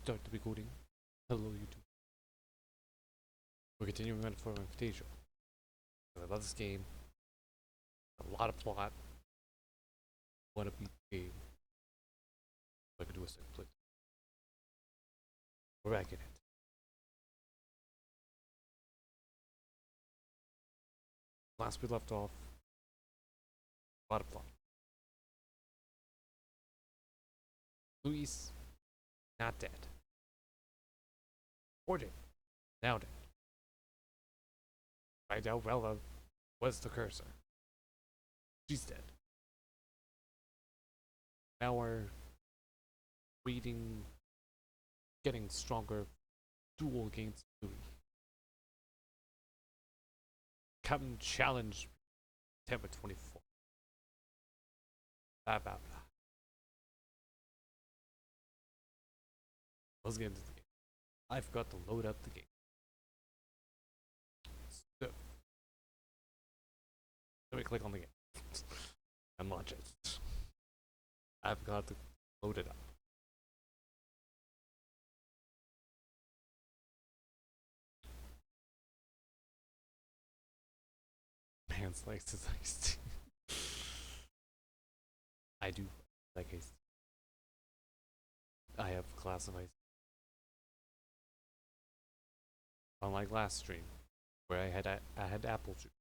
start the recording. Hello, YouTube. We're continuing on for ReFantazio. I love this game. A lot of plot. Want to beat the game. So I can do a second play. We're back in it. Last we left off. A lot of plot. Luis, not dead. Or dead. Now dead. I doubt Bella was the cursor. She's dead. Now we're reading, getting stronger duel against Louis. Captain Challenge, September 24th. Blah, blah, blah. Let's get into the game. I forgot to load up the game. So, let me click on the game and launch it. I've got to load it up. Man likes his iced tea. I do like iced tea. I have a glass of iced tea. Unlike last stream, where I had apple juice.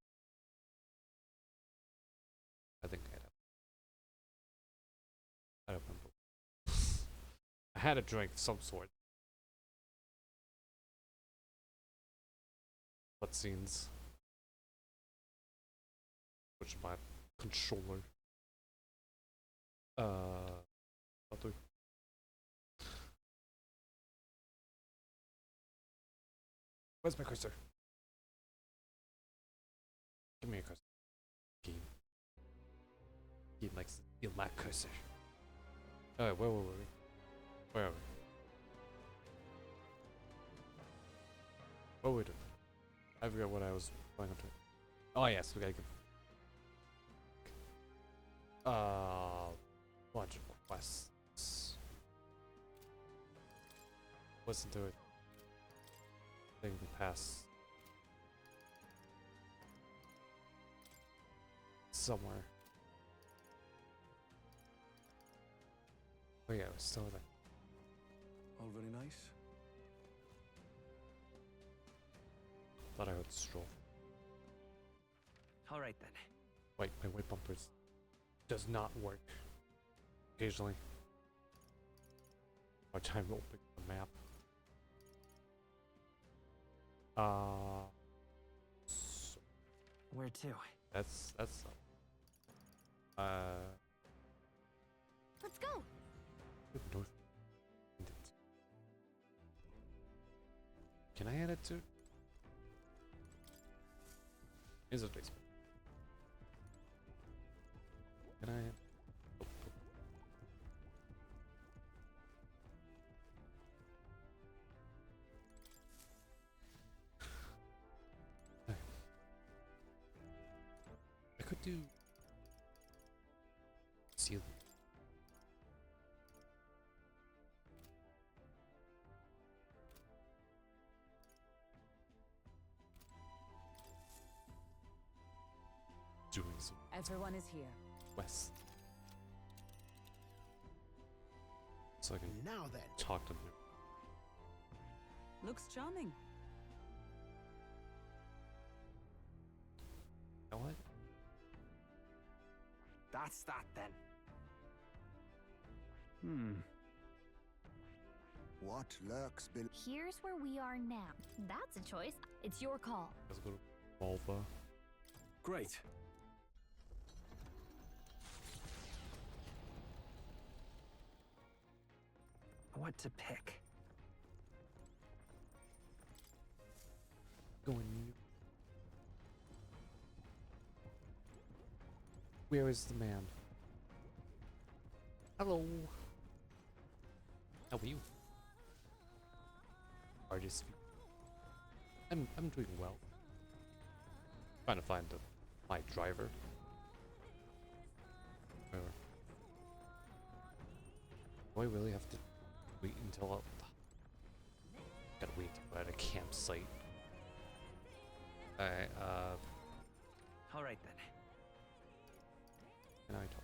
I think I had apple. I don't remember. I had a drink of some sort. Cutscenes. Which is my controller. Other. Where's my cursor? Give me a cursor. Game. Game likes to steal my cursor. Alright, where were we? Where are we? What were we doing? I forgot what I was going up to. Oh yes, we gotta give bunch of quests. Listen to it. Thing to pass somewhere. Oh yeah, we're still there. All very nice. Thought I would stroll. All right then. Wait, my white bumpers does not work. Occasionally. Hard time opening the map. So Where to? that's Let's go. north. Can I add it to? Is it basement? Can I? Oh, oh. I could do seal. Doing some Everyone is here. west, so I can Now then. talk to them. Looks charming. You know what? That's that then. What lurks below? Here's where we are now. That's a choice. It's your call. Let's go to Volva. Great. What to pick? Going. Where is the man? Hello. How are you? Artist. I'm doing well. Trying to find my driver. Where? Do I really have to wait until sight. Alright, All right then. and I talk.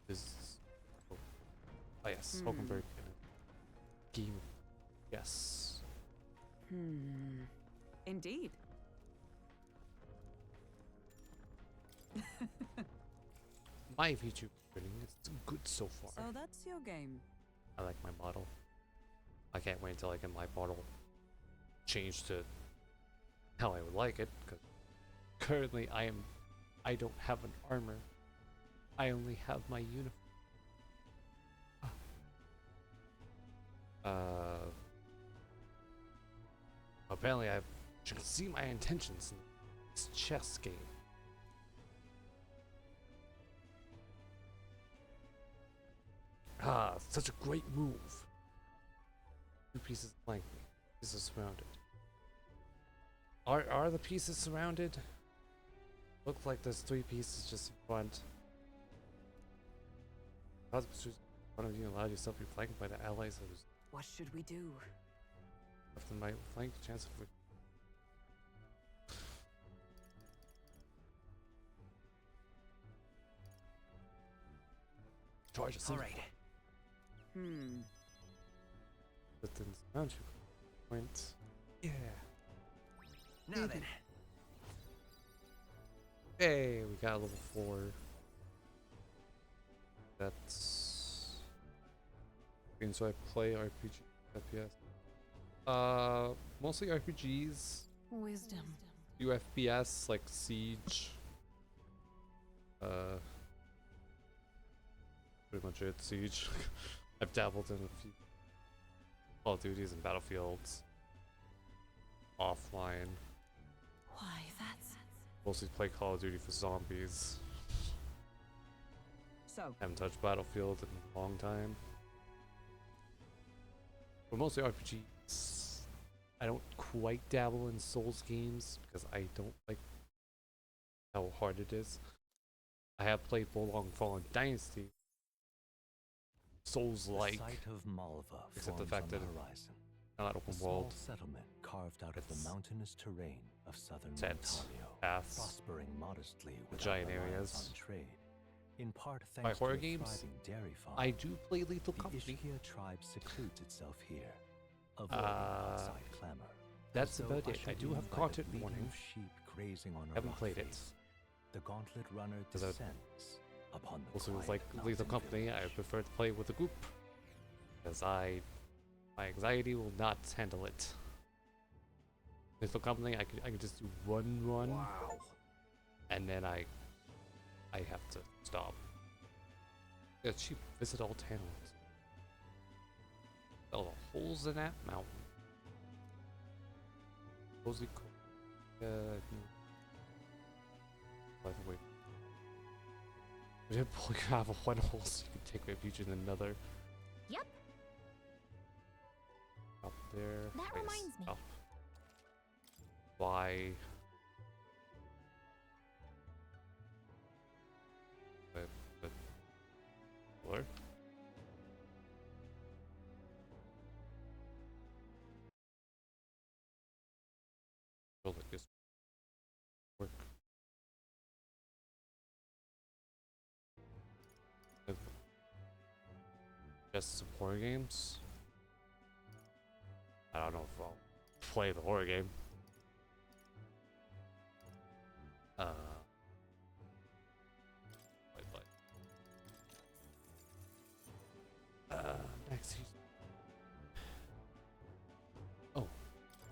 This. Oh yes, Hulkenberg. Game. Yes. Indeed. My VTube rating is good so far. So that's your game. I like my model. I can't wait until I get my model changed to how I would like it, because currently I don't have an armor. I only have my uniform. Apparently you can see my intentions in this chess game. Such a great move. Two pieces flank me. Pieces surrounded. Are the pieces surrounded? Looks like there's 3 pieces just in front. One of you allowed yourself to be flanked by the allies that was What should we do? left in my flank. Chance of charge a All right. But then surround you. Point. Yeah. Now then. Hey, we got a level 4. That's games so I play RPG FPS. Mostly RPGs. Wisdom. UFPS like Siege. Pretty much it. Siege. I've dabbled in a few Call of Duties and Battlefields. Offline. Why, that's... Mostly play Call of Duty for zombies. So, Haven't touched Battlefield in a long time. But mostly RPGs. I don't quite dabble in Souls games because I don't like how hard it is. I have played Long Fallen Dynasty. Souls-like. The site of Malva Except the forms fact on that the it's horizon. not A open small world. settlement carved out of It's the mountainous terrain of southern set Ontario, paths. prospering modestly without Giant reliance areas. on trade. In part By thanks horror to a games, thriving dairy farm, I do play Lethal the Company. Ishkia tribe secludes itself here, avoiding Uh, outside clamor. That's As though about it. I ushered do in have by the content bleating warning. of sheep grazing on a Haven't rock played it. face. The gauntlet runner 'Cause I- descends upon the Also, with quiet like Lethal mountain Company, I village. prefer to play with a group. Because my anxiety will not handle it. Lethal Company, I could just do one run, Wow. and then I have to stop. Yeah, cheap. Visit all towns. All the holes in that mountain. Cozy. By the way, we did pull you out of one hole so you can take refuge in another. Yep. Up there. That Wait, reminds me. Up. Why? But where? Well, I guess work. Just some horror games. I don't know if I'll play the horror game. Wait. Next season. Oh,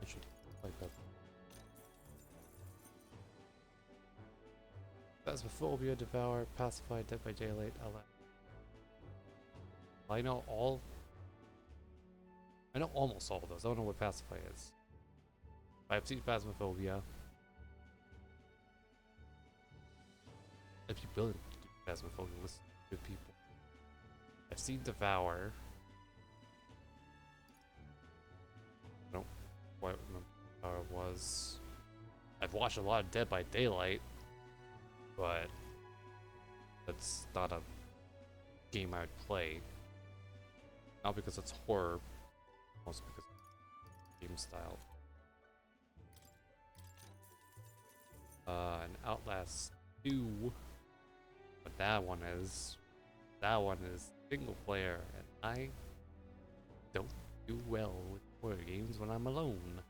I should play that. Phasmophobia, Devour, Pacified, Dead by Daylight, I know almost all of those. I don't know what Pacify is. I've seen Phasmophobia. If you really do Phasmophobia, listen to good people. I've seen Devour. I don't quite remember what Devour was. I've watched a lot of Dead by Daylight, but that's not a game I would play. Not because it's horror, mostly because of the game style. And Outlast 2, but that one is single player, and I don't do well with horror games when I'm alone.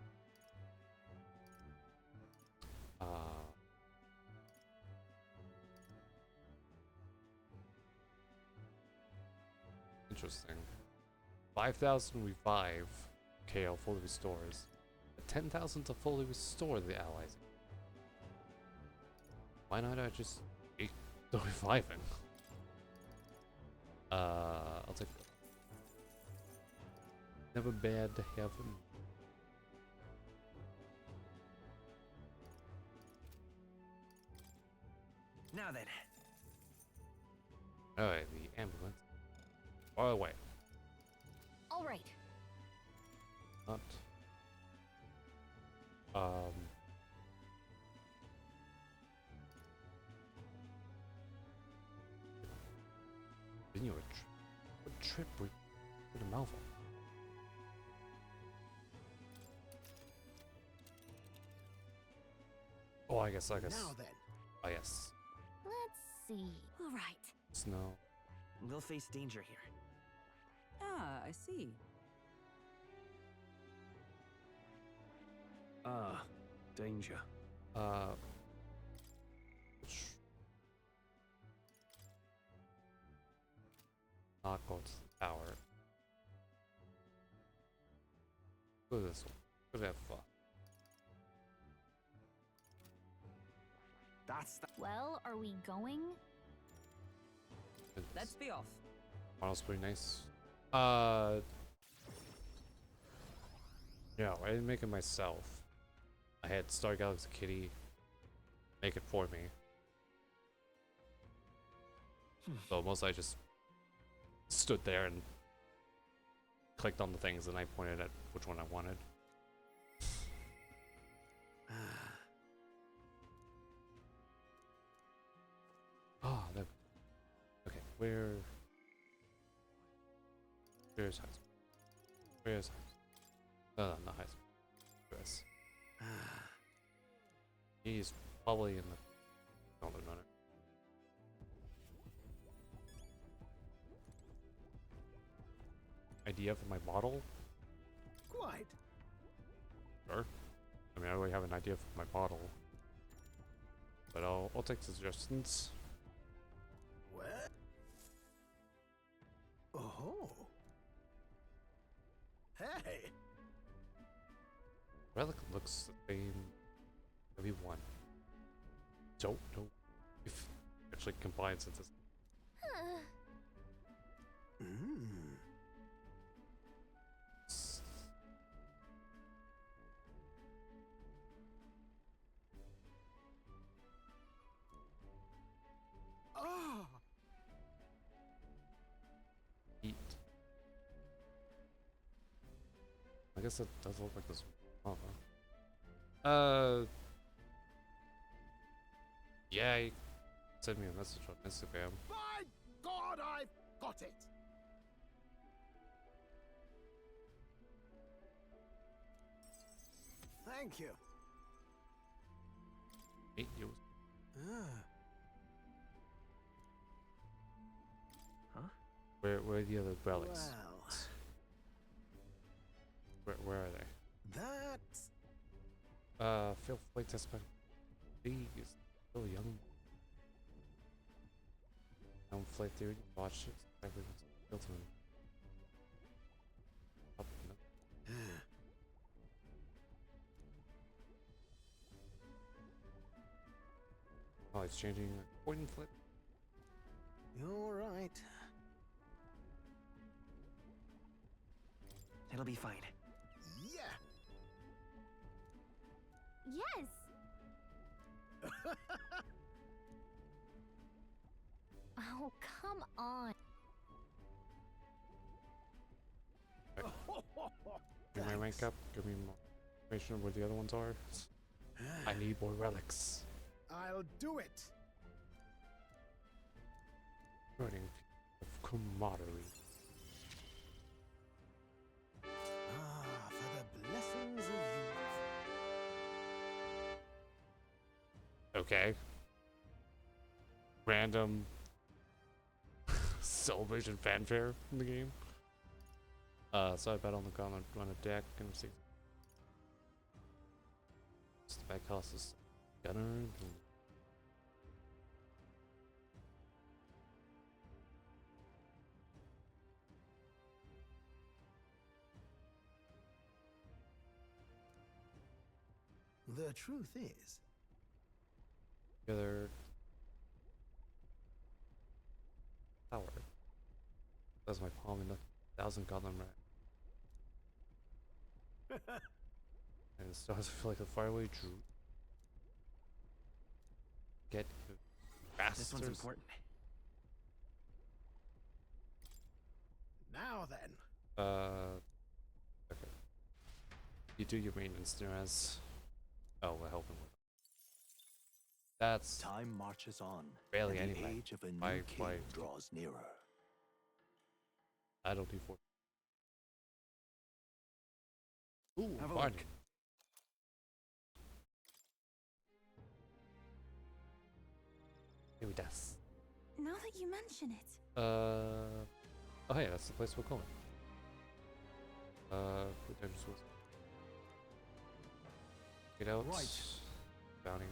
Interesting. 5,000 revive KO fully restores. 10,000 to fully restore the allies. Why not I just eat the reviving? I'll take that. Never bad to have him. Now then. Alright, the ambulance. Far away. All right. Not. Continue a trip with the Malva. Oh, I guess. Now then. Oh, yes. Let's see. All right. Snow. We'll face danger here. Ah, I see. Ah, danger. Which not go to the tower. Go this one. Go have fun. That's the Well, are we going? Let's be off. Model's pretty nice. No, I didn't make it myself. I had Star Galaxy Kitty make it for me. So mostly I just stood there and clicked on the things and I pointed at which one I wanted. Ah, there. Okay, where's high school? Where's high school? No, not high school. Where's? He's probably in the Gauntlet Runner. Idea for my model? Quite. Sure. I mean, I already have an idea for my model. But I'll take suggestions. Where? Oh. Hey. Relic looks the same. Every one. Don't know if it actually combines into. Mmm. Ah. Eat. I guess it does look like this. Yeah, he sent me a message on Instagram. By God, I've got it. Thank you. Hate you. Ah. Where are the other relics? Well, Where are they? that. Feel free to spend. He's still young. Flight theory. Watch it. Everything's built on. Up, no. Oh, it's changing. Point and flip. You're right. It'll be fine. Yeah. Yes. Oh, come on. Give me my rank up. Give me more information of where the other ones are. I need more relics. I'll do it. Running of camaraderie. Ah, for the blessings of youth. Okay. Random celebration fanfare in the game. So I bet on the gauntlet on a deck and see. The back cost is gunner. The truth is, Together. Tower. That's my palm in 1,000 gauntlet rat. And it starts to feel like a faraway drew. Get This one's bastards. important. now then. Okay. You do your maintenance, Nuez. Oh, we're helping with. That's Time marches on. barely and the anything. age of a new My king wife. draws nearer. I don't do 4. Ooh, Have a fun. look. Here we does. Now that you mention it. Oh hey, that's the place we're going. Redemption was. Get out. Right. Bounty.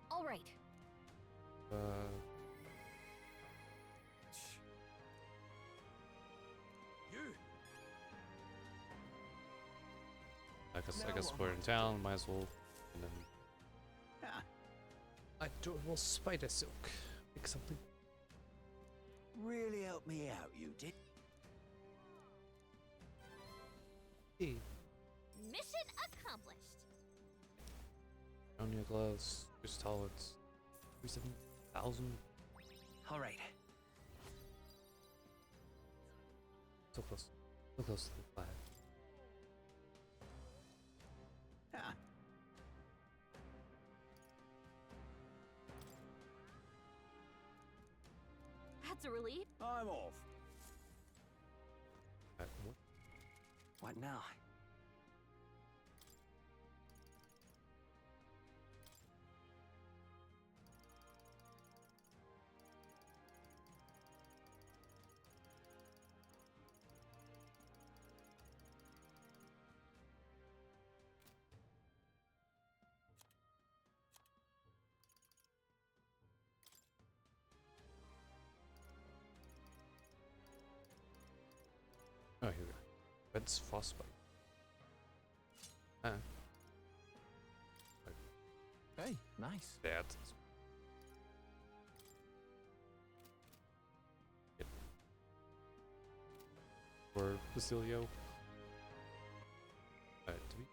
All right. Uh. You. I guess we're in town. Might as well. And then. Ah, Adorable spider silk. Make something. Really helped me out, you did. Hey. Mission accomplished. On your gloves. Just tolerance. 37,000. all right. So close. So close to the flag. Ah, That's a relief. I'm off. What? what now? Oh, here we go. That's frostbite. Ah, Hey, nice. that. For Basilio. Alright, do we?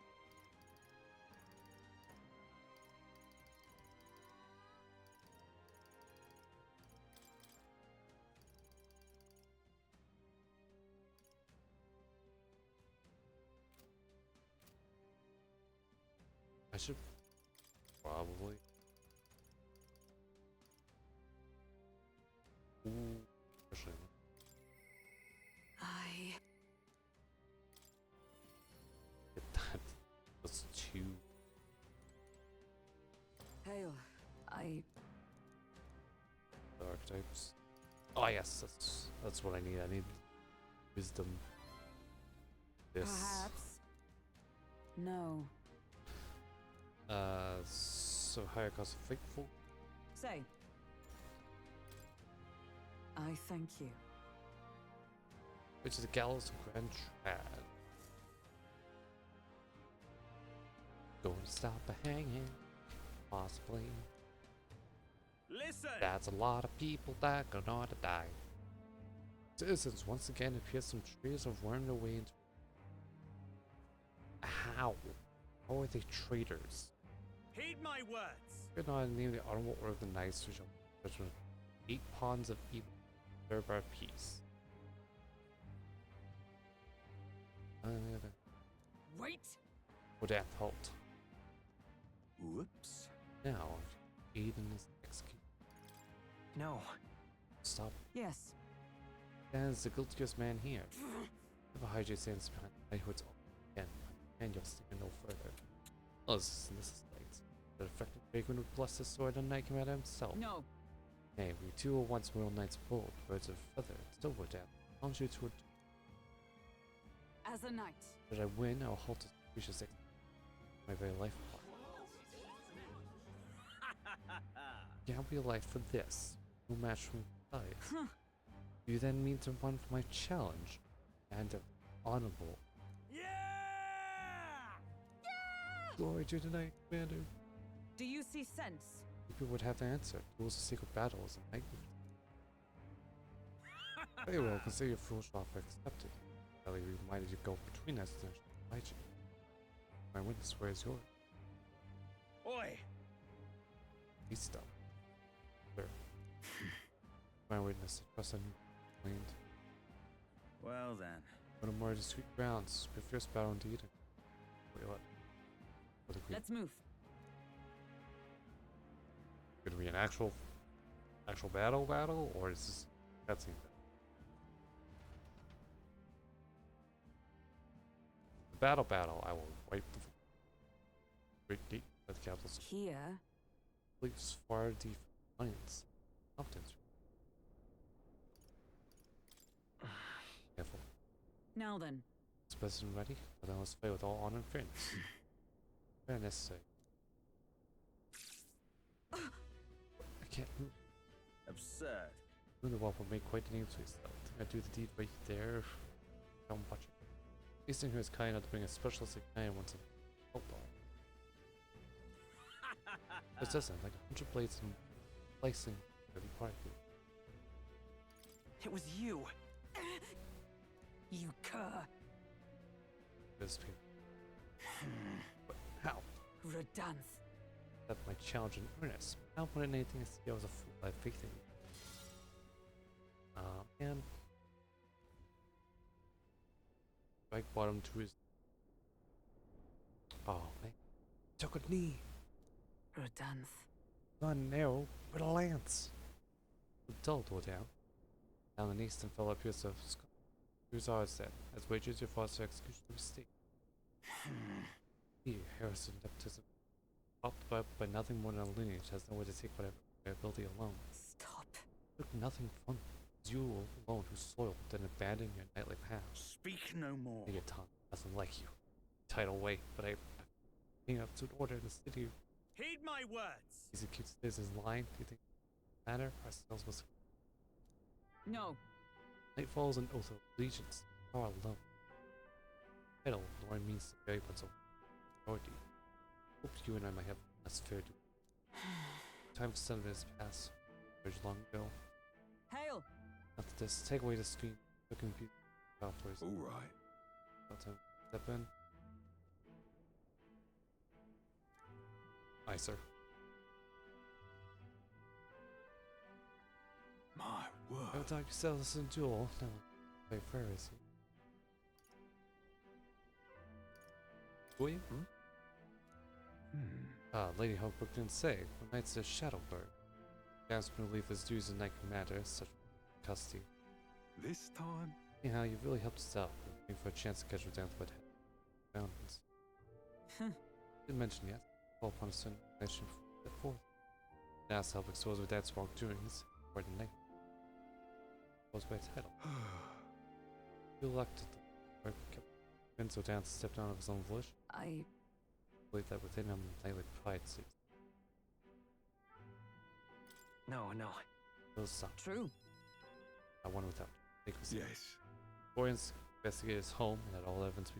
I should probably. Ooh, actually, I. get that. That's 2. Hail. I. The archetypes. Oh yes, that's what I need. I need wisdom. This. Perhaps. No. So higher cost of faithful. Say. I thank you. Which is the gallows of Grand Trad. Going to stop a hanging, possibly. Listen. That's a lot of people that are gonna die. Citizens, once again, it appears some traitors have wormed their way into. How? How are they traitors? Heed my words. Could not name the honorable order of the knights who shall judgment 8 pawns of evil, serve our peace. Wait! Wodan halt. Whoops. Now, Aiden is executed. No. Stop. Yes. Dan is the guiltiest man here. If a hijack stands behind the knighthood's again, and you'll stand no further. This is late. The defective Bacon would bless the sword and Knight Commander himself. No. Nay, we two were once royal knights bold, birds of feather, still were down. Challenge you to a As a knight. should I win, I'll halt his precious my very life apart. Can't be alive for this. No match from size. Do you then mean to run for my challenge? And honorable. Yeah! Glory to the Knight Commander. Do you see sense? People would have to answer. Duels of secret battles and nightmares. Very well, consider your foolish offer accepted. Ellie reminded you to go between us and fight you. My witness, where is yours? Oi! Please stop. Sir. My witness, trust on you. Claimed. Well then. One of more discreet grounds. Your first battle indeed. Wait, what? What the queen? Let's move. Gonna be an actual battle, or is this cutscene? The battle. I will wipe the great gate of the capital. Here. Leaves far deep alliance. Competence. Careful. Now then. Is the president ready? But then let's fight with all honor and fairness. Very necessary. I can't move. Absurd. Doing the walk will make quite the name to yourself. I do the deed right there. Don't watch it. Easton here is kind enough to bring a specialist igniter once a football. It doesn't, like 100 blades and slicing every part of it. It was you. You cur. This people. But how? Redanth. That's my challenge in earnest. Not more than anything, I see I was a fool by faith in you. And right bottom to his. Oh man, took a knee. Redanth. Not an arrow, but a lance. The dull tore down. Down the east and fell up yourself. Whose are that? As wages your father's execution of mistake. Here, Harrison nepotism. Popped by nothing more than a lineage, has no way to take whatever by ability alone. Stop. Took nothing from you. It's you alone who soiled and abandoned your knightly path. Speak no more. Your tongue doesn't like you. Tidal way, but I came up to an order in the city. Heed my words. Executes this as line. Do you think matter? Ourselves must. No. Night falls an oath of allegiance. Far alone. Title, nor means to vary but so authority. Hope you and I might have less fair do. Time to send has passed. Bridge long ago. Hail. After this, take away the screen. Looking people afterwards. All right. About time to step in. Aye, sir. My I word. will talk yourselves in duel. No, wait, where is he? William? Lady Hawkbrook didn't say. The knight's a Shadowbird. Gasped to leave his dues in Knight Commander, such custody. This time? Anyhow, you really helped us out. We're looking for a chance to catch her down to what fountains. Didn't mention yet. Call upon a certain mention for forth. Now to help expose with dad's wrongdoings. For the night. Was by title. You elected the kept Vinzo down to step down of his own volition. I Believe that within him knightly pride seeks. No. Those stop. true. I won without. Yes. Foreigners investigated his home and had all evidence.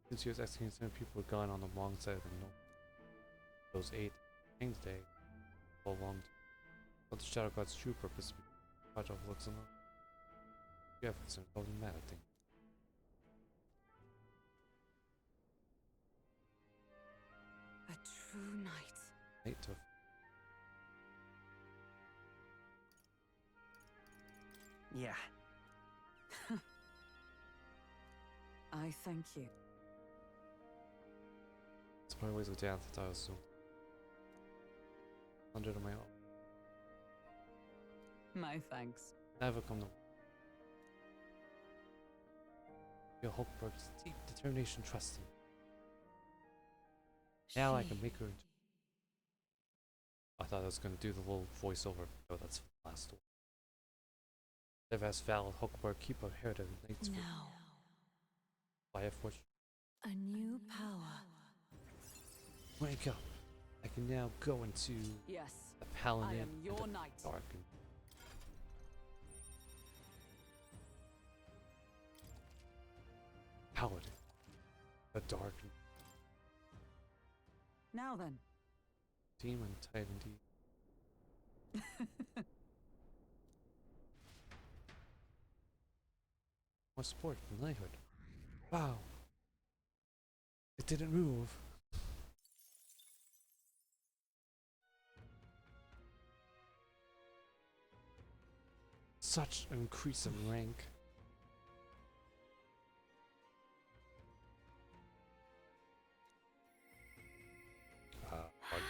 Since he was executing 7 people with gone on the wrong side of the north. Those 8 hanged today. All along. But the Shadow God's true purpose project looks alone. The efforts are involved in that, I think. A true knight. Knight to Yeah. I thank you. probably ways of death that I was so under my own. My thanks. Never come to feel Hulkberg's deep determination, trust in me. Now I can make her into. I thought I was gonna do the little voiceover. Oh, that's the last one. Steadfast Val Hulkberg, keep her head and knights for Now, by a fortune. a new power. Wake up! I can now go into Yes, the paladin I am and your the knight. dark and paladin, the dark and Now then. team and tight indeed. More sport than knighthood. Wow. It didn't move. Such an increase in rank. Pardon.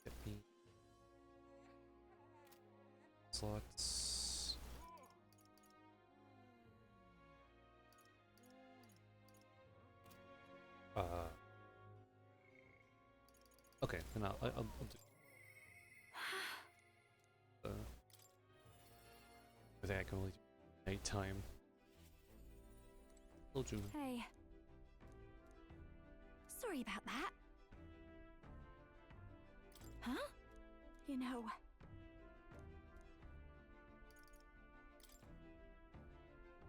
Get me slots. Okay, then I'll do. I think I can only do nighttime. Little June. Hey. Sorry about that. Huh? You know,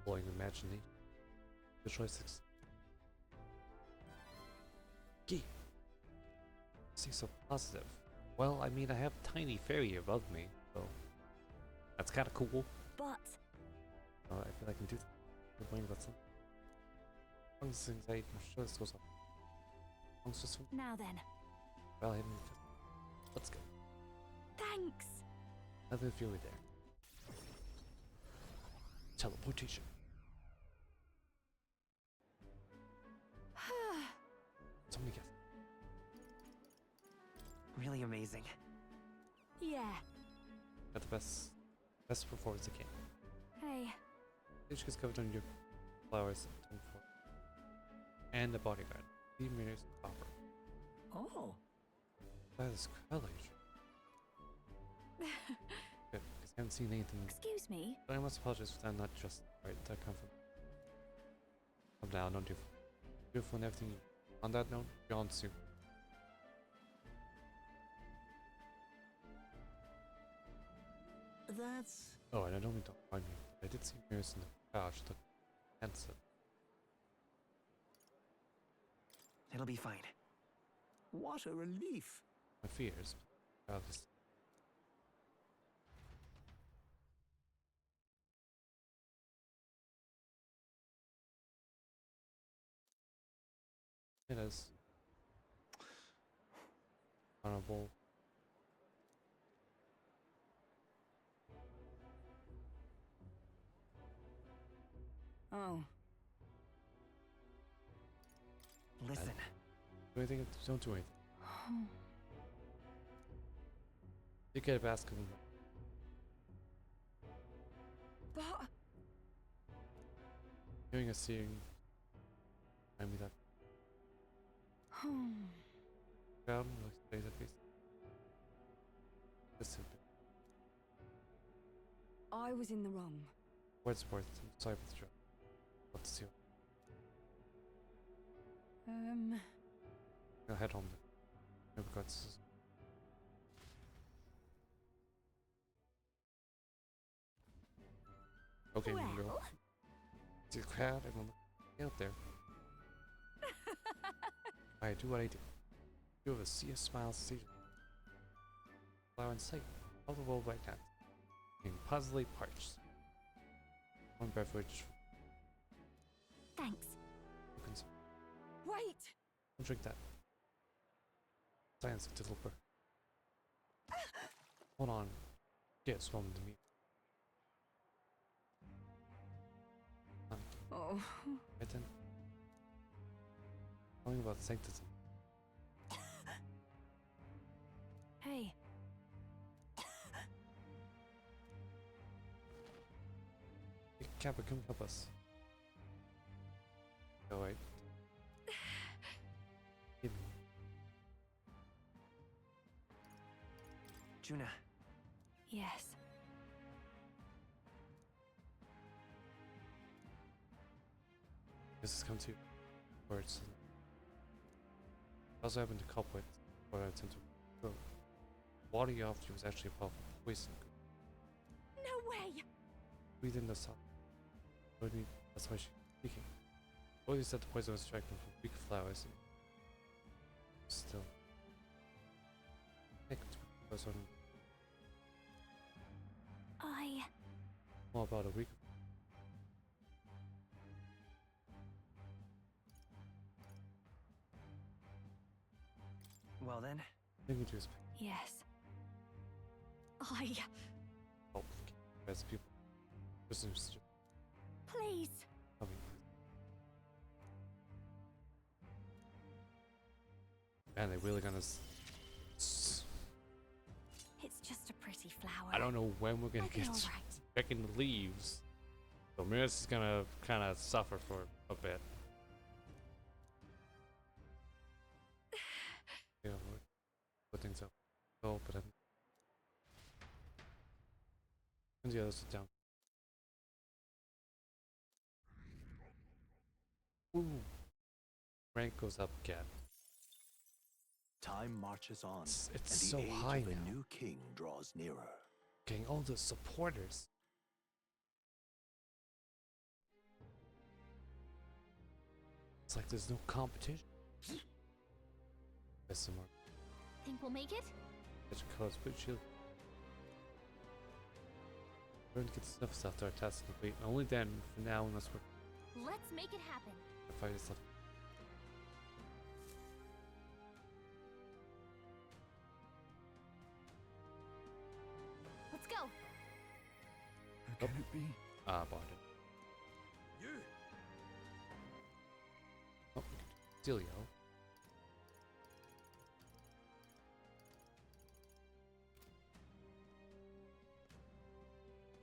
Blowing imagination. The choice is. Gee. See, so positive. Well, I mean, I have tiny fairy above me, so that's kind of cool. but I feel I can do that. Good point about something. As long as anxiety, I'm sure this goes up. As long as just now then. well, I didn't. Let's go. Thanks. Nothing to feel me there. Teleportation. So many guesses. Really amazing. Yeah. Got the best performance I can. Hey. Each gets covered on your flowers and the bodyguard. 3 meters of copper. Oh. That is college. Good, because I haven't seen anything. Excuse me. But I must apologize for that, not just right. That come from now, don't do beautiful and everything. On that note, John soon. That's... Oh, and I don't mean to mind me. I did see mirrors in the couch. Look handsome. It'll be fine. What a relief. My fears. Obviously. It is. Honorable. Oh. Listen. Do anything? Don't do anything. You get a basket. But Doing a seeing. I mean that ground looks face to face. This is I was in the wrong. word sport. I'm sorry for the joke. Let's do. I'll head home. Never got this. Okay, Well. mean girl. See the crowd, everyone look out there. I do what I do. You have a sea of smiles, stage. Flower in sight. All the world right now. Being positively parched. One beverage. Thanks. Wait. Don't drink that. Science developer. Hold on. Yes, welcome to me. Oh. Right then. Talking about sanctity. Hey. Hey, Kappa, come help us. Oh wait. Give me. Juna, Yes. This has come to words. I also happened to culprit what I attempt to go. Water you after was actually a powerful poison. No way! Breathe the sun. That's why she's speaking. Always said the poison was extracted from weak flowers and still. Heck, was on more about a week. well then, I think we just Yes. help as people. Prisoners just Please. coming. Man, they really gonna. It's just a pretty flower. I don't know when we're gonna I'll be get all to right. picking the leaves. So Miris is gonna kind of suffer for a bit. Yeah, we'll put things up. Oh, but then. And the others sit down. Ooh. Rank goes up again. Time marches on, It's and the so age high of a now. new king draws nearer. Getting all the supporters. It's like there's no competition. There's some more. Think we'll make it? Get your colors, but shield. We're going to get the stuff after our task complete. And only then, for now, unless we're Let's make it happen. fighting stuff. Let's go. Who can it be? Ah, bought it. You! Oh, Delio.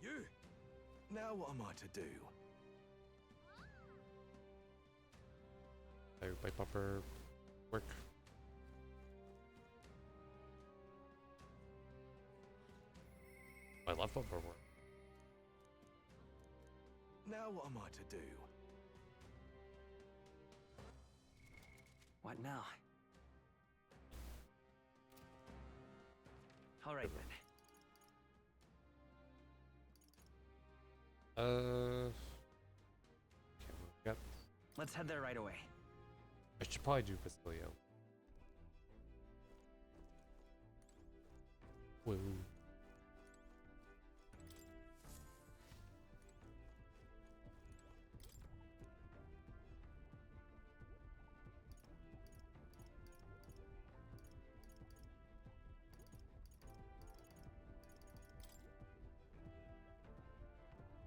You! Now what am I to do? By bumper work. I love bumper work. Now what am I to do? what now? All right then. Okay, we got. Let's head there right away. I should probably do Basilio. Woo.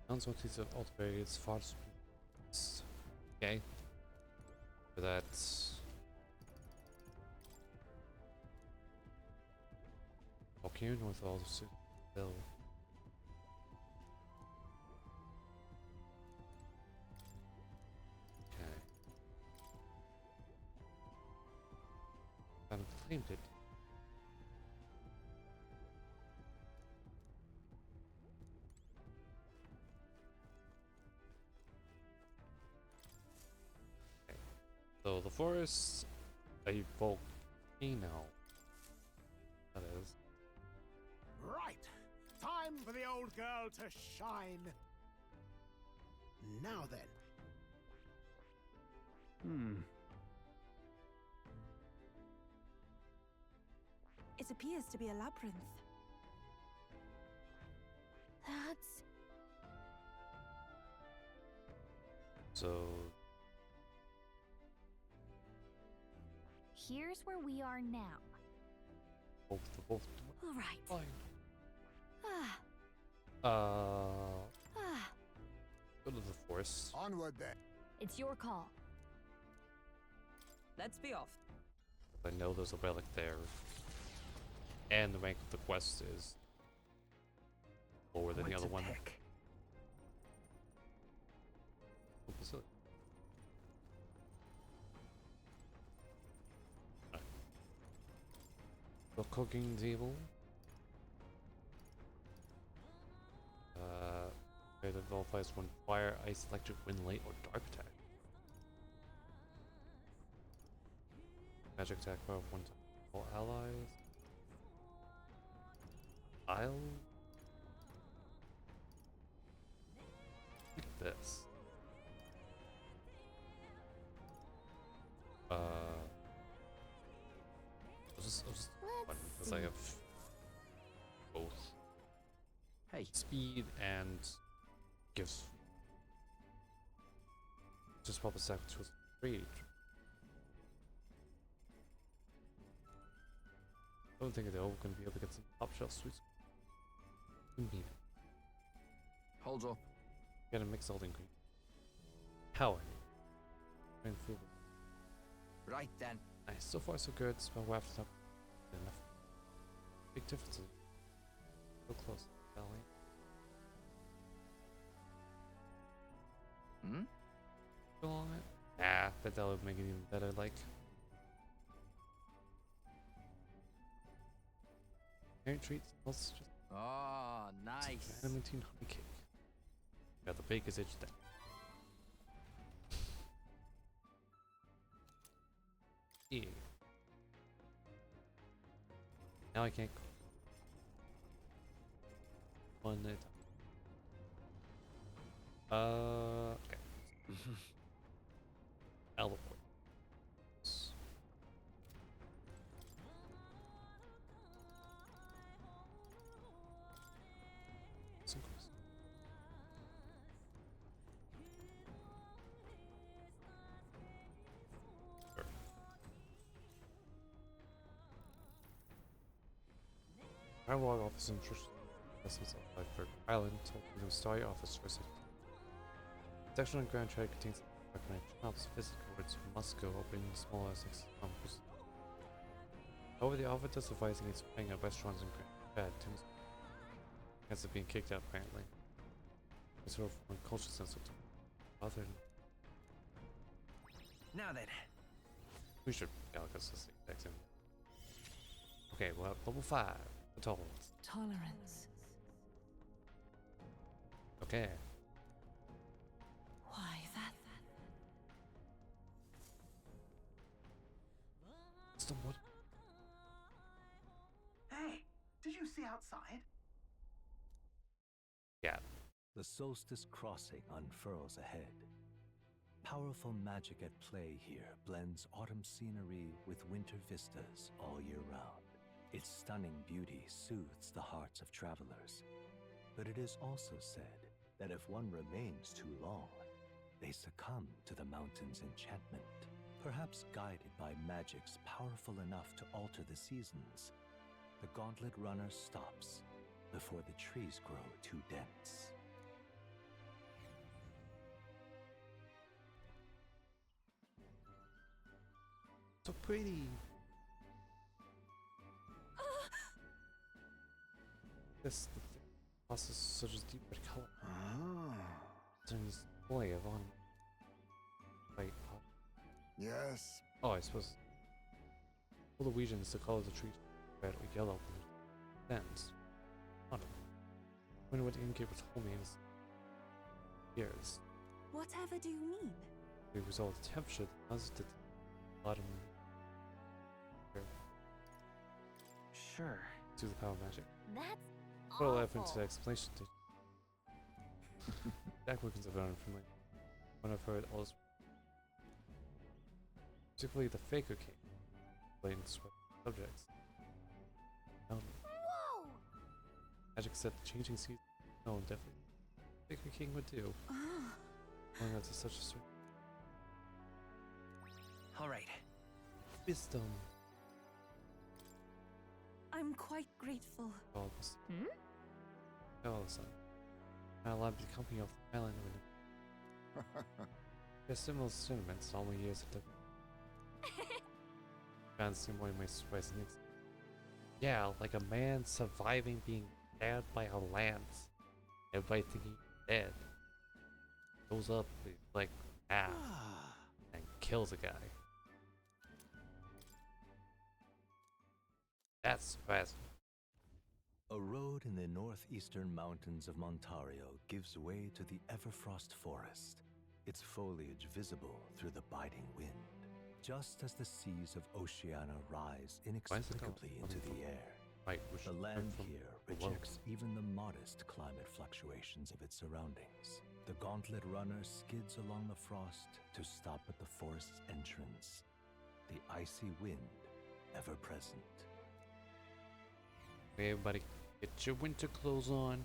Sounds what is ultimately is false. Okay. For that. Okay, north all the bill. Okay. Kind of claimed it. So the forest, a volcano. That is. Right! Time for the old girl to shine! Now then. It appears to be a labyrinth. That's So here's where we are now. both. All right. Fine. Ah, Uh, ah. go to the forest. first. Onward then. It's your call. Let's be off. I know there's a relic there. And the rank of the quest is lower than the What's other a one. tick? Oops, silly. Alright. The cooking table. It qualifies when fire, ice, electric, wind, light, or dark attack. Magic attack power of one time. All allies. I'll like this. I'll just one because I have both Hey, speed and gives just pop a second to read. I don't think they're all going to be able to get some top shelf sweets. Convenient. hold up. Get a mix all the ingredients. Power. And food. Right then. Nice. So far so good. Smell wrapped up. Enough. Big differences. So close. Belly. Hmm? Go on it. Nah, bet that would make it even better. Like. Parent treats. Let's just. Oh, nice. Adamantine honey cake. Got the baker's itch then. Yeah. Now I can't cook. One at a time. Okay. Teleport. Singles. Sure. Dialogue office interest. Lessons of Blackbird Island told me to start your office for a second. Section on Grand Trade contains recommended shops, physical words must go open smaller six numbers. However, the offer does advise against playing at restaurants in Grand Trade. Chance of being kicked out apparently. It's sort of a culture sensitive. Other than Now then. we should because this exact same. Okay, well level 5. The tolerance. Tolerance. Okay. Why, that. Somewhat. Hey, did you see outside? Yeah. The solstice crossing unfurls ahead. Powerful magic at play here blends autumn scenery with winter vistas all year round. Its stunning beauty soothes the hearts of travelers. But it is also said that if one remains too long, they succumb to the mountain's enchantment. Perhaps guided by magics powerful enough to alter the seasons, the gauntlet runner stops before the trees grow too dense. So pretty. This process is such a deep red color. Ah, Turns boy of on. Wait. yes. Oh, I suppose. All the regions, the color of the tree, red or yellow, stands. I don't know. I wonder what the innkeeper told me in his years. Whatever do you mean? The result of temperature that caused it bottom Sure. to the power of magic. That's What will awful. into the explanation to Jack Wilkins have learned from like when I've heard all this, particularly the Faker King, playing subjects. Whoa! Magic said the changing season. No, definitely. Faker King would do. Going out to such a sort All right. of wisdom. I'm quite grateful. All this. Hmm? All of a sudden. Not allowed to be company off the island when There's similar sentiments, only years of difference. Fancy more my spicy needs. Yeah, like a man surviving being stabbed by a lance. Everybody thinking he's dead. Goes up, like, and kills a guy. That's surprising. A road in the northeastern mountains of Montario gives way to the Everfrost Forest, its foliage visible through the biting wind, just as the seas of Oceania rise inexplicably into the air. Right, The land here rejects even the modest climate fluctuations of its surroundings. The gauntlet runner skids along the frost to stop at the forest's entrance, the icy wind ever present. Okay, everybody, get your winter clothes on.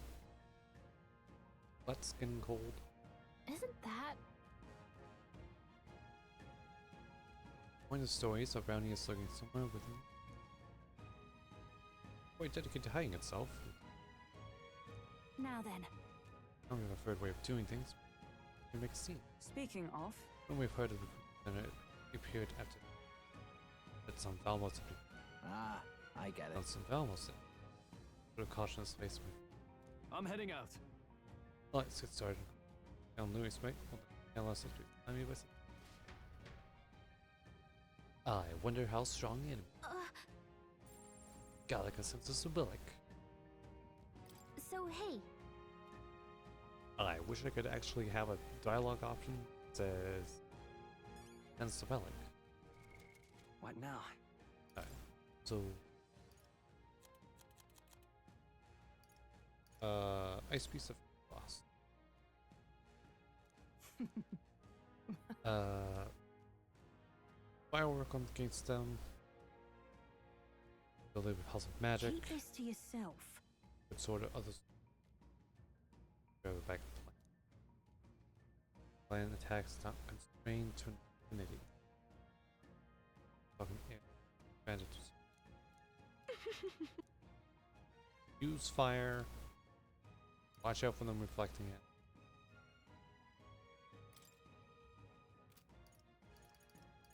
Let's get cold. Isn't that? One of the stories of Brownie is looking somewhere within. Quite dedicated to hiding itself. Now then, I don't have a third way of doing things. We make a scene. speaking of, When we've heard of the then it appeared after. But some Valmos had Ah, I get it. done some Valmos in. Put a cautious face with. I'm heading out. Let's get started. And Louis, mate. And let's do. I mean, listen. I wonder how strong the enemy. Got like a sense of stability. So hey, I wish I could actually have a dialogue option that says and spelling. What now? So ice piece of frost. Firework on against them. Build a house of magic. keep this to yourself. Good sort of others. Go back to plan. Plan attacks not constrained to infinity. Fucking yeah. Bandits. Use fire. Watch out for them reflecting it.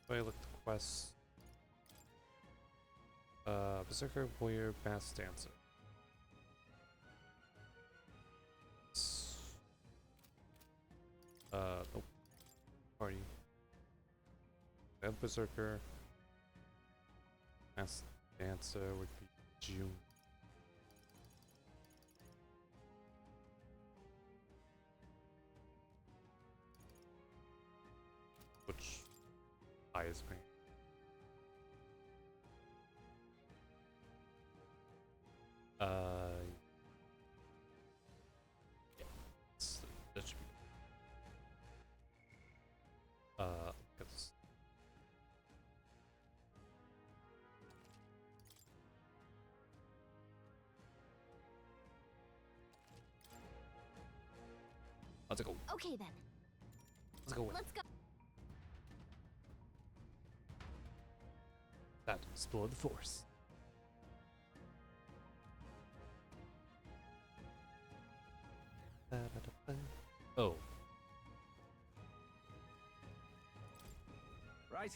I look the quest. Berserker, Warrior, Mass Dancer. Nope. Party. Then Berserker. Mass Dancer would be June. Which eyes me. Yeah, that should be. It's let's go. okay then. Let's go. Let's go. That explore the force. Oh, Right?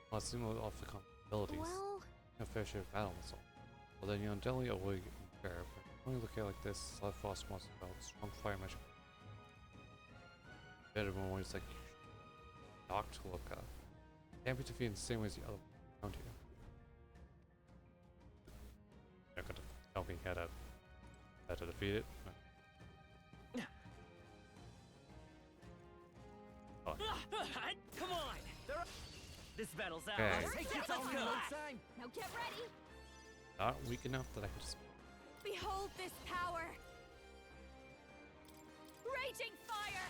well, it's similar off the abilities. Well, A fair share of battle assault. Well then, definitely a way fair. But when you look at it like this, a lot of frost monsters about strong fire magic. Better when it's like dark to look up. Can't be defeated in the same way as the other around here. Not gonna tell me how to defeat it. Oh, Come on! This battle's out. Okay. It's all no time. now get ready. not weak enough that I can just. Behold this power! Raging fire!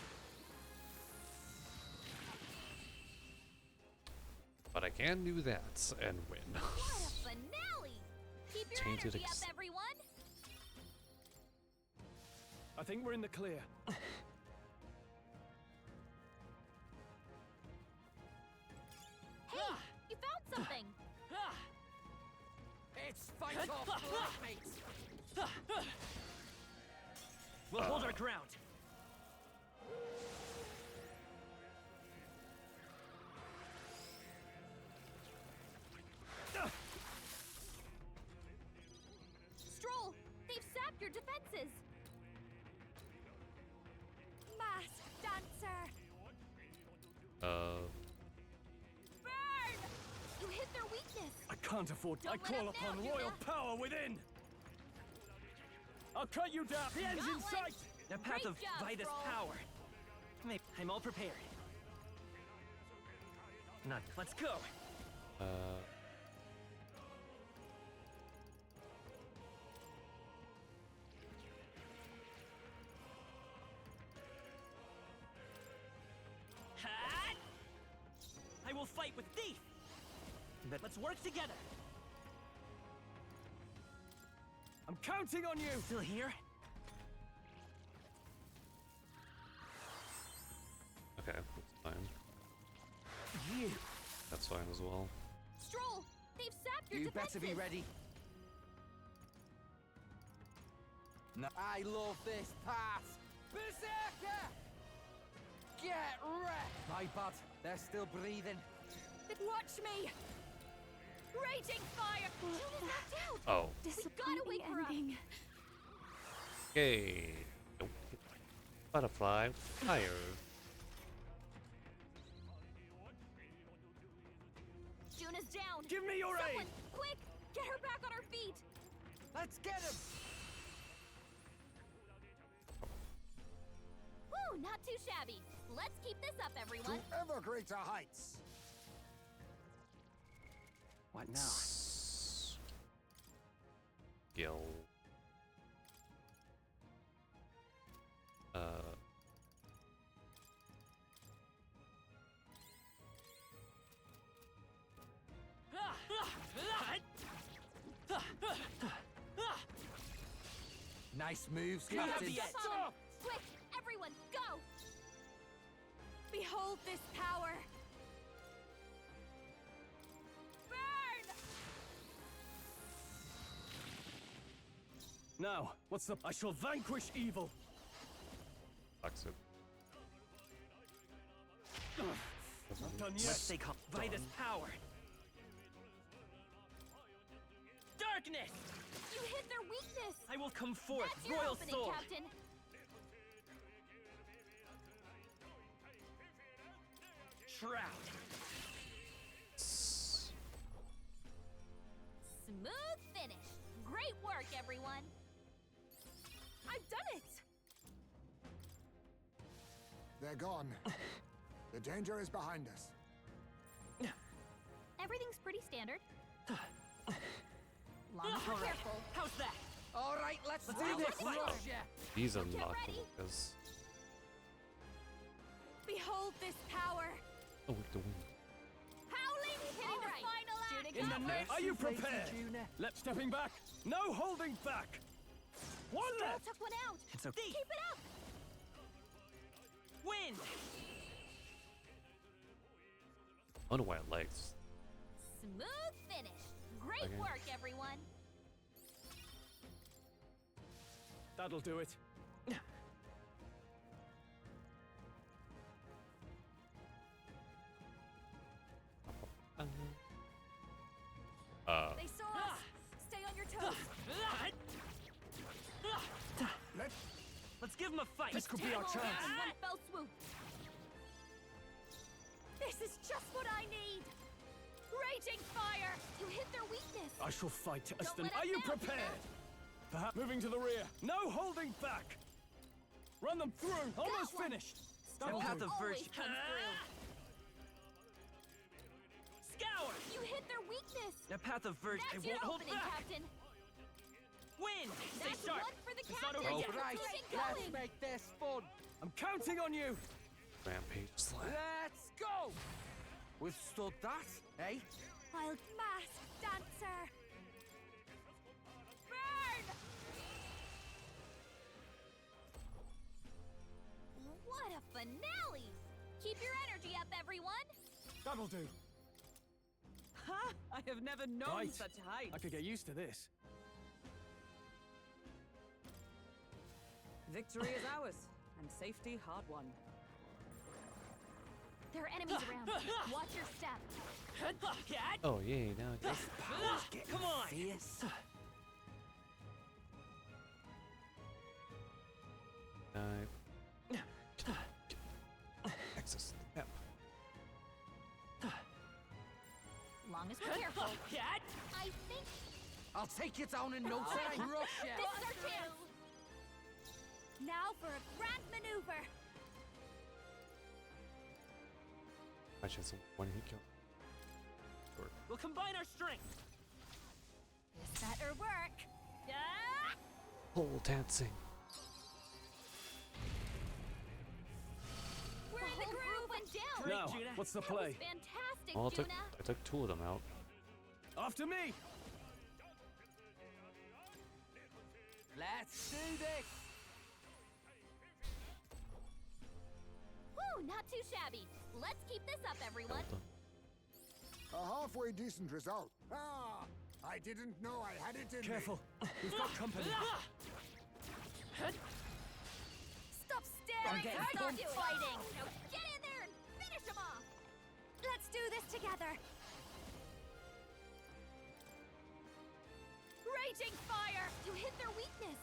But I can do that and win. What a finale! Keep your Tainted energy up, everyone. I think we're in the clear. Hey, you found something. It's fight off, flatmates! We'll hold our ground. defenses. Masked dancer! Burn! You hit their weakness. I can't afford. Don't I let call up upon now, royal Juna. power within. I'll cut you down. The end's Got in one. sight. The path Great of job, Vitus Thrall. power. I'm all prepared. Not. Let's go. Hat! I will fight with thee. But let's work together. I'm counting on you. Still here? Okay, that's fine. You. That's fine as well. Stroll, they've sapped your You defenses. better be ready. No. I love this part. Berserker! Get wrecked! My bad. They're still breathing. Watch me! Raging fire! Juna's knocked out. Oh. gotta wake her up. ending. Okay. Nope. Butterfly fire. Juna's down. Give me your Someone, aid. quick, get her back on her feet. Let's get him! Woo, not too shabby. Let's keep this up, everyone. Ever greater heights! What now? Skill. Nice moves, You have Captain. the edge. Jump on 'em. Quick, everyone, go. Behold this power! Burn! Now, what's the? I shall vanquish evil. Sucks it. Not done yet. What they call Vitus power. Darkness! You hit their weakness. I will come forth, That's your royal opening, sword. Captain. Shroud. Smooth finish. Great work, everyone. I've done it! They're gone. The danger is behind us. Everything's pretty standard. Long All right. careful. How's that? All right, let's do Wow, this. what? Rush ya. These are Get not ready. because. Behold this power! Oh, with the wind. Howling hitting All the right. final Juna, act! In the got name. one. Are you Lady prepared? Juna. Left stepping back. No holding back. One Stroll left. took one out. It's okay. Keep it up. Wind! I wonder why it lags. Smooth finish. Great Okay. work, everyone. That'll do it. They saw us! Stay on your toes! Let's give him a fight. This could be our All chance. in one fell swoop. This is just what I need! Raging fire! You hit their weakness. I shall fight as Don't the. let Are up you now, prepared? Perhaps moving to the rear. No holding back. Run them through. Almost one. finished. The That'll path do. of Always virtue. comes through. Scour! You hit their weakness. The path of virtue. I That's your won't hold opening, back. Captain. Wind! Stay That's sharp. one for the It's not captain. over All yet. right, Keep it let's going. make this fun. I'm counting on you. Rampage slap. Let's go. Withstood that, eh? I'll masked dancer! Burn! What a finale! Keep your energy up, everyone. That'll do. Ha! I have never known Right. such height. I could get used to this. Victory is ours, and safety hard won. There are enemies around. Watch your step. Cat! Oh, yay, now I guess. Come on! Fierce. Cat! I think I'll take you down in no time. Crush this ya. is our chance. Now for a grand maneuver. My chance of one hit kill. We'll combine our strength. This better work. Ah! Pole dancing. We're in the groove. Went down. Great, Now, Judah. what's the That was play? fantastic, Well, Juna. I took two of them out. After me! Let's do this. Woo, not too shabby. Let's keep this up, everyone. A halfway decent result. Ah, I didn't know I had it in me. Careful, we've got company. Stop staring. getting Stop bumped. fighting. Now get in there and finish him off. Let's do this together. Raging fire to hit their weakness.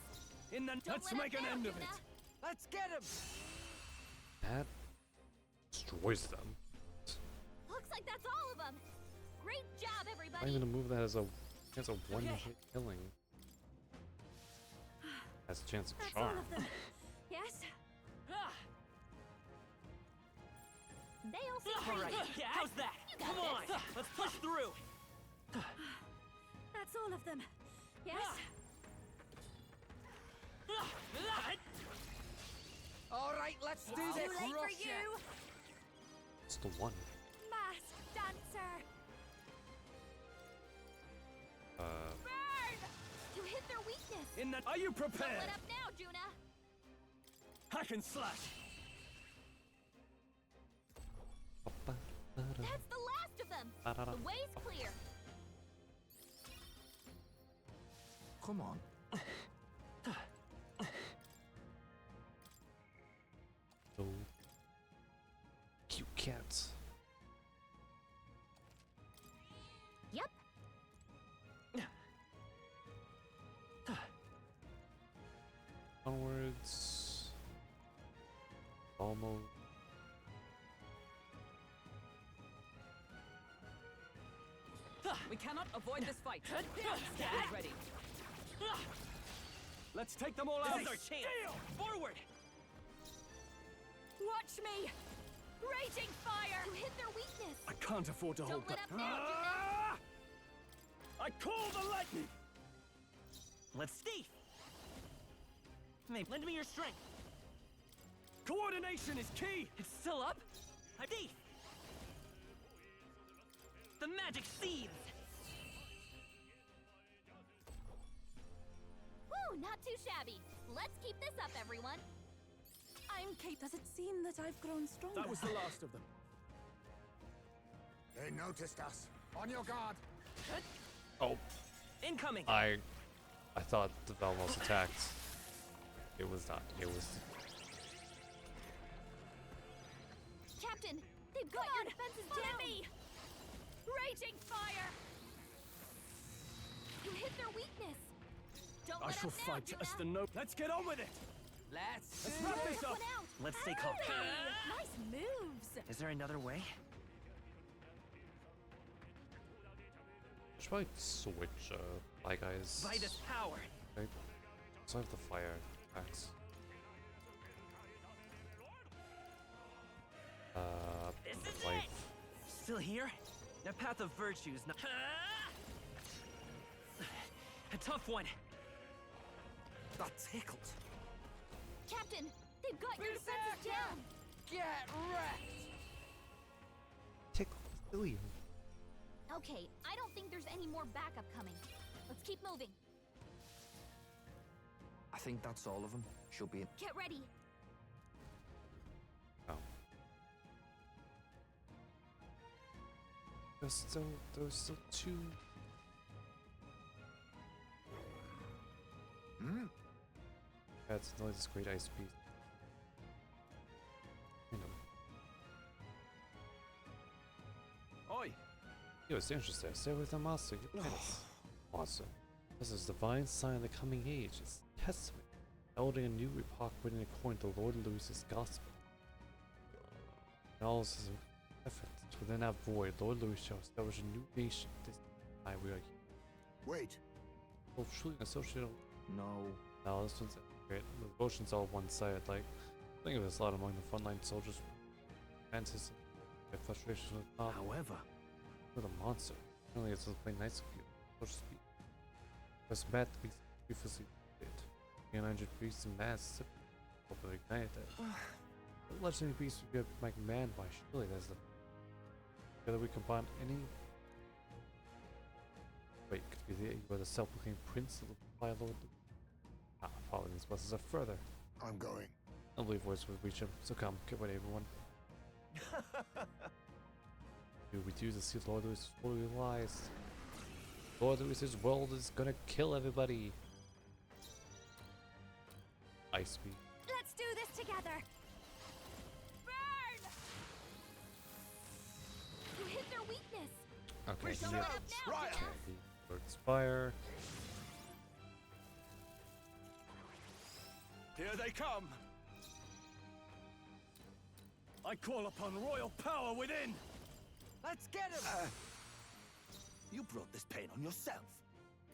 In the... Don't Let's let make up an now, end of Juna. it. Let's get him. That destroys them. Looks like that's all of them. Great job, everybody. I'm gonna move that as a one hit killing. Has a chance of That's all charm. of them. Yes? They all seem All pretty right, weak. Cat. How's that? got Come on, this. let's push through. That's all of them. Yes? All right, let's do Too this. late for Crush ya. you. It's the one. Masked dancer. Burn! To hit their weakness. In the... Are you Don't prepared? let up now, Juna. Hack and slash. That's the last of them. The way's clear. Come on. So cute cats. Yep. Onwards. Almost. We cannot avoid this fight. Get ready. Let's take them all out. This is our chance. Forward. Watch me. Raging fire. To hit their weakness. I can't afford to hold Don't let back. up now, Juna. Ah! I call the lightning. Let's thief. Maybe lend me your strength. Coordination is key. It's still up. I thief. The magic seeds. Woo, not too shabby. Let's keep this up, everyone. I'm Kate. Does it seem that I've grown stronger? That was the last of them. They noticed us. On your guard. Oh, Incoming. I thought the Velmos attacked. It was not. It was. Captain, they've got your defenses down. Me. Raging fire. To hit their weakness. Don't I let shall up now, fight Juna. as the no. Let's get on with it. Let's Let's do wrap this. this up. One out. Let's stay calm. Hey, nice moves. Is there another way? Should probably switch. Bye guys. By this power. Right. So I have the fire axe. This is life. it. Still here? The path of virtue is not. A tough one. That tickled. Captain, they've got your defenses down. Get wrecked. Tickle. Silly. Okay, I don't think there's any more backup coming. Let's keep moving. I think that's all of them. Should be it. Get ready. Oh. There's still two. That's no, this great ice piece. You know. Oi. Yo, it's interesting. Stay with the monster. Monster. This is divine sign of the coming age. It's a testament. Heralding a new epoch written according to Lord Lewis's gospel. In all his efforts within that void, Lord Lewis shall establish a new nation. This I will. Wait. Oh, shooting associated. No. No, this one's great. The devotion's all one-sided. Like, think of this a lot among the frontline soldiers. Fantasy, get frustration with the top. However, With a monster. Only it's to play nice of you, so to speak. It's bad to be previously did. 900 priests and mass will ignite that. The legendary beast would be my command by surely that's the. Whether we combine any. Wait, could be you are the self-proclaimed prince of the Fire Lord. Following these buses up further. I'm going. I believe voice will reach him, so come, get ready, everyone. We refuse to see Lord Lewis fully realized. Lord Lewis's world is gonna kill everybody. Ice speed. Let's do this together. Burn! You hit their weakness. Okay, Shut up now, okay, Jenna. he will expire. Here they come! I call upon royal power within! Let's get him! you brought this pain on yourself.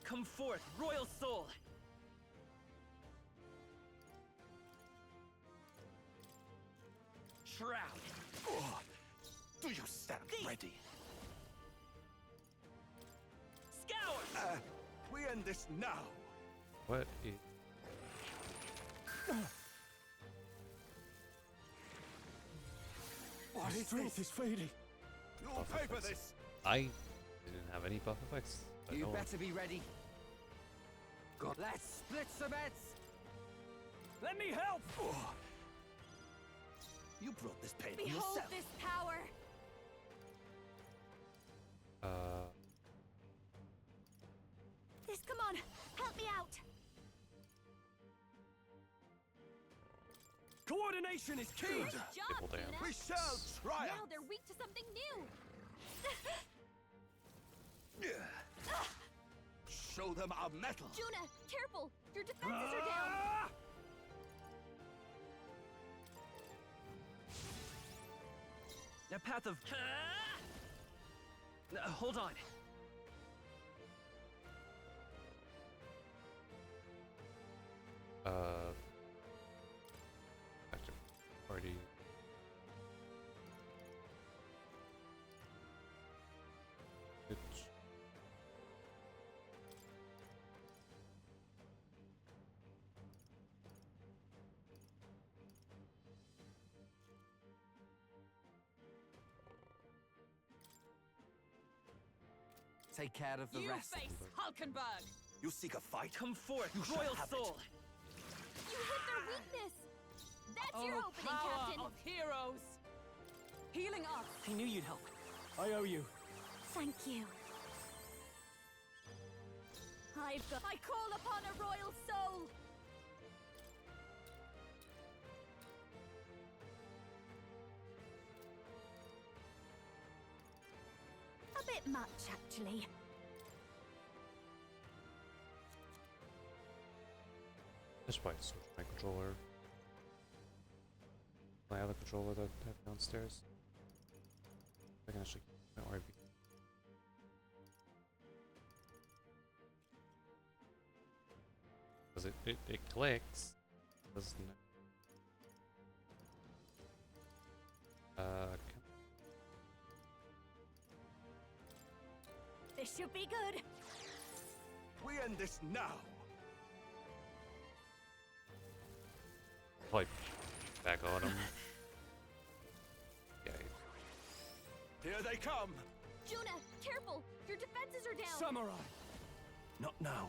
Come forth, royal soul! Shroud! Oh, do you stand ready? Scour! We end this now! What is. What is strength is fading. You'll Buff pay for effects. this! I didn't have any buff effects. but You no one- better be ready. God, let's split some bets. Let me help! Oh, you brought this pain on Behold yourself. this power. This, come on, help me out. Coordination is key! Great job, Triple damage. Juna. We shall triumph! Now they're weak to something new. Show them our metal. Juna, careful. Your defenses are down. Ah! A path of. Hold on. Active party. Bitch. Take care of the You rest. face Hulkenberg! You seek a fight? Come forth, You shall royal have it. soul! You hit their weakness. That's your Oh, opening, power Captain. of heroes! Healing arts! I knew you'd help. I owe you. Thank you. I call upon a royal soul. A bit much, actually. That's why I switched my controller. My other controller that I have downstairs. I can actually keep my RB. Because it clicks, doesn't it? This should be good. We end this now! Like, back on him. Yeah, Here they come! Juna, careful. Your defenses are down. Samurai! Not now.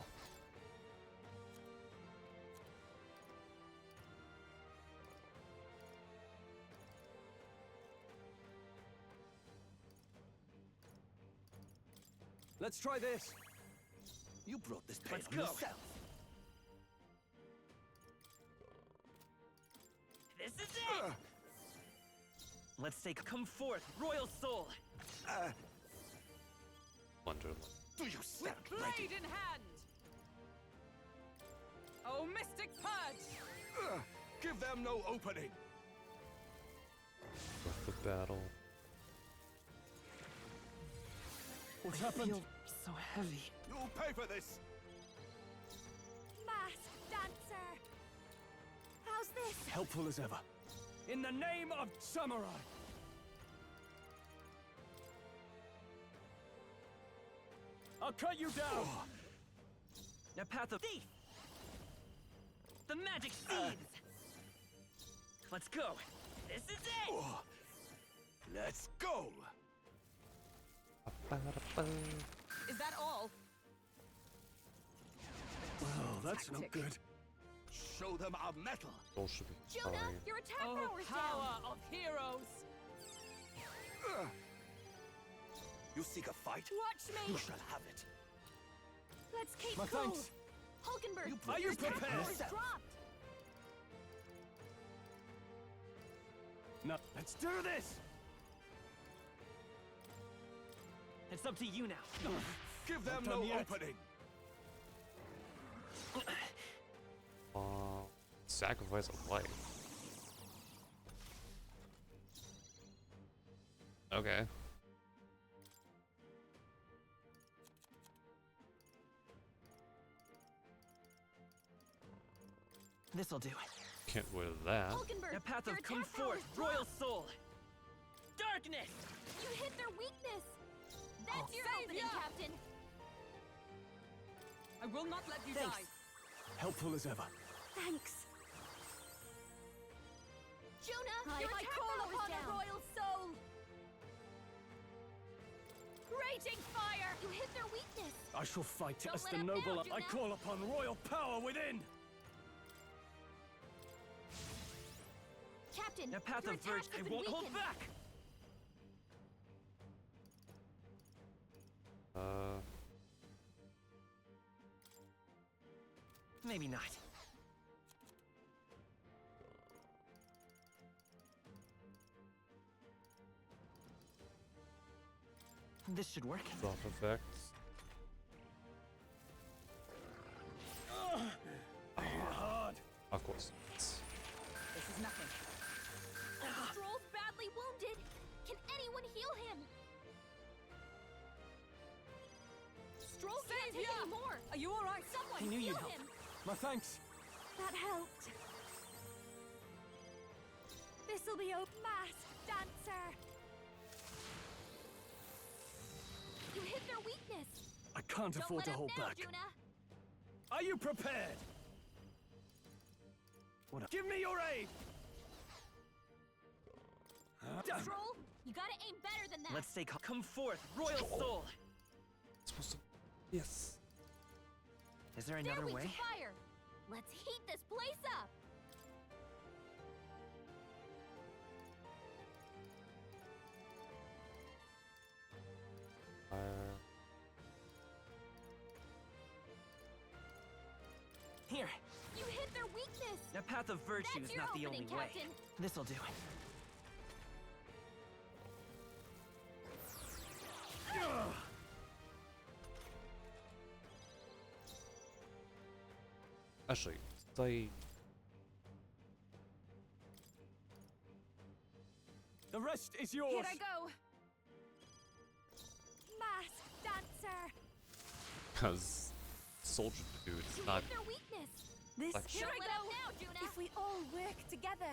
Let's try this. You brought this pain Let's on go. yourself. This is it! Let's take. Come forth, royal soul! Wonderland. Do you stand Blade ready? in hand! Oh, Mystic Purge! Give them no opening! Breath of battle. What's happened? Feel so heavy. You'll pay for this! Masked dancer. How's this? Helpful as ever. In the name of samurai! I'll cut you down! The path of thief! The magic seeds! Let's go! This is it! Let's go! Is that all? Well, that's not Tactic. good. Show them our metal! Those should be Jonah, fine. your attack Oh, power's down. power of heroes! You seek a fight? Watch me. You shall have it. Let's keep My cool. thanks. Hulkenberg, Are you your attack prepared? power's dropped. No, let's do this! It's up to you now. Give them Not no done yet. opening! Sacrifice of life. Okay. This'll do. Can't win that. Hulkenberg, The path your of come attack power's forth, royal dropped. soul! Darkness! You hit their weakness. That's Oh, your opening, Savior! Captain. I will not let you Thanks. die. Helpful as ever. Thanks. Jonah, your I attack call power's upon down. a royal soul. Raging fire. You hit their weakness. I shall fight Don't as let the up now, noble. I Juna. call upon royal power within! Captain, The path your of virtue, attacks have I been won't hold weakened. back! Maybe not. This should work. Drop effects. Hard! Of course. This is nothing. Stroll's badly wounded. Can anyone heal him? Stroll can't take Savior! any more. Are you alright? Someone I knew heal you'd help. him. My thanks! That helped. This'll be a masked dancer. You hit their weakness. I can't Don't afford let to up hold now, back. Juna. Are you prepared? Give me your aid! Stroll, you gotta aim better than that. Let's stay calm. Come forth, royal soul! Supposed to. Yes. Is there They're another weak way? to fire. Let's heat this place up. Here, You hit their weakness. the path of virtue That's is your not the opening, only way. Captain. This'll do. Actually, stay. The rest is yours! Here I go. Masked dancer. Because soldier dude is You not. hit their weakness. This Like- here I go now, Juna. If we all work together.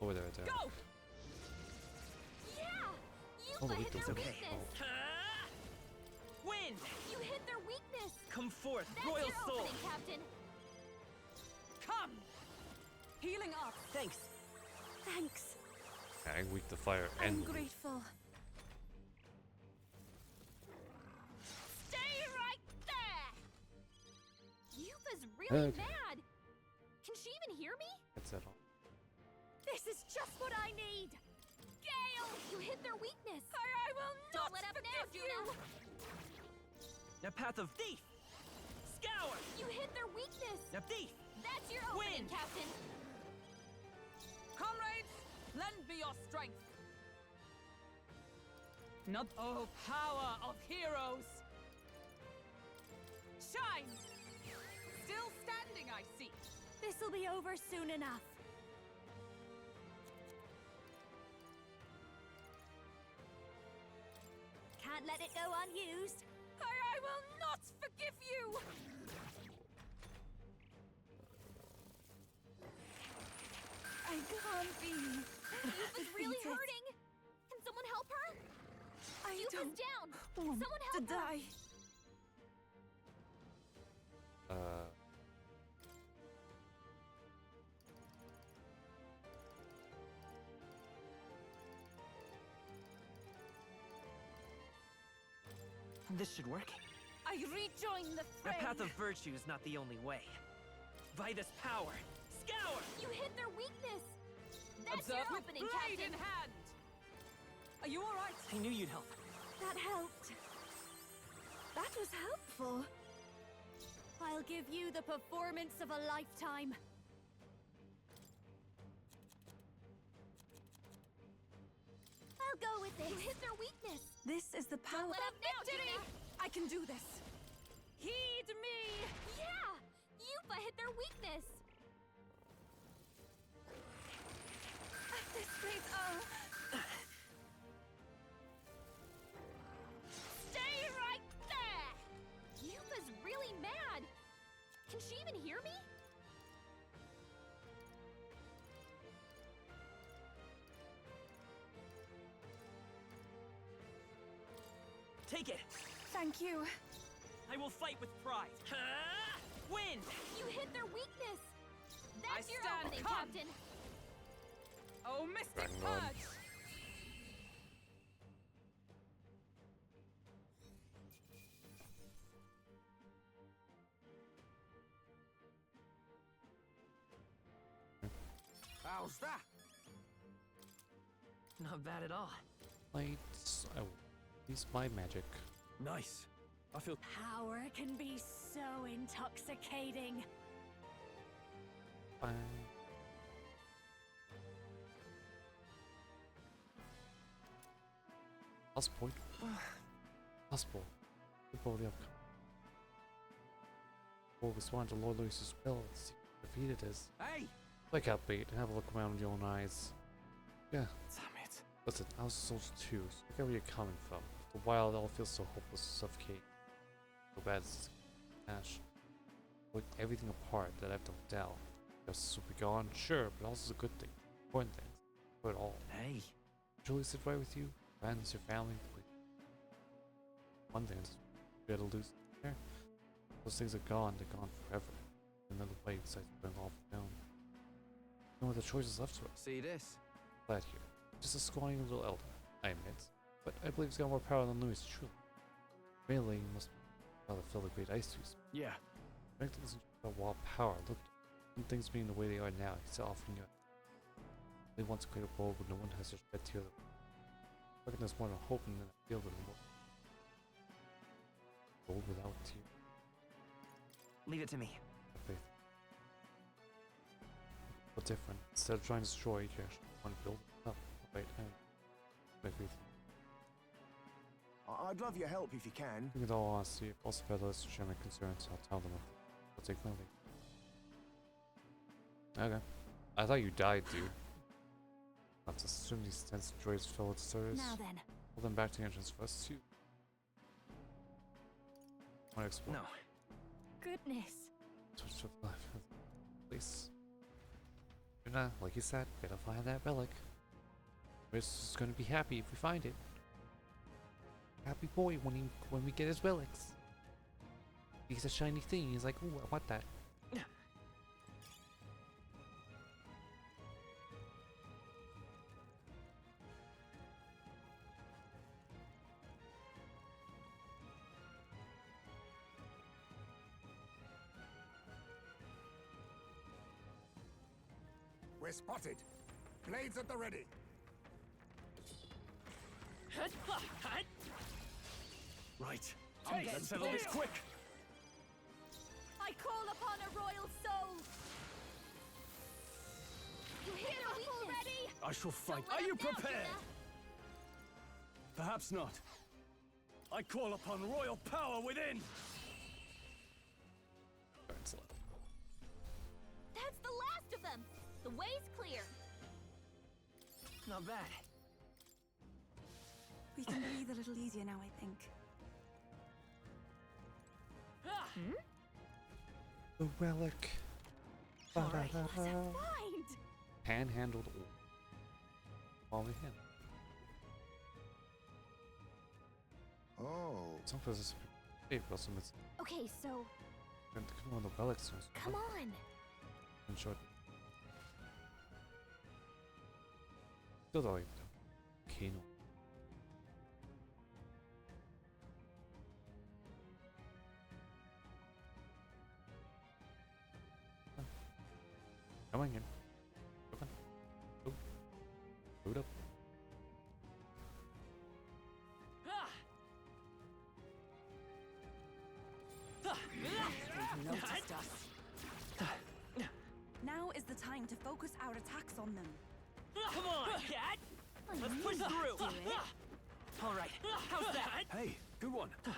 Over there, there. Go! Yeah. You Oh, hit wait, their that's okay. weakness. Ah! Wind! You hit their weakness. Come forth, That's royal your soul! opening, Captain. Come! Healing arts. Thanks. Thanks. Okay, weak to fire I'm and grateful. Stay right there. Yuva's really Okay. mad. Can she even hear me? that's it all. This is just what I need. Gale, you hit their weakness. I will not let up now, Juna. The path of thief! Scour! You hit their weakness. The thief! That's your opening, Win. Captain. Comrades, lend me your strength. Not oh power of heroes. Shine! Still standing, I see. This'll be over soon enough. Can't let it go unused. I will not forgive you! I can't be. Yupa's really hurting! Can someone help her? Yupa's down! Someone help her! Die. This should work. I rejoin the The fray. path of virtue is not the only way. By this power, scour! You hit their weakness! That's Observe your with opening, blade Captain! in hand. Are you all right? I knew you'd help. That helped. That was helpful. I'll give you the performance of a lifetime. I'll go with this. You hit their weakness. This is the power. Don't let up now, Gina. I can do this. Heed me. Yeah! Yupa hit their weakness. At this rate, Stay right there! Yupa's really mad. Can she even hear me? Take it! thank you. I will fight with pride. Win! You hit their weakness. That's your stand opening, calm. Captain. Oh, Mystic Dragon Lord. Purge. How's that? Not bad at all. Lights. Oh, use my magic. Nice. I feel Power can be so intoxicating. Fine. Last point. Possible. Before the upcoming. We'll respond to Lord Lewis's spell and see how defeated it is. Hey! Wake up, Bait, and have a look around with your own eyes. Yeah, damn it. listen, I was a soldier too, so I get where you're coming from. The wild all feels so hopeless and suffocating. So bad as Ash. With everything apart that I've dumped down. Justice will be gone, sure, but also a good thing. Important things. For it all. Hey. Julie sit right with you, friends, your family. One thing is, you gotta lose there. Those things are gone, they're gone forever. Another way besides putting all down. No other choices left to us. See this? Glad here. Just a scrawny little elder, I admit. But I believe he's got more power than Louis, truly. Really, he must be how to fill the great ice trees. Yeah. Strength isn't just about raw power. Look, and things being the way they are now, he's offering you. He wants a greater bold when no one has to shed tears. I reckon there's more than hope in that field than more. Bold without tears. Leave it to me. Faith. But different. Instead of trying to destroy, you actually want to build it up. Right, and make me I'd love your help if you can. think in all honesty, if also better to share my concerns, I'll tell them. I'll take my leave. Okay. I thought you died, dude. Not to assume these tense droids fell with service. Now then. Pull them back to the entrance for us too. Want to explore? No. Goodness. Switch to the left. Please. You're not, like you said, gotta find that relic. We're just gonna be happy if we find it. Happy boy when we get his relics. He's a shiny thing. He's like, ooh, I want that. We're spotted. Blades at the ready. Right. Let's settle this quick. I call upon a royal soul. You hit her already. I shall fight. Let Are you up now, prepared? Gina. Perhaps not. I call upon royal power within. way's clear. Not bad. We can breathe a little easier now, I think. The relic. Alright, what's a find? Hand-handled ore. While we hand. Oh. Some places hey, Wilson, it's Okay, so going to come on the relics. come on. And short. Still though, Kano. Come on in. Come on. Go. Boot up. They've noticed us. Now is the time to focus our attacks on them. Come on, cat. Let's push through. Do it. All right. How's that? Hey, good one. A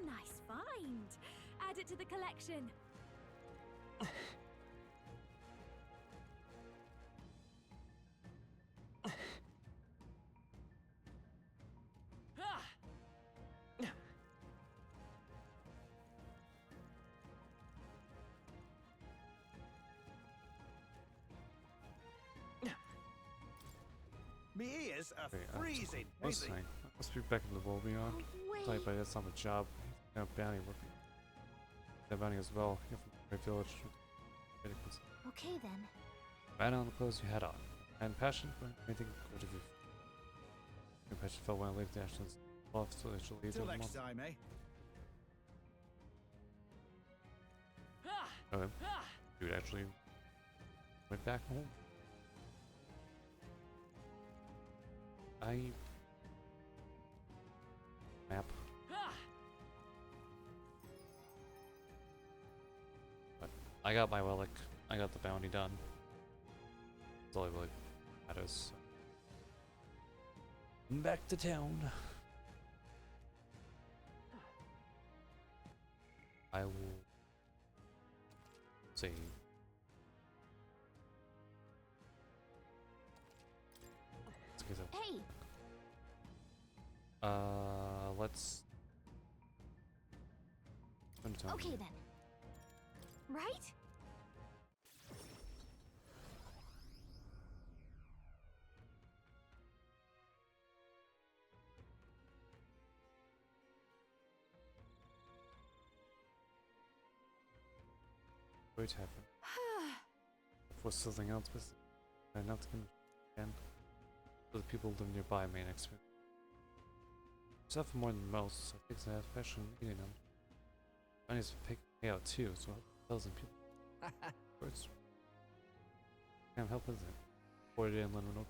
nice find. Add it to the collection. Me ears are Okay, freezing. What's Freezing. saying? Let's be back in the world beyond. Wait. Like, but that's not a job. No bounty working. That bounty as well. Here from the great village. Ridiculous. Okay then. Right on the clothes you had on. And passion for anything good of you. Your passion felt when I leave the actions. Love so that you'll leave Till the next month. time, eh? Okay. Dude actually went back home. Map. But I got my relic. I got the bounty done. That's all I really matters. Back to town. I will see. Let's get up. Hey, Let's. spend time. okay then. Right? Wait, happen. For something else, but I'm not gonna again. So the people who live nearby may expect. Suffer more than most, so pigs have fashion eating them. Money's a pig payout too, so 1,000 people. Birds. Can't help with it. 40 and let them know.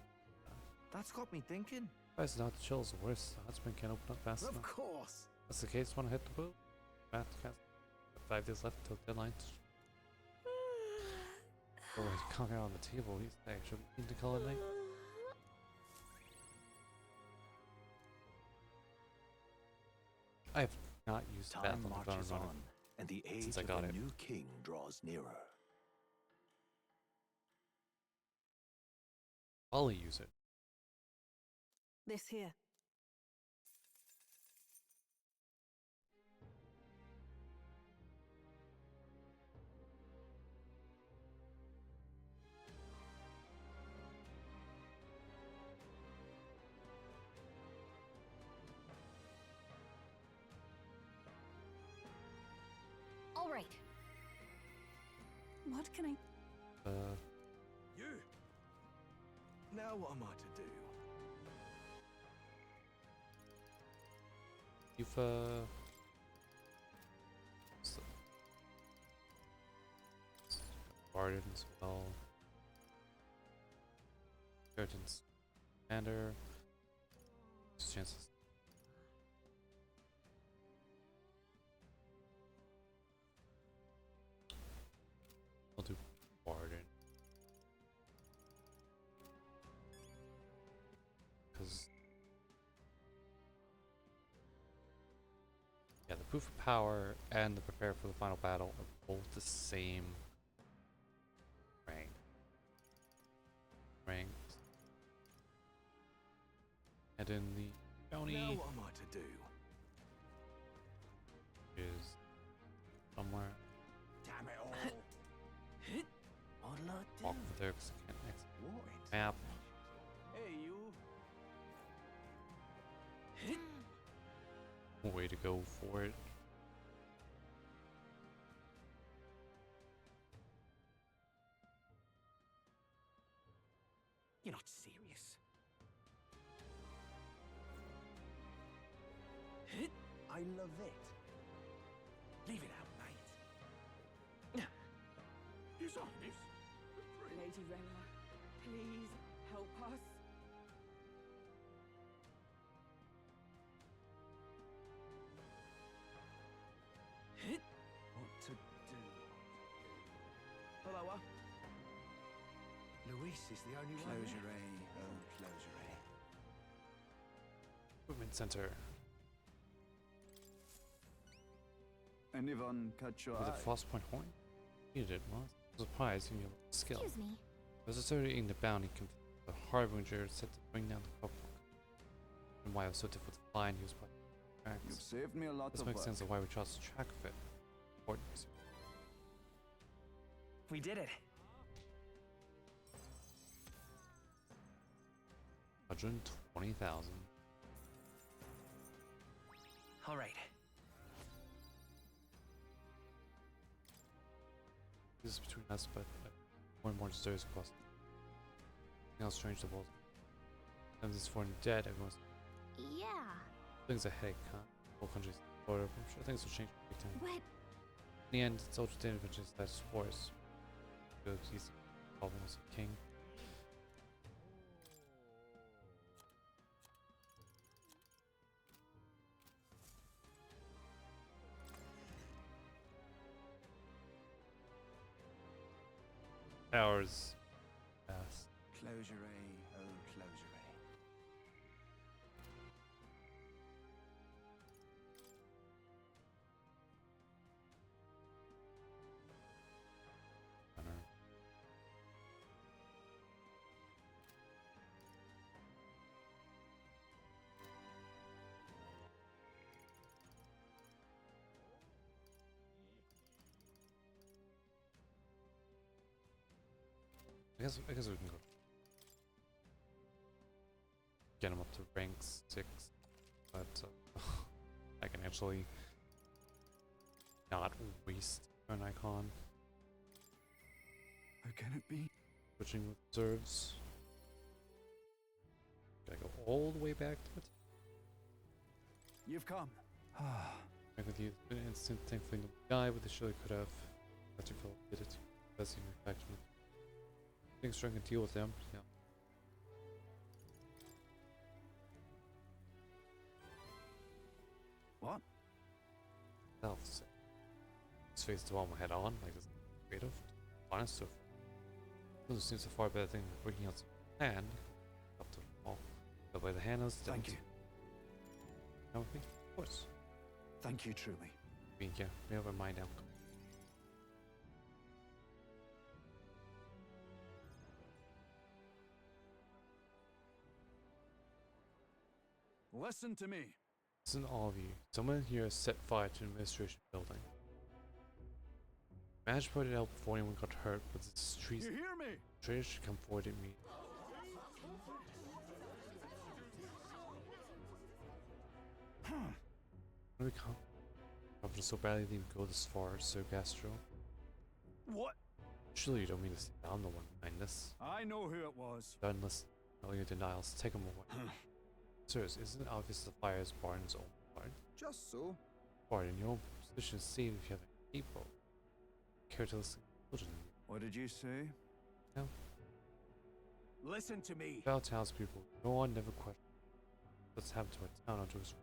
That's got me thinking. Price is not the chills, the worst. The husband can't open up fast Of enough. course. That's the case when I hit the boat. Math cast. 5 days left till deadline. Oh, he's conking on the table. He's actually need to call it night. I have not used bath Time on the marches runner on, and the age since I of got the it. new king draws nearer. I'll use it. This here. All right. What can I... You. Now what am I to do? You've Barden as well. Curtains. Commander. Chances. I'll do Barden. Because yeah, the proof of power and the prepare for the final battle are both the same do. Is somewhere. Damn it all. What'll I do? Walk over there because I can't exit What? the map. Hey, you. Way to go for it. You're not serious. I love it. Leave it out, mate. His Highness. Lady Rena, please help us. What to do? Hello, Luis is the only one. Closure, oh, closure. Movement center. Anyone catch your With a eye? Frostpoint horn? Needed it, well, surprise in your skill. Excuse me. Necessarily in the bounty, the harbinger set to bring down the couple. And why it was so difficult to find, he was by You've tracks. saved me a lot This of makes work. sense of why we lost track of it. Important. We did it. 120,000. All right. This is between us, but more and more deserves across. Nothing else strange the world. And this foreign dead, everyone's Yeah. things a headache, huh? Whole country's order. I'm sure things will change big time. But In the end, it's all just adventures that's wars. Good, he's almost a king. Hours pass. Closure, oh, closure. I guess we can go. Get him up to rank 6, but I can actually not waste an icon. How can it be? Switching with reserves. Gotta go all the way back to it. You've come. Back with you. An instant, thankfully, no guy, but they surely could have. That's your fault. Did it. That's even fact. Things trying to deal with them. Yeah. What? Self. Let's face the one head on. Like this, creative. Honest stuff. Doesn't seem so far better than working out some hand. Up to the wall. The way the hand is. Thank you. Of course. Thank you, truly. Being here. We have our mind out. Listen to me. Listen, all of you. Someone here has set fire to the administration building. Managed to put it out before anyone got hurt, but it's You treason. hear me? Traitors should come forward and meet. Where do we come? Probably so badly they even go this far, Sir Gastro. What? Surely you don't mean to say I'm the one behind this. I know who it was. Done, listen. All your denials, take them away. Sirs, isn't it obvious the fire is Barton's own part? Just so. Barton, your own position is safe if you have a people. Care to listen to children. What did you say? No. Listen to me. About townspeople, no one never questions what's happened to our town until it's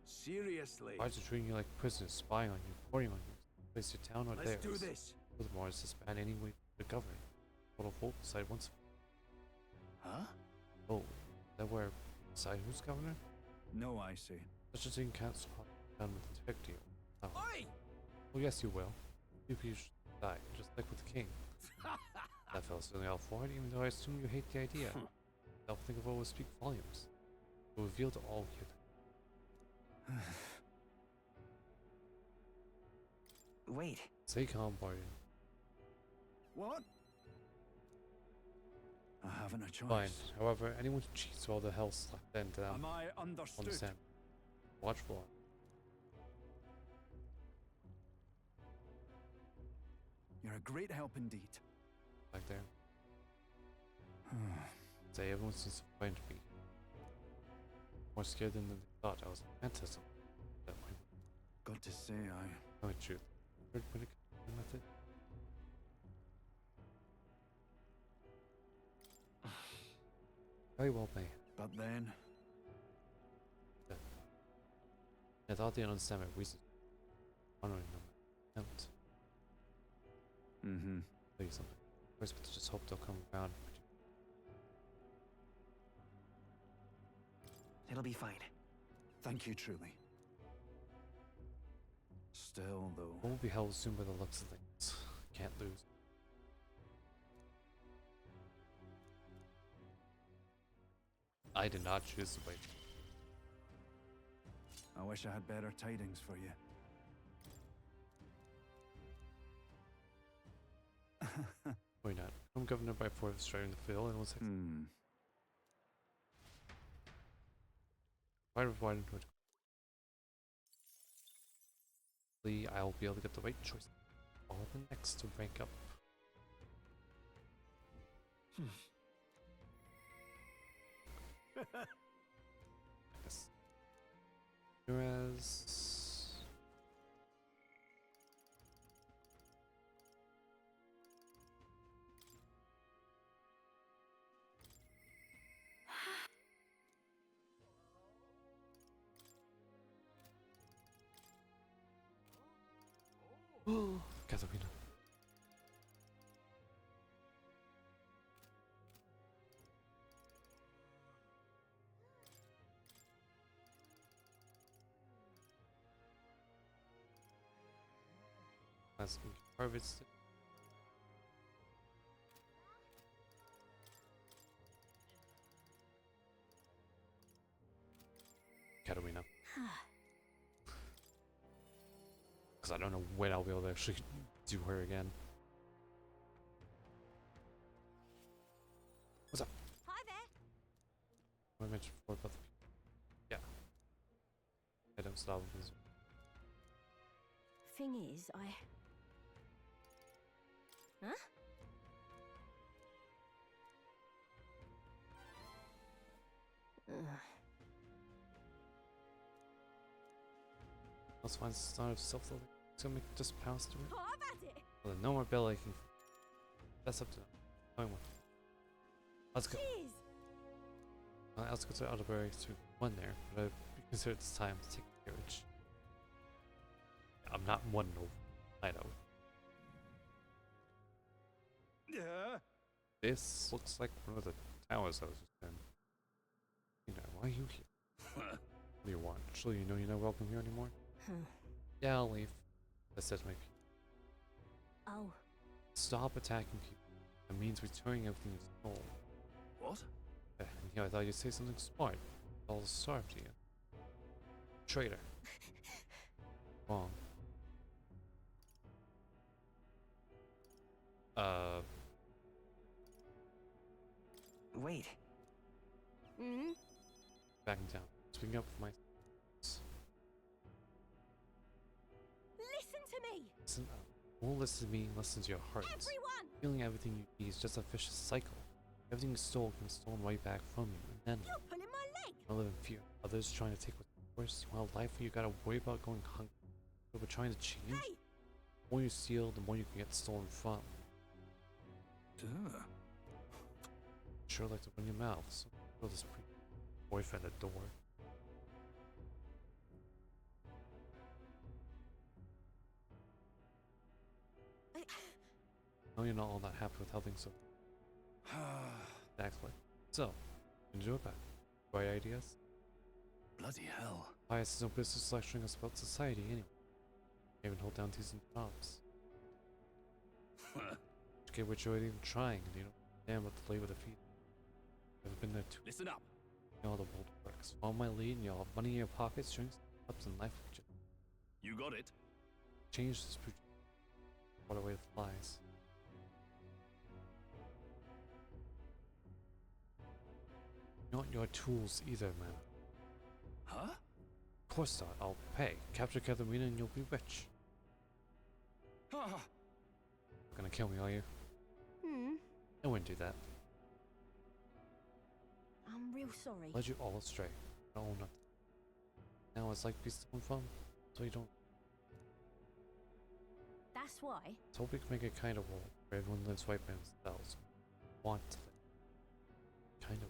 Seriously. Guards are treating you like prisoners, spying on you, reporting on you. Place your town or Let's theirs. do this. Furthermore, it's disband any way to govern. Total vote decide once. Huh? Oh, that where decide who's governor? No, I see. Such a thing can't swap down with the tech deal. Oh. Oi! Well, yes, you will. You people should die, just like with the king. That fellow's certainly all for it, even though I assume you hate the idea. I'll think of what will speak volumes. It will reveal to all here Wait. Stay calm, Barton. What? I haven't a choice. Fine. However, anyone who cheats while the hell's left into them. Am I understood? Understand. Watchful. You're a great help indeed. Back there. Say everyone seems to find me. More scared than they thought. I was a phantasm. That might Got to say, I... tell the truth. Heard when it comes to the method. Very well, may. But then... I thought they didn't understand my reason. Honoring them. Don't. Mm-hmm. Tell you something. First, but just hope they'll come around. It'll be fine. Thank you, truly. Still, though... We'll be held soon by the looks of things. Can't lose. I did not choose to wait. I wish I had better tidings for you. Why not? I'm governor by 4th straight in the field and we'll say why don't I'll be able to get the right choice. All the next to rank up. Yes. Whereas Katarina. That's harvest. Katarina. Because I don't know when I'll be able to actually do her again. What's up? Hi there. I mentioned before about the people. Yeah. I don't stop with Thing is, Huh? let's find the start of self-loathing. It's gonna make just pounce to it. Oh, I've had it. Well, then no more bell aching. That's up to them. Fine one. Let's go. Cheers. Let's go to Alderbury to one there, but I consider it's time to take the carriage. I'm not one no. I know. Yeah. This looks like one of the towers I was just in. You know, why are you here? What do you want? Surely you know you're not welcome here anymore? Yeah, I'll leave. I said to my people. Oh. Stop attacking people. That means returning everything you stole. What? You know, I thought you'd say something smart. I'll starve to you. Traitor. Wrong. Wait. Backing down. Speaking up for my... Listen to me. Listen up. Won't listen to me, listen to your heart. Everyone. Feeling everything you need is just a vicious cycle. Everything you stole can be stolen right back from you, and then You're pulling my leg. I live in fear. Others trying to take what's yours. You want a life where you gotta worry about going hungry. But we're trying to change. Hey. The more you steal, the more you can get stolen from. Duh. Sure like to run your mouth, so throw this boyfriend at the door. No, you're not all that happy with how things are. Exactly. So, enjoy that. Right ideas? Bloody hell. Bias is no business lecturing us about society anyway. Can't even hold down decent jobs. Get what you're even trying, and you don't damn what to lay with the feet. I've been there too. Listen up. You know how the world works. Follow my lead, and you'll have money in your pockets. Drinks. ups in life. You got it. Change this what away the flies. You want your tools either, man. Huh? Of course not. I'll pay. Capture Katharina and you'll be rich. Ah, Gonna kill me, are you? I wouldn't do that. I'm real sorry. Led you all astray. No, not. Now it's like be someone fun, so you don't. That's why. So hope we can make a kind of world where everyone lives right by themselves. Want to live. Kind of.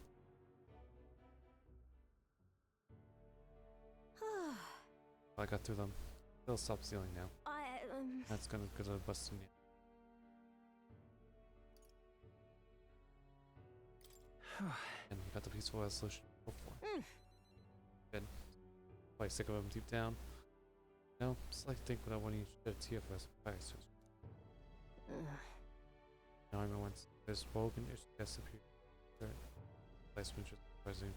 I got through them. They'll stop stealing now. That's gonna go to the bus in the and we got the peaceful resolution before. Good. Probably sick of them deep down. No, it's like think what I want to use a tear for us. Now I remember once there's spoken, it has appeared. Placement just present.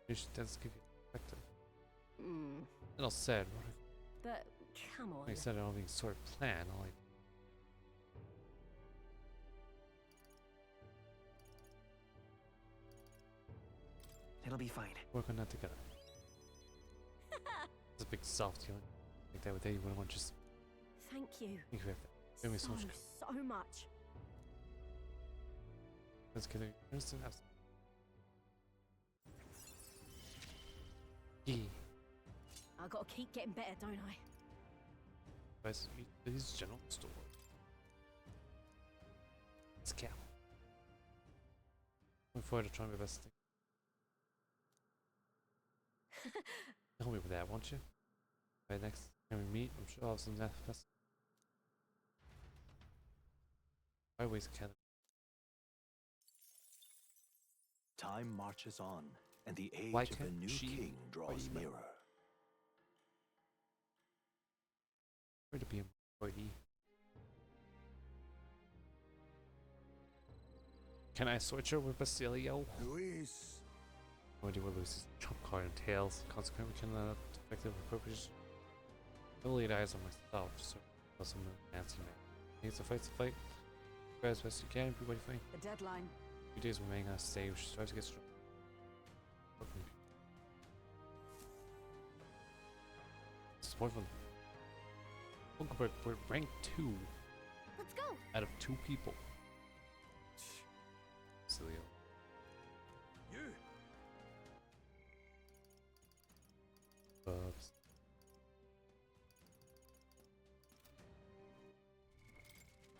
It does give you perspective. And all said, But come on. I said I don't think sort of plan. I like. It'll be fine. Work on that together. It's a big soft feeling. Like that with you wouldn't want just. Thank you. Thank you for that. Give me so much. So much. Let's get it. Instant abs. Yeah. I gotta keep getting better, don't I? Guys, these general store. It's cap. Looking forward to trying my best thing. Help me with that, won't you? Right, next time we meet, I'm sure I'll have some best. I always can. Time marches on, and the age Why of a can't new she king draws fight me? nearer. Where to be a party? Can I switch her with Basilio? Luis. No idea what loses trump card and tails. Consequently, cannot effective appropriation. I will lead eyes on myself, so plus I'm a Nancy man. Needs to fight the fight. Try as best you can, everybody fight. The deadline. 2 days remaining on a stay, we should start to get strong. Support from Bunkerberg, we're ranked 2 Let's go. out of 2 people. Silly. you.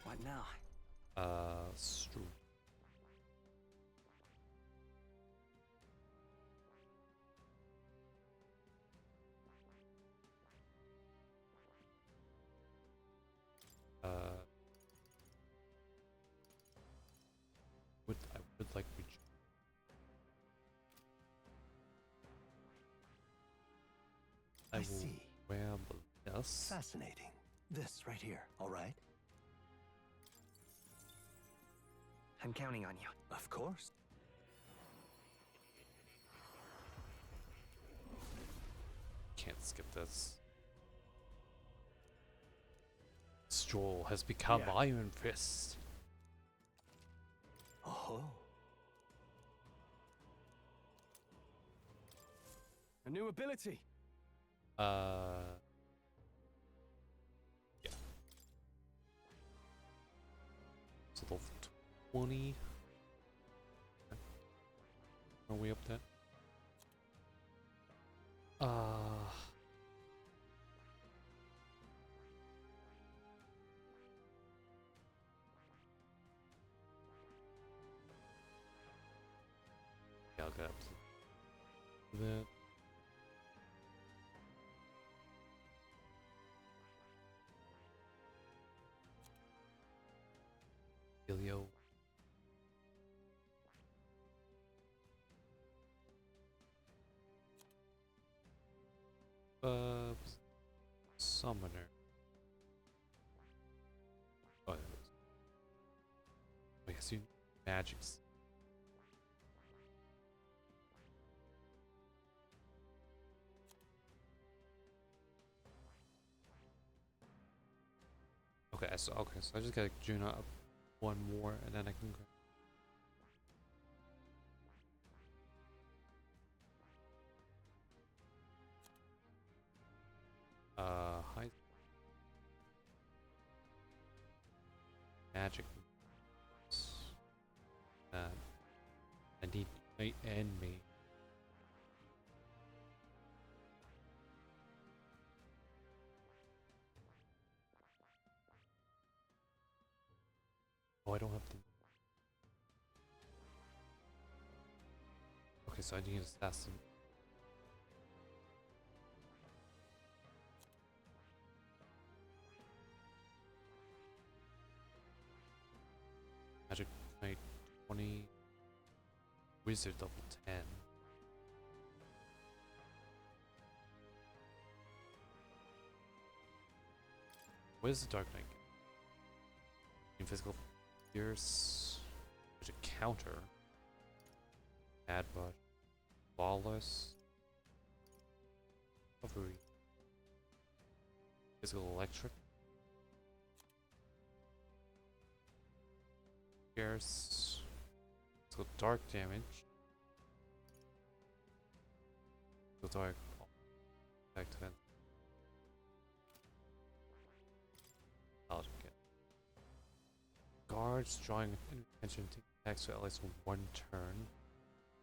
What now? Stru. I would like to. I will see. wear this. Fascinating. This right here, all right? I'm counting on you. Of course. Can't skip this. Stroll has become Yeah. Iron Fist. Oh, A new ability. Yeah. So level 20. Are we up that? Yeah, I'll get up to that. Ilio. Summoner. Oh, there it is. Oh, yes, you magics. So I just gotta June up one more, and then I can grab. Hi. Magic. I need night and me. Oh, I don't have to. Okay, so I need assassin. Magic Knight 20. Wizard level 10. What is the Dark Knight? Physical Fierce. There's a counter. Bad Bud. Flawless. Recovery. Physical Electric. Fierce. Physical Dark damage. Physical Dark. Back to that. Guards drawing attention to attacks for at least one turn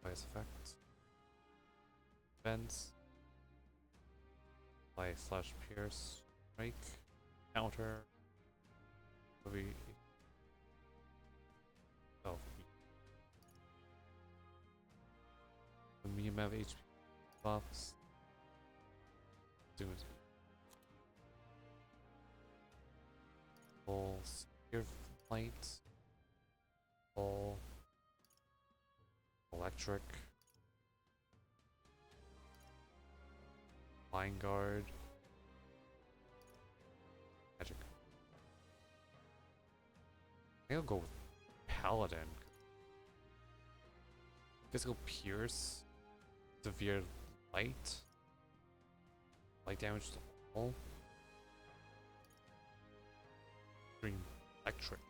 by its effect. Defense. By slash pierce. Strike. Counter. Oh. The medium amount of HP buffs. Do it. Full secure light. Full electric. Line guard. Magic. I think I'll go with Paladin. Physical Pierce. Severe Light. Light damage to all. Green Electric.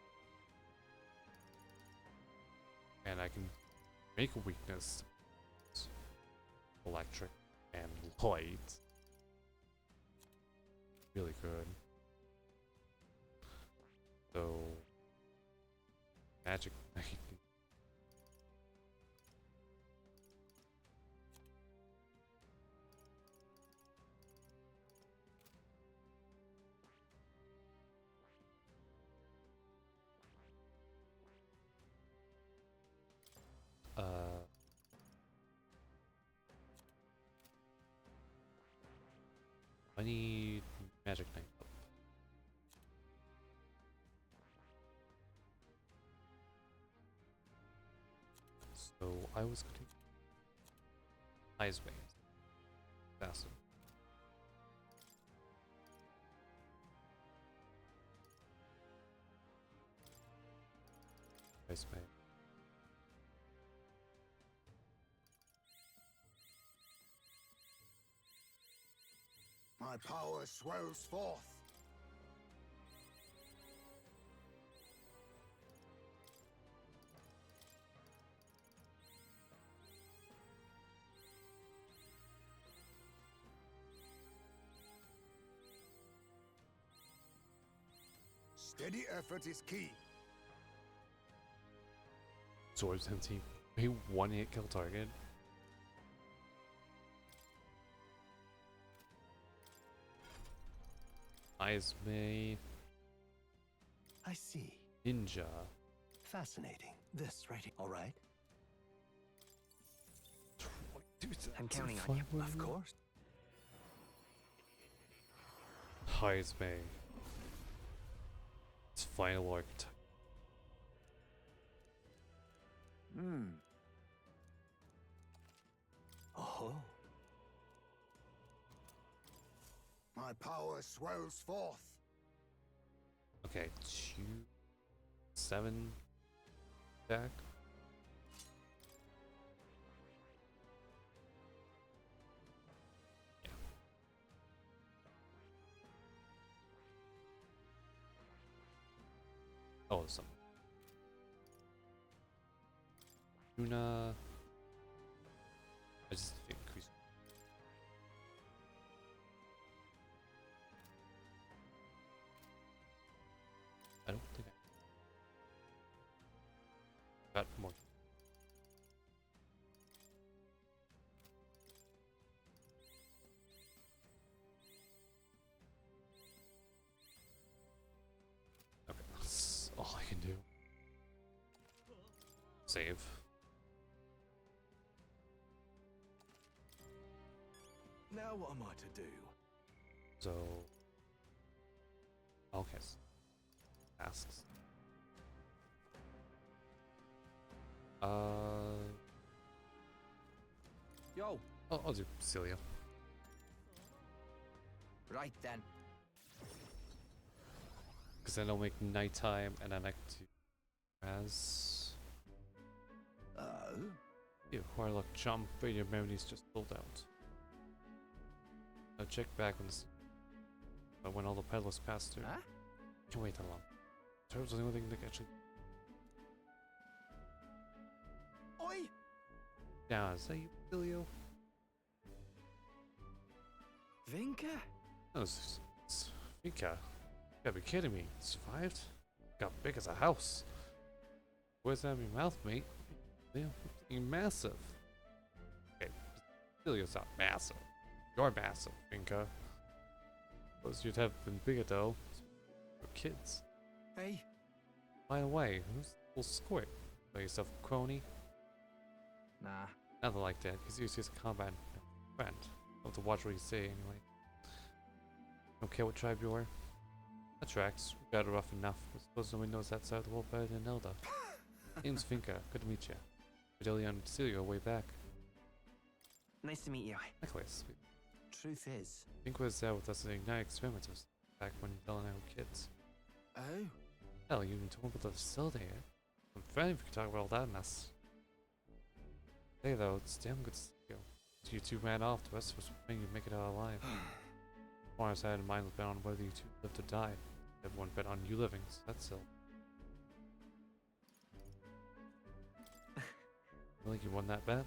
And I can make a weakness. Electric and light. Really good. So Magic Knight. I need Magic Knight up. So I was going to Ice Wings. Faster. Ice Wing. My power swells forth. Steady effort is key. Swords empty. He one hit kill target. Eyes May. I see. Ninja. Fascinating. This right here. All right. I'm counting on you. Of course. Eyes May. It's final archetype. Oh. My power swells forth. Okay, 2-7 attack. Yeah. Oh, some. Tuna. I just increase. I don't think I got more. Okay, that's all I can do. Save. Now what am I to do? So, okay, asks. Yo, I'll do Celia. right then. Because then I'll make nighttime and I like to as you Warlock jump, but your memories just pulled out. I'll check back when but when all the pedals pass through. Huh? Can wait that long. Turtles are the only thing that actually. Oi! Yeah, is that you, Bilio? Vinka? No, it's Vika. You gotta be kidding me. Survived? Got big as a house. Where's that in your mouth, mate? Yeah, you're massive. Okay, Bilio's not massive. You're massive, Vinka. Suppose you'd have been bigger though. For kids. Hey. By the way, who's the little squirt? Call yourself a crony? Nah. Nothing like that. He's used as a combat friend. I'll have to watch what you say anyway. Don't care what tribe you are. That tracks. We got it rough enough. I suppose nobody knows that side of the world better than Elda. Name's Vinka. Good to meet you. Fidelia and Celia way back. Nice to meet you. Nicholas. Truth is. Vinka was there with us at Ignite Experimenters back when Bella and I were kids. Oh. Hell, you even told me about the facility, eh? I'm fine if you can talk about all that mess. Hey though, it's damn good to see you. You two ran off, the rest of us were praying you'd make it out alive. Mars had in mind was bet on whether you two lived or died. Everyone bet on you living, so that's still. I think you won that bet.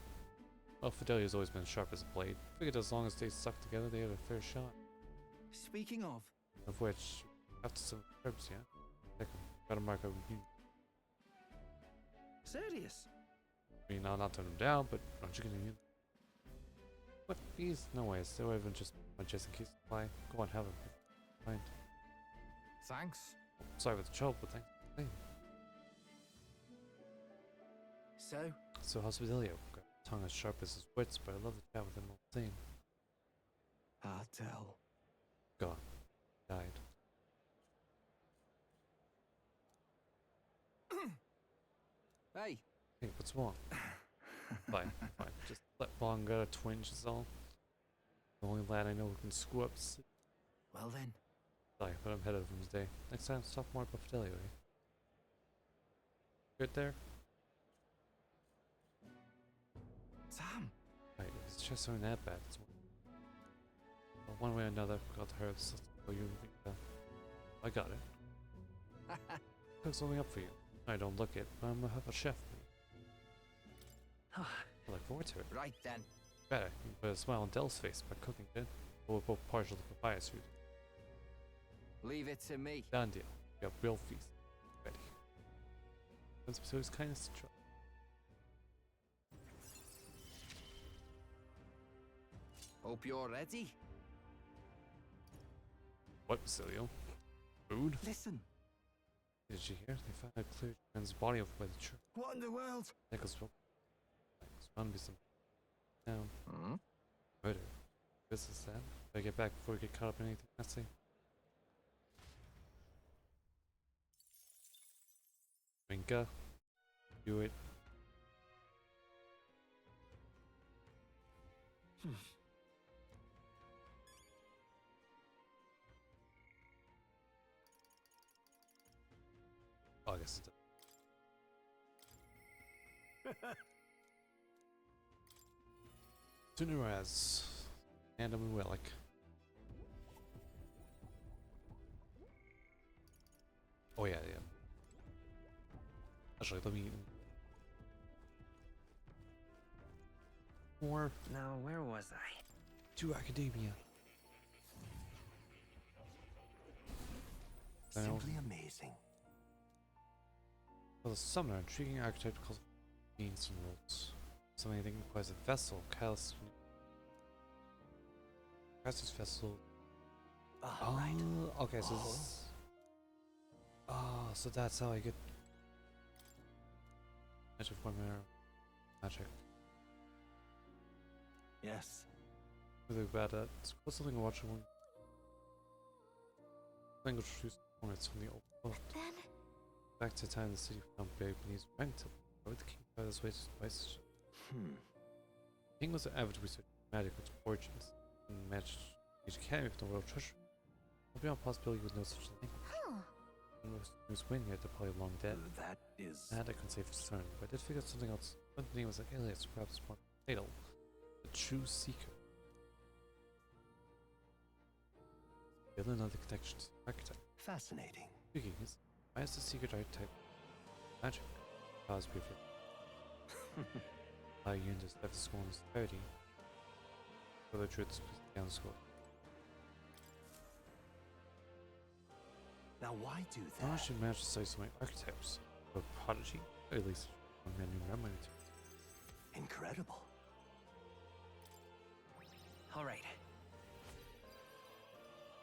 Well, Fidelia's always been sharp as a blade. Figured as long as they stuck together, they had a fair shot. Speaking of. Of which, after some herbs, yeah? Take 'em. Gotta mark a reunion. Serious? I mean, I'll not turn them down, but aren't you gonna use them? What? These? No ways. They were even just in case supply. Go on, have them. Fine. Thanks. Sorry for the trouble, but thanks. So how's Fidelio? Got a tongue as sharp as his wits, but I love to chat with him all the same. Hard tell. Gone. Died. Hey. Hey, what's wrong? Fine. Just let Vaughn get a twinge is all. The only lad I know who can screw up. Well then. Sorry, but I'm headed from today. Next time, talk more about Fidelio, eh? Good there? Sam. Right, it's just so that bad. It's one way or another, got the herbs. So you, I got it. Cook something up for you. I don't look it, but I'm gonna have a chef. I look forward to it. Right then. Better. You can put a smile on Dell's face by cooking it. But we're both partial to papaya suit. Leave it to me. Done deal. You got real feast. Ready. This episode's kindness to try. Hope you're ready. What, Basilio? Food? Listen. Did you hear? They found a clear man's body over by the church. What in the world? Nicholas spoke. There's bound to be some down. Hmm? Murder. This is that. Better get back before we get caught up in anything messy. Vinka. Do it. Oh, I guess it's Tunuraz and I'm Willick. Oh yeah. Actually, let me more Now, where was I? to academia. Simply amazing. For the summoner, intriguing archetype calls means and rules. Something that requires a vessel, callous. Callous vessel. Right. Okay, so this, so that's how I get magic form magic. Yes. Really bad at it's called something watchable. Language performance from the old world. Then Back to the time the city found buried beneath ranked. Why would the king try this way twice? The king was an avid researcher of magic with origins and matched each academy with the royal treasure. No beyond possibility with no such thing. And most news win yet they're probably long dead. That is. That I couldn't say for certain, but I did figure out something else. One name was like alias, perhaps more fatal. The true seeker. The another connection to the archetype. Fascinating. Speaking is, why is the secret archetype magic? Cause briefly. Allow you to step the school in 30. For the truth down school. Now, why do How that? should manage to study so many archetypes? A prodigy? Or at least one man who remember to. Incredible. All right.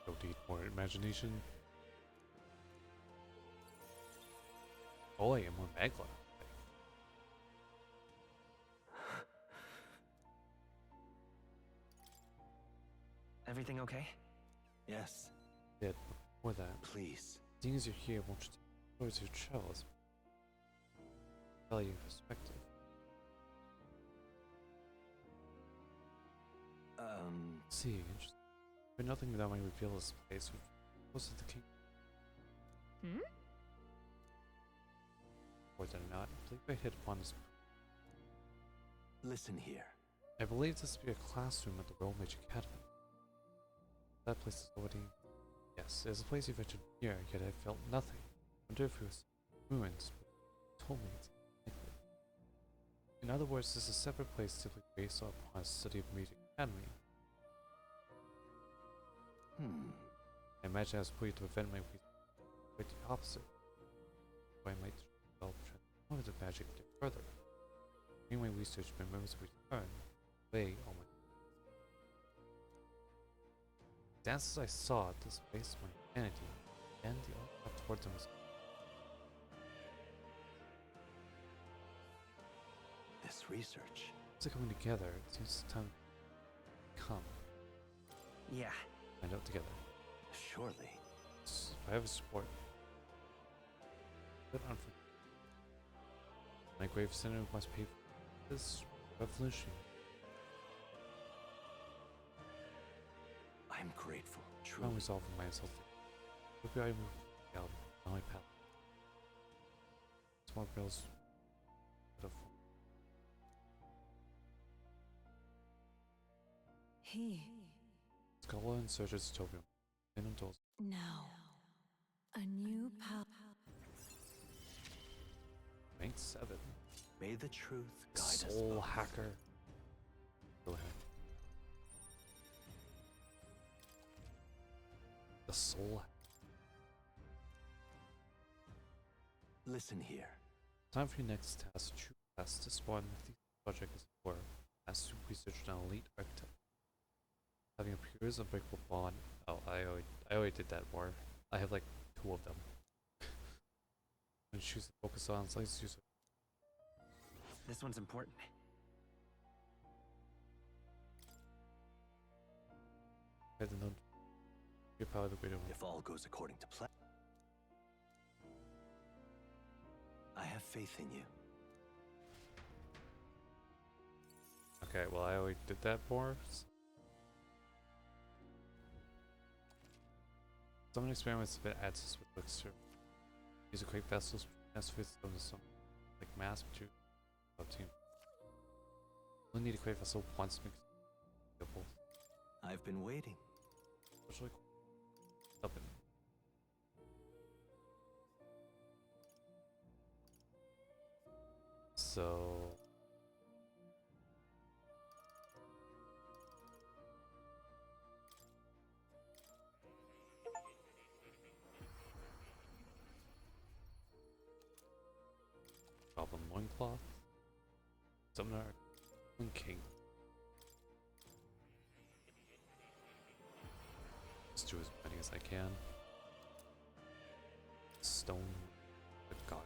Don't need more imagination. Oh, I am more Magla. Everything okay? Yes. Yet, before that, Please. seeing as you're here, won't you take towards your travels? Value perspective. See, interesting. But nothing without my reveal this place which was the king. More than not, I believe I hit upon this. Listen here. I believe this to be a classroom at the Royal Mage Academy. That place is already. Yes, it is a place you've entered here, yet I felt nothing. I wonder if it was ruins, but it told me it's unlikely. In other words, this is a separate place simply based upon a study of Mage Academy. I imagine I was put to prevent my quite the opposite. So I might develop transformative magic a bit further. In my research, my memories will return. Lay on my dances I saw displaced my humanity, and the only path toward them was This research. it's coming together. It seems it's time to come. Yeah. Find out together. Surely. If I have a support. But unfortunately, my grave sinner must pay for this revolution. I'm grateful. I'm Truly. resolving myself. Maybe I move out on my path. Small girls. He. Scholar and searches Tobium. Inundals. Now. A new power. Rank 7. May the truth guide us Soul both. hacker. Go ahead. The soul. Listen here. Time for your next task. True task to spawn the project is for. As to research an elite archetype. Having a pure unbreakable bond. Oh, I already did that war. I have like 2 of them. And choose to focus on. So let's use it. This one's important. I don't know. Your power the greater one. If all goes according to plan. I have faith in you. Okay, well I already did that war. Some experiments have been added with elixir. Use a create vessels, nest with some like mass to team. Only need to create vessel once to make it both. I've been waiting. Especially up in. So Goblin Loincloth. Summoner King. Just do as many as I can. Stone. Good God.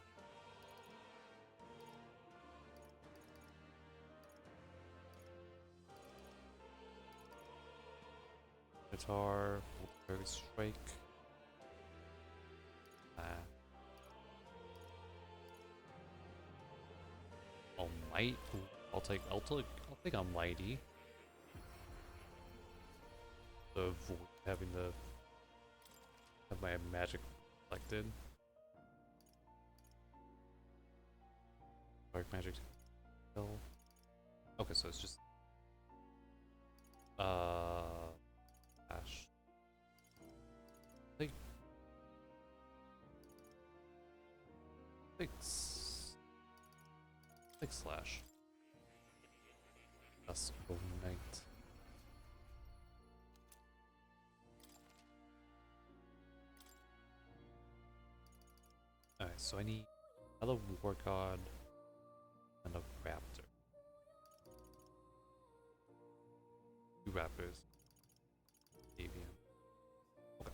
Guitar. Very strike. Almighty. I'll take Almighty. To avoid having to have my magic selected. Dark magic. Okay, so it's just Ash. Six slash. Dusk night. Alright, so I need another war god and a raptor. 2 raptors. Avian. Okay.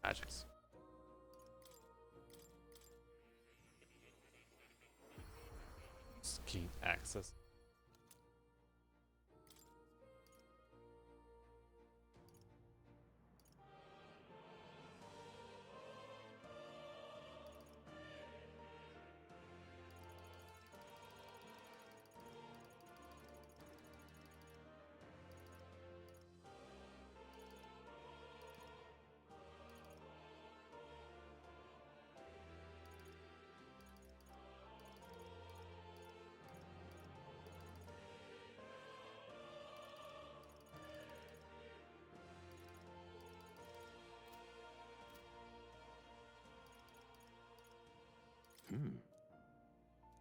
Magics. Just gain access.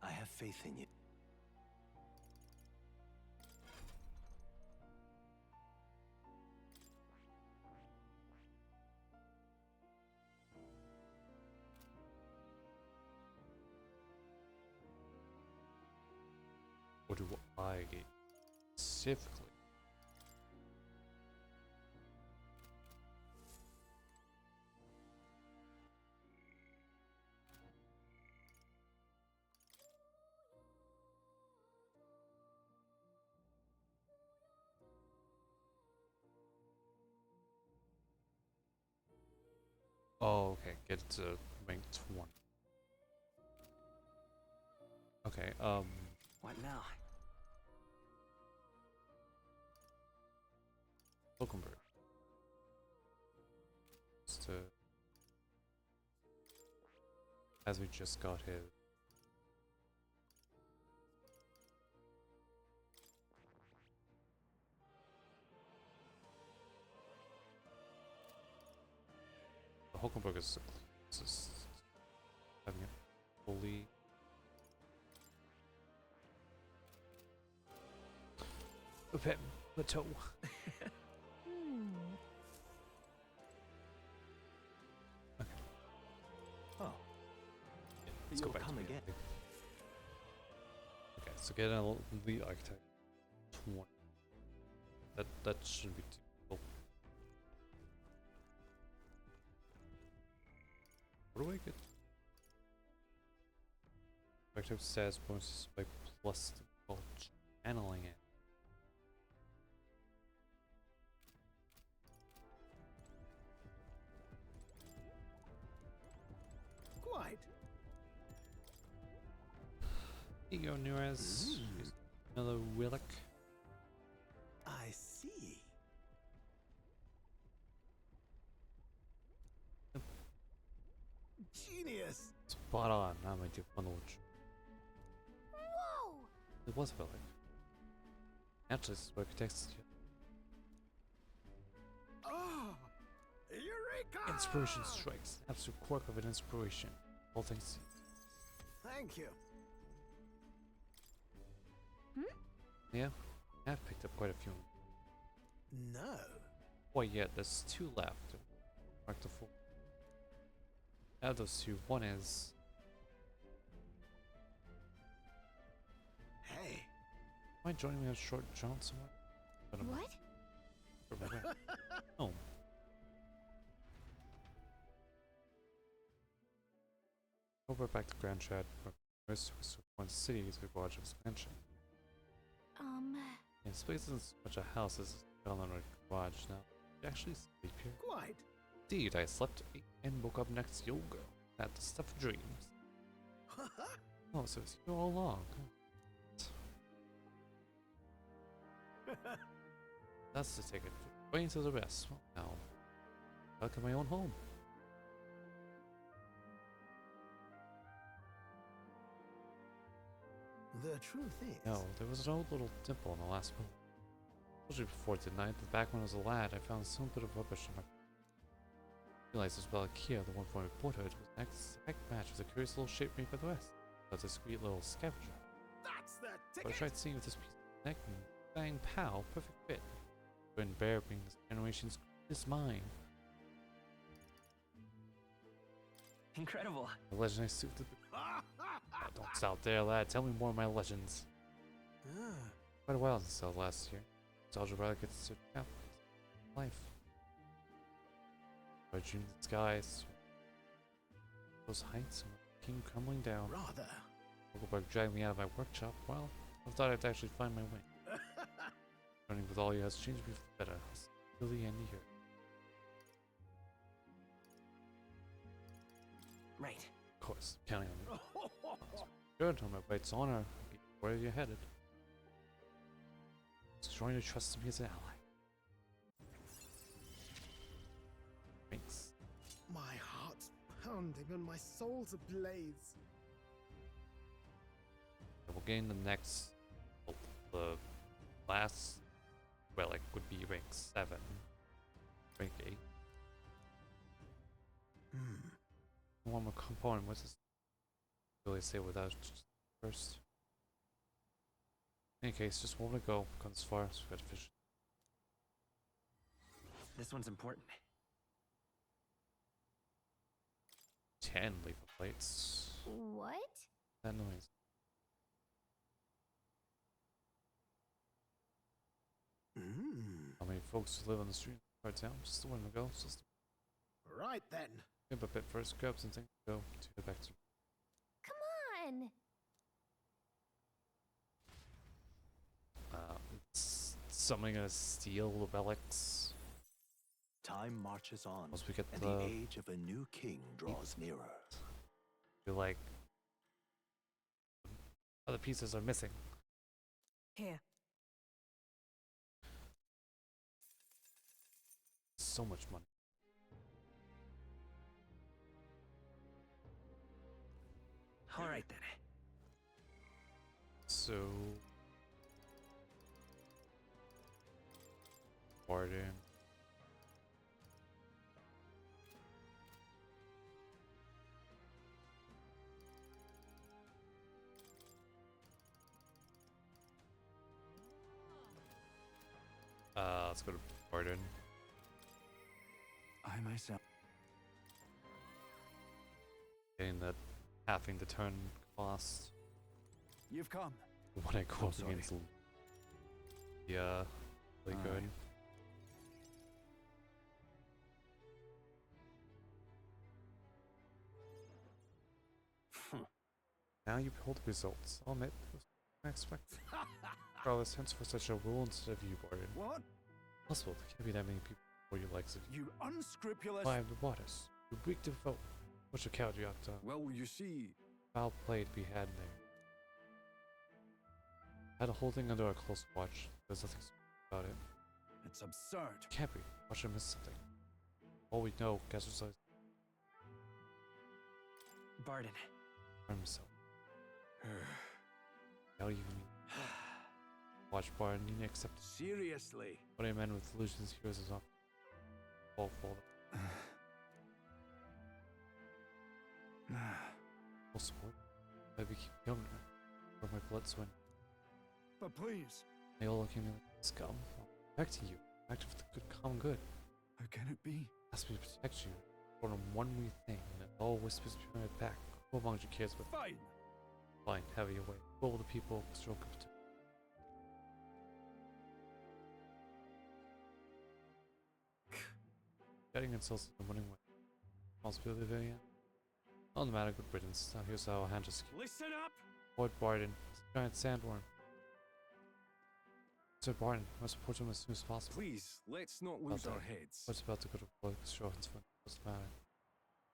I have faith in you. What do I get specifically? Oh, okay. Get to rank 20. Okay, What now? Hulkenberg. Just to... As we just got his... The Hulkenberg is having it fully... Okay, plateau. Oh. Let's go You'll back come to again. Okay, so get an elite architect 20. That shouldn't be too difficult. What do I get? Architect status bonuses by plus while channeling it. Quite. Here you go, Nuez. Another Willock. I see. Genius. Spot on. Now my do funnel. Whoa! It was a Willock. Actually, this is architects. Inspiration strikes. Absolute quirk of an inspiration. All things. Thank you. Yeah, I've picked up quite a few. No. Boy, yeah, there's 2 left. Mark the 4. Out of those 2, one is. Hey. Am I joining me on a short jaunt somewhere? What? Oh. Over back to Grand Chat, where Chris was to one city to garage expansion. Yeah, this place isn't so much a house as a garage now. You actually sleep here? Quite. Indeed, I slept, ate, and woke up next to your girl. Had the stuff of dreams. Oh, so it's you all along. That's the ticket. Way into the rest. Well, now, back in my own home. The truth is. No, there was an old little temple in the last book. I told you before, didn't I? That back when I was a lad, I found some bit of rubbish in my. I realized it was Valakia, the one from my boyhood, was an exact match with a curious little shape made by the rest. A discreet little scavenger. That's the But I ticket. tried seeing with this piece of neck and bang pow, perfect fit. When bear brings generations is mine. Incredible. The legend I suit the. Don't stop there, lad. Tell me more of my legends. Quite a while since I was last year. Nostalgia rather gets to cap life. I dreamed the skies, those heights, and the king crumbling down. Rather. Huckleberg dragged me out of my workshop. Well, I thought I'd actually find my way. Running with all you has changed me for the better. Really handy here. Right. Of course, counting on me. Good, on my bite's honor. Where are you headed? Destroying your trust in me as an ally. Thanks. My heart's pounding and my soul's ablaze. We'll gain the next, well, the last relic would be rank 7, rank 8. One more component. What's this? Really say without first. In any case, just want to go. Gone as far, so we gotta fish. This one's important. 10 lever plates. What? That noise. How many folks live on the street of our town? Just the one to go. Just Right then. a bit first. Grab something. Go to the back to. Come on. Something gonna steal the relics. Time marches on, Once we get and the age of a new king draws nearer. Feel like other pieces are missing. Here. So much money. All right then. So Warden. Let's go to Warden. I myself. Getting that halving the turn cost You've come. when I go up sorry. against yeah, really Aye. good. Now you behold the results. I'll admit, it was unexpected. For all this sense for such a rule instead of you, Warden. What? Possible, there can't be that many people for your likes of you. You unscrupulous. Five the waters. You weak to vote. What's your coward you have to Well, you see. foul play to be had there. Had a whole thing under our close watch. There's nothing about it. It's absurd. Can't be. Watch him miss something. All we know, guess was like Barden. harm himself. How do you mean? Watch bar and you accept Seriously. what I meant with illusions heroes is off. All for Full sport. I became younger. Or my blood swing. But please, They all look at me like scum. Back to you. Back to the good common good. how can it be? Ask me to protect you. For one wee thing, and it all whispers behind my back. Who among you cares what? Fine. Fine, have your way. Who will the people stroke up to? Getting insults in the winning way. Responsibility there yet? On the matter, good riddance. Now here's how I'll handle this. Listen up. Avoid Barden. Giant sandworm. Sir Barden, I must report to him as soon as possible. Please, let's not lose About our that. heads. What's about to go to work? What's the matter?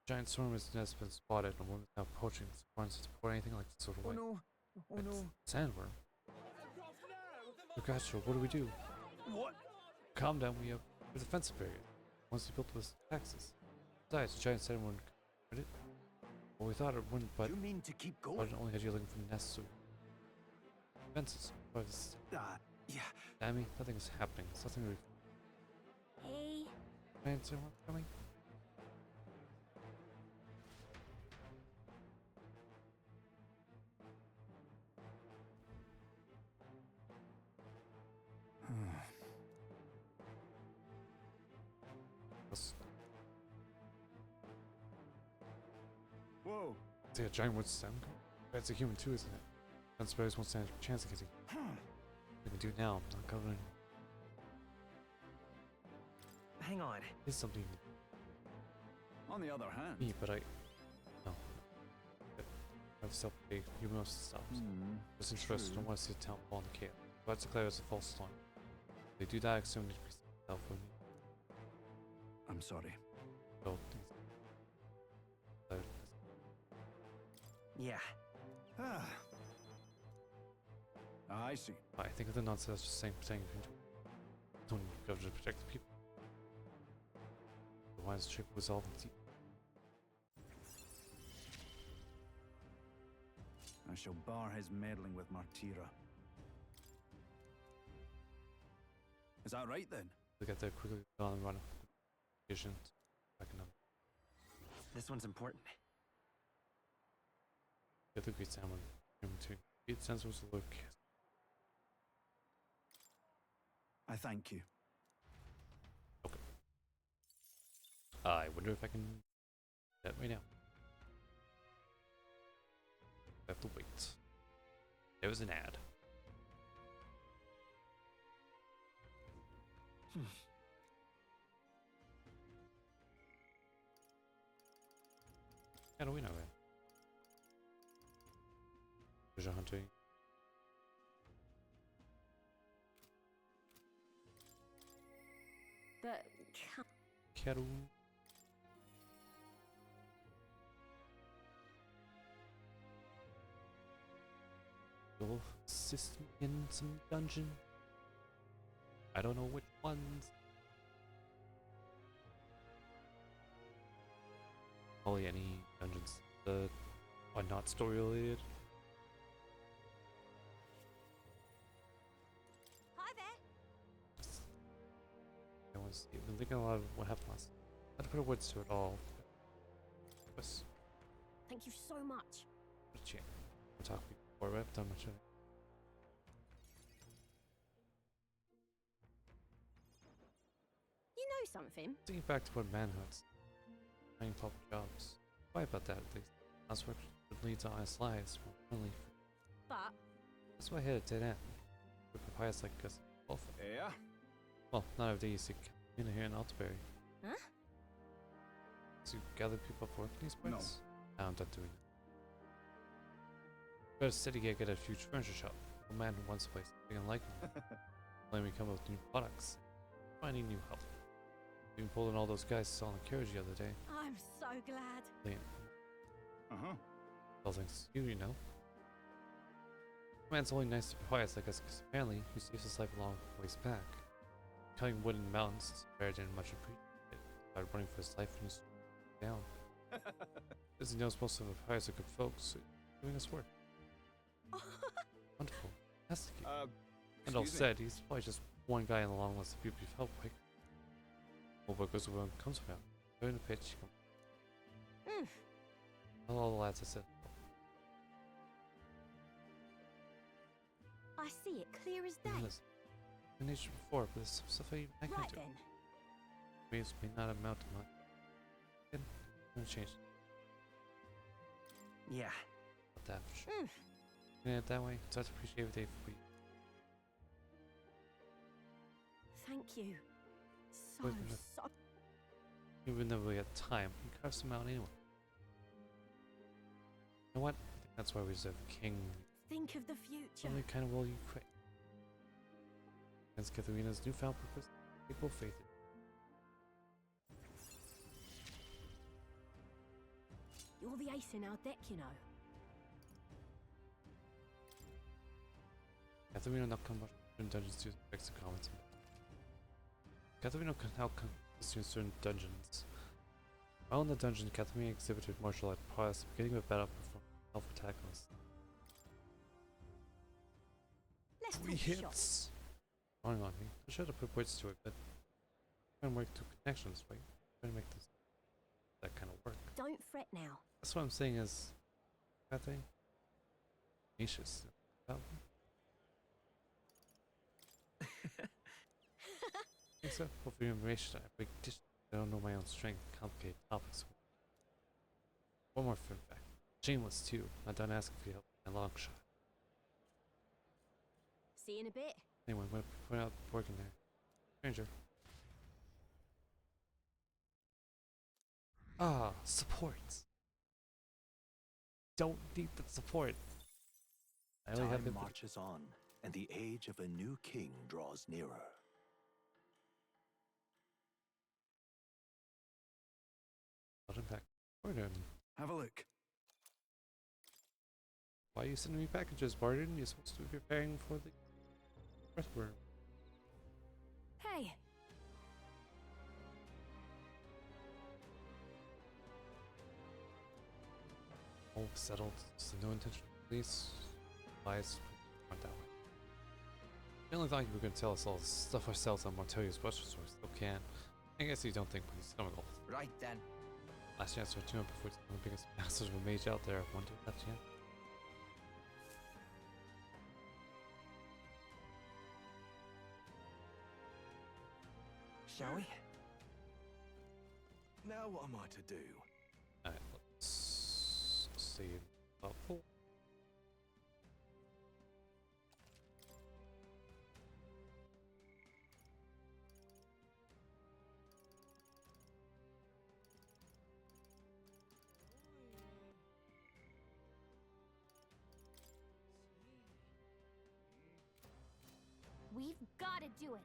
Giant storm has been spotted, and a woman is now approaching. Warns to report anything like this sort of Oh way. no. Oh no. Sandworm. Procrastro, what do we do? What? Calm down, we have a defensive barrier. Once we built this taxes. Besides, the giant sandworm would it? Well, we thought it wouldn't, but You mean to keep but going? it only had you looking for nests or fences. But it's, Yeah. Dammy, nothing is happening. It's nothing really. Hey. Giant sandworm coming? That's- Whoa. It's like a giant wood stem. That's a human too, isn't it? I suppose won't stand a chance of getting. We can do it now. I'm not covering. Hang on. It's something On the other hand. me, but I. No. I've self pay. You must stop. Just interested. Don't want to see the town fall in the chaos. Let's declare it's a false alarm. If they do that, I assume it needs to be self for me. I'm sorry. So, Yeah. I see. I think of the nonsense just saying protecting people. Don't go to protect the people. The wise trick was all the I shall bar his meddling with Martira. Is that right then? to get there quickly on and run. Vision. Back in. This one's important. Get the great salmon. To get sensors to look. I thank you. Okay. I wonder if I can do that right now. I have to wait. There was an ad. How do we know that? Treasure hunting. But Kettle. You'll assist me in some dungeon. I don't know which ones. Probably any dungeons that are not story related. hi there. I've been thinking a lot of what happened last. I had to put a words to it all. Yes. Thank you so much. What a chance. We'll talk before we have done much of it. You know something? Thinking back to what manhoods. Finding public jobs. Why about that at least? That's what leads to honest lives. More friendly. But That's why I hit a dead end. With papayas like us. Both. Yeah? Well, not every day you see in here in Altaberry. Huh? To gather people up for work in these points? No. I'm done doing it. Go to city gig at a huge furniture shop. A man who wants a place. They can like him. Let me come up with new products. Finding new help. Even pulling all those guys selling the carriage the other day. I'm so glad. Brilliant. Uh-huh. Well, thanks to you, you know. Man's only nice to papayas like us because apparently he saves his life a long ways back. Cutting wood in the mountains, Bear didn't much appreciate it. Started running for his life and he's down. As he knows most of the papayas are good folks, so he's doing his work. Wonderful. Fantastic. And all excuse me. said, he's probably just one guy in the long list of people you've helped quick. Well, what goes around comes around. Go in the pitch. All the lads are set. I see it clear as day. I mentioned before, but there's some stuff I can Right do. then. Means may not amount to much. I'm gonna change Yeah. that for sure. Yeah, that way, so I'd appreciate every day for you. Thank you. So, Wait a minute. so. Even though we got time, we can carve some out anyway. You know what? I think that's why we deserve a king. Think of the future. Only kind of will you crave. Against Katharina's newfound purpose, equal faith in. You're the ace in our deck, you know. Katharina not come much in dungeons to affects the comments. Katharina can help in certain dungeons. While in the dungeon, Katharina exhibited martial art prowess, beginning with battle performance and self-attackness. Let's 3 talk hits! shots. Running on me. I should have put words to it, but I'm trying to work through connections, right? Trying to make this that kind of work. Don't fret now. That's what I'm saying is that thing. Niches. Except for the information, I break dishes. I don't know my own strength. Complicated topics. One more fun fact. Shameless too. I'm done asking for your help. A long shot. See you in a bit. Anyway, I'm gonna point out the board in there. Stranger. Ah, support. Don't need the support. I only have Time the marches on, and the age of a new king draws nearer. back. Barden. Have a look. Why are you sending me packages, Barden? You're supposed to be preparing for the earthworm. Hey. All settled. Just no intention of release. Lies went that way. I only thought you were going to tell us all the stuff ourselves on Montoya's Butcher Store. Still can. I guess you don't think we stomach goals. Right then. Last chance for 200 before it's one of the biggest masters of a mage out there. One to that chance. Shall we? Now what am I to do? Alright, let's save up. Oh. We've got to do it.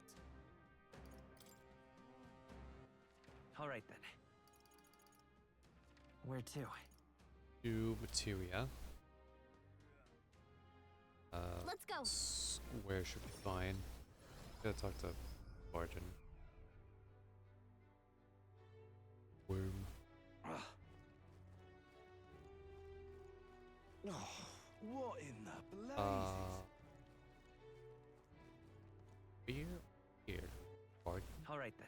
All right then. Where to? To materia. Let's go. Square should be fine. Gotta talk to Barton. Worm. Oh, what in the blazes? Here. Barton. All right then.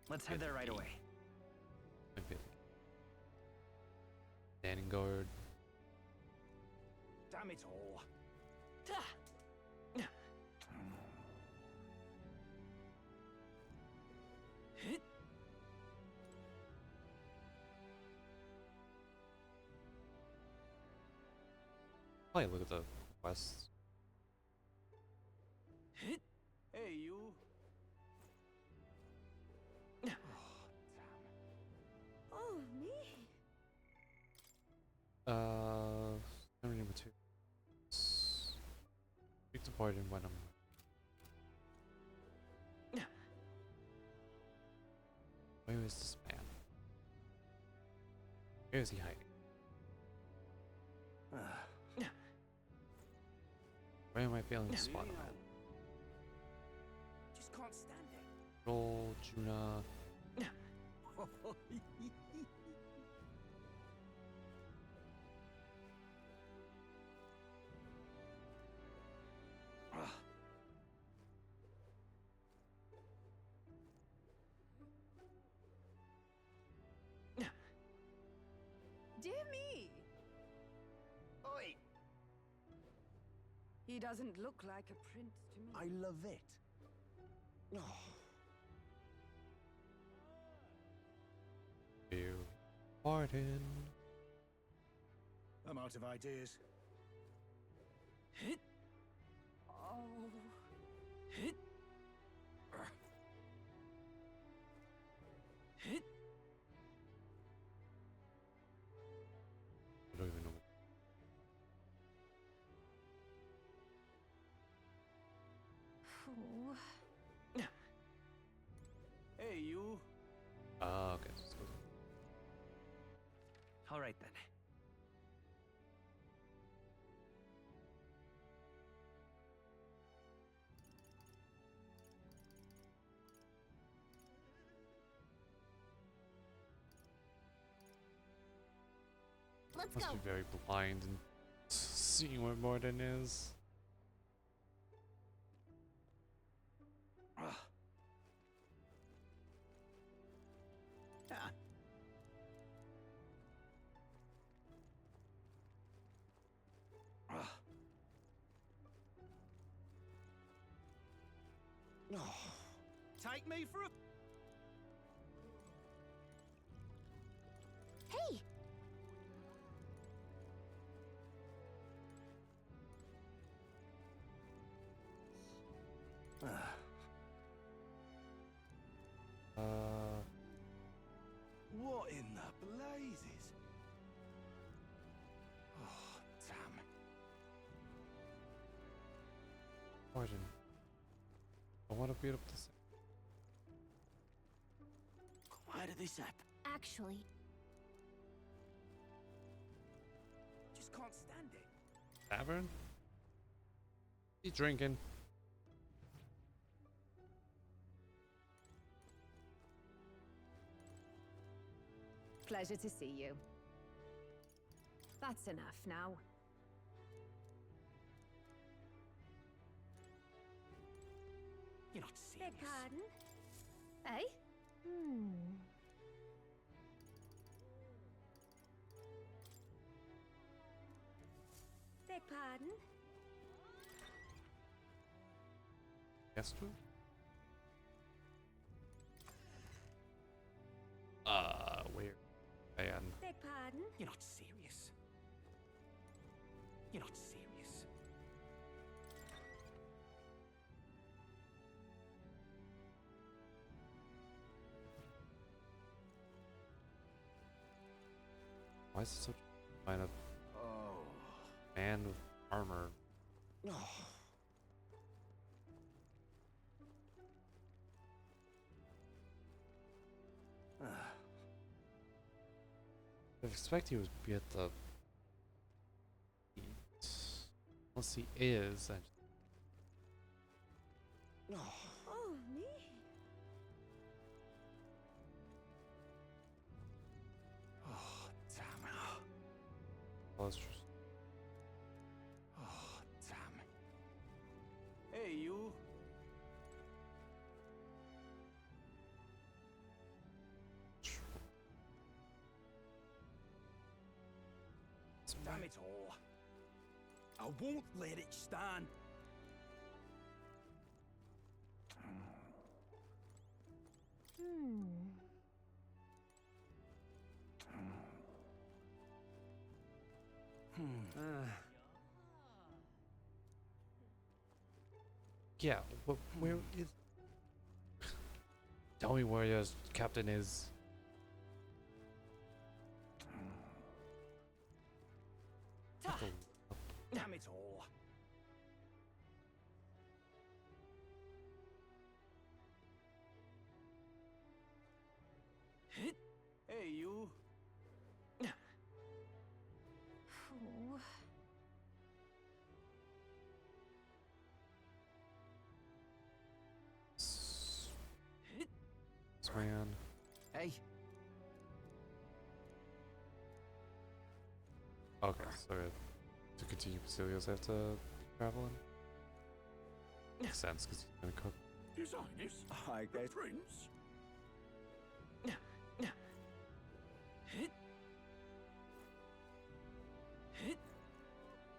Let's head there right away. Standing guard. Damn it all. Probably look at the quests. Hey, you. Oh, me. Number 2. Speak to Barton when I'm. Where is this man? Where is he hiding? Where am I failing to spot him at? Just can't stand it. Roll, Juna. He doesn't look like a prince to me. I love it. Oh. You pardon. I'm out of ideas. Oh. I don't even know. Ooh. Hey, you. Ah, okay. All right then. Let's Must go. be very blind and seeing what Morden is. Take me for a... Hey! What in the blazes? Oh, damn. Morden. I want to beat up this. Why did this happen? Actually, Just can't stand it. Tavern? He drinking. Pleasure to see you. That's enough now. You're not serious. beg pardon? Eh? Beg pardon? Yes, to? Weird. Man. Beg pardon? You're not serious. You're not serious. Why is it such kind of Oh. man with armor? Oh. I expect he would be at the. Unless he is. Oh. Oh, me? Oh, damn it. Oh, it's just. Oh, damn. Hey, you. Damn it all. I won't let it stand. Yeah, where is. Tell me where your captain is. Damn it all. Hey, you. Ooh. Man. Hey. Okay, so to continue, Basilios have to travel in? Makes sense, because he's gonna cook. His Highness, I the guess. Prince.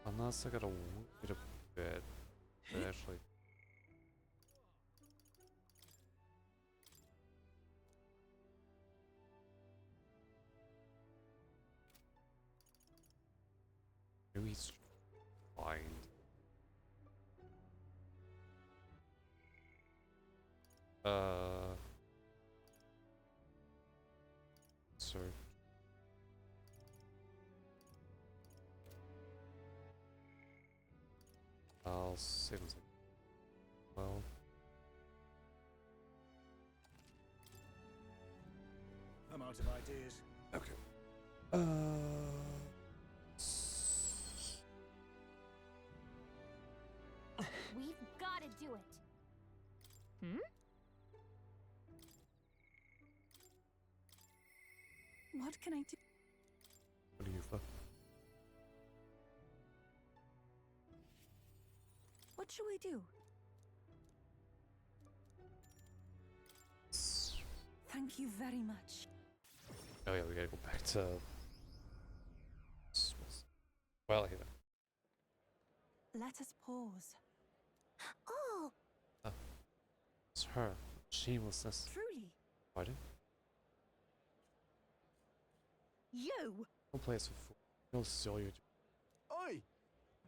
Unless I got a way to bad. But actually. Maybe he's blind. Sorry. I'll save him. Well. I'm out of ideas. Okay. We've got to do it. Hmm? What can I do? What do you fuck? What should we do? Thank you very much. Oh yeah, we gotta go back to well here. Let us pause. Oh, It's her. Shamelessness. truly. Pardon? You! Don't play us for fool. You know this is all you're doing. Oi!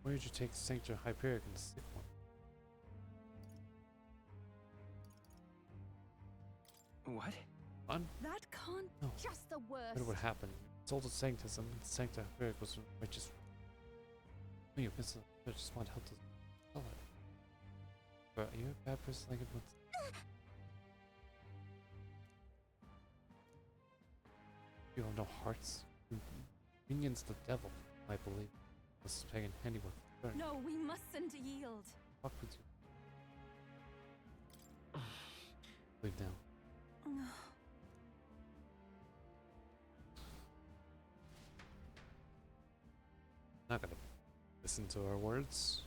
Where did you take Sanctor Hyperion and the sick one? What? Fun? That can't. No. Just the worst. What would happen? Sold to Sanctus and Sanctor Hyperion was righteous. No, you missed it. I just want help to sell it. But are you a bad person like it was? You have no hearts. Minion's the devil, I believe. This is pagan handiwork. No, we mustn't yield. Fuck with you. Leave now. Not gonna listen to our words.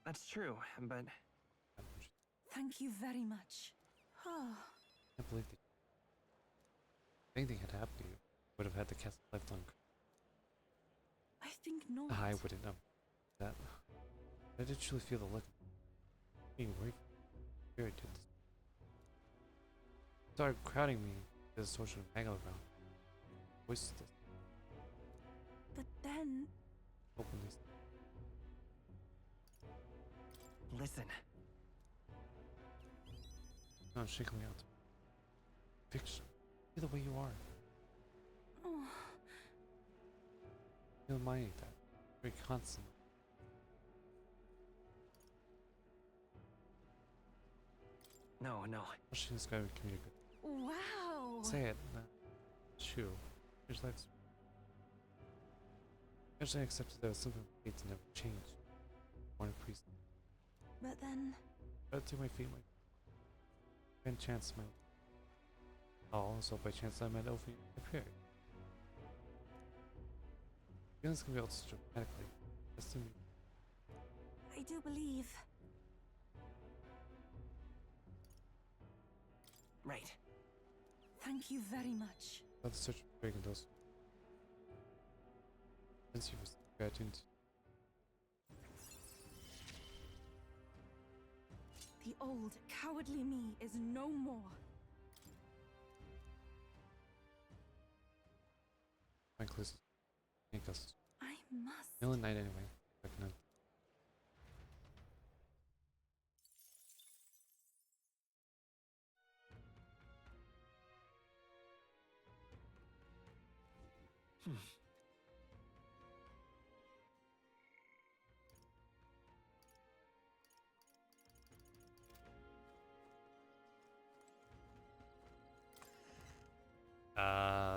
That's true, but Thank you very much. I can't believe that. If anything had happened to you, would have had the castle left on. I think not. I wouldn't know that. I did truly feel the look of being worried. Very did this. Started crowding me to the social haggle around. Voices this. But then. Open this. listen. Not shaking me out. Fiction. Be the way you are. Oh. Feel mind that. Very constant. No. Pushing this guy would communicate. Wow. Say it. Shoo. Here's life. Eventually I accepted that it was something I hate to never change. Born a priest. But then. I took my feet, my chance, my. Oh, so by chance I met Ophi appeared. Feelings can be altered dramatically. Just to me. I do believe. Right. Thank you very much. Let's search for Dragon Dust. Since you was gratitude. The old, cowardly me is no more. My clues. Can't guess. I must. Middle of the night anyway. Back now.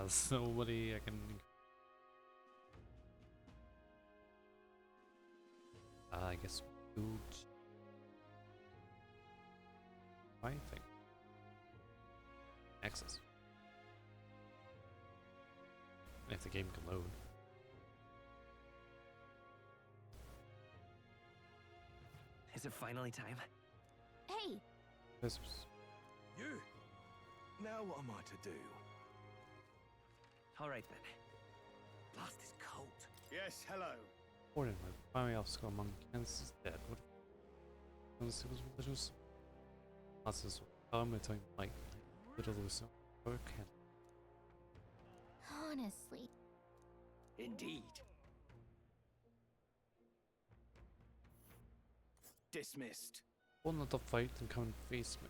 Somebody I can. I guess food. I think. Access. If the game can load. Is it finally time? Hey, Crisps. You! Now what am I to do? All right then. Blast his coat. Yes, hello. Important, my primary obstacle among Kansas is dead. What if Kansas was religious? Process. I'm gonna tell you, Mike. Little Lucy. Or can. Honestly. Indeed. Dismissed. Will not fight and come and face me.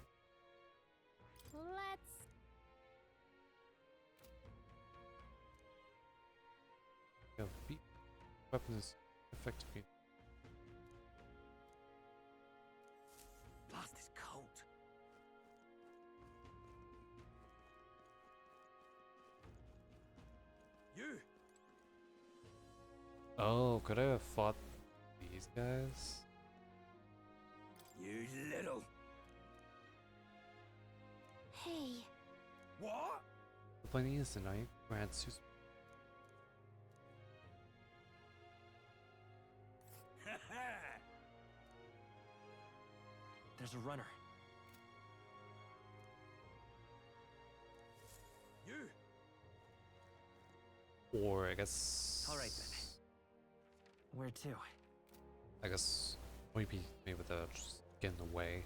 Let's. Yeah, beat weapons effectively. Blast his coat. You. Oh, could I have fought these guys? You little. Hey. What? The plan is tonight. Grant Sus. There's a runner. You. Or I guess. All right then. Where to? I guess maybe without just getting away.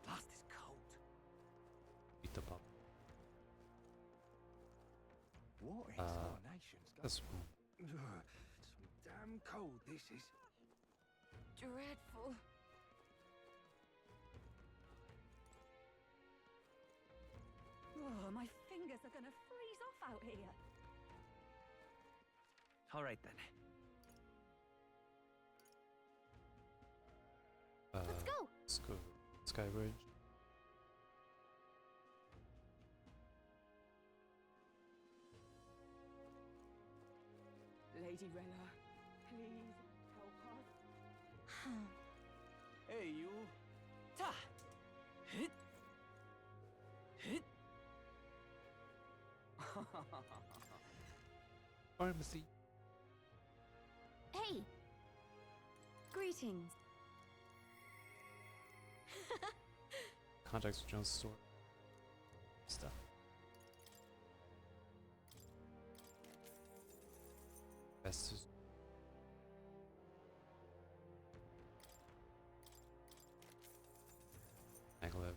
Blast his coat. Beat them up. What This Some damn cold this is. Dreadful. Oh, my fingers are gonna freeze off out here. All right then. Let's go. Let's go. Skybridge. Lady Rella, please help us. Hey, you. Ta. Hit. Hit. Pharmacy. Hey. Greetings. Contacts with Jones' sword. Stuff. Best is. Maglev.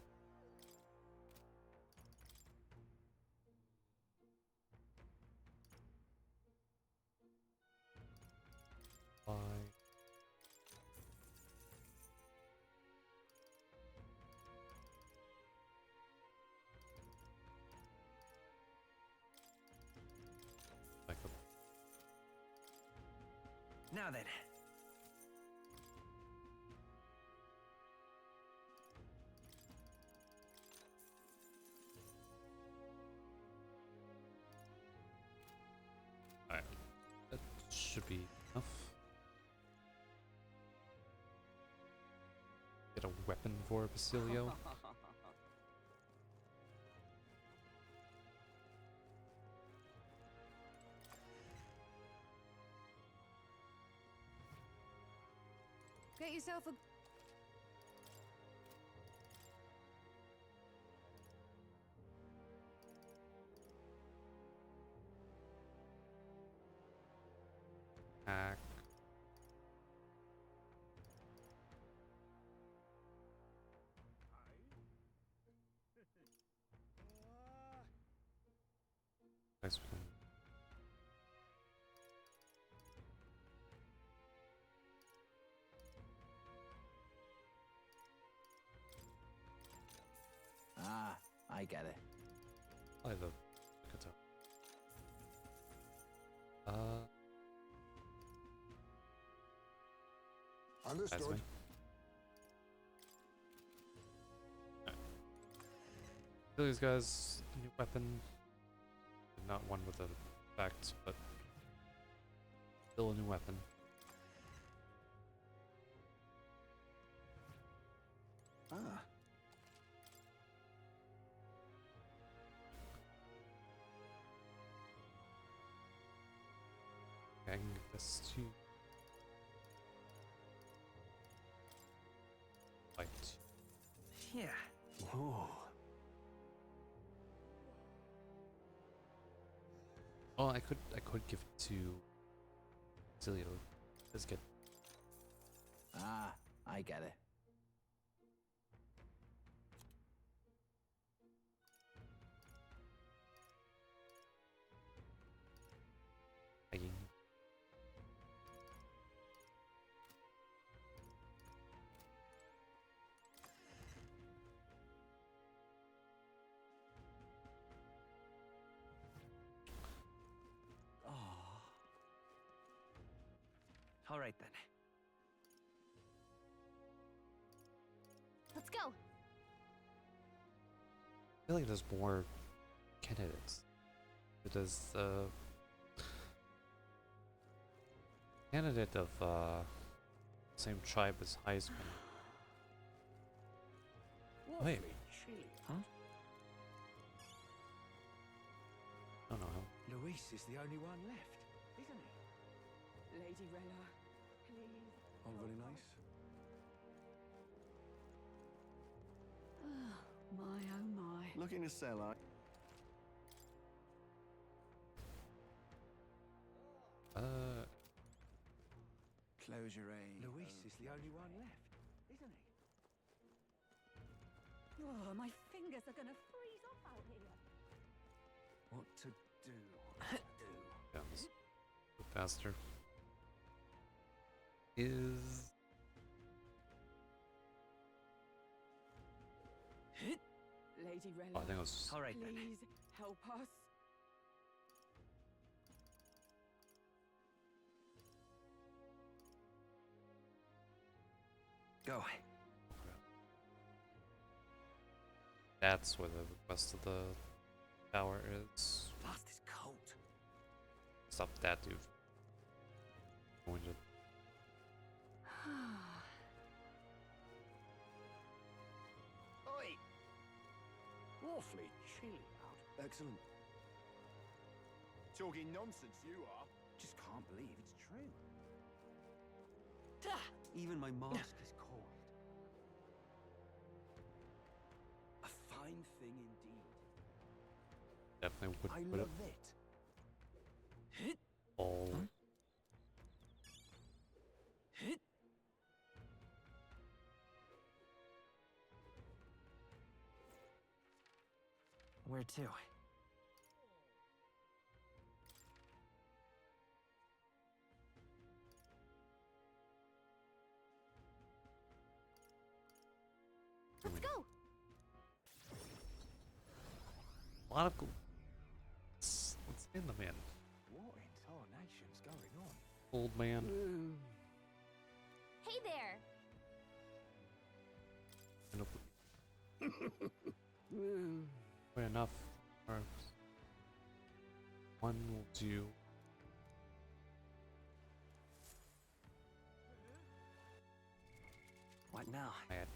Bye. Like a Now then. Alright. That should be enough. Get a weapon for Basilio. Get yourself a... Hack. Thanks for coming. Ah, I get it. I have a guitar. Understood. Alright. These guys, new weapon. Not one with the effect, but still a new weapon. Ah. I can give this to fight. Yeah. Ooh. Oh, I could give it to Zilio. Let's get. Ah, I get it. All right then. Let's go. I feel like there's more candidates. There's the candidate of same tribe as Heisman. Wait. Huh? I don't know. Luis is the only one left, isn't he? Lady Rella, please. Oh, very nice. My oh my. Looking to sell, Close your eyes. Luis is the only one left, isn't he? Oh, my fingers are gonna freeze off out here. What to do? What to do? Comes faster. Is Lady Rella, oh, I think it was. All right then. please help us. Go. That's where the rest of the tower is. Lost his coat. Stop that dude. Going to Oi! Awfully chilly out. Excellent. Talking nonsense, you are. Just can't believe it's true. Even my mask is cold. A fine thing indeed. definitely would I put love it it. all. Where to? Let's go. A lot of. Let's in the man. What in tarnation's going on? Old man. Hey there. Wait, enough. Or one will do. What now? I had.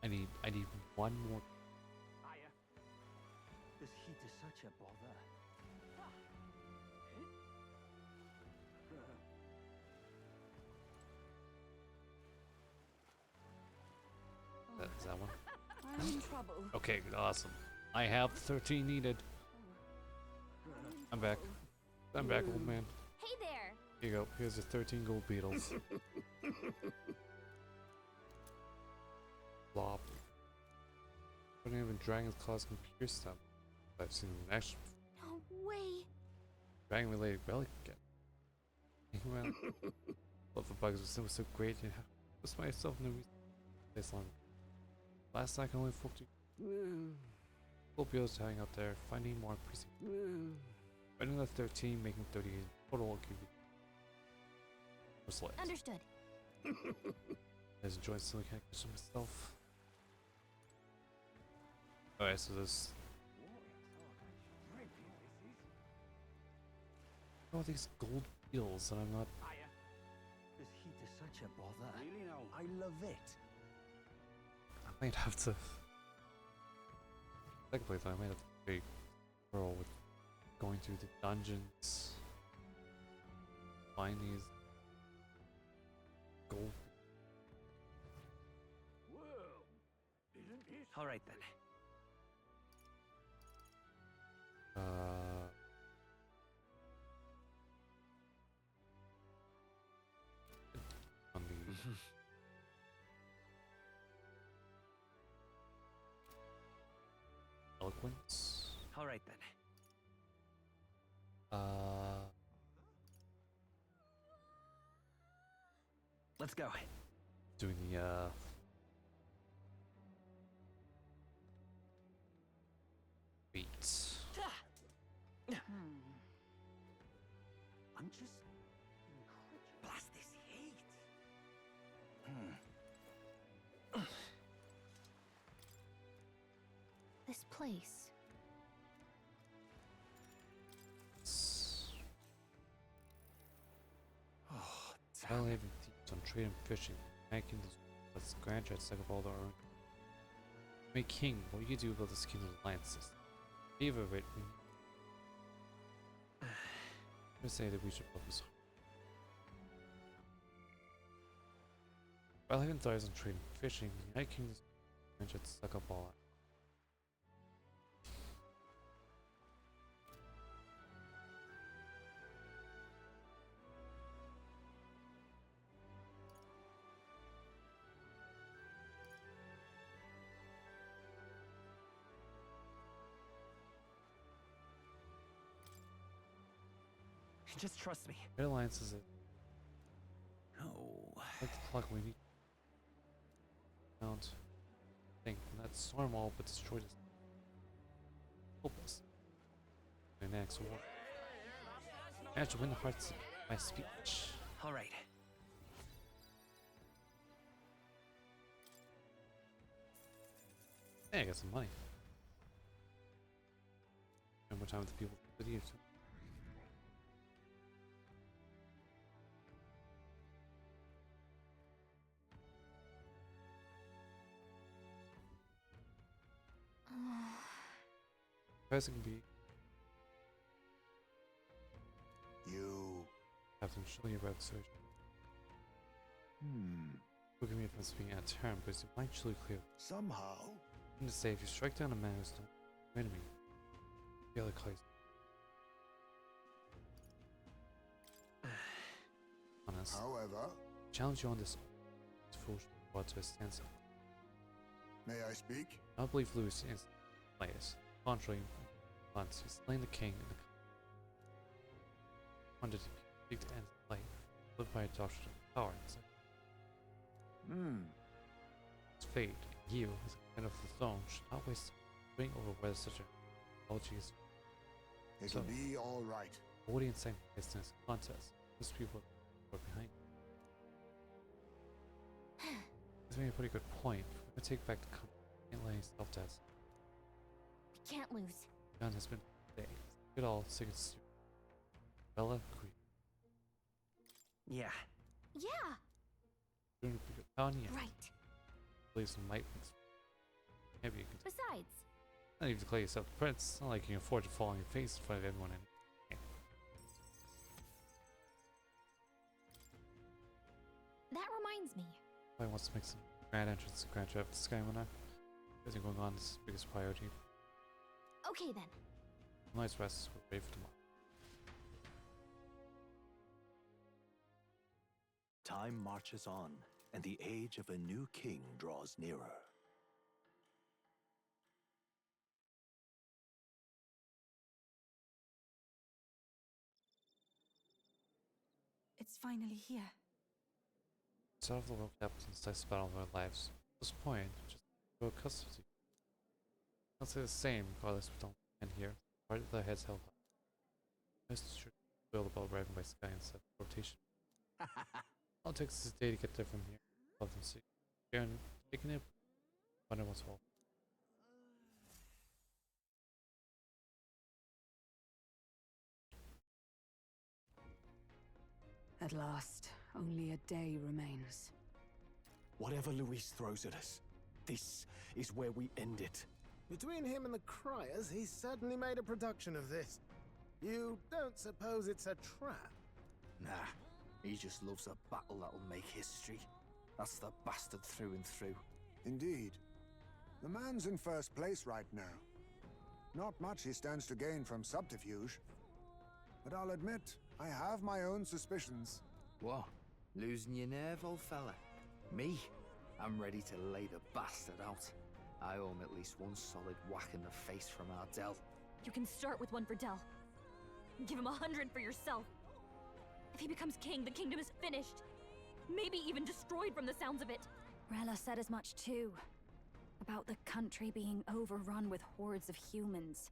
I need one more. This heat is such a bother. Is that one? I'm in trouble. Okay, awesome. I have 13 needed. I'm back. I'm back, old man. Hey there. Here you go. Here's your 13 gold beetles. Flop. But even dragon's claws can pierce them. I've seen them in action. No way. Dragon related relic again. Well, love the bugs was so great. Yeah, just myself no reason. This long. Last night I only spoke to Scorpio's hanging out there, finding more precinct. Finding the 13, making 38. Total will give you. Select. Understood. As enjoying silly characters myself. Alright, so this. All these gold beetles that I'm not. This heat is such a bother. Really now? I love it. I might have to. Second place, I might have to be girl with going through the dungeons. Find these gold. All right then. On the eloquence. All right then. Let's go. Doing the beats. I'm just blast this heat. This place. Oh, Violating thieves on trade and fishing, making this grandeur at second of all the earn. May king, what do you do about this kingdom alliances? Favor of it, I say that we should focus. Violating thieves on trade and fishing, the United Kingdom's grandeur at second of all. Just trust me. Great alliance is it? Oh. Like the plug we need. Mount. Think that storm all but destroyed us. Hopeless. My next war. Managed to win the hearts of my speech. All right. Hey, I got some money. Spend more time with the people with you too. Person can be You. Captain Shirley about search. Look at me if I'm speaking out of turn, but it's eventually clear. Somehow. I'm to say if you strike down a man who's not an enemy, the other clays. Honest. However, Challenge you on this foolish brought to a standstill. may I speak? I don't believe Louis is players. Contrary, once he's slain the king and the wanted to be to end his life, lived by a doctrine of power. It's fate. You, as a head of the throne, should not waste time over whether such a apology is It'll be all right. holy and sacrificed in this contest. Most people are behind. He's made a pretty good point. We're gonna take back the country. Can't let himself down. We can't lose. John has been today. Look at all tickets. Bella agreed. Yeah. Yeah, Doing a good town yet. right. Play some might. Maybe you can. Besides, Not even declare yourself the prince. It's not like you can afford to fall on your face in front of everyone. that reminds me. Probably wants to make some grand entrance to Grand Theft Skymona. Everything going on is his biggest priority. Okay then. Nice rest. We're ready for tomorrow. Time marches on, and the age of a new king draws nearer. It's finally here. Start of the World Cup and slice battle of our lives. At this point, just grow accustomed to. I'll say the same, regardless we don't end here. Part of the heads held up. Most should build about arriving by sky instead of rotation. All it takes is a day to get there from here. Love them see. Aaron, taking it. Wonder what's all. At last, only a day remains. Whatever Luis throws at us, this is where we end it. Between him and the Criers, he's certainly made a production of this. You don't suppose it's a trap? Nah, he just loves a battle that'll make history. That's the bastard through and through. Indeed. The man's in first place right now. Not much he stands to gain from subterfuge. But I'll admit, I have my own suspicions. What? Losing your nerve, old fella? Me? I'm ready to lay the bastard out. I owe him at least one solid whack in the face from our Dell. You can start with one for Dell. Give him 100 for yourself. If he becomes king, the kingdom is finished. Maybe even destroyed from the sounds of it. Rella said as much too. About the country being overrun with hordes of humans.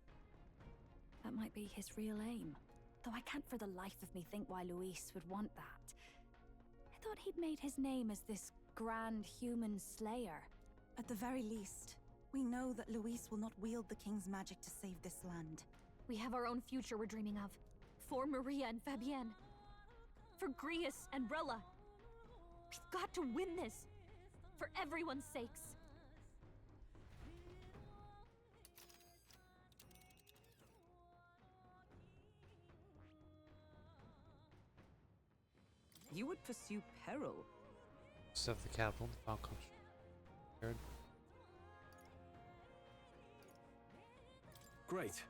That might be his real aim. Though I can't for the life of me think why Luis would want that. I thought he'd made his name as this grand human slayer. At the very least, we know that Luis will not wield the king's magic to save this land. We have our own future we're dreaming of. For Maria and Fabienne. For Grius and Rella. We've got to win this. For everyone's sakes. You would pursue peril? Set the capital, the final country. Great.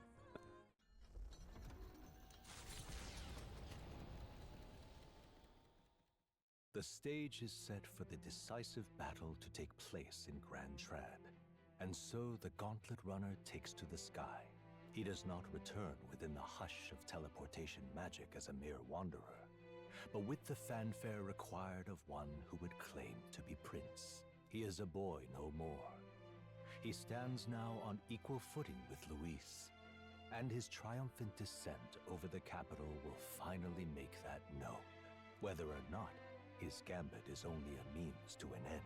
The stage is set for the decisive battle to take place in Grand Trad. And so the Gauntlet Runner takes to the sky. He does not return within the hush of teleportation magic as a mere wanderer, but with the fanfare required of one who would claim to be prince. He is a boy no more. He stands now on equal footing with Luis, and his triumphant descent over the capital will finally make that known, whether or not his gambit is only a means to an end.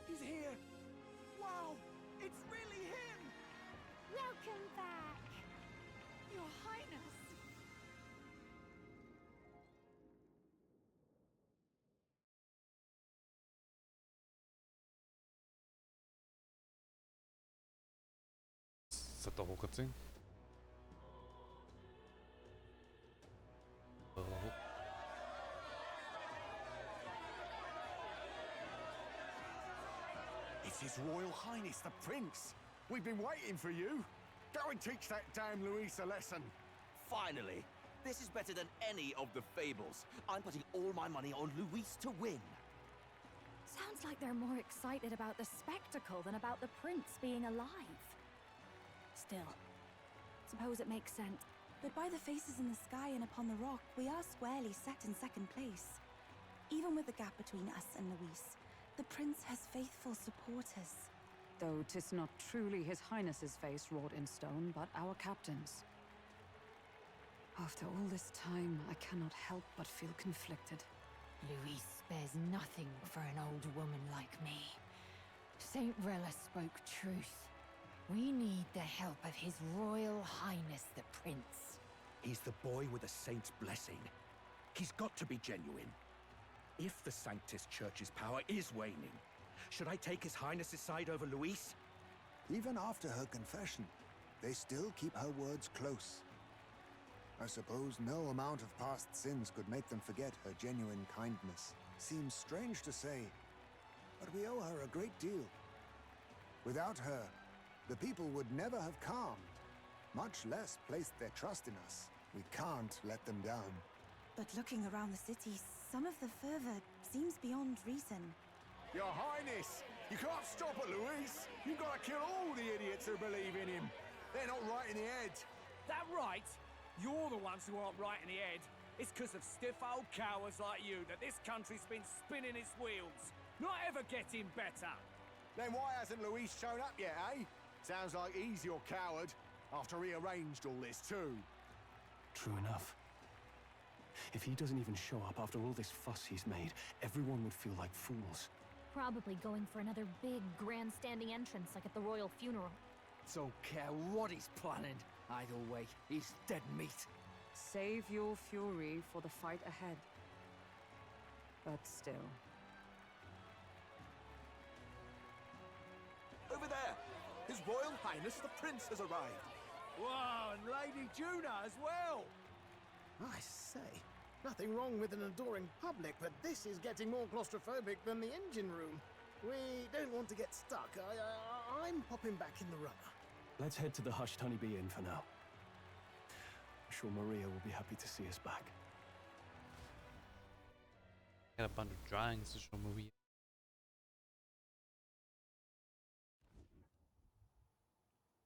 He's here! Wow! It's really him! Welcome back, Your Highness. Is that the whole cutscene? It's His Royal Highness the Prince! We've been waiting for you! Go and teach that damn Luis a lesson! Finally! This is better than any of the fables. I'm putting all my money on Luis to win. Sounds like they're more excited about the spectacle than about the prince being alive. Still, suppose it makes sense. But by the faces in the sky and upon the rock, we are squarely set in second place. Even with the gap between us and Luis, the prince has faithful supporters. Though 'tis not truly His Highness's face wrought in stone, but our captain's. After all this time, I cannot help but feel conflicted. Luis spares nothing for an old woman like me. Saint Rella spoke truth. We need the help of His Royal Highness the Prince. He's the boy with a saint's blessing. He's got to be genuine. If the Sanctus Church's power is waning, should I take His Highness's side over Luis? Even after her confession, they still keep her words close. I suppose no amount of past sins could make them forget her genuine kindness. Seems strange to say, but we owe her a great deal. Without her, the people would never have calmed, much less placed their trust in us. We can't let them down. But looking around the city, some of the fervor seems beyond reason. Your Highness, you can't stop at Luis. You've got to kill all the idiots who believe in him. They're not right in the head. That right? You're the ones who aren't right in the head. It's because of stiff old cowards like you that this country's been spinning its wheels. Not ever getting better. Then why hasn't Luis shown up yet, eh? Sounds like he's your coward, after he arranged all this too. True enough. If he doesn't even show up after all this fuss he's made, everyone would feel like fools. Probably going for another big, grandstanding entrance like at the royal funeral. Don't care what he's planning. Either way, he's dead meat. Save your fury for the fight ahead. But still. Over there! His Royal Highness the Prince has arrived. Wow, and Lady Juna as well! I say, Nothing wrong with an adoring public, but this is getting more claustrophobic than the engine room. We don't want to get stuck. I'm popping back in the rubber. Let's head to the Hushed Honeybee Inn for now. I'm sure Maria will be happy to see us back. Got a bunch of drawings to show Maria.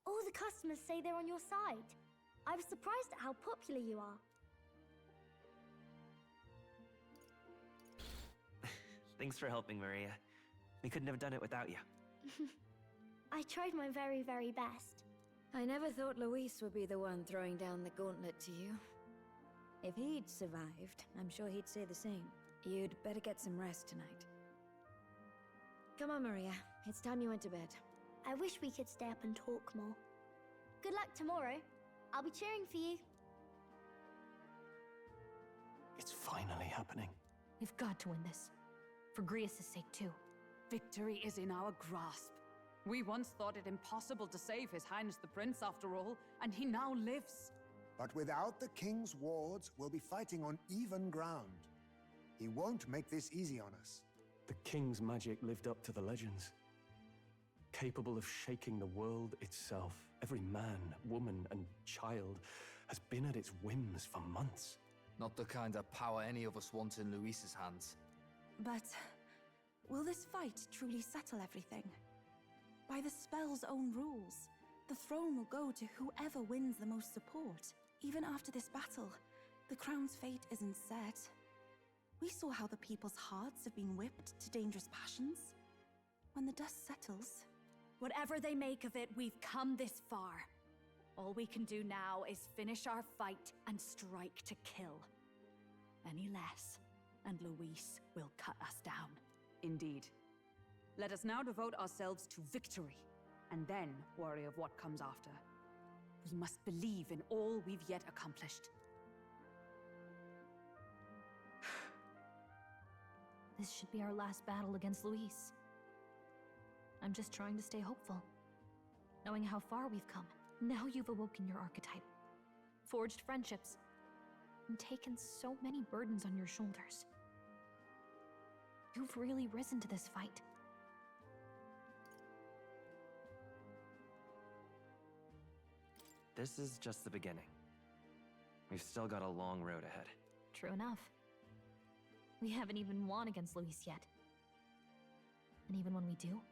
All the customers say they're on your side. I was surprised at how popular you are. Thanks for helping, Maria. We couldn't have done it without you. I tried my very, very best. I never thought Luis would be the one throwing down the gauntlet to you. If he'd survived, I'm sure he'd say the same. You'd better get some rest tonight. Come on, Maria. It's time you went to bed. I wish we could stay up and talk more. Good luck tomorrow. I'll be cheering for you. It's finally happening. We've got to win this. For Grius' sake, too. Victory is in our grasp. We once thought it impossible to save His Highness the Prince, after all, and he now lives. But without the king's wards, we'll be fighting on even ground. He won't make this easy on us. The king's magic lived up to the legends. Capable of shaking the world itself. Every man, woman, and child has been at its whims for months. Not the kind of power any of us want in Luis's hands. But will this fight truly settle everything? By the spell's own rules, the throne will go to whoever wins the most support. Even after this battle, the crown's fate isn't set. We saw how the people's hearts have been whipped to dangerous passions. When the dust settles... Whatever they make of it, we've come this far. All we can do now is finish our fight and strike to kill. Any less, and Luis will cut us down. Indeed. Let us now devote ourselves to victory, and then worry of what comes after. We must believe in all we've yet accomplished. This should be our last battle against Luis. I'm just trying to stay hopeful. Knowing how far we've come. Now you've awoken your archetype. Forged friendships. And taken so many burdens on your shoulders. You've really risen to this fight. This is just the beginning. We've still got a long road ahead. True enough. We haven't even won against Luis yet. And even when we do,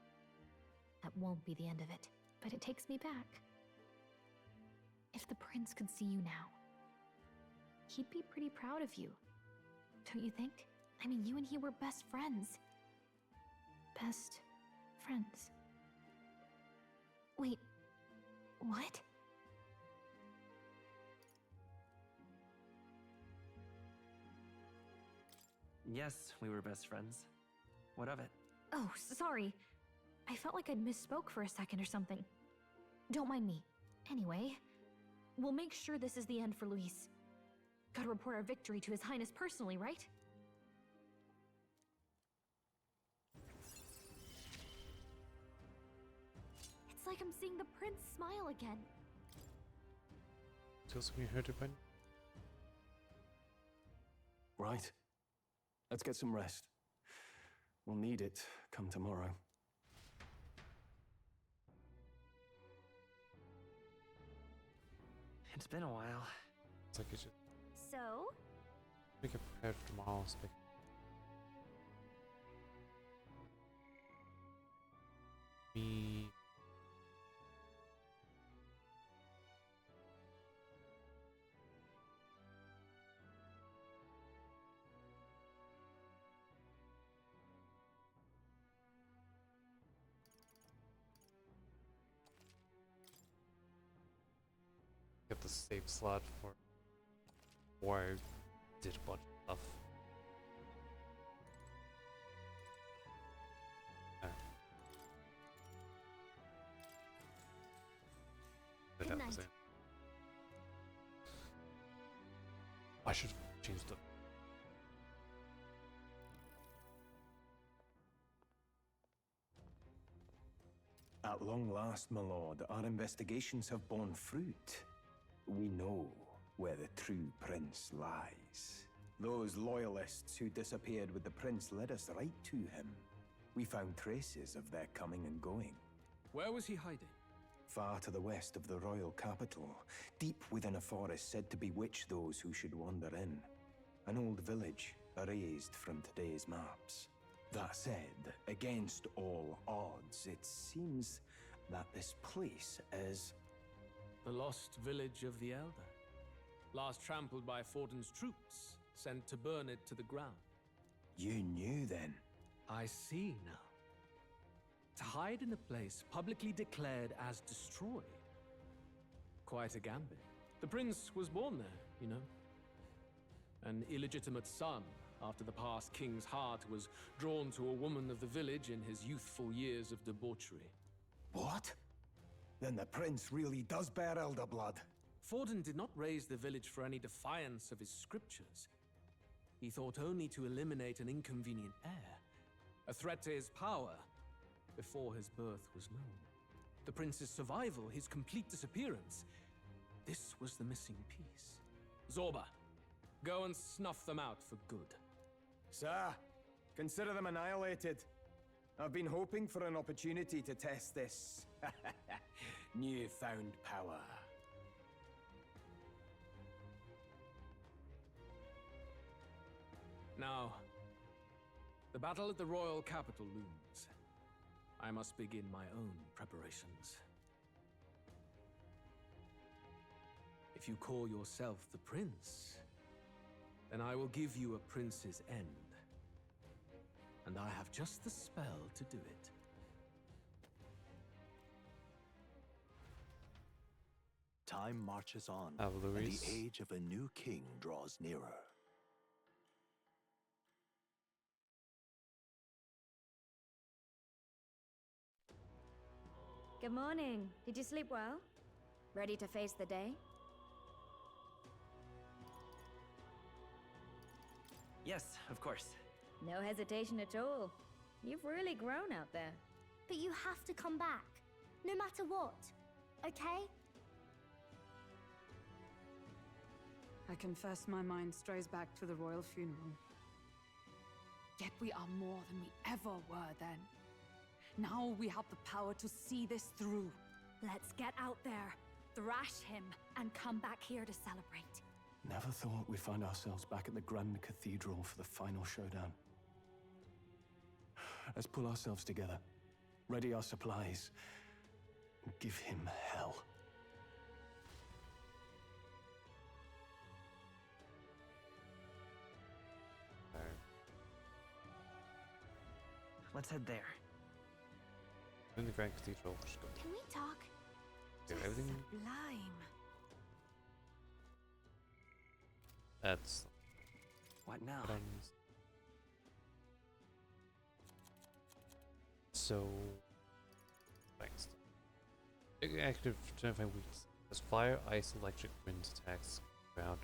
that won't be the end of it. But it takes me back. If the prince could see you now, he'd be pretty proud of you. Don't you think? I mean, you and he were best friends. Best friends. Wait, what? Yes, we were best friends. What of it? Oh, sorry. I felt like I'd misspoke for a second or something. Don't mind me. Anyway, we'll make sure this is the end for Luis. Gotta report our victory to His Highness personally, right? It's like I'm seeing the prince smile again. Tells me how to win. Right. Let's get some rest. We'll need it come tomorrow. It's been a while. It's like you should So? make it prepared for tomorrow. Speak. Me. Get the save slot for where I did a bunch of stuff. Alright. Good That night. was it. I should change the. At long last, my lord, our investigations have borne fruit. We know where the true prince lies. Those loyalists who disappeared with the prince led us right to him. We found traces of their coming and going. Where was he hiding? Far to the west of the royal capital, deep within a forest said to bewitch those who should wander in. An old village, erased from today's maps. That said, against all odds, it seems that this place is... The lost village of the Elder. Last trampled by Fortin's troops, sent to burn it to the ground. You knew then? I see now. To hide in a place publicly declared as destroyed. Quite a gambit. The prince was born there, you know. An illegitimate son, after the past king's heart was drawn to a woman of the village in his youthful years of debauchery. What? Then the prince really does bear elder blood. Fortin did not raise the village for any defiance of his scriptures. He thought only to eliminate an inconvenient heir, a threat to his power, before his birth was known. The prince's survival, his complete disappearance, this was the missing piece. Zorba, go and snuff them out for good. Sir, consider them annihilated. I've been hoping for an opportunity to test this newfound power. Now, the battle at the royal capital looms. I must begin my own preparations. If you call yourself the prince, then I will give you a prince's end. And I have just the spell to do it. Time marches on, and Luis. the age of a new king draws nearer. Good morning. Did you sleep well? Ready to face the day? Yes, of course. No hesitation at all. You've really grown out there. But you have to come back, no matter what, okay? I confess my mind strays back to the royal funeral. Yet we are more than we ever were then. Now we have the power to see this through. Let's get out there, thrash him, and come back here to celebrate. Never thought we'd find ourselves back at the Grand Cathedral for the final showdown. Let's pull ourselves together, ready our supplies, and give him hell. Let's head there. In the Grand Cathedral. Can we talk? Do everything. Sublime. That's What now? buttons. So, thanks. Active for 25 weeks. As fire, ice, electric, wind attacks ground.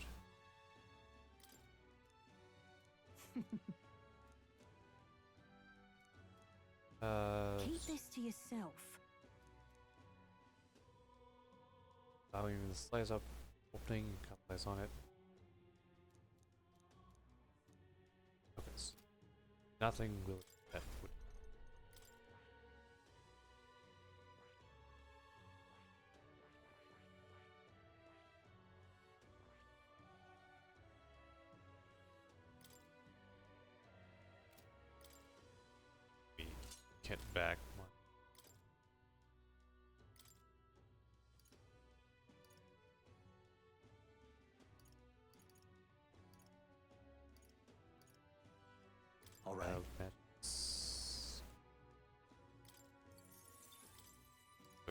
Keep this to yourself. Allowing the slice up opening, capitalize on it. Okay, so nothing will that would. Get back. All right. That's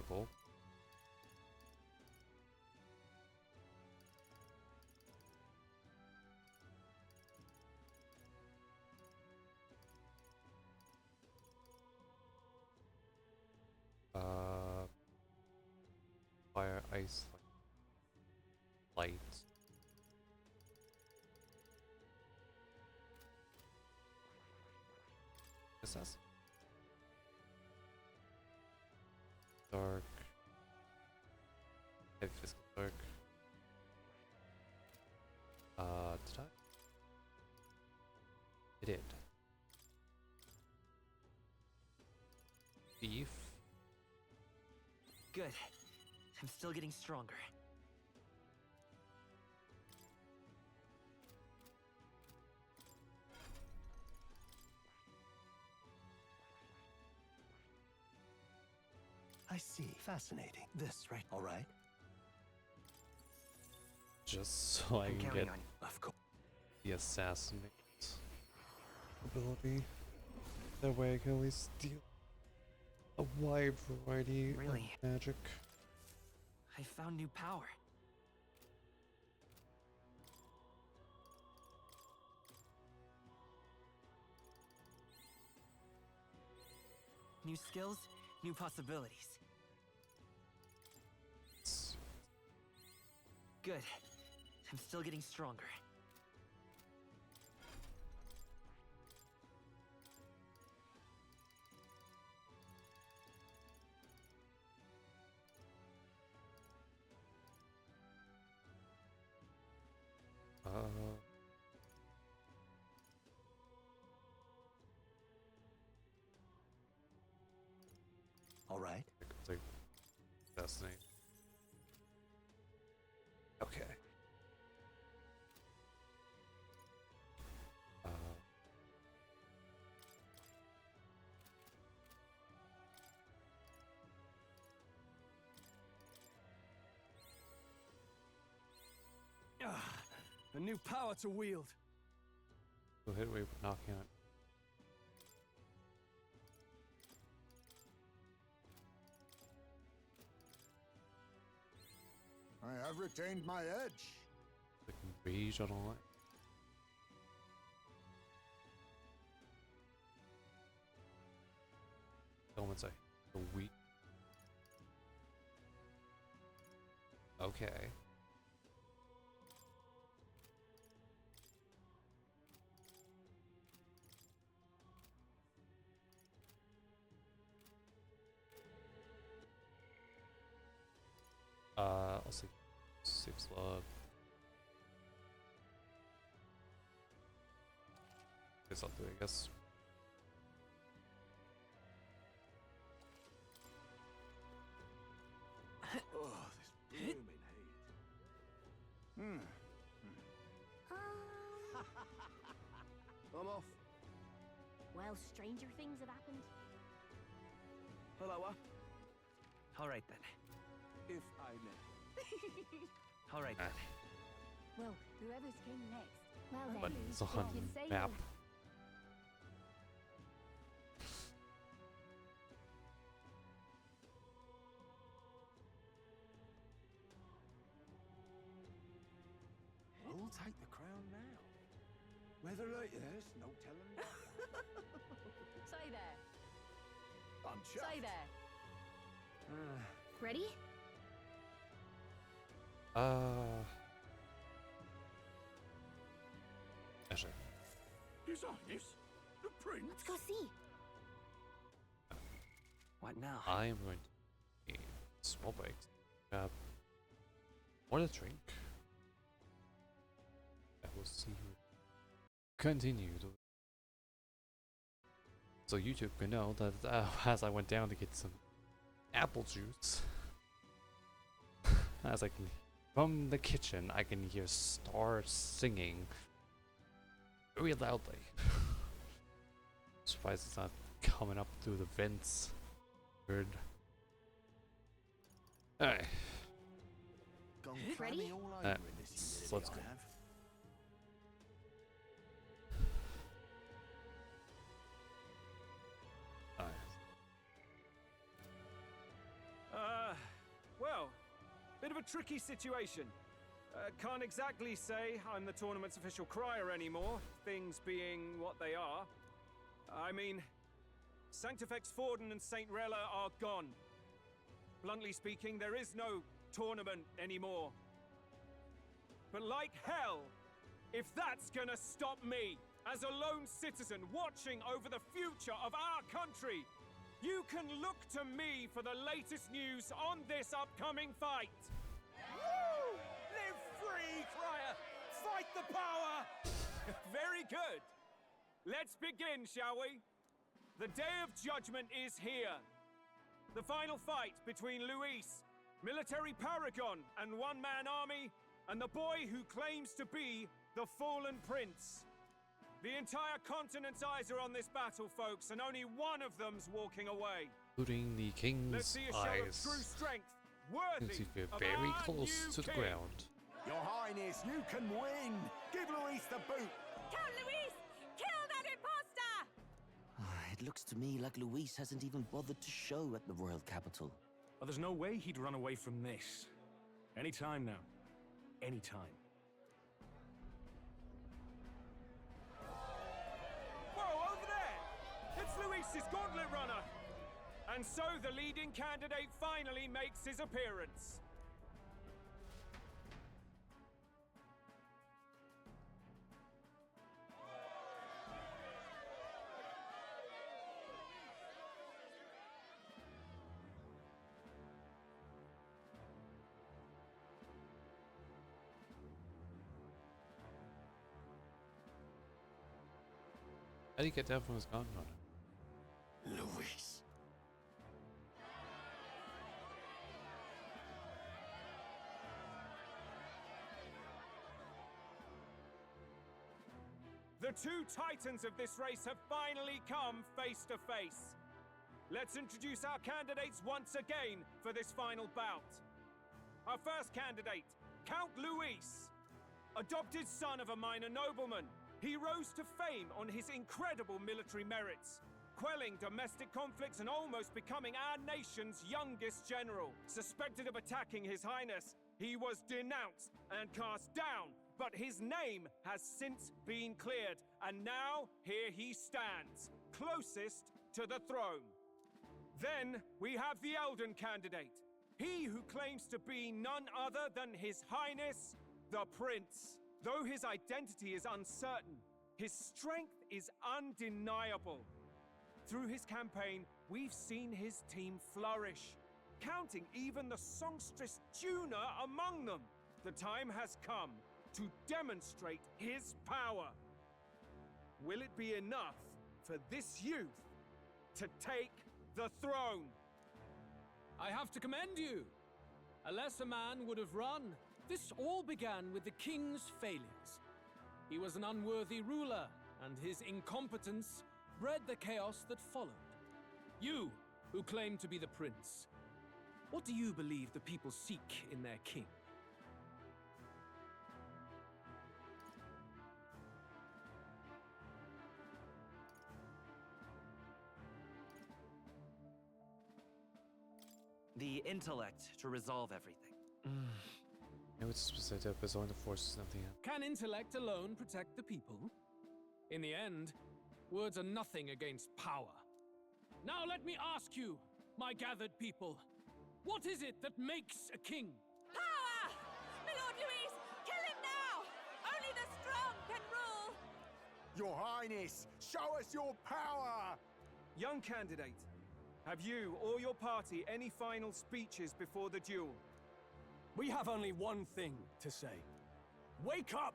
cool. Fire, ice, light. What's this? Dark. Heavy physical dark. Did I? Good. I'm still getting stronger. I see. Fascinating. This, right? All right. Just so I I'm can counting get on you. Of course. the assassinate ability. That way I can at least deal a wide variety Really? of magic. I found new power. New skills, new possibilities. Good. I'm still getting stronger. All right. It's like fascinating. Okay. A new power to wield. Go hit away with knocking out. I have retained my edge. Like rage on all that. Elements a weak. Okay. I'll say 6 love. Guess I'll do it, I guess. Oh, this blooming haze. I'm off. Well, stranger things have happened. Hello, All right then. if I may. All right then. Well, whoever's king next. Well then, Buttons if on you say map. so. Who'll take the crown now? Weather like this, no telling. Say there. I'm Say chuffed. there. Ready? Actually, His Highness, the Prince. Let's go see. What now? I am going to small breaks. Grab more to drink. I will see you continue. So YouTube can know that as I went down to get some apple juice, as I can from the kitchen, I can hear stars singing very loudly. Surprised it's not coming up through the vents. Weird. Alright. Gone Ready? clammy all over in this humidity, Let's I go. have. Well, bit of a tricky situation. Can't exactly say I'm the tournament's official crier anymore, things being what they are. I mean, Sanctifex Forden and St. Rella are gone. Bluntly speaking, there is no tournament anymore. But like hell, if that's gonna stop me, as a lone citizen watching over the future of our country, you can look to me for the latest news on this upcoming fight. Woo! Live free, crier! Fight the power! Very good. Let's begin, shall we? The day of judgment is here. The final fight between Luis, military paragon and one-man army, and the boy who claims to be the fallen prince. The entire continent's eyes are on this battle, folks, and only one of them's walking away. Including the king's Let's see a show of eyes. true strength, Since worthy you get of very our close new to the king. ground. Your Highness, you can win! Give Luis the boot! Count Luis! Kill that imposter! It looks to me like Luis hasn't even bothered to show at the royal capital. Well, there's no way he'd run away from this. Any time now. Any time. Whoa, over there! It's Luis's gauntlet runner! And so the leading candidate finally makes his appearance. How do you get down from his gauntlet runner? Luis. The two titans of this race have finally come face to face. Let's introduce our candidates once again for this final bout. Our first candidate, Count Luis. Adopted son of a minor nobleman, he rose to fame on his incredible military merits, quelling domestic conflicts and almost becoming our nation's youngest general. Suspected of attacking His Highness, he was denounced and cast down, but his name has since been cleared, and now here he stands, closest to the throne. Then we have the Elden candidate, he who claims to be none other than His Highness, the Prince. Though his identity is uncertain, his strength is undeniable. Through his campaign, we've seen his team flourish, counting even the songstress Juna among them. The time has come to demonstrate his power. Will it be enough for this youth to take the throne? I have to commend you. A lesser man would have run. This all began with the king's failures. He was an unworthy ruler, and his incompetence bred the chaos that followed. You, who claim to be the prince, what do you believe the people seek in their king? The intellect to resolve everything. No, it's set up as only the forces, nothing else. Can intellect alone protect the people? In the end, words are nothing against power. Now let me ask you, my gathered people, what is it that makes a king? Power! My Lord Luis, kill him now! Only the strong can rule! Your Highness, show us your power! Young candidate, have you or your party any final speeches before the duel? We have only one thing to say. Wake up!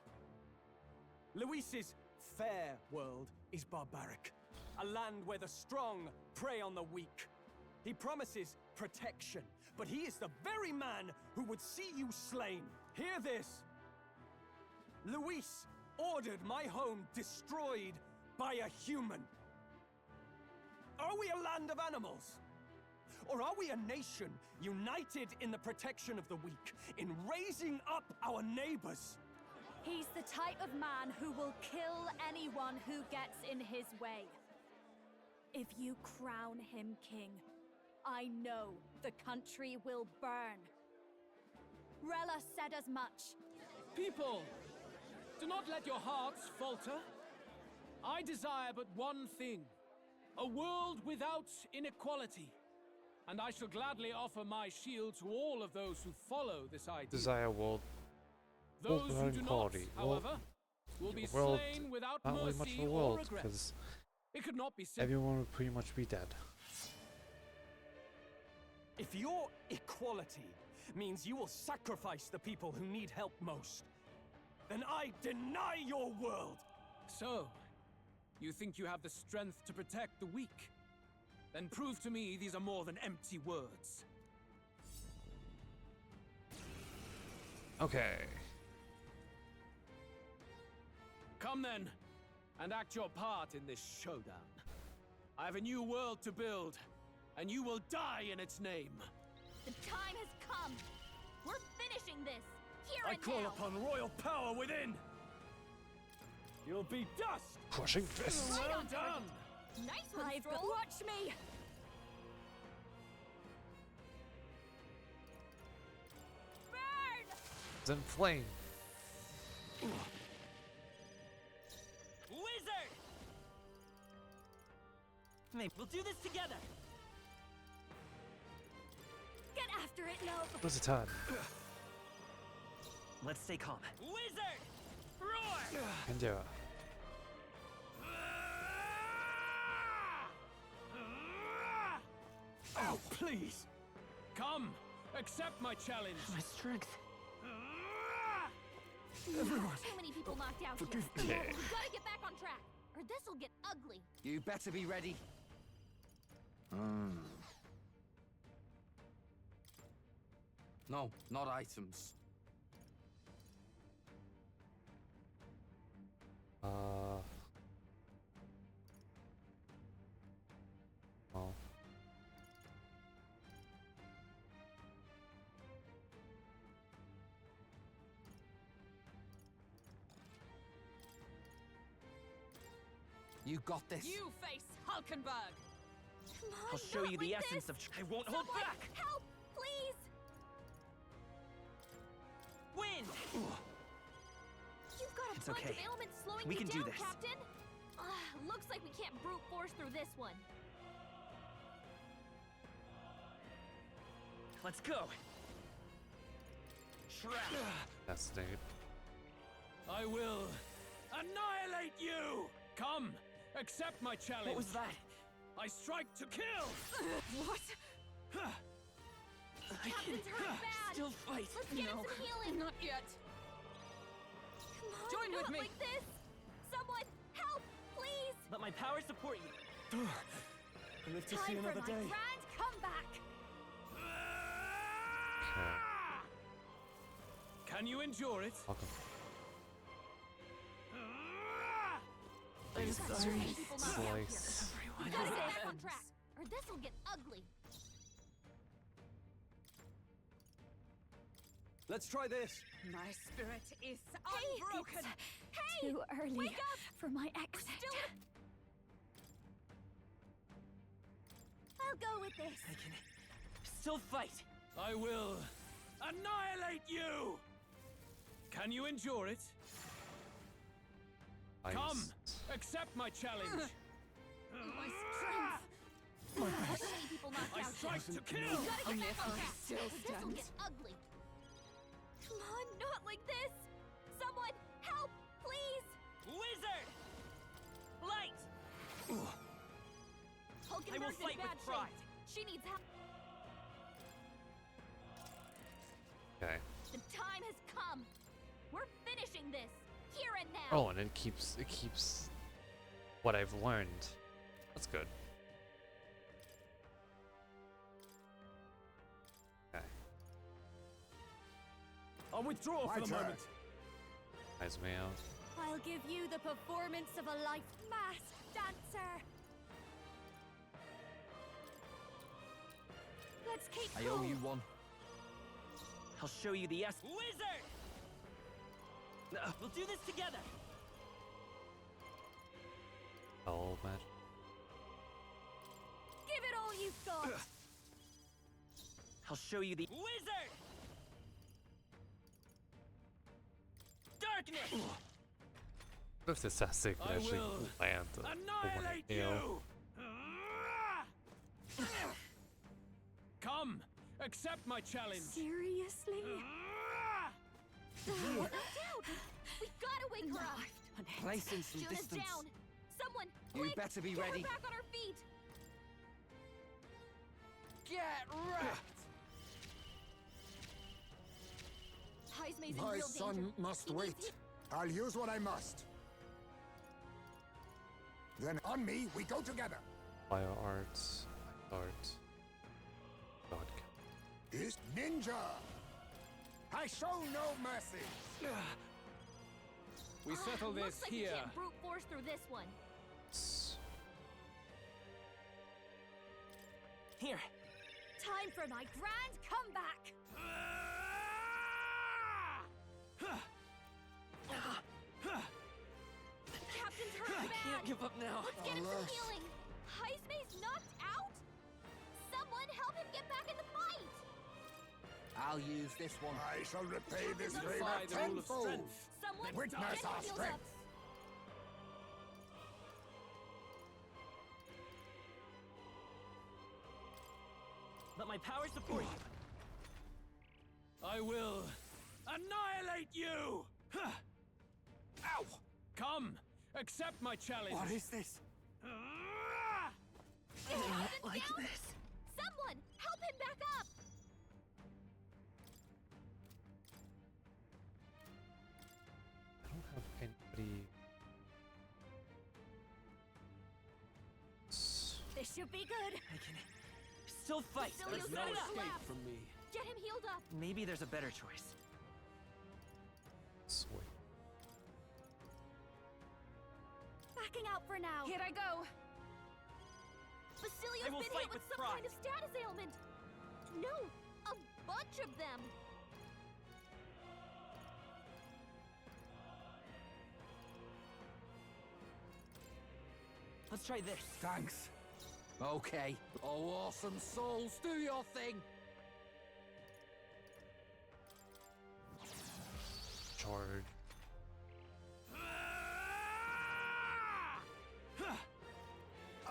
Luis's fair world is barbaric. A land where the strong prey on the weak. He promises protection, but he is the very man who would see you slain. Hear this. Luis ordered my home destroyed by a human. Are we a land of animals? Or are we a nation united in the protection of the weak, in raising up our neighbors? He's the type of man who will kill anyone who gets in his way. If you crown him king, I know the country will burn. Rella said as much. People, do not let your hearts falter. I desire but one thing, a world without inequality. And I shall gladly offer my shield to all of those who follow this idea. Desire world. Those who do not, quality. however, will be world, slain without not really much mercy of a or world, regret. because It could not be simple. everyone would pretty much be dead. If your equality means you will sacrifice the people who need help most, then I deny your world! So, you think you have the strength to protect the weak? Then prove to me these are more than empty words. Okay. Come then, and act your part in this showdown. I have a new world to build, and you will die in its name. The time has come. We're finishing this here I and call now. upon royal power within. You'll be dust. Crushing fists. Right Well on, done. Nice one, I've got. Stroll. Watch me! Burn! It's in flame. Wizard! Maybe we'll do this together. Get after it, love. What's the time? Let's stay calm. Wizard! Roar! Can do it. Oh, please! Come! Accept my challenge! My strength. Everyone. Too many people knocked out Forgive here. me. We gotta get back on track, or this'll get ugly. You better be ready. No, not items. Oh. You got this. You face Hulkenberg! Come on, I'll show not you the like essence this. of. I won't hold Someone back. Help, please. Win. You've got a It's bunch okay. of ailments slowing We you can down, do this. Captain. Looks like we can't brute force through this one. Let's go. Trap. That's Nate. I will annihilate you! Come! Accept my challenge! What was that? I strike to kill! What? Captain's hurt bad. Still fight. Let's get him No. some healing. Not yet. Come on, Join not with me. like this. Someone help, please. Let my power support you. I live to Time see for another my day. grand comeback. Can you endure it? Welcome. We've got too many people knocked out here. Slice. We gotta get back on track, or this'll get ugly. Let's try this. My spirit is Hey, unbroken! Hey, Too early wake up. for my exit. I'll go with this. I can still fight. I will annihilate you! Can you endure it? Come! Accept my challenge! My strength! Too many people knocked I out strike here. to kill! We gotta Only get if back on I track, still or this'll stand. get ugly. Come on, not like this. Someone help, please. Wizard! Light! Hulkenberg's I will in fight with bad pride. shape. She needs help. Okay. The time has come. We're finishing this here and now. Oh, and it keeps what I've learned. That's good. Okay. I'll withdraw My for the turn. moment. Eyes me out. I'll give you the performance of a life masked dancer. Let's keep I cool. owe you one. I'll show you the Wizard! We'll do this together. Oh, man. Give it all you've got. I'll show you the Wizard! Darkness! If this Sasek would I actually will land the annihilate AO. you! Come! Accept my challenge! Seriously? No doubt. We gotta wake her up. Place in some Juna's distance. down. Someone, You quick, better be get ready. her back on her feet. Get wrecked! Heisme's in My real son danger. must He needs wait. I'll use what I must. Then on me, we go together. Bio arts. Start. God. This ninja! I show no mercy! We settle this looks like here. You can't brute force through this one. Here. Time for my grand comeback! Captain's hurt I bad. can't give up now. Let's get him some healing. Heismay's knocked out? Someone help him get back in the fight! I'll use this one. I shall repay this Defy favor the rule of tenfold! strength. Someone Witness get him our healed strength! up. Let my power support you. I will annihilate you! Huh. Ow! Come, accept my challenge. What is this? Not like down. this. Someone help him back up! I don't have anybody. This should be good. I can still fight. Facilio's There's no gonna escape collapse. from me. Get him healed up. Maybe there's a better choice. Sweet. Backing out for now. Here I go. Facilio's I will been fight hit with with some pride. kind of status ailment. No, a bunch of them. Let's try this. Thanks. Okay. Oh, awesome souls, do your thing. Charge.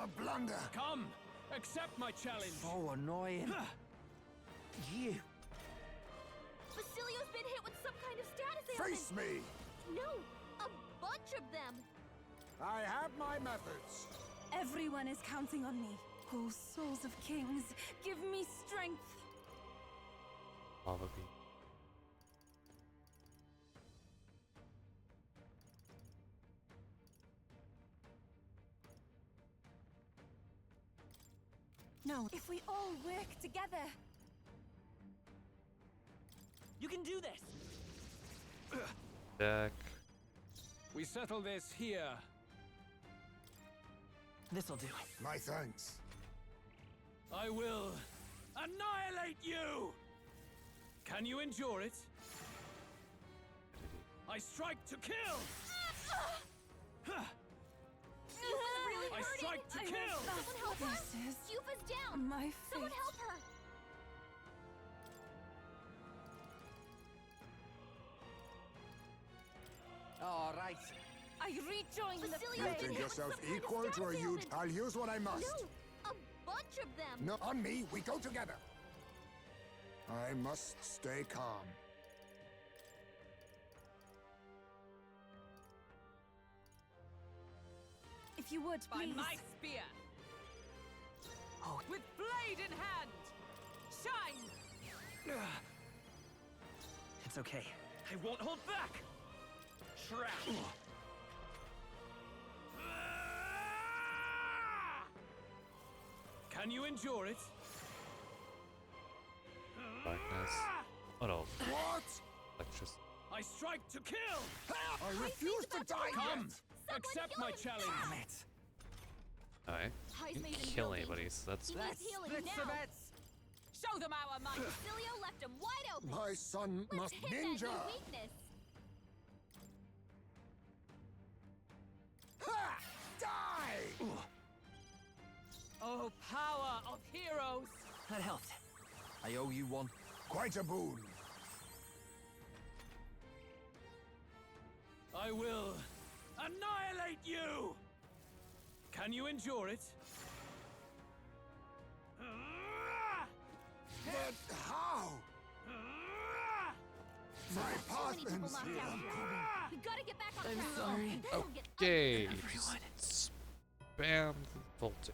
A blunder! Come, accept my challenge. So annoying. You. Facilio's been hit with some kind of status ailment. Face me! No, a bunch of them. I have my methods. Everyone is counting on me. Oh, souls of kings, give me strength. Lava beam. No, if we all work together. You can do this. Deck. We settle this here. This'll do. My thanks. I will annihilate you! Can you endure it? I strike to kill! Yufa's really I hurting. strike to I kill! will- Someone help her. This is Yufa's down. my Someone fate. help her. All right. I rejoin the Facilio's You been think hit with yourself some kind of equal to a status huge... ailment. I'll use what I must. No, a bunch of them. No, on me, we go together. I must stay calm. If you would, By please. my spear. Oh. With blade in hand. Shine. It's okay. I won't hold back. Trap. Can you endure it? Darkness. Oh no. What? Electricity. I strike to kill! I refuse to die Come! Someone Accept heal my him challenge! Damn it. Alright. Heismay's Didn't in kill real anybody, danger. so that's He needs healing Blitz the now. bets. Show them our might. Facilio left him wide open. My son Let's must hit ninja! that new weakness. Ha! Die! Oh, power of heroes. That helped. I owe you one. Quite a boon. I will annihilate you! Can you endure it? But how? My So many people path knocked ends out here. here. We gotta get back on I'm track. sorry. And then we'll get Okay. Everyone. Just spam the Voltic.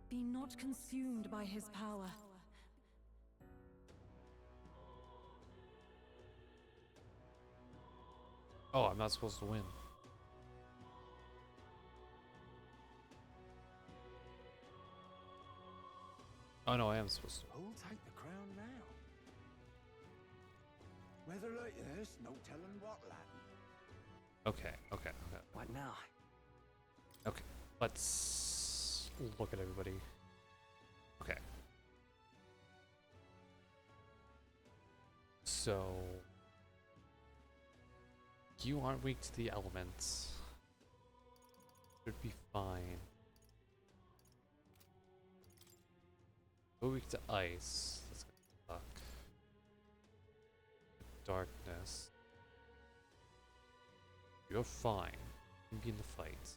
Be not consumed by his power. Oh, I'm not supposed to win. Oh no, I am supposed to. Who'll take the crown now? Weather like this, no telling what, lad. Okay. What now? Okay, let's look at everybody. Okay. So you aren't weak to the elements. Should be fine. Go weak to ice. That's gonna suck. Darkness. You're fine. You can be in the fight.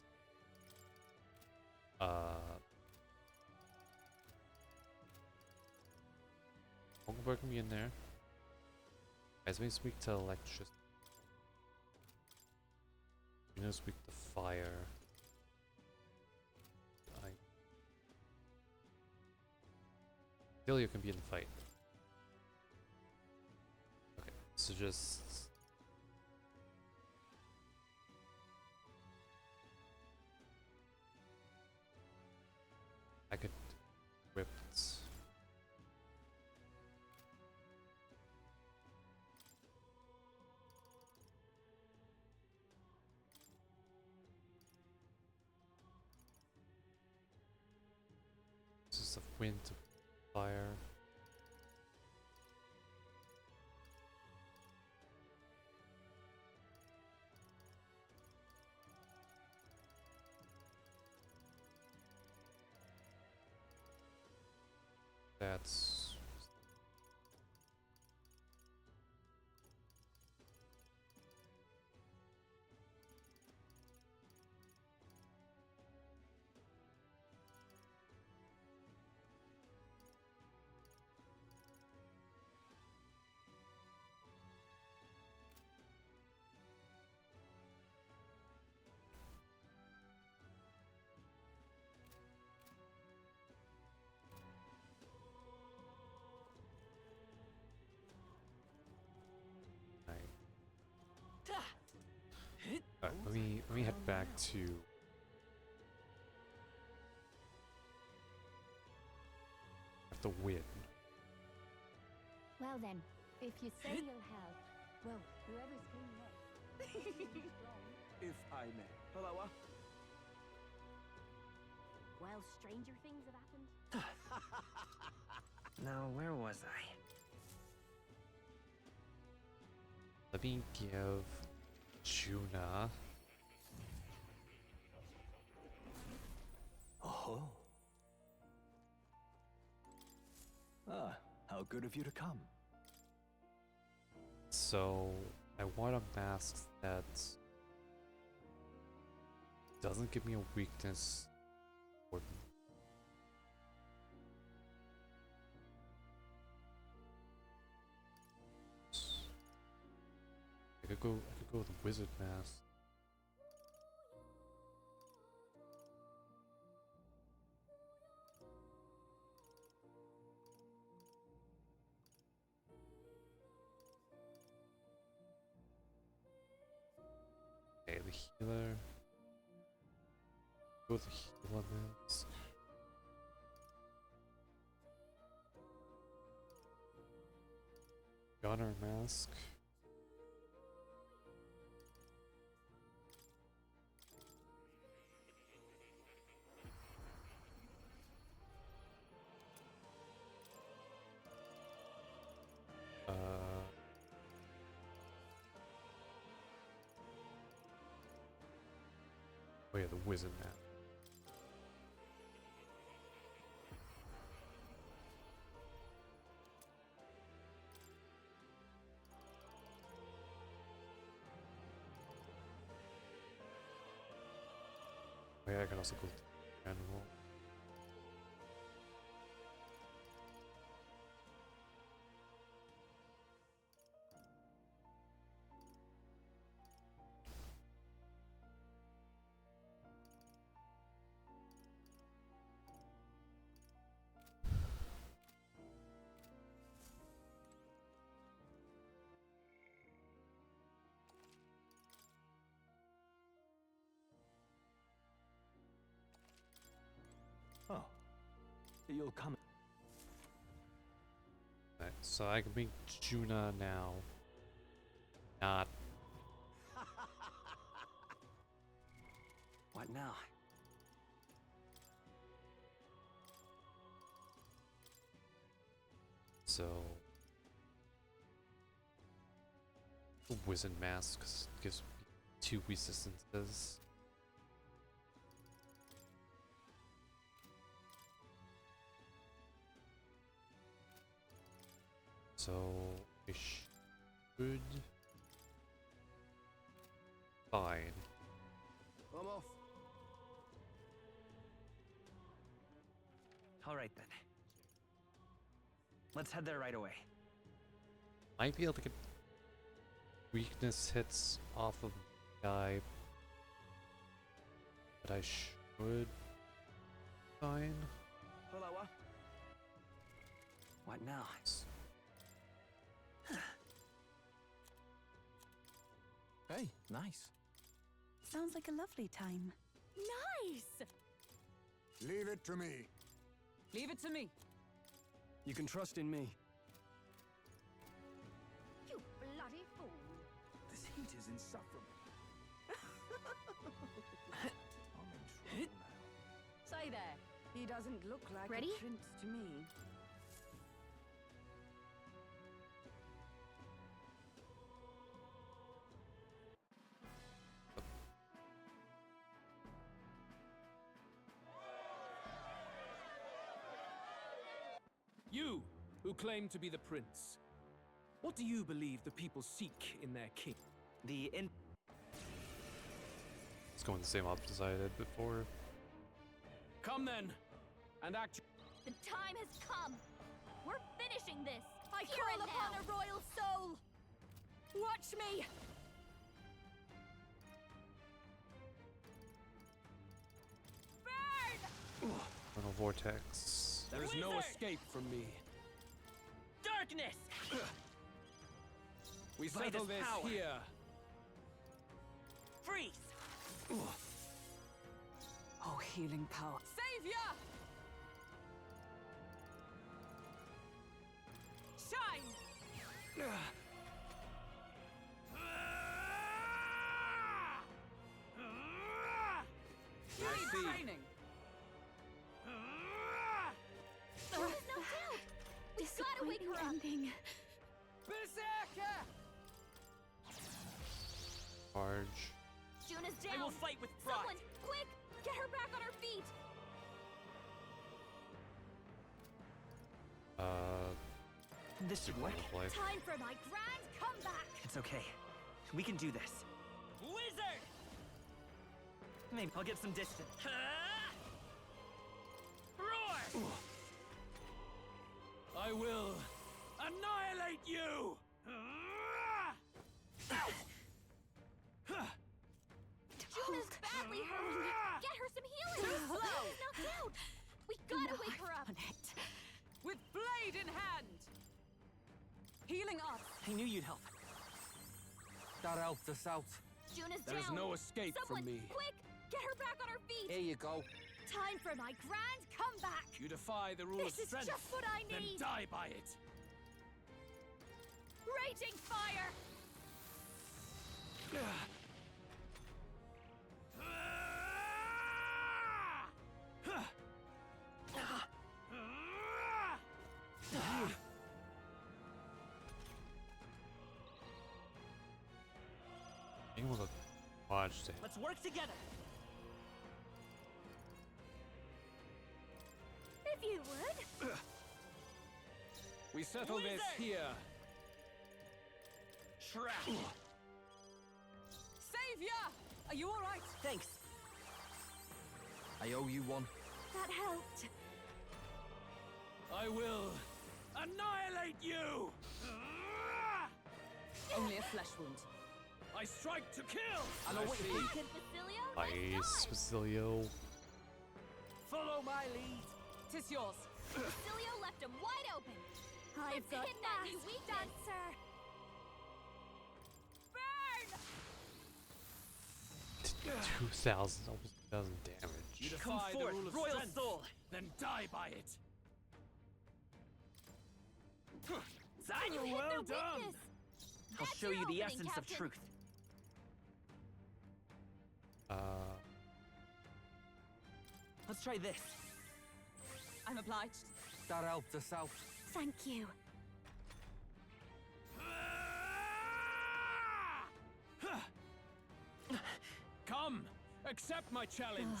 Huckleberry can be in there. Guys, we speak to electricity. You know, speak to fire. Delia can be in the fight. Okay, so just I could rip it. This is the wind to fire. That's Alright, let me head back to have to win. Well then, if you say you'll help, well, whoever's king next. If I may. Hello, Well, stranger things have happened. Now, where was I? Let me give Juna. Oh. Ah, how good of you to come. So I want a mask that doesn't give me a weakness or I could go with a wizard mask. Okay, the healer. Go with the healer mask. Gunner mask. Oh yeah, the wizard map. Oh yeah, I can also go to the animal. Oh, you'll come. So I can make Juna now. Not. What now? So. Wizard Mask gives me 2 resistances. So I should. Fine. I'm off. All right then. Let's head there right away. Might be able to get weakness hits off of the guy, but I should. Fine. Hello. What now? Hey, nice. Sounds like a lovely time. Nice! Leave it to me. Leave it to me. You can trust in me. You bloody fool. This heat is insufferable. I'm in trouble now. Say there. He doesn't look like Ready? a prince to me. You, who claim to be the prince, what do you believe the people seek in their king? It's going the same opposite I did before. Come then, and act. The time has come. We're finishing this. I Here call and upon now. a royal soul! Watch me! Burn! Little vortex. There is no escape from me. Darkness! We By settle this this power. here. Freeze! Oh, healing power. Savior! Shine! You I need see. training. There's no doubt. We gotta wake her up. Ending. Berserker! Charge. Juna's down. I will fight with pride. Someone, quick! Get her back on her feet. This should work. Play. Time for my grand comeback. It's okay. We can do this. Wizard! Maybe I'll get some distance. Roar! I will annihilate you! Juna's badly hurt. Get her some healing. Too slow. She's knocked out. We gotta wake her up. On it. With blade in hand. Healing up. I knew you'd help. That helped us out. Juna's There is down. no escape Someone, from me. quick! Get her back on her feet. Here you go. Time for my grand comeback. You defy the rule This of is strength. just what I Then need. die by it. Raging fire. Being able to dodge it. Let's work together. If you would. We settle this Wizard! here. Trap! Savior! Are you alright? Thanks. I owe you one. That helped. I will annihilate you! Only a flesh wound. I strike to kill! I know what you think. Good Basilio. Nice, Basilio. Follow my lead. Tis yours. Basilio left him wide open. I've Let's got hit that new fast weakness. dancer. Burn! 2,000, almost 2,000 damage. You Come defy the forth, rule of royal strength. soul! Then die by it. Daniel, well done! I'll show you the essence of truth. Let's try this. I'm obliged. That helped us out. Thank you. Come, accept my challenge.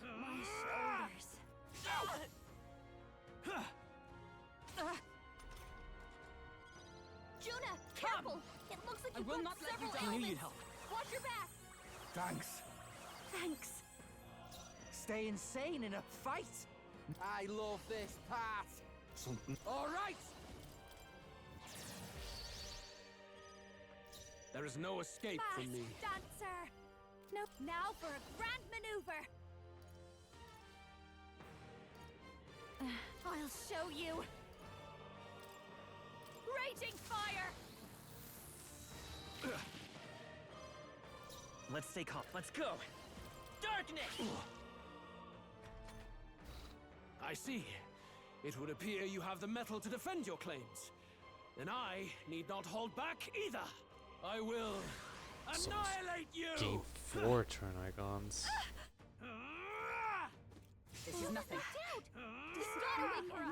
My shoulders. Juna, careful! It looks like I you've will got not let you several down. ailments. I knew you'd help. Watch your back. Thanks. Thanks. Stay insane in a fight. I love this part. Something. All right. There is no escape from me. Dancer. No. Now for a grand maneuver. I'll show you. Raging fire! Let's stay calm. Let's go. Darkness! I see. It would appear you have the metal to defend your claims. Then I need not hold back either. I will annihilate you! Game 4 turn icons. This is nothing.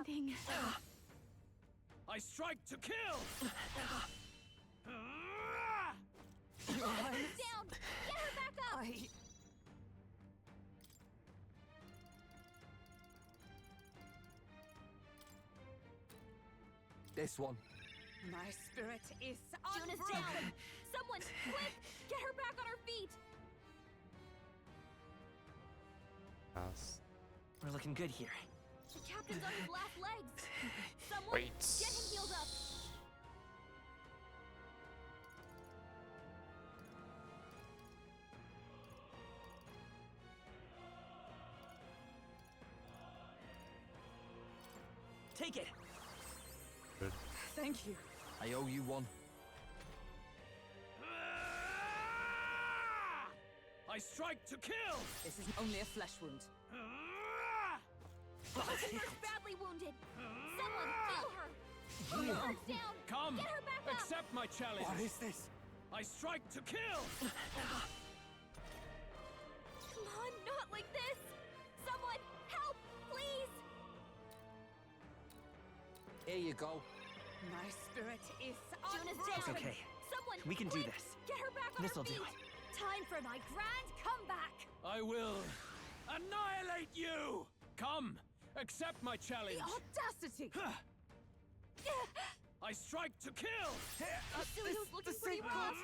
Anything. I strike to kill! Down! Get her back up! This one. My spirit is Juna's unbroken. down! Someone, quick! Get her back on her feet! Pass. We're looking good here. The captain's on his last legs! Someone, Wait. get him healed up! Take it! Good. Thank you. I owe you one. I strike to kill! This is only a flesh wound. Her badly wounded! Someone, heal her! Heal? Her down! Come, Get her back up! accept my challenge. What is this? I strike to kill! Come on, not like this! Someone, help, please! Here you go. My spirit is Juna's unbroken. down! okay. Someone, We can do quick, this. Get her back on This'll her do feet! it. Time for my grand comeback! I will annihilate you! Come, accept my challenge. The audacity! I strike to kill! Basilio's looking pretty rough!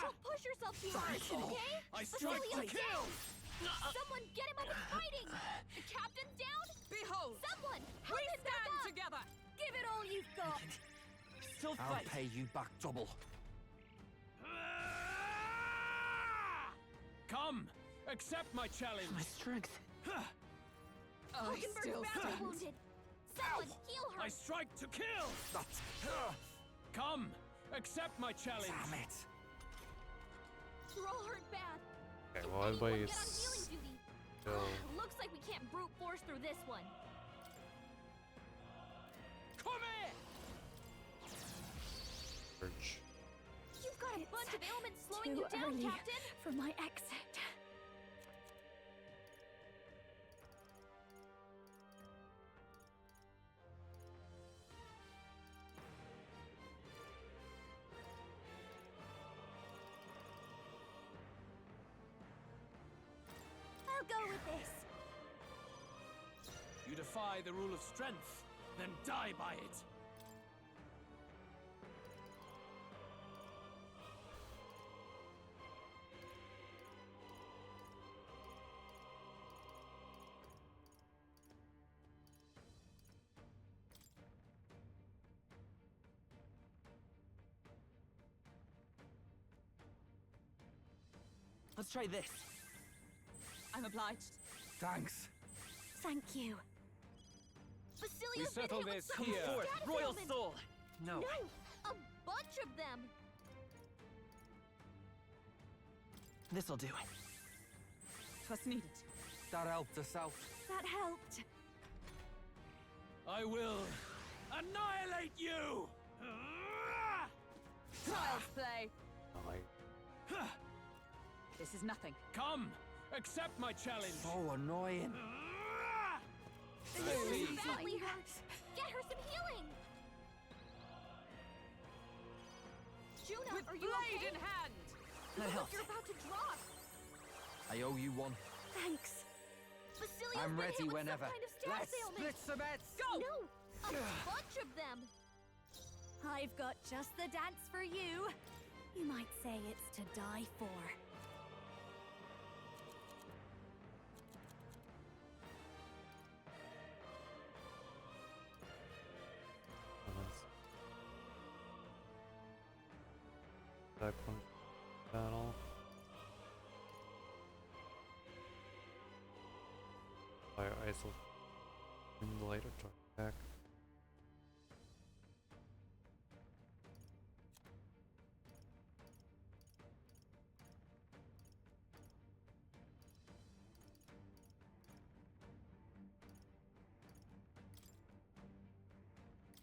Don't push yourself too hard, okay? I strike to Basilio's kill! down! Someone get him up and fighting! The captain's down? Behold! Someone, help We him back stand up! together! Give it all you've got! Still I'll fight. pay you back double. Come, accept my challenge. My strength. Hulkenberg's still badly stand. wounded! Someone, heal her! I strike to kill! That's... Come, accept my challenge. Damn it. You're all hurt bad! Okay, Can well, anyone everybody's get on healing duty? still. Looks like we can't brute force through this one. Come here! Urge. You've got a bunch of ailments slowing Too you down, early Captain! for my exit. I'll go with this! You defy the rule of strength, then die by it. Let's try this. I'm obliged. Thanks. Thank you. Basilio's been settle hit with this some here. Fourth, status Royal ailments. Soul. No. No! A bunch of them! This'll do it. 'Twas needed. That helped us out. That helped. I will annihilate you! play. I This is nothing. Come! Accept my challenge! So annoying. Please. Badly hurt. Get her some healing. Juno, With are you blade okay? in hand! You look help. like you're about to drop. I owe you one. Thanks. Basilio's I'm been ready hit with whenever. some kind of staff Let's ailment. split some heads. Go! No, a bunch of them. I've got just the dance for you. You might say it's to die for. That punch battle. Fire isol in the later attack.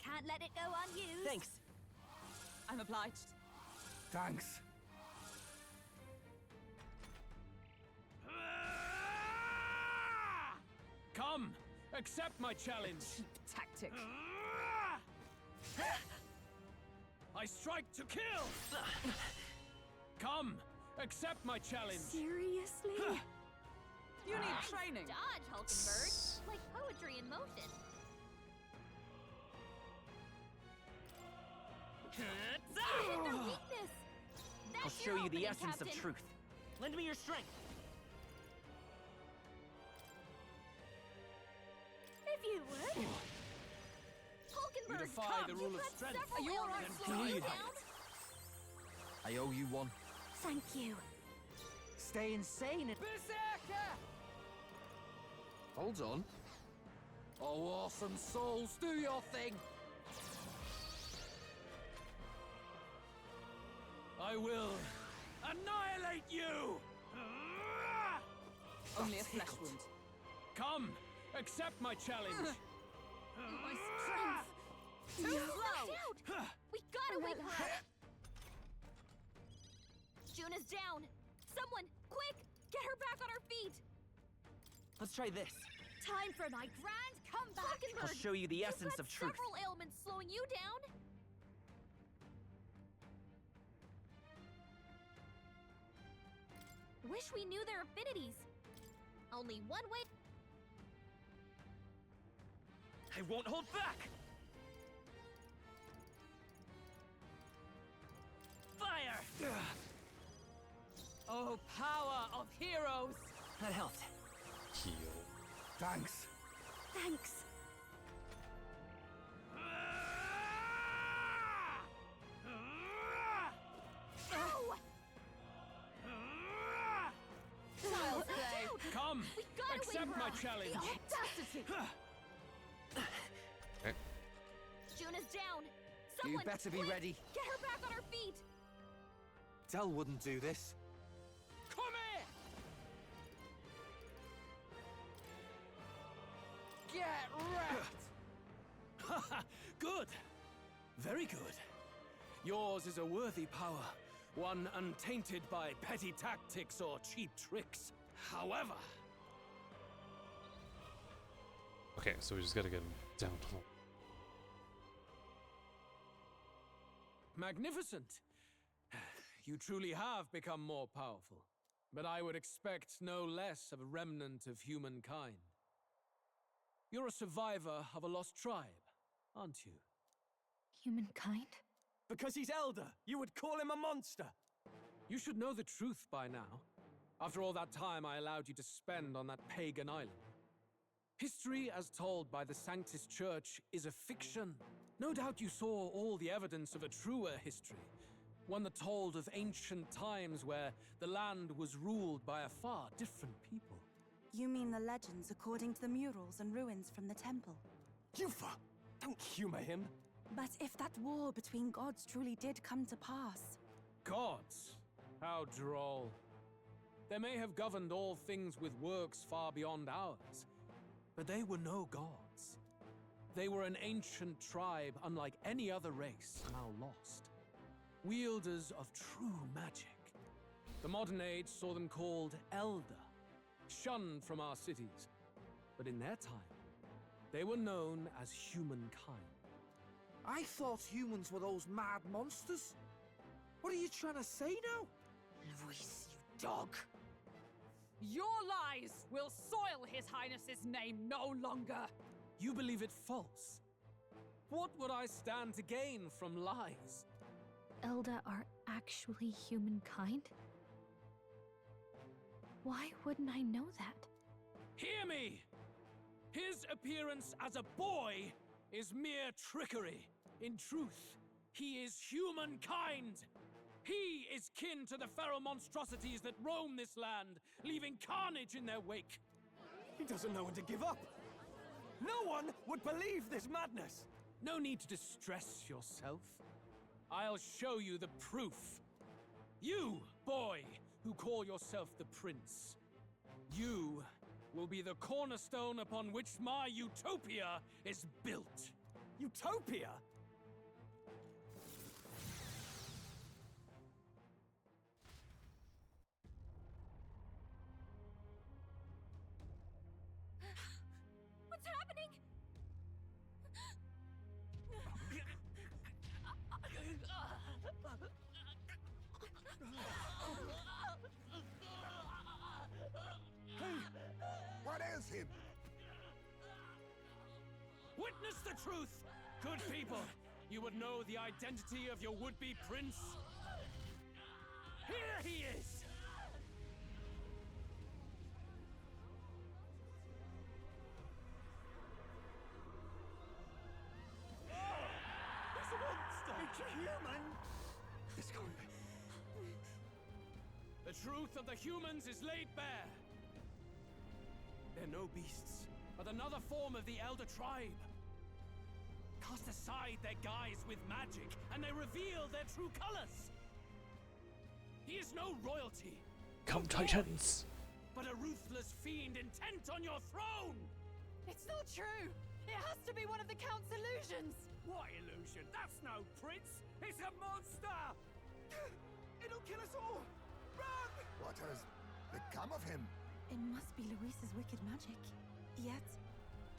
Can't let it go unused. Thanks. I'm obliged. Thanks. Come! Accept my challenge! Cheap tactic. I strike to kill! Come! Accept my challenge! Seriously? You need training. Dodge, Hulkenberg. Like poetry in motion. Hit their weakness. I'll That's show your you the opening, essence Captain. of truth. Lend me your strength. If you would. Hulkenberg, You defy come. the You've rule of had strength. several Are you all right? ailments Then slowing you please. down. I owe you one. Thank you. Stay insane and... Berserker! Hold on. Oh, awesome souls, do your thing. I will annihilate you! Only a flesh wound. Come! Accept my challenge! My strength. Too slow. We gotta wake her up. Juna's down. Someone, quick! Get her back on her feet. Let's try this. Time for my grand comeback. I'll show you the essence You've of got truth. several ailments slowing you down. Wish we knew their affinities. Only one way. I won't hold back! Fire! Oh, power of heroes! That helped. Heal. Thanks. Thanks. Ow! Child's play. Come! We gotta Accept wake her my up. challenge! The audacity! Okay. Juna's down. You Someone, better be quick, ready. Get her back on her feet. Dell wouldn't do this. Come here! Get wrecked! Good! Very good. Yours is a worthy power, one untainted by petty tactics or cheap tricks. However, Okay, so we just gotta get him down home. magnificent. You truly have become more powerful, but I would expect no less of a remnant of humankind. You're a survivor of a lost tribe, aren't you? Humankind? Because he's elder, you would call him a monster. You should know the truth by now. After all that time I allowed you to spend on that pagan island. History as told by the Sanctus Church is a fiction. No doubt you saw all the evidence of a truer history. One that told of ancient times where the land was ruled by a far different people. You mean the legends according to the murals and ruins from the temple? Yufa, don't humor him. But if that war between gods truly did come to pass... Gods? How droll. They may have governed all things with works far beyond ours, but they were no gods. They were an ancient tribe unlike any other race, now lost. wielders of true magic. The modern age saw them called Elder, shunned from our cities. But in their time, they were known as humankind. I thought humans were those mad monsters. What are you trying to say now? Luis, you dog. Your lies will soil His Highness's name no longer. You believe it false? What would I stand to gain from lies? Elda are actually humankind? Why wouldn't I know that? Hear me! His appearance as a boy is mere trickery. In truth, he is humankind. He is kin to the feral monstrosities that roam this land, leaving carnage in their wake. He doesn't know when to give up. No one would believe this madness. No need to distress yourself. I'll show you the proof. You, boy, who call yourself the prince. You will be the cornerstone upon which my utopia is built. Utopia? What's happening? What ails him? Witness the truth, good people. You would know the identity of your would-be prince. Here he is! It's a monster! It's a human! It's gone. The truth of the humans is laid bare. They're no beasts, but another form of the Elder Tribe. Cast aside their guise with magic, and they reveal their true colors. He is no royalty. Come, no Titans! boy, but a ruthless fiend intent on your throne! It's not true. It has to be one of the Count's illusions. What illusion? That's no prince! It's a monster! It'll kill us all! Run! What has become of him? It must be Luis's wicked magic. Yet,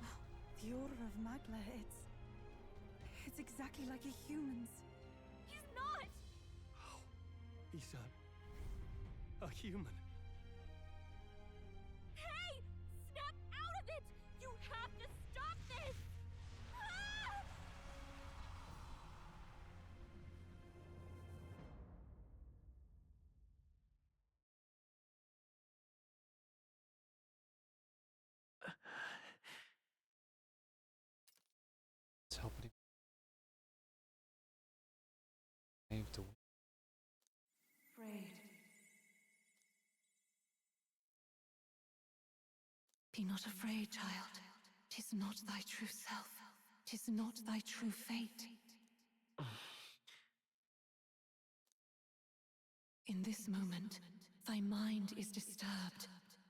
oh, the aura of Magla, it's exactly like a human's. He's not! He's a human. Hey! Snap out of it! You have to stop this! Ah! It's helping. Aim to win. Afraid. Be not afraid, child. 'Tis not thy true self. 'Tis not thy true fate. In this moment, thy mind is disturbed,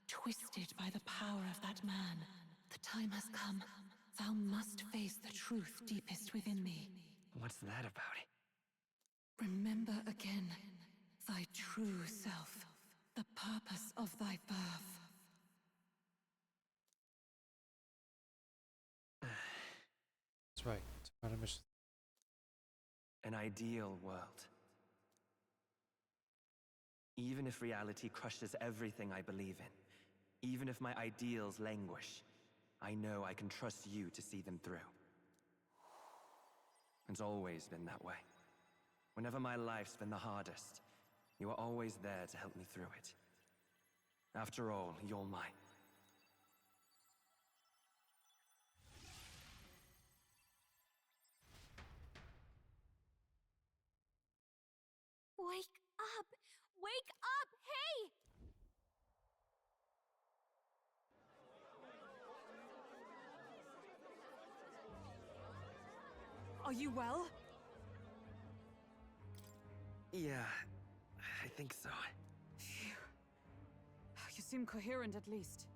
twisted by the power of that man. The time has come. Thou must face the truth deepest within thee. What's that about? Remember again thy true self, the purpose of thy birth. That's right. It's about a mission. An ideal world. Even if reality crushes everything I believe in, even if my ideals languish, I know I can trust you to see them through. It's always been that way. Whenever my life's been the hardest, you are always there to help me through it. After all, you're mine. Wake up! Wake up! Hey! Are you well? Yeah, I think so. Phew. You seem coherent at least.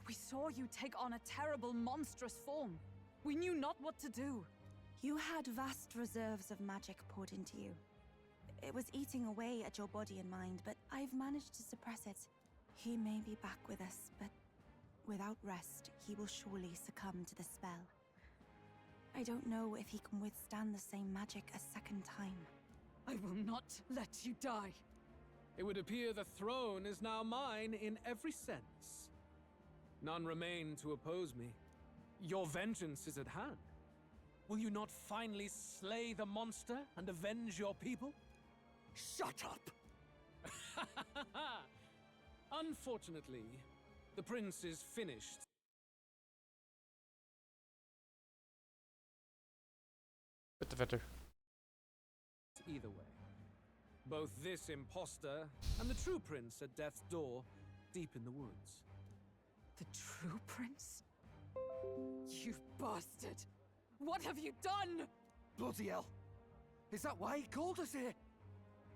We saw you take on a terrible, monstrous form. We knew not what to do. You had vast reserves of magic poured into you. It was eating away at your body and mind, but I've managed to suppress it. He may be back with us, but without rest, he will surely succumb to the spell. I don't know if he can withstand the same magic a second time. I will not let you die. It would appear the throne is now mine in every sense. None remain to oppose me. Your vengeance is at hand. Will you not finally slay the monster and avenge your people? Shut up! Unfortunately, the prince is finished. Bitte, bitte. Either way. Both this imposter and the true prince at death's door, deep in the woods. The true prince? You bastard! What have you done? Bloody hell! Is that why he called us here?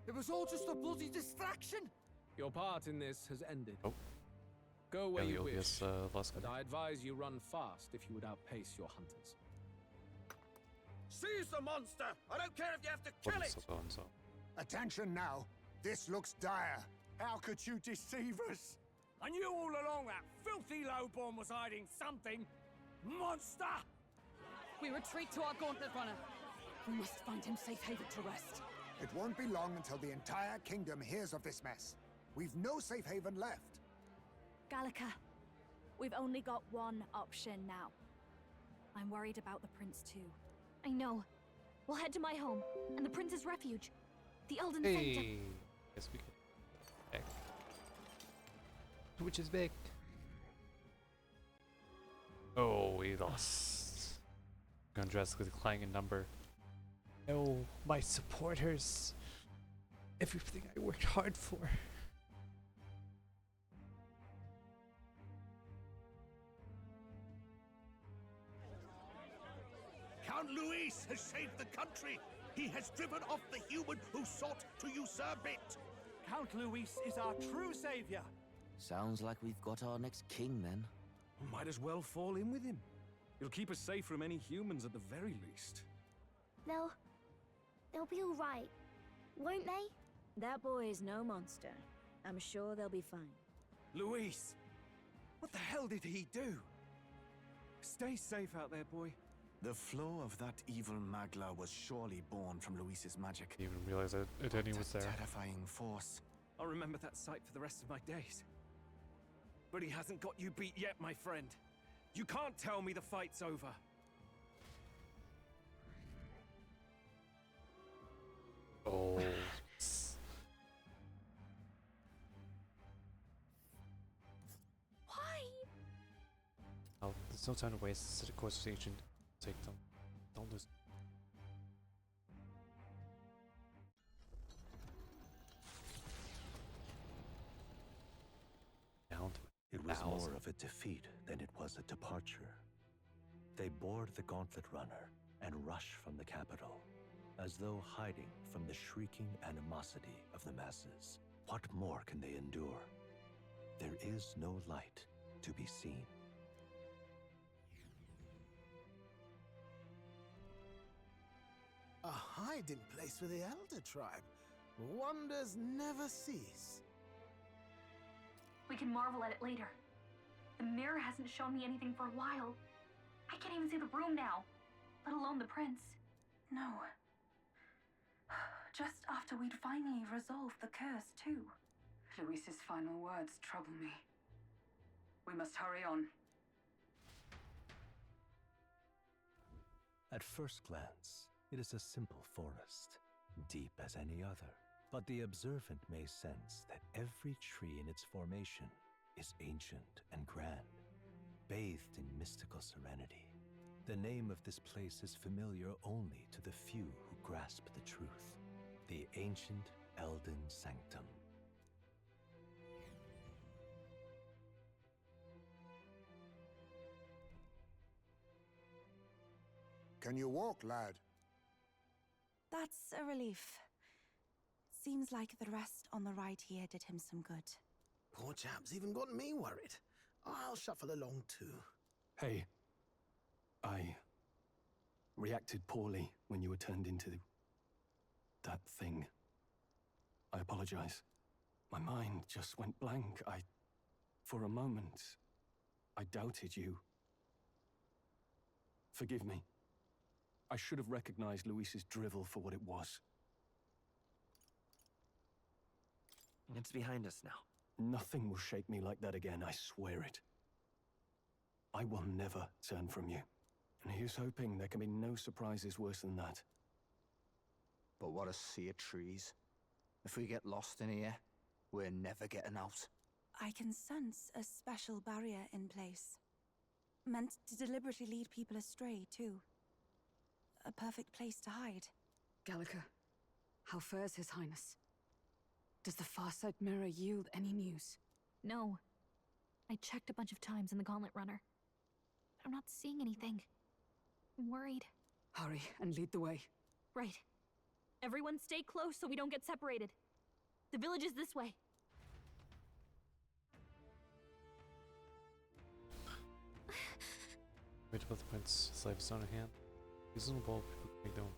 It was all just a bloody distraction! Your part in this has ended. Oh. Go where you wish, Last but I advise you run fast if you would outpace your hunters. Seize the monster! I don't care if you have to kill it! So. Attention now. This looks dire. How could you deceive us? I knew all along that filthy lowborn was hiding something. Monster! We retreat to our gauntlet runner. We must find him safe haven to rest. It won't be long until the entire kingdom hears of this mess. We've no safe haven left. Gallica, we've only got one option now. I'm worried about the prince too. I know. We'll head to my home and the prince's refuge. The Elden Sanctum. Hey! Yes, we can. Back. Which is back. Oh, we lost. Gonna drastically decline in number. No, my supporters. Everything I worked hard for. Count Luis has saved the country. He has driven off the human who sought to usurp it. Count Luis is our true savior. Sounds like we've got our next king then. Might as well fall in with him. He'll keep us safe from any humans at the very least. They'll be all right, won't they? That boy is no monster. I'm sure they'll be fine. Luis! What the hell did he do? Stay safe out there, boy. The flow of that evil Magla was surely born from Luis's magic. Didn't even realize that Edeni was there. Terrifying force. I'll remember that sight for the rest of my days. But he hasn't got you beat yet, my friend. You can't tell me the fight's over. Oh. Why? Oh, there's no time to waste. Set a course of agent. Take them. Don't lose. Down to it. It was more of a defeat than it was a departure. They board the gauntlet runner and rush from the capital, as though hiding from the shrieking animosity of the masses. What more can they endure? There is no light to be seen. A hiding place for the Elder Tribe. Wonders never cease. We can marvel at it later. The mirror hasn't shown me anything for a while. I can't even see the room now, let alone the prince. No. Just after we'd finally resolved the curse, too. Luis's final words trouble me. We must hurry on. At first glance, it is a simple forest, deep as any other. But the observant may sense that every tree in its formation is ancient and grand, bathed in mystical serenity. The name of this place is familiar only to the few who grasp the truth. The ancient Elden Sanctum. Can you walk, lad? That's a relief. Seems like the rest on the ride here did him some good. Poor chap's even got me worried. I'll shuffle along too. Hey, I reacted poorly when you were turned into that thing. apologize. My mind just went blank. For a moment, I doubted you. Forgive me. I should have recognized Luis's drivel for what it was. It's behind us now. Nothing will shake me like that again, I swear it. I will never turn from you. And here's hoping there can be no surprises worse than that. But what a sea of trees. If we get lost in here, we're never getting out. I can sense a special barrier in place. Meant to deliberately lead people astray, too. A perfect place to hide. Gallica, how fares His Highness? Does the Farsight Mirror yield any news? No. I checked a bunch of times in the Gauntlet Runner. I'm not seeing anything. I'm worried. Hurry and lead the way. Right. Everyone stay close so we don't get separated. The village is this way. Wait about the prince. His life is on hand. Reasonable people make their own.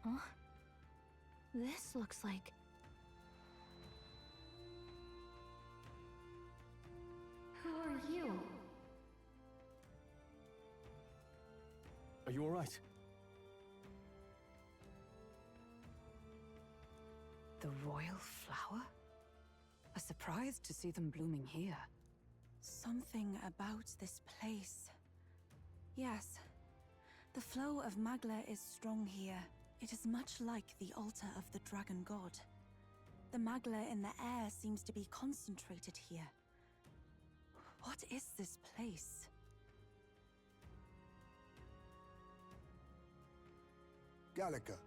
Huh? This looks like... Who are you? Are you all right? The royal flower? A surprise to see them blooming here. Something about this place. Yes. The flow of Magla is strong here. It is much like the altar of the dragon god. The Magla in the air seems to be concentrated here. What is this place? Gallica,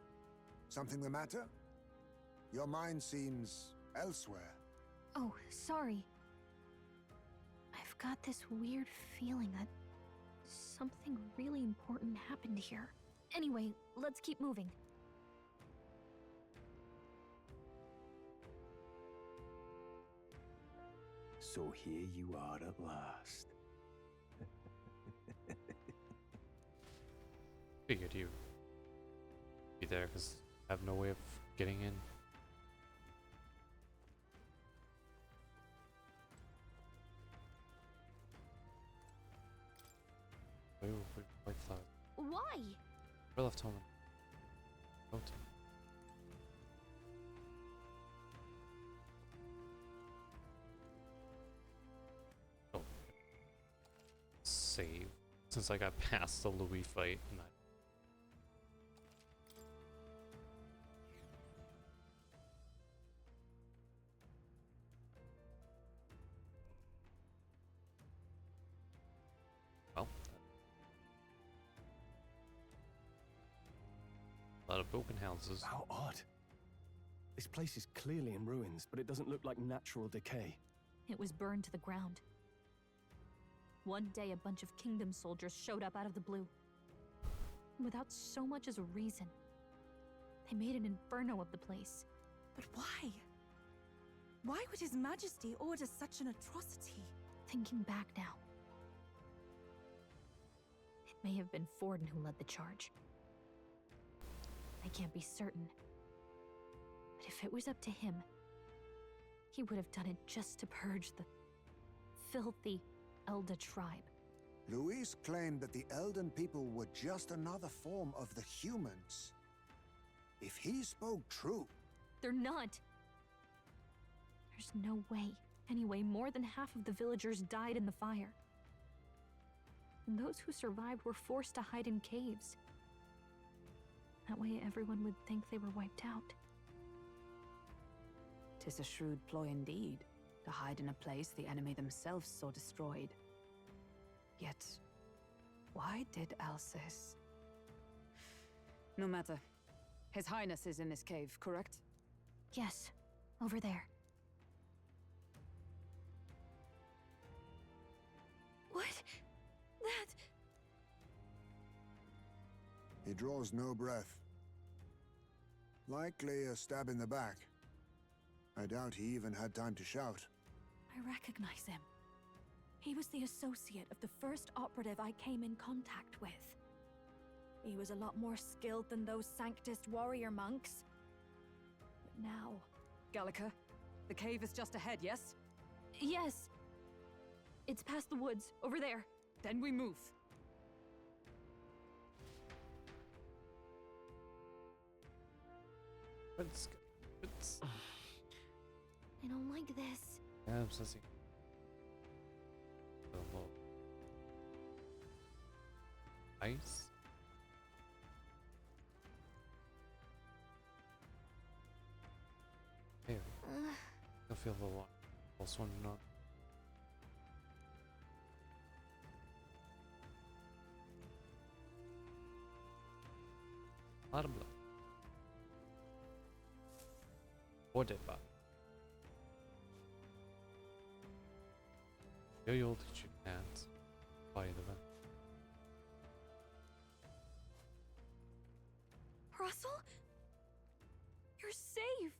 something the matter? Your mind seems elsewhere. Oh, sorry. I've got this weird feeling that something really important happened here. Anyway, let's keep moving. So here you are at last. Figured you'd be there because I have no way of getting in. Oh, white flower. Why? I left home. Oh, oh. Save. Since I got past the Louis fight. And well. A lot of broken houses. How odd. This place is clearly in ruins, but it doesn't look like natural decay. It was burned to the ground. One day, a bunch of kingdom soldiers showed up out of the blue. Without so much as a reason. They made an inferno of the place. But why? Why would His Majesty order such an atrocity? Thinking back now. It may have been Forden who led the charge. I can't be certain. But if it was up to him, he would have done it just to purge the filthy Elda tribe. Luis claimed that the Elden people were just another form of the humans. If he spoke true... They're not. There's no way. Anyway, more than half of the villagers died in the fire. And those who survived were forced to hide in caves. That way everyone would think they were wiped out. 'Tis a shrewd ploy indeed, to hide in a place the enemy themselves saw destroyed. Yet, why did Alcis? No matter. His Highness is in this cave, correct? Yes, over there. What? That... He draws no breath. Likely a stab in the back. I doubt he even had time to shout. I recognize him. He was the associate of the first operative I came in contact with. He was a lot more skilled than those Sanctist warrior monks. But now... Gallica, the cave is just ahead, yes? Yes. It's past the woods, over there. Then we move. It's... I don't like this. Yeah, I'm sensing. Ice? Hey, I feel the one. Also not. A lot of blood. What did that? You'll teach you hands by the vent. Russell? You're safe!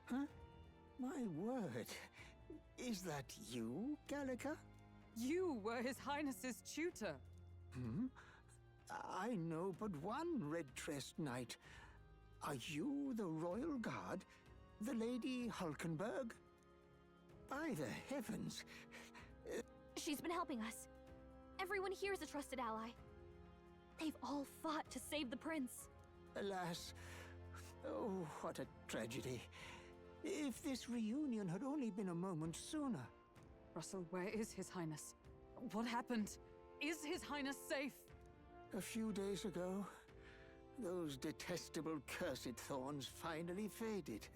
Huh? My word. Is that you, Gallica? You were His Highness's tutor. Hmm? I know but one red-dressed knight. Are you the royal guard? The Lady Hulkenberg? By the heavens! She's been helping us. Everyone here is a trusted ally. They've all fought to save the prince. Alas, oh, what a tragedy. If this reunion had only been a moment sooner. Russell, where is His Highness? What happened? Is His Highness safe? A few days ago, those detestable cursed thorns finally faded.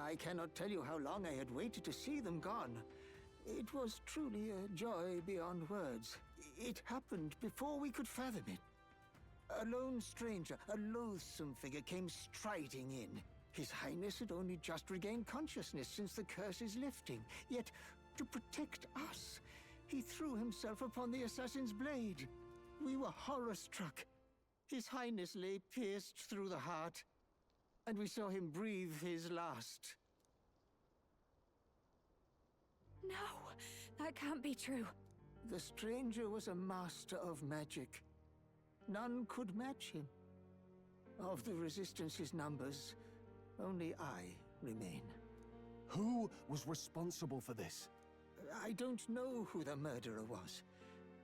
I cannot tell you how long I had waited to see them gone. It was truly a joy beyond words. It happened before we could fathom it. A lone stranger, a loathsome figure, came striding in. His Highness had only just regained consciousness since the curse's lifting. Yet, to protect us, he threw himself upon the assassin's blade. We were horror-struck. His Highness lay pierced through the heart, and we saw him breathe his last. No, that can't be true. The stranger was a master of magic. None could match him. Of the Resistance's numbers, only I remain. Who was responsible for this? I don't know who the murderer was,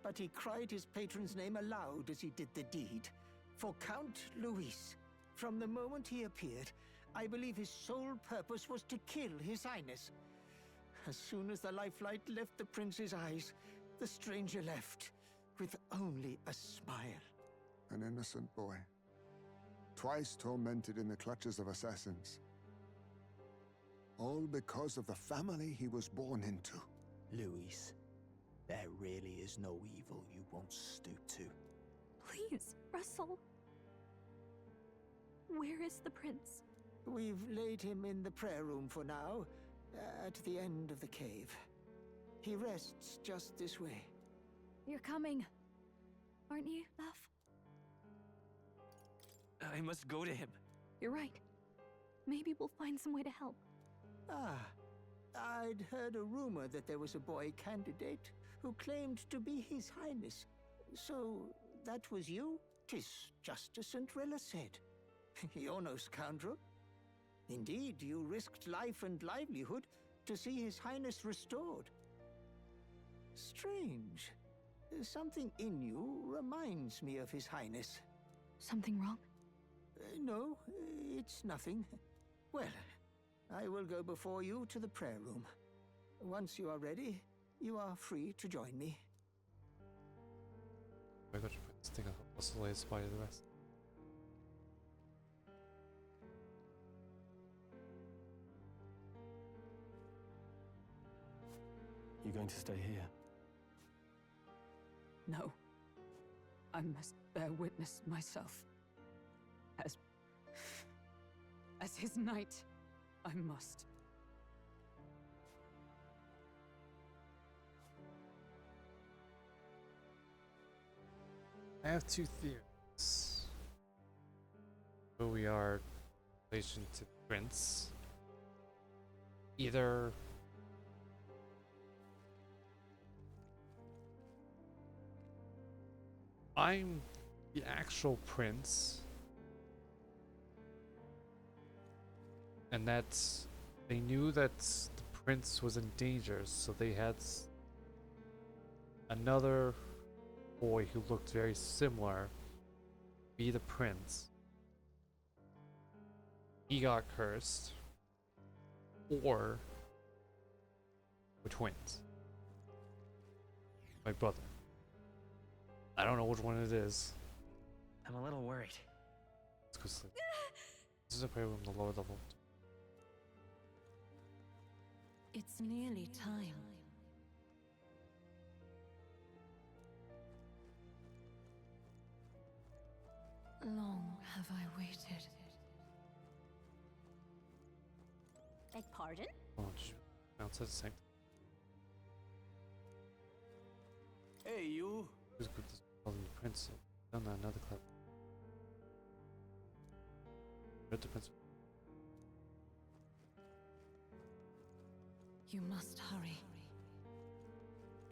but he cried his patron's name aloud as he did the deed. For Count Luis, from the moment he appeared, I believe his sole purpose was to kill His Highness. As soon as the lifelight left the prince's eyes, the stranger left, with only a smile. An innocent boy. Twice tormented in the clutches of assassins. All because of the family he was born into. Luis, there really is no evil you won't stoop to. Please, Russell. Where is the prince? We've laid him in the prayer room for now, at the end of the cave. He rests just this way. You're coming, aren't you, love? I must go to him. You're right. Maybe we'll find some way to help. Ah, I'd heard a rumor that there was a boy candidate who claimed to be His Highness. So, that was you? 'Tis just as St. Rilla said. You're no scoundrel. Indeed, you risked life and livelihood to see His Highness restored. Strange. Something in you reminds me of His Highness. Something wrong? No, it's nothing. Well, I will go before you to the prayer room. Once you are ready, you are free to join me. I got to put this thing up. What's the latest by the rest? You going to stay here? No. I must bear witness myself. As his knight, I must. I have two theories. Who we are in relation to the prince. Either I'm the actual prince, and that's they knew that the prince was in danger, so they had another boy who looked very similar be the prince. He got cursed, or we're twins. My brother. I don't know which one it is. I'm a little worried. Let's go sleep. This is a prayer room, the lower level. It's nearly time. Long have I waited. Beg pardon? Oh, shoot. Outside the same. Hey, you. Who's good this calling the prince? Done that another clip. Read the prince. You must hurry.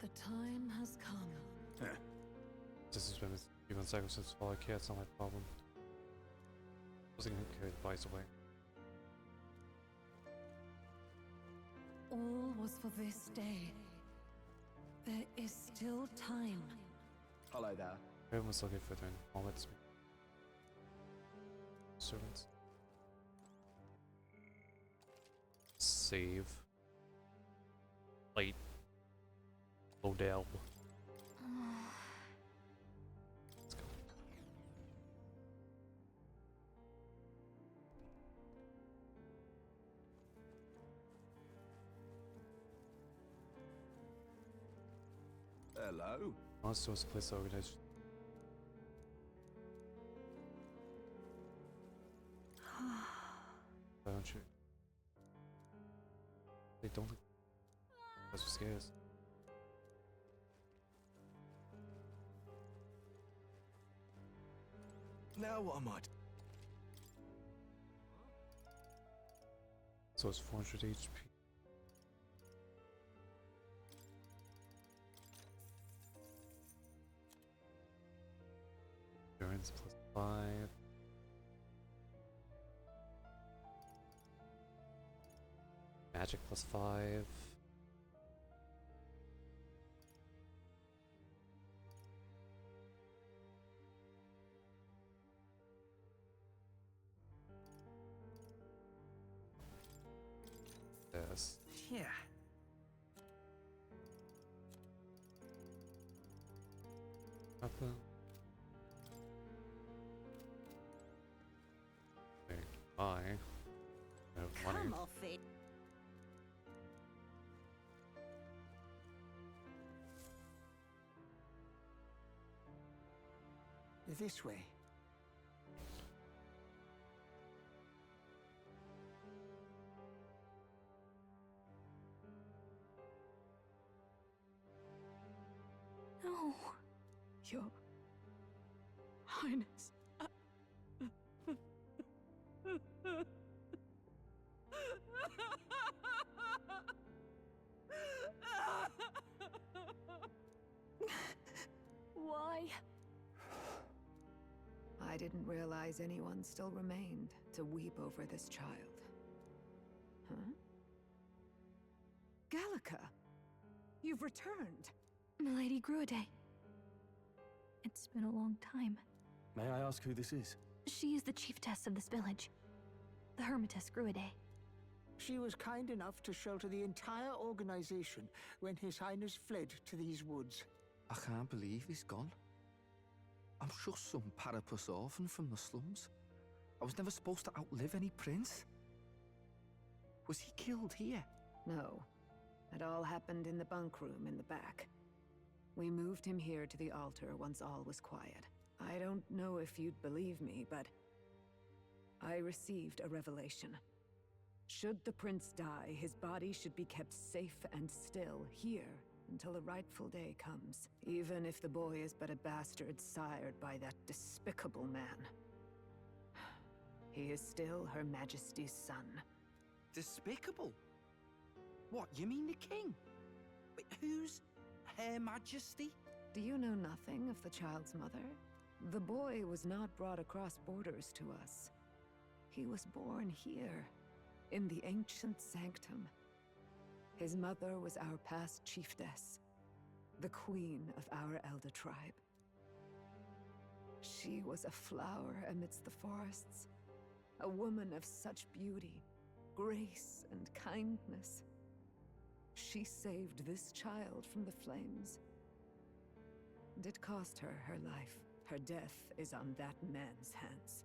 The time has come. This has been a few seconds since all I care, it's not my problem. I wasn't gonna carry the bodies away. All was for this day. There is still time. Hello there. Everyone's looking for their moments. Servants. Save. Late. Odell. Let's go. Hello. Also, it's a place organized. Why don't you? They don't look. That's what scares. Now what am I? So it's 400 HP. Endurance plus 5. Magic plus 5. Yes. Yeah. Nothing. Okay, bye. I have money. Come off it. This way. No, Your Highness. Why? I didn't realize anyone still remained to weep over this child. Huh? Gallica, you've returned. Milady Gruade. It's been a long time. May I ask who this is? She is the chiefess of this village. The Hermitess Gruade. She was kind enough to shelter the entire organization when His Highness fled to these woods. I can't believe he's gone. I'm just some parapus orphan from the slums. I was never supposed to outlive any prince. Was he killed here? No. It all happened in the bunk room in the back. We moved him here to the altar once all was quiet. I don't know if you'd believe me, but I received a revelation. Should the prince die, his body should be kept safe and still here until the rightful day comes, even if the boy is but a bastard sired by that despicable man. He is still Her Majesty's son. Despicable? What, you mean the king? Wait, who's Her Majesty? Do you know nothing of the child's mother? The boy was not brought across borders to us. He was born here, in the ancient sanctum. His mother was our past chiefess, the queen of our elder tribe. She was a flower amidst the forests, a woman of such beauty, grace, and kindness. She saved this child from the flames. It cost her her life. Her death is on that man's hands.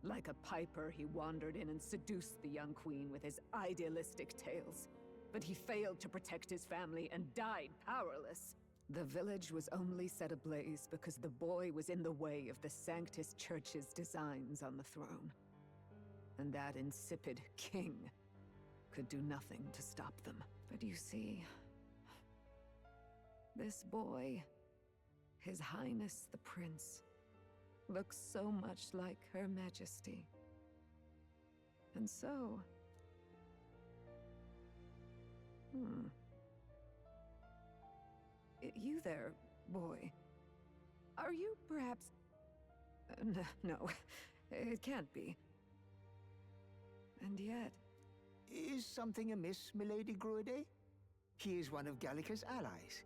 Like a piper, he wandered in and seduced the young queen with his idealistic tales. But he failed to protect his family and died powerless. The village was only set ablaze because the boy was in the way of the Sanctus Church's designs on the throne. And that insipid king could do nothing to stop them. But you see, this boy, His Highness the Prince, looks so much like Her Majesty. And so... You there, boy. Are you perhaps... No, it can't be. And yet... Is something amiss, Milady Gruede? He is one of Gallica's allies.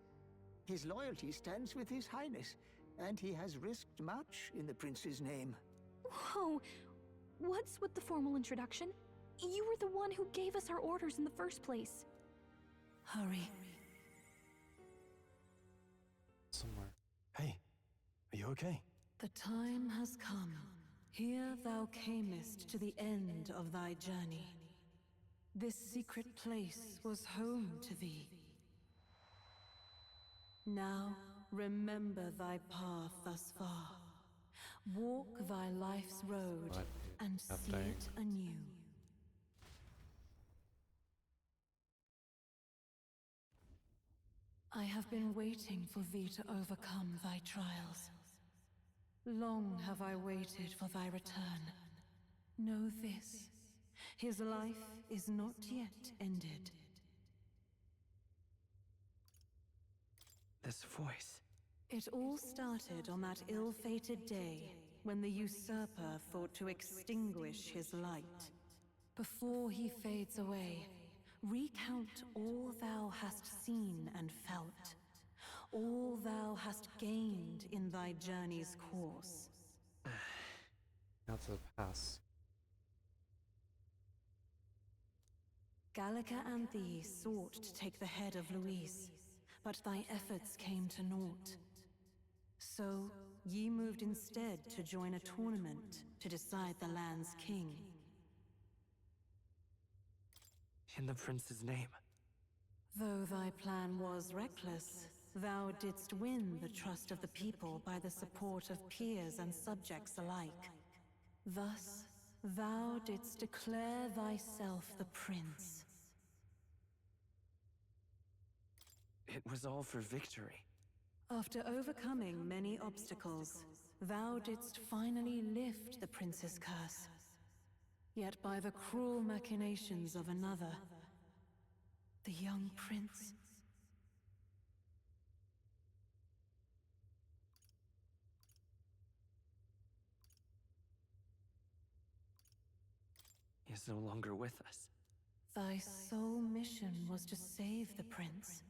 His loyalty stands with His Highness, and he has risked much in the prince's name. Whoa! What's with the formal introduction? You were the one who gave us our orders in the first place. Hurry. Somewhere. Hey, are you okay? The time has come. Here thou camest to the end of thy journey. This secret place was home to thee. Now remember thy path thus far. Walk thy life's road and see it anew. I have been waiting for thee to overcome thy trials. Long have I waited for thy return. Know this, his life is not yet ended. This voice. It all started on that ill-fated day when the usurper thought to extinguish his light. Before he fades away, recount all thou hast seen and felt, all thou hast gained in thy journey's course. Now to the past. Gallica and thee sought to take the head of Luis, but thy efforts came to naught. So, ye moved instead to join a tournament to decide the land's king. In the prince's name. Though thy plan was reckless, thou didst win the trust of the people by the support of peers and subjects alike. Thus, thou didst declare thyself the prince. It was all for victory. After overcoming many obstacles, thou didst finally lift the prince's curse. Yet by the cruel machinations of another, the young prince... is no longer with us. Thy sole mission was to save the prince.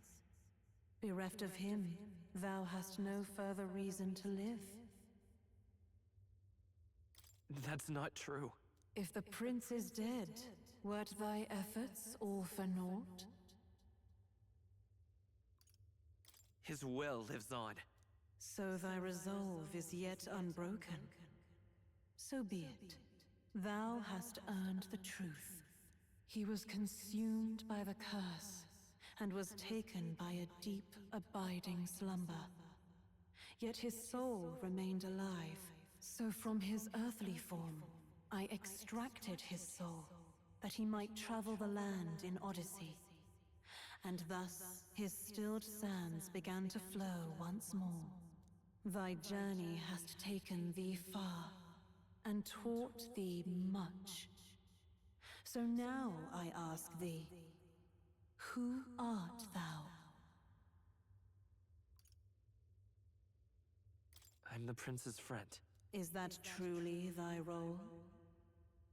Bereft of him, thou hast no further reason to live. That's not true. If the prince is dead, wert thy efforts all for naught? His will lives on. So thy resolve is yet unbroken. So be it. Thou hast earned the truth. He was consumed by the curse, and was taken by a deep, abiding slumber. Yet his soul remained alive, so from his earthly form, I extracted his soul, that he might travel the land in Odyssey. and thus his stilled sands began to flow once more. Thy journey hast taken thee far, and taught thee much. So now I ask thee, who art thou? I'm the prince's friend. Is that truly thy role?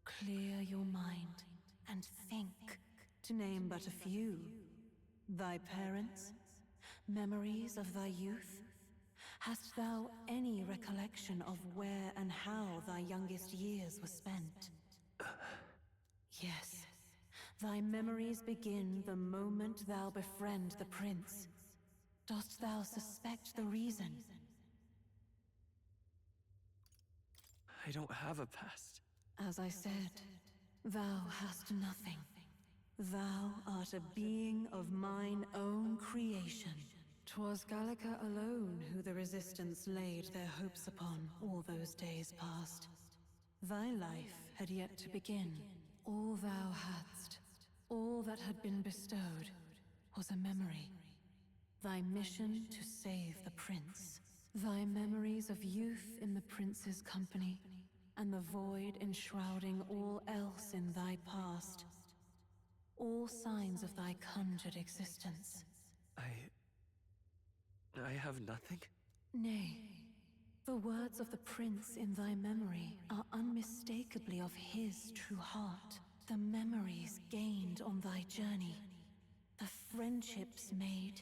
Clear your mind and think, to name but a few. Thy parents? Memories of thy youth? Hast thou any recollection of where and how thy youngest years were spent? Yes, thy memories begin the moment thou befriend the prince. Dost thou suspect the reason? I don't have a past. As I said, thou hast nothing. Thou art a being of mine own creation. 'Twas Gallica alone who the Resistance laid their hopes upon all those days past. Thy life had yet to begin. All thou hadst, all that had been bestowed, was a memory. Thy mission to save the prince. Thy memories of youth in the prince's company, and the void enshrouding all else in thy past. All signs of thy conjured existence. I have nothing? Nay, the words of the prince in thy memory are unmistakably of his true heart. The memories gained on thy journey, the friendships made,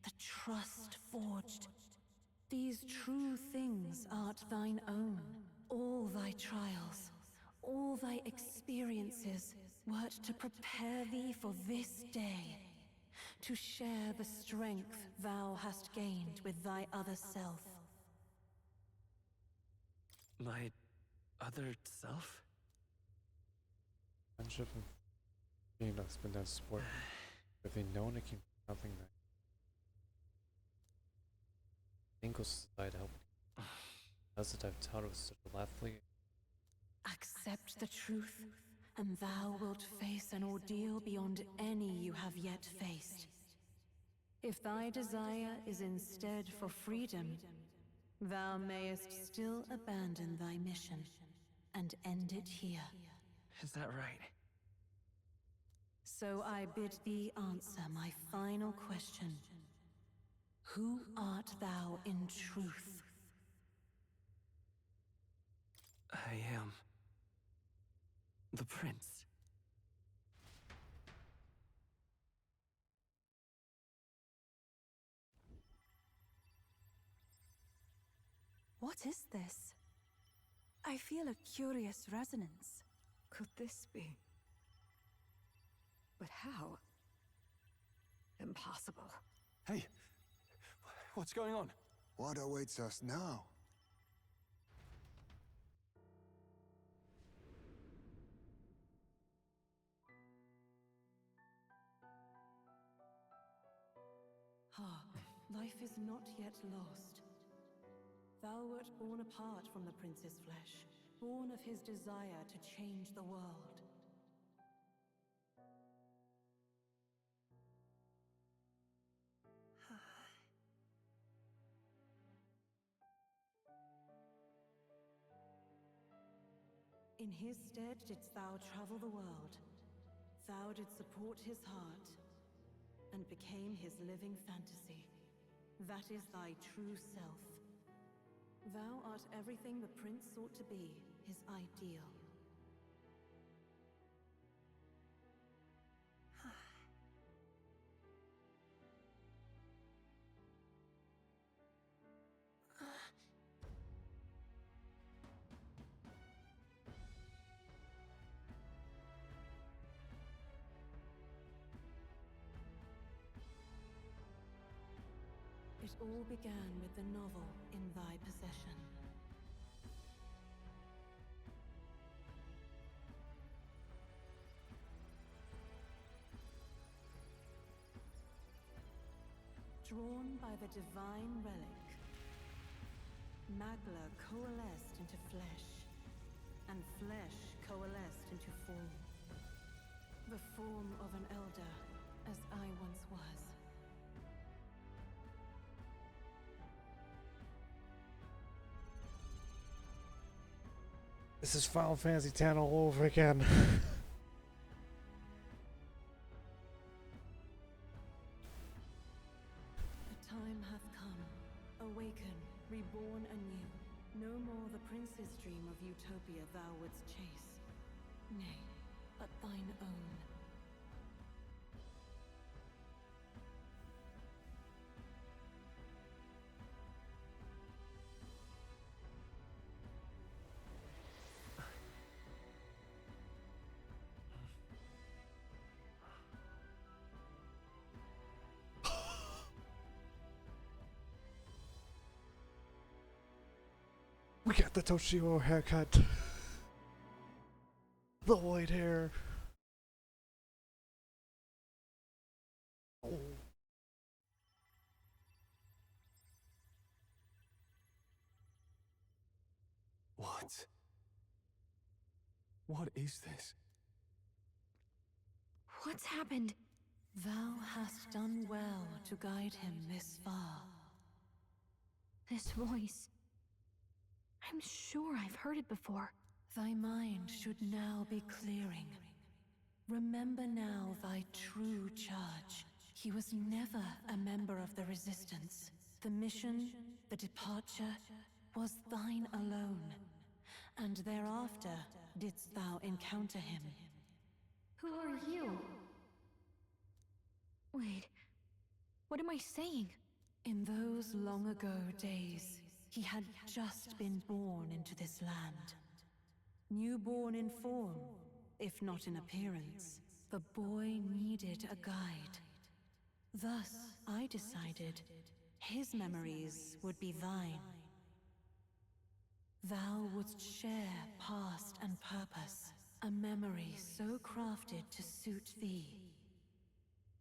the trust forged. These true things art thine own. All thy trials, all thy experiences, wert to prepare thee for this day. To share the strength thou hast gained with thy other self. My other self? Friendship and being that's been that support. If they known it came from nothing that Ingle's side help. As it I've taught us such a laughly. Accept the truth, and thou wilt face an ordeal beyond any you have yet faced. If thy desire is instead for freedom, thou mayest still abandon thy mission and end it here. Is that right? So I bid thee answer my final question. Who art thou in truth? I am the prince. What is this? I feel a curious resonance. Could this be? But how? Impossible. Hey! What's going on? What awaits us now? Ah, life is not yet lost. Thou wert born apart from the prince's flesh, born of his desire to change the world. In his stead didst thou travel the world. Thou didst support his heart, and became his living fantasy. That is thy true self. Thou art everything the prince sought to be, his ideal. It all began with the novel in thy possession. Drawn by the divine relic, Magla coalesced into flesh, and flesh coalesced into form. The form of an elder, as I once was. This is Final Fantasy X all over again. The time hath come. Awaken, reborn anew. No more the prince's dream of utopia thou wouldst chase. Nay, but thine own. We got the Toshio haircut. The white hair. Oh. What? What is this? What's happened? Thou hast done well to guide him this far. This voice. I'm sure I've heard it before. Thy mind should now be clearing. Remember now thy true charge. He was never a member of the Resistance. The mission, the departure, was thine alone. And thereafter didst thou encounter him. Who are you? Wait, what am I saying? In those long ago days, he had just been born into this land. Newborn in form, if not in appearance, the boy needed a guide. Thus, I decided his memories would be thine. Thou wouldst share past and purpose, a memory so crafted to suit thee.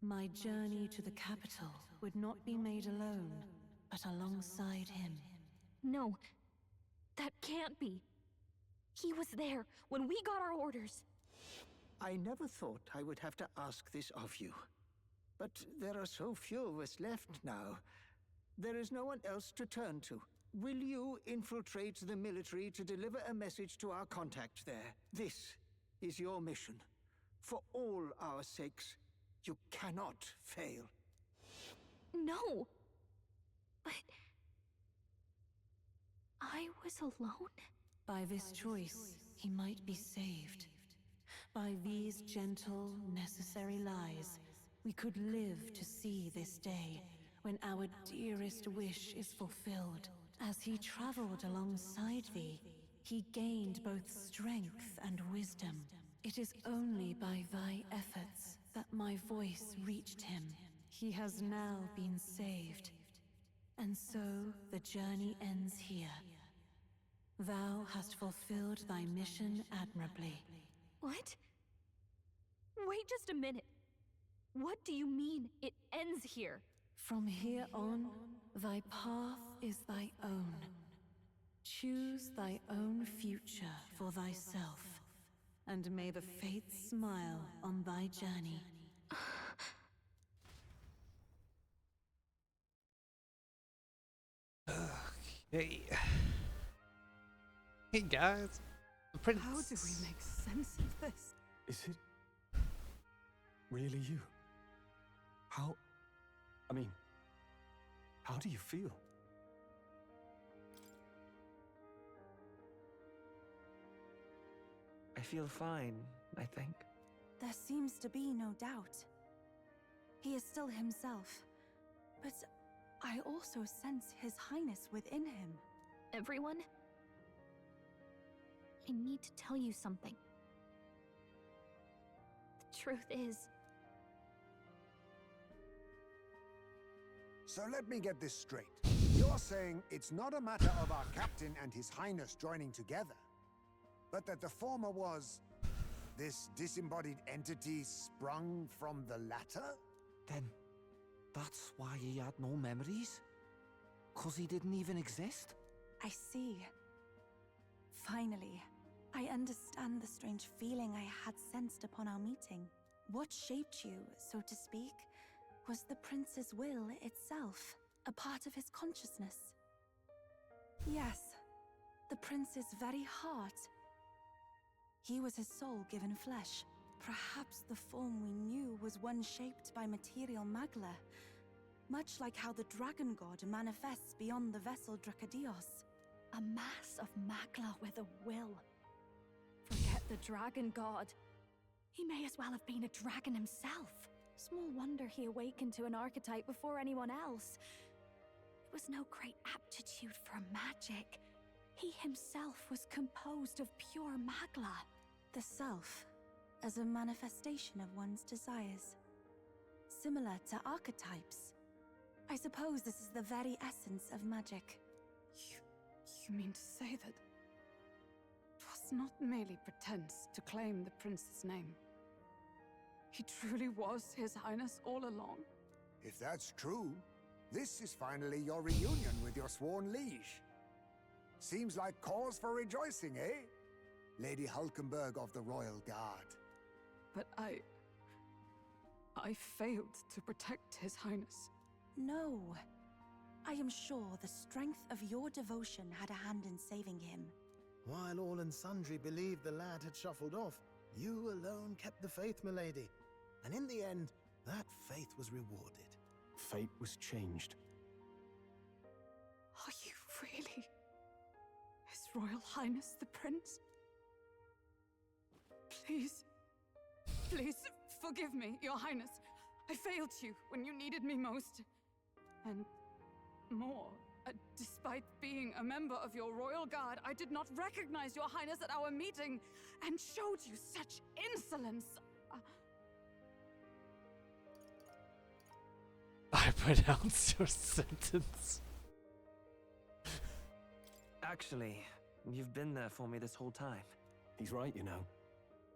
My journey to the capital would not be made alone, but alongside him. No, that can't be. He was there when we got our orders. I never thought I would have to ask this of you. But there are so few of us left now. There is no one else to turn to. Will you infiltrate the military to deliver a message to our contact there? This is your mission. For all our sakes, you cannot fail. No! But... I was alone? By this choice, he might be saved. By these gentle, necessary lies, we could live to see this day, when our dearest wish is fulfilled. As he traveled alongside thee, he gained both strength and wisdom. It is only by thy efforts that my voice reached him. He has now been saved. And so the journey ends here. Thou hast fulfilled thy mission admirably. What? Wait just a minute. What do you mean, it ends here? From here on, thy path is thy own. Choose thy own future for thyself, and may the fates smile on thy journey. Hey. Hey guys. The prince. How do we make sense of this? Is it really you? How do you feel? I feel fine, I think. There seems to be no doubt. He is still himself, but I also sense His Highness within him. Everyone? I need to tell you something. The truth is... So let me get this straight. You're saying it's not a matter of our captain and His Highness joining together, but that the former was this disembodied entity sprung from the latter? Then that's why he had no memories? 'Cause he didn't even exist? I see. Finally, I understand the strange feeling I had sensed upon our meeting. What shaped you, so to speak, was the prince's will itself, a part of his consciousness. Yes, the prince's very heart. He was his soul given flesh. Perhaps the form we knew was one shaped by material magla, much like how the dragon god manifests beyond the vessel Drakadios. A mass of magla with a will. Forget the dragon god. He may as well have been a dragon himself. Small wonder he awakened to an archetype before anyone else. It was no great aptitude for magic. He himself was composed of pure magla. The self, as a manifestation of one's desires. Similar to archetypes. I suppose this is the very essence of magic. You mean to say that it was not merely pretense to claim the prince's name? He truly was His Highness all along? If that's true, this is finally your reunion with your sworn liege. Seems like cause for rejoicing, eh? Lady Hulkenberg of the Royal Guard. But I failed to protect His Highness. No. I am sure the strength of your devotion had a hand in saving him. While all and sundry believed the lad had shuffled off, you alone kept the faith, milady. And in the end, that faith was rewarded. Fate was changed. Are you really His Royal Highness the Prince? Please, please forgive me, Your Highness. I failed you when you needed me most. And more, despite being a member of your Royal Guard, I did not recognize Your Highness at our meeting and showed you such insolence. I pronounce your sentence. Actually, you've been there for me this whole time. He's right, you know.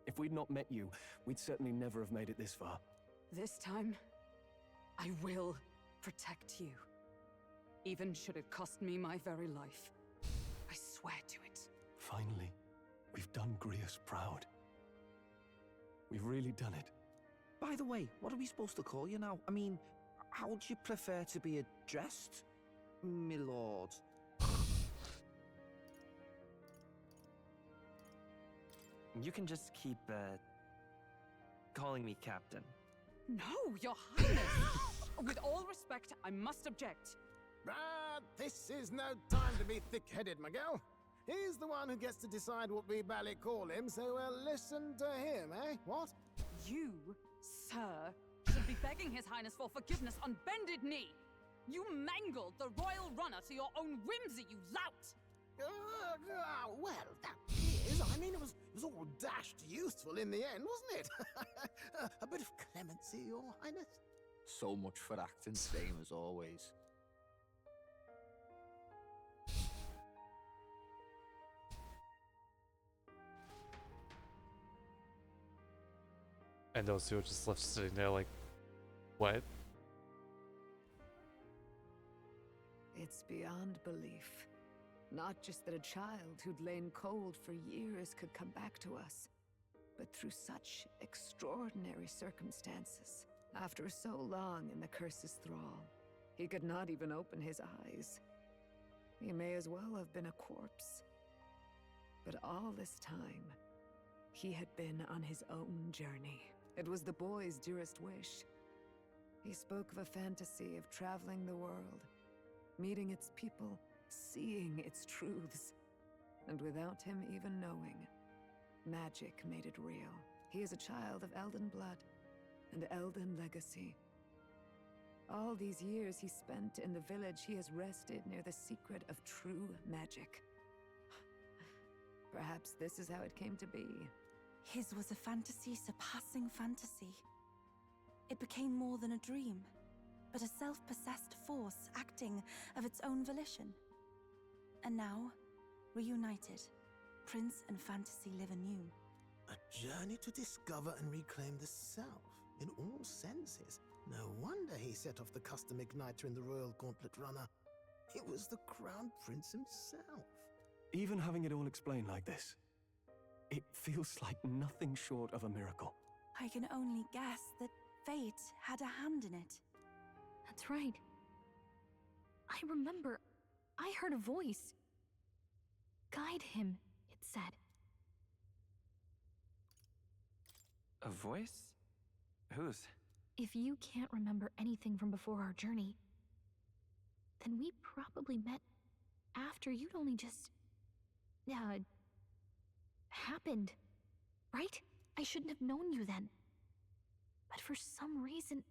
If we'd not met you, we'd certainly never have made it this far. This time, I will protect you. Even should it cost me my very life. I swear to it. Finally, we've done Grius proud. We've really done it. By the way, what are we supposed to call you now? I mean, how would you prefer to be addressed, my lord? You can just keep, calling me Captain. No, Your Highness! With all respect, I must object. But this is no time to be thick-headed, Miguel. He's the one who gets to decide what we bally call him, so we'll listen to him, eh? What? You, sir, should be begging His Highness for forgiveness on bended knee. You mangled the royal runner to your own whimsy, you lout! Well, that is. I mean, it was all dashed useful in the end, wasn't it? A bit of clemency, Your Highness. So much for acting same as always. And those two are just left sitting there like, what? It's beyond belief. Not just that a child who'd lain cold for years could come back to us, but through such extraordinary circumstances. After so long in the curse's thrall, he could not even open his eyes. He may as well have been a corpse. But all this time, he had been on his own journey. It was the boy's dearest wish. He spoke of a fantasy of traveling the world, meeting its people, seeing its truths. And without him even knowing, magic made it real. He is a child of Elden blood and Elden legacy. All these years he spent in the village, he has rested near the secret of true magic. Perhaps this is how it came to be. His was a fantasy surpassing fantasy. It became more than a dream, but a self-possessed force acting of its own volition. And now, reunited, Prince and fantasy live anew. A journey to discover and reclaim the self, in all senses. No wonder he set off the custom igniter in the Royal Gauntlet Runner. It was the Crown Prince himself. Even having it all explained like this, it feels like nothing short of a miracle. I can only guess that fate had a hand in it. That's right. I remember, I heard a voice. Guide him, it said. A voice? Whose? If you can't remember anything from before our journey, then we probably met after you'd only just, happened, right? I shouldn't have known you then. But for some reason,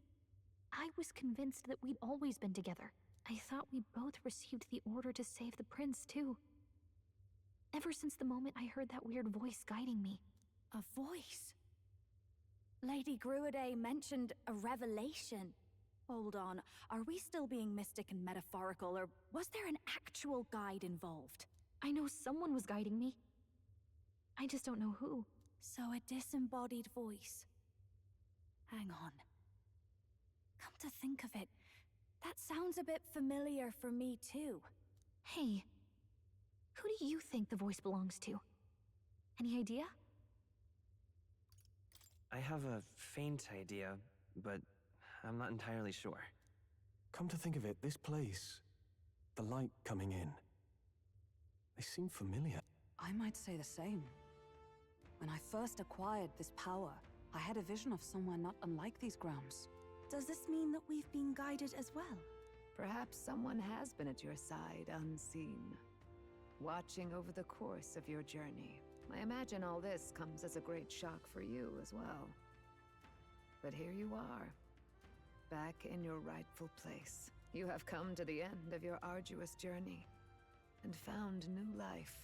I was convinced that we'd always been together. I thought we both received the order to save the prince, too. Ever since the moment I heard that weird voice guiding me. A voice? Lady Gruiday mentioned a revelation. Hold on, are we still being mystic and metaphorical, or was there an actual guide involved? I know someone was guiding me. I just don't know who. So a disembodied voice. Hang on. Come to think of it, that sounds a bit familiar for me too. Hey, who do you think the voice belongs to? Any idea? I have a faint idea, but I'm not entirely sure. Come to think of it, this place, the light coming in, they seem familiar. I might say the same. When I first acquired this power, I had a vision of somewhere not unlike these grounds. Does this mean that we've been guided as well? Perhaps someone has been at your side unseen, watching over the course of your journey. I imagine all this comes as a great shock for you as well. But here you are, back in your rightful place. You have come to the end of your arduous journey, and found new life.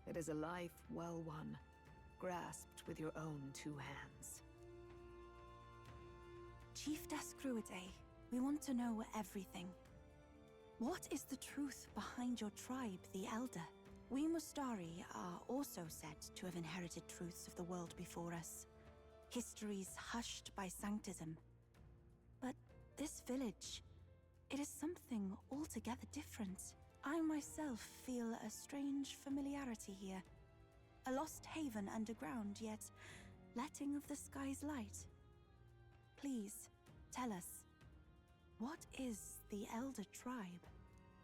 It is a life well won, grasped with your own two hands. Chiefess Gruiday, we want to know everything. What is the truth behind your tribe, the Elder? We Mustari are also said to have inherited truths of the world before us. Histories hushed by sanctism. But this village, it is something altogether different. I myself feel a strange familiarity here. A lost haven underground, yet letting of the sky's light. Please, tell us, what is the Elder Tribe?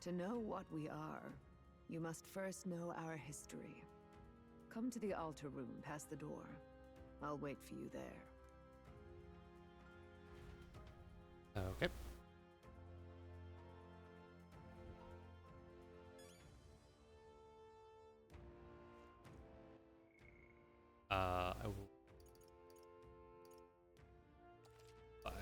To know what we are, you must first know our history. Come to the altar room past the door. I'll wait for you there. Okay. I will... 5.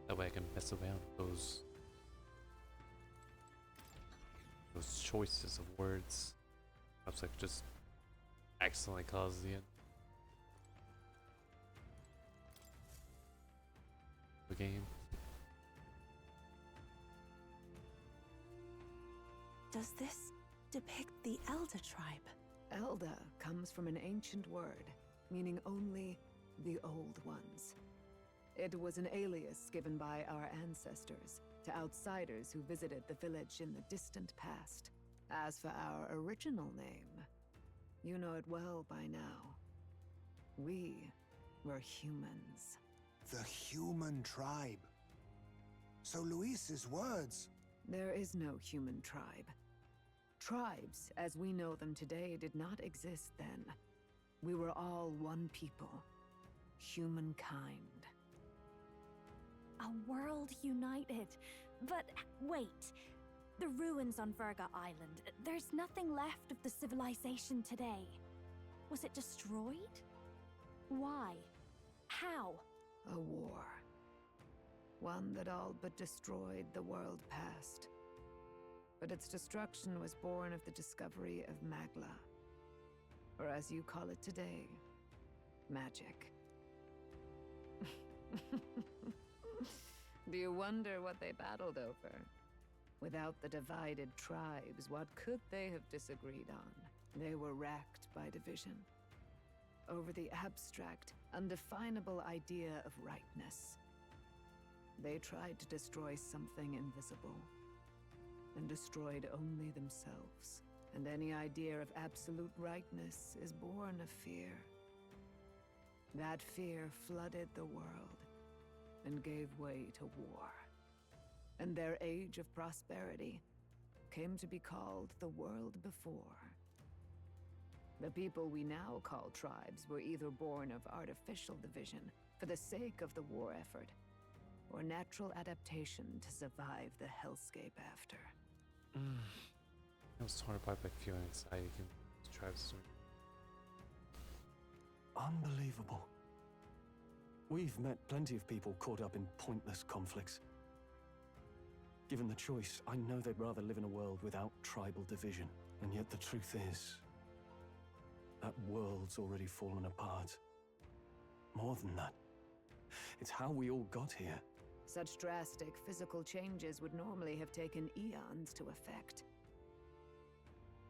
That way I can mess around with those choices of words. Perhaps I could just accidentally cause the end. The game. Does this depict the Elder Tribe? Elda comes from an ancient word, meaning only the Old Ones. It was an alias given by our ancestors to outsiders who visited the village in the distant past. As for our original name, you know it well by now. We were humans. The human tribe. So Luis's words... There is no human tribe. Tribes, as we know them today, did not exist then. We were all one people. Humankind. A world united. But wait, the ruins on Virga Island, there's nothing left of the civilization today. Was it destroyed? Why? How? A war. One that all but destroyed the world past. But its destruction was born of the discovery of Magla. Or as you call it today, magic. Do you wonder what they battled over? Without the divided tribes, what could they have disagreed on? They were racked by division. Over the abstract, undefinable idea of rightness. They tried to destroy something invisible, and destroyed only themselves. And any idea of absolute rightness is born of fear. That fear flooded the world and gave way to war. And their age of prosperity came to be called the world before. The people we now call tribes were either born of artificial division for the sake of the war effort, or natural adaptation to survive the hellscape after. I was torn apart by fear and anxiety. Tribes. Unbelievable. We've met plenty of people caught up in pointless conflicts. Given the choice, I know they'd rather live in a world without tribal division. And yet the truth is, that world's already fallen apart. More than that, it's how we all got here. Such drastic physical changes would normally have taken eons to effect.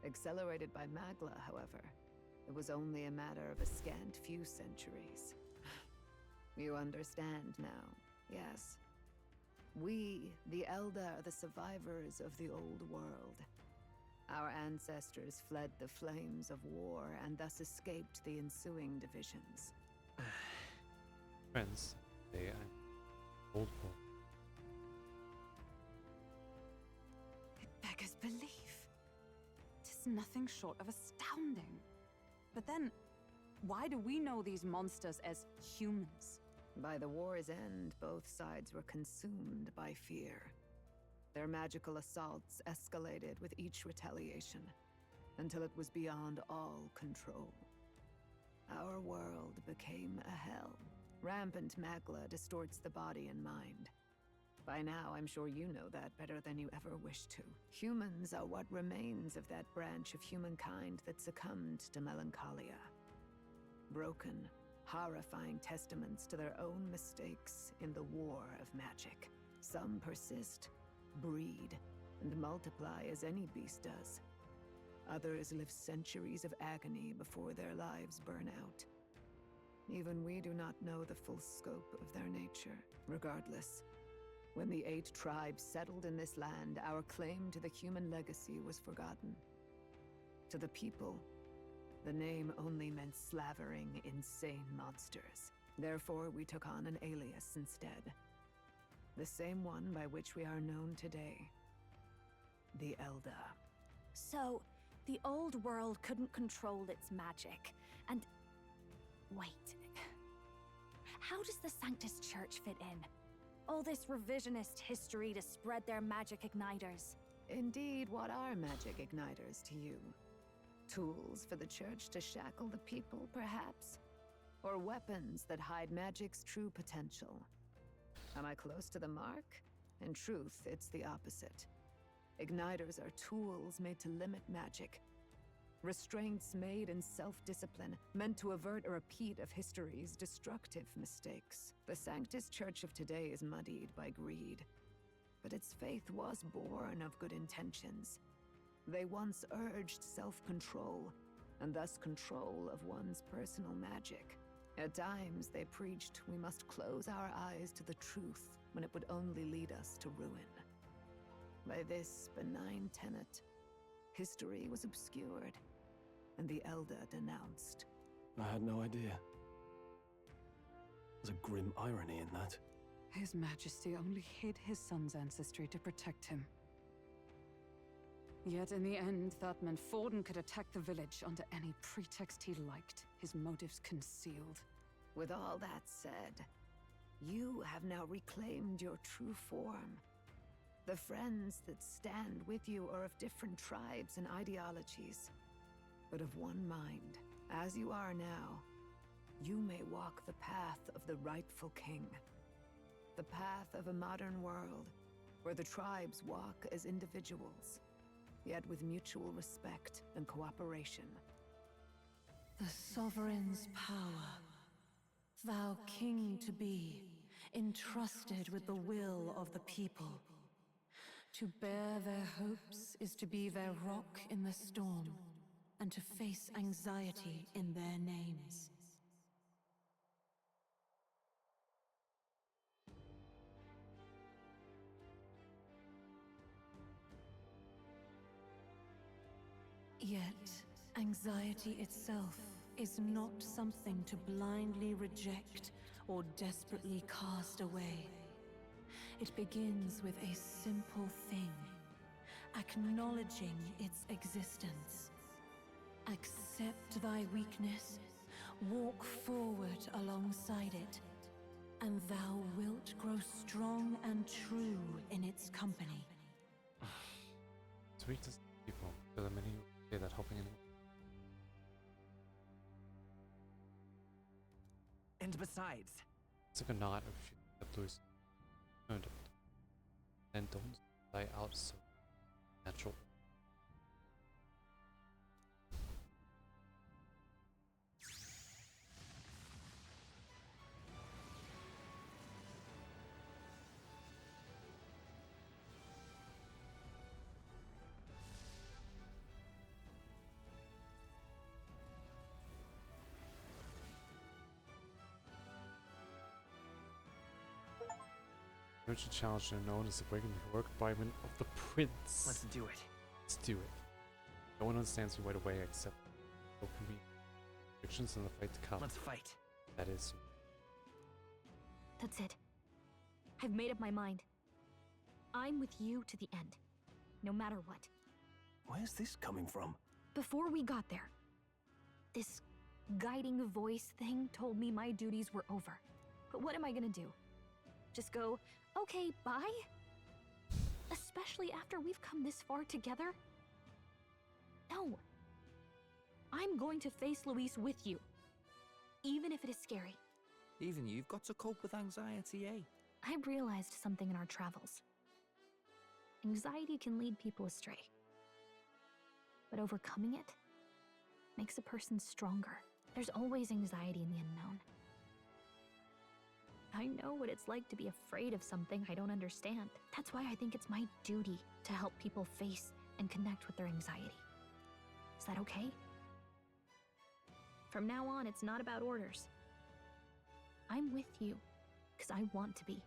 Accelerated by Magla, however, it was only a matter of a scant few centuries. You understand now, yes? We, the Elder, are the survivors of the old world. Our ancestors fled the flames of war and thus escaped the ensuing divisions. Friends, they are old world. It beggars belief. 'Tis nothing short of astounding. But then, why do we know these monsters as humans? By the war's end, both sides were consumed by fear. Their magical assaults escalated with each retaliation, until it was beyond all control. Our world became a hell. Rampant Magla distorts the body and mind. By now, I'm sure you know that better than you ever wished to. Humans are what remains of that branch of humankind that succumbed to melancholia. Broken, horrifying testaments to their own mistakes in the war of magic. Some persist, breed, and multiply as any beast does. Others live centuries of agony before their lives burn out. Even we do not know the full scope of their nature. Regardless, when the 8 tribes settled in this land, our claim to the human legacy was forgotten. To the people, the name only meant slavering, insane monsters. Therefore, we took on an alias instead. The same one by which we are known today. The Elder. So, the old world couldn't control its magic, and... Wait. How does the Sanctus Church fit in? All this revisionist history to spread their magic igniters. Indeed, what are magic igniters to you? Tools for the Church to shackle the people, perhaps? Or weapons that hide magic's true potential? Am I close to the mark? In truth, it's the opposite. Igniters are tools made to limit magic. Restraints made in self-discipline, meant to avert a repeat of history's destructive mistakes. The Sanctus Church of today is muddied by greed. But its faith was born of good intentions. They once urged self-control, and thus control of one's personal magic. At times, they preached we must close our eyes to the truth when it would only lead us to ruin. By this benign tenet, history was obscured, and the Elder denounced. I had no idea. There's a grim irony in that. His Majesty only hid his son's ancestry to protect him. Yet in the end, that meant Forden could attack the village under any pretext he liked, his motives concealed. With all that said, you have now reclaimed your true form. The friends that stand with you are of different tribes and ideologies, but of one mind. As you are now, you may walk the path of the rightful king. The path of a modern world, where the tribes walk as individuals, yet with mutual respect and cooperation. The sovereign's power, thou king to be, entrusted with the will of the people. To bear their hopes is to be their rock in the storm, and to face anxiety in their names. Yet, anxiety itself is not something to blindly reject or desperately cast away. It begins with a simple thing, acknowledging its existence. Accept thy weakness, walk forward alongside it, and thou wilt grow strong and true in its company. Sweetest people, for the many who say that helping anyone. And besides, It's like a nod of shit that Louis earned it. And don't die out so natural. Urgent challenge known as the breaking the heroic requirement of the prince. let's do it. Let's do it. No one understands you right away except there can be predictions in the fight to come. Let's fight. That is. That's it. I've made up my mind. I'm with you to the end, no matter what. Where's this coming from? Before we got there, this guiding voice thing told me my duties were over. But what am I gonna do? Just go, okay, bye? Especially after we've come this far together? No. I'm going to face Luis with you, even if it is scary. Even you've got to cope with anxiety, eh? I realized something in our travels. Anxiety can lead people astray. But overcoming it makes a person stronger. There's always anxiety in the unknown. I know what it's like to be afraid of something I don't understand. That's why I think it's my duty to help people face and connect with their anxiety. Is that okay? From now on, it's not about orders. I'm with you, because I want to be.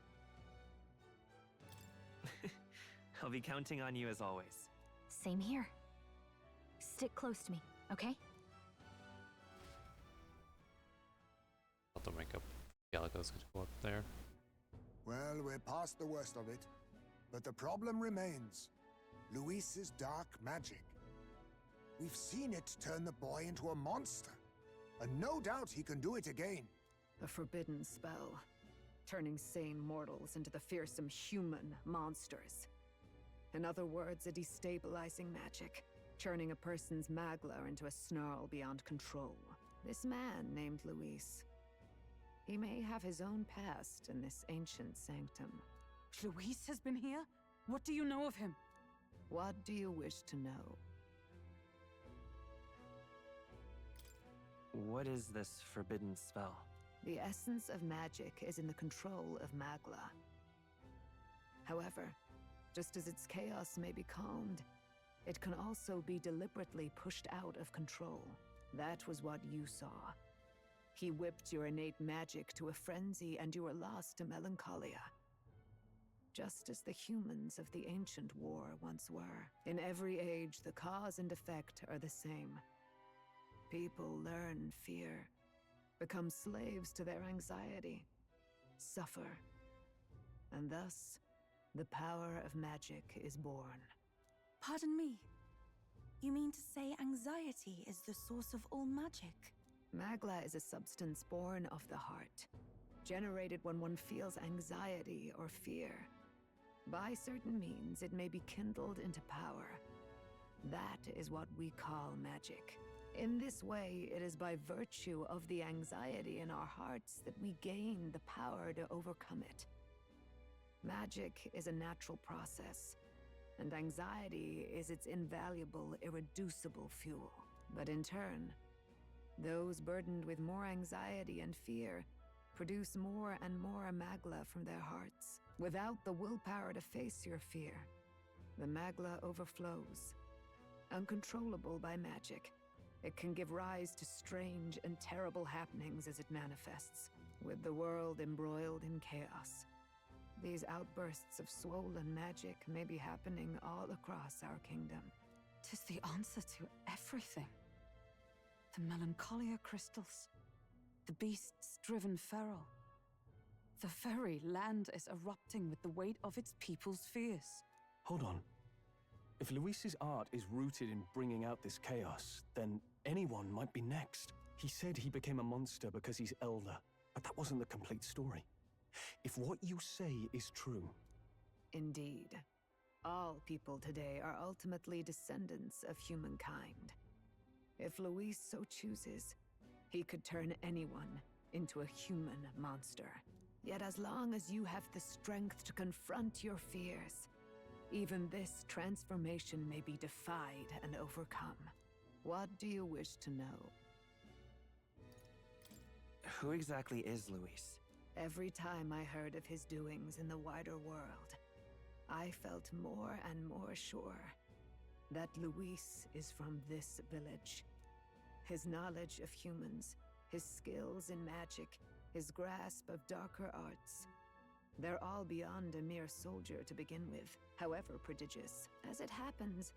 I'll be counting on you as always. Same here. Stick close to me, okay? Not the makeup. Galago's gonna go up there. Well, we're past the worst of it. But the problem remains. Luis's dark magic. We've seen it turn the boy into a monster. And no doubt he can do it again. A forbidden spell, turning sane mortals into the fearsome human monsters. In other words, a destabilizing magic, turning a person's magla into a snarl beyond control. This man named Luis. He may have his own past in this ancient sanctum. Luis has been here? What do you know of him? What do you wish to know? What is this forbidden spell? The essence of magic is in the control of magla. However, just as its chaos may be calmed, it can also be deliberately pushed out of control. That was what you saw. He whipped your innate magic to a frenzy and you were lost to melancholia. Just as the humans of the ancient war once were. In every age, the cause and effect are the same. People learn fear, become slaves to their anxiety, suffer, and thus, the power of magic is born. Pardon me. You mean to say anxiety is the source of all magic? Magla is a substance born of the heart, generated when one feels anxiety or fear. By certain means, it may be kindled into power. That is what we call magic. In this way, it is by virtue of the anxiety in our hearts that we gain the power to overcome it. Magic is a natural process, and anxiety is its invaluable, irreducible fuel. But in turn, those burdened with more anxiety and fear produce more and more magla from their hearts. Without the willpower to face your fear, the magla overflows. Uncontrollable by magic, it can give rise to strange and terrible happenings as it manifests, with the world embroiled in chaos. These outbursts of swollen magic may be happening all across our kingdom. is the answer to everything. The melancholia crystals, the beasts driven feral. The very land is erupting with the weight of its people's fears. Hold on. If Luis's art is rooted in bringing out this chaos, then anyone might be next. He said he became a monster because he's elder, but that wasn't the complete story. If what you say is true... Indeed. All people today are ultimately descendants of humankind. If Luis so chooses, he could turn anyone into a human monster. Yet as long as you have the strength to confront your fears, even this transformation may be defied and overcome. What do you wish to know? Who exactly is Luis? Every time I heard of his doings in the wider world, I felt more and more sure that Luis is from this village. His knowledge of humans, his skills in magic, his grasp of darker arts, they're all beyond a mere soldier to begin with, however prodigious. As it happens,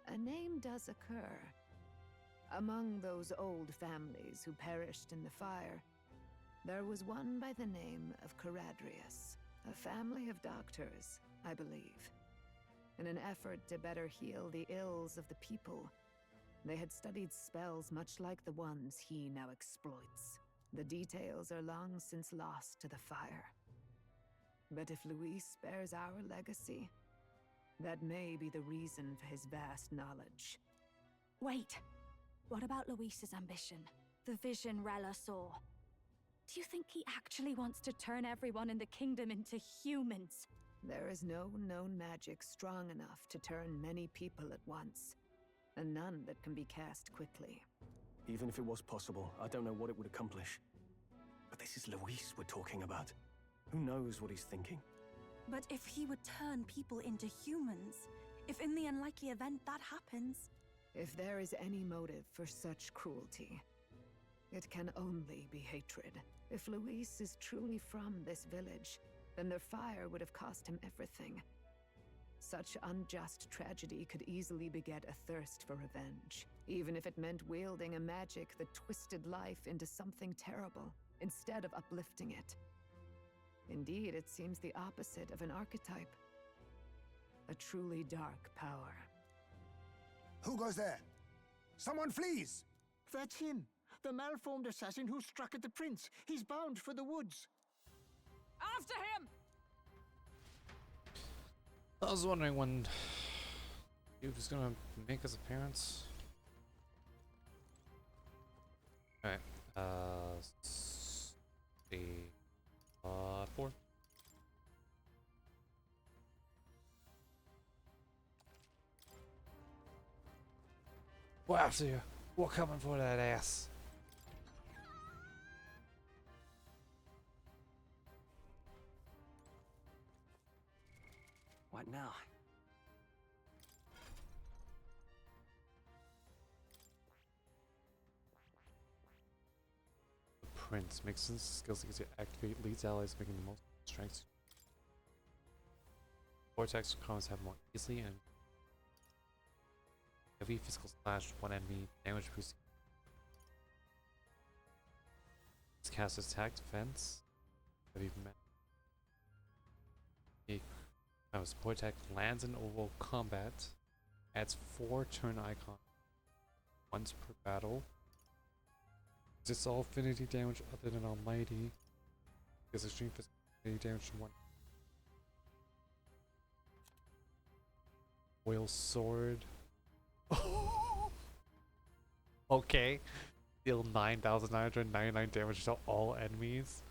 a name does occur. Among those old families who perished in the fire, there was one by the name of Caradrius, a family of doctors, I believe. In an effort to better heal the ills of the people, they had studied spells much like the ones he now exploits. The details are long since lost to the fire. But if Luis bears our legacy, that may be the reason for his vast knowledge. Wait! What about Luis's ambition? The vision Rella saw? Do you think he actually wants to turn everyone in the kingdom into humans? There is no known magic strong enough to turn many people at once, and none that can be cast quickly. Even if it was possible, I don't know what it would accomplish. But this is Luis we're talking about. Who knows what he's thinking? But if he would turn people into humans, if in the unlikely event that happens... If there is any motive for such cruelty, it can only be hatred. If Luis is truly from this village, then their fire would have cost him everything. Such unjust tragedy could easily beget a thirst for revenge, even if it meant wielding a magic that twisted life into something terrible, instead of uplifting it. Indeed, it seems the opposite of an archetype. A truly dark power. Who goes there? Someone flees! That's him, the malformed assassin who struck at the prince. He's bound for the woods. After him! I was wondering when he was gonna make his appearance. Alright, see, 4. We're after you. We're coming for that ass. What now? The Prince makes sense skills to activate leads allies, making the most strengths. Vortex combos have more easily and heavy physical slash one enemy damage boost. It's cast attack defense. Heavy support attack lands in overall combat. Adds 4 turn icons once per battle. It's all affinity damage other than Almighty. Gives extreme affinity damage to 1. Oil sword. Okay. Deal 9,999 damage to all enemies.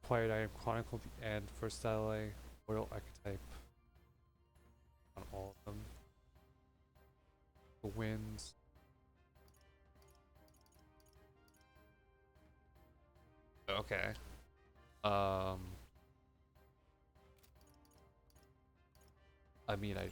Acquired item Chronicle the End. First ally. Oil archetype. On all of them. The winds. Okay. I mean, I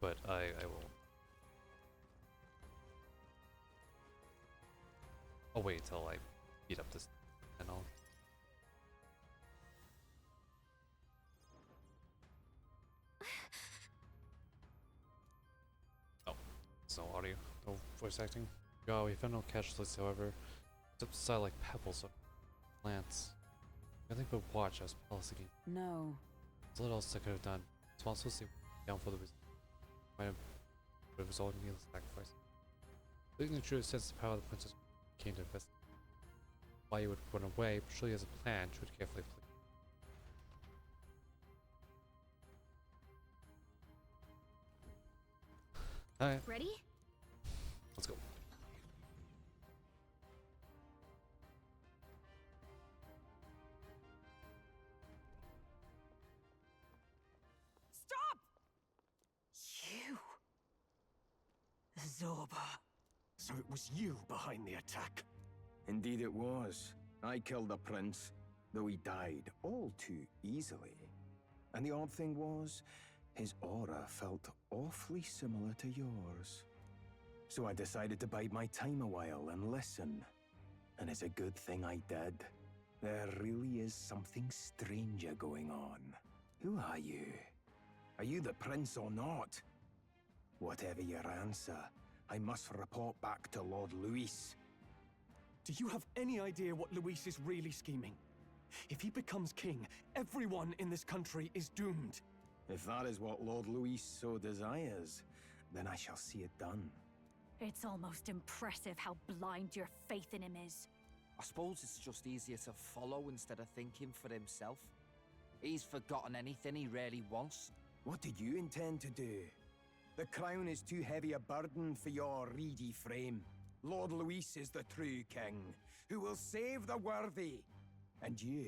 but I will. I'll wait until I beat up this and all. Oh, it's no audio, no voice acting. Oh, we found no casualties, however. Except side like pebbles of plants. Nothing but watch us palace again. No. There's little else I could have done. It's also stay down for the reason. Might have resulted in needless sacrifice. Looking the truth sense the power of the princess came to invest. Why he would run away, but surely has a plan, she would carefully flee. Alright. Ready? Let's go. Stop! You. Zorba. So it was you behind the attack? Indeed it was. I killed the prince, though he died all too easily. And the odd thing was, his aura felt awfully similar to yours. So I decided to bide my time a while and listen. And it's a good thing I did. There really is something stranger going on. Who are you? Are you the prince or not? Whatever your answer, I must report back to Lord Luis. Do you have any idea what Luis is really scheming? If he becomes king, everyone in this country is doomed. If that is what Lord Luis so desires, then I shall see it done. It's almost impressive how blind your faith in him is. I suppose it's just easier to follow instead of thinking for himself. He's forgotten anything he really wants. What did you intend to do? The crown is too heavy a burden for your reedy frame. Lord Luis is the true king, who will save the worthy. And you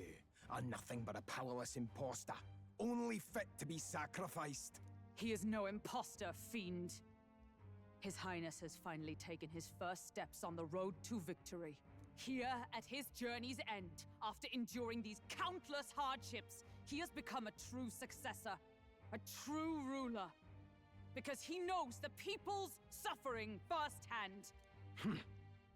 are nothing but a powerless impostor, only fit to be sacrificed. He is no imposter, fiend. His Highness has finally taken his first steps on the road to victory. Here, at his journey's end, after enduring these countless hardships, he has become a true successor, a true ruler. Because he knows the people's suffering firsthand.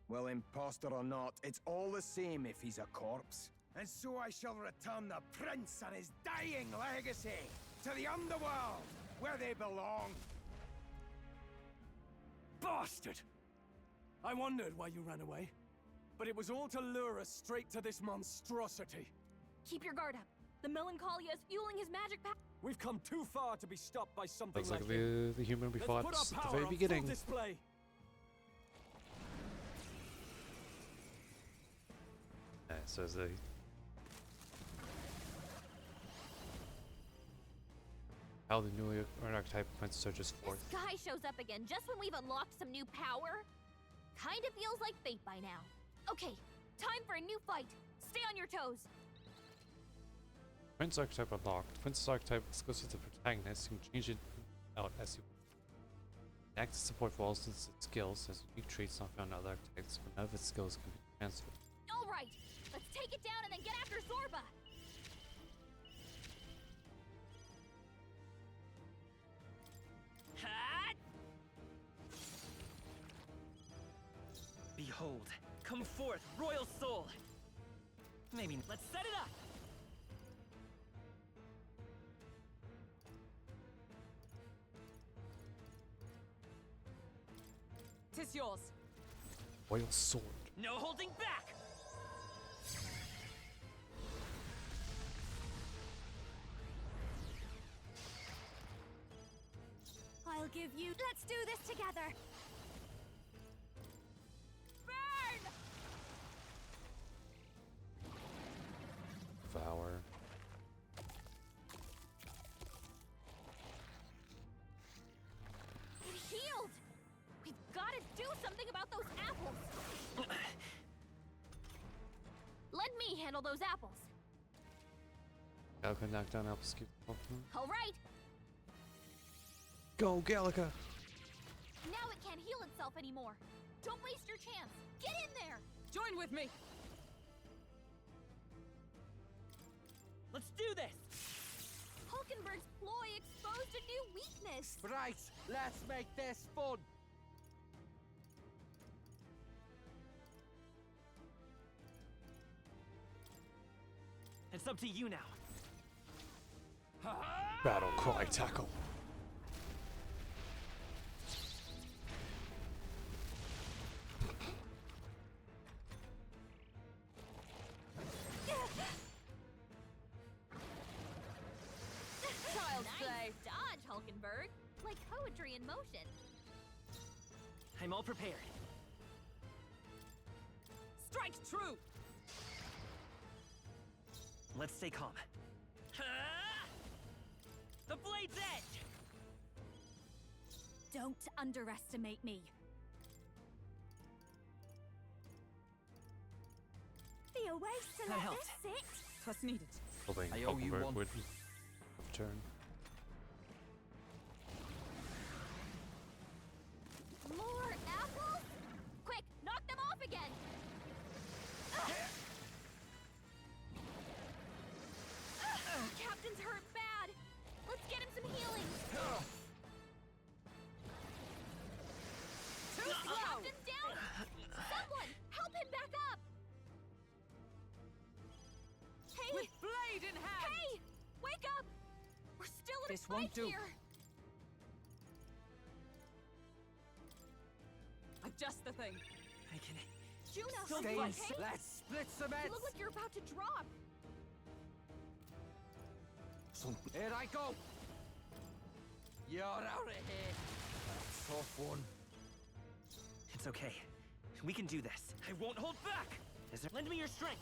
Well, impostor or not, it's all the same if he's a corpse. And so I shall return the prince and his dying legacy to the underworld, where they belong. Bastard! I wondered why you ran away, but it was all to lure us straight to this monstrosity. Keep your guard up. The melancholia is fueling his magic power. We've come too far to be stopped by something Looks like like the human we fought Let's put our at the power very on beginning. full display. So is the how the newly archetype prince surges forth. This guy shows up again just when we've unlocked some new power. Kinda feels like fate by now. Okay, time for a new fight. Stay on your toes. Prince archetype unlocked. Princess archetype exclusive to the protagonist. You can change it out as you act as support for all its skills, has unique traits not found in other archetypes, but none of its skills can be transferred. Alright, let's take it down and then get after Zorba. Behold, come forth, royal soul! Maybe let's set it up! Tis yours. Royal sword. No holding back! I'll give you. Let's do this together. Burn! Devour. It healed! We've got to do something about those apples! Let me handle those apples. Gallica knock down apples. Alright, Go, Gallica! now it can't heal itself anymore. Don't waste your chance. Get in there! Join with me. Let's do this! Hulkenberg's ploy exposed a new weakness. Right, let's make this fun. It's up to you now. Battle cry tackle. Child's play. Dodge, Hulkenberg. Like poetry in motion. I'm all prepared. Strike true! Let's stay calm. The blade's edge! Don't underestimate me. Be a waste to That let helped. this sit. Twas needed. Hoping I owe you Hulkenberg one. would return. More apples? Quick, knock them off again! Captain's hurt bad. Let's get him some healing. Too slow! Captain's down. Someone, help him back up. Hey, With blade in hand! hey, wake up! We're still in This a fight won't do. here. I've just the thing. I can... Juno, Stay you in. okay? Let's split some You heads! look like you're about to drop. Here I go! You're out of here! Tough one. It's okay. We can do this. I won't hold back! Lend me your strength!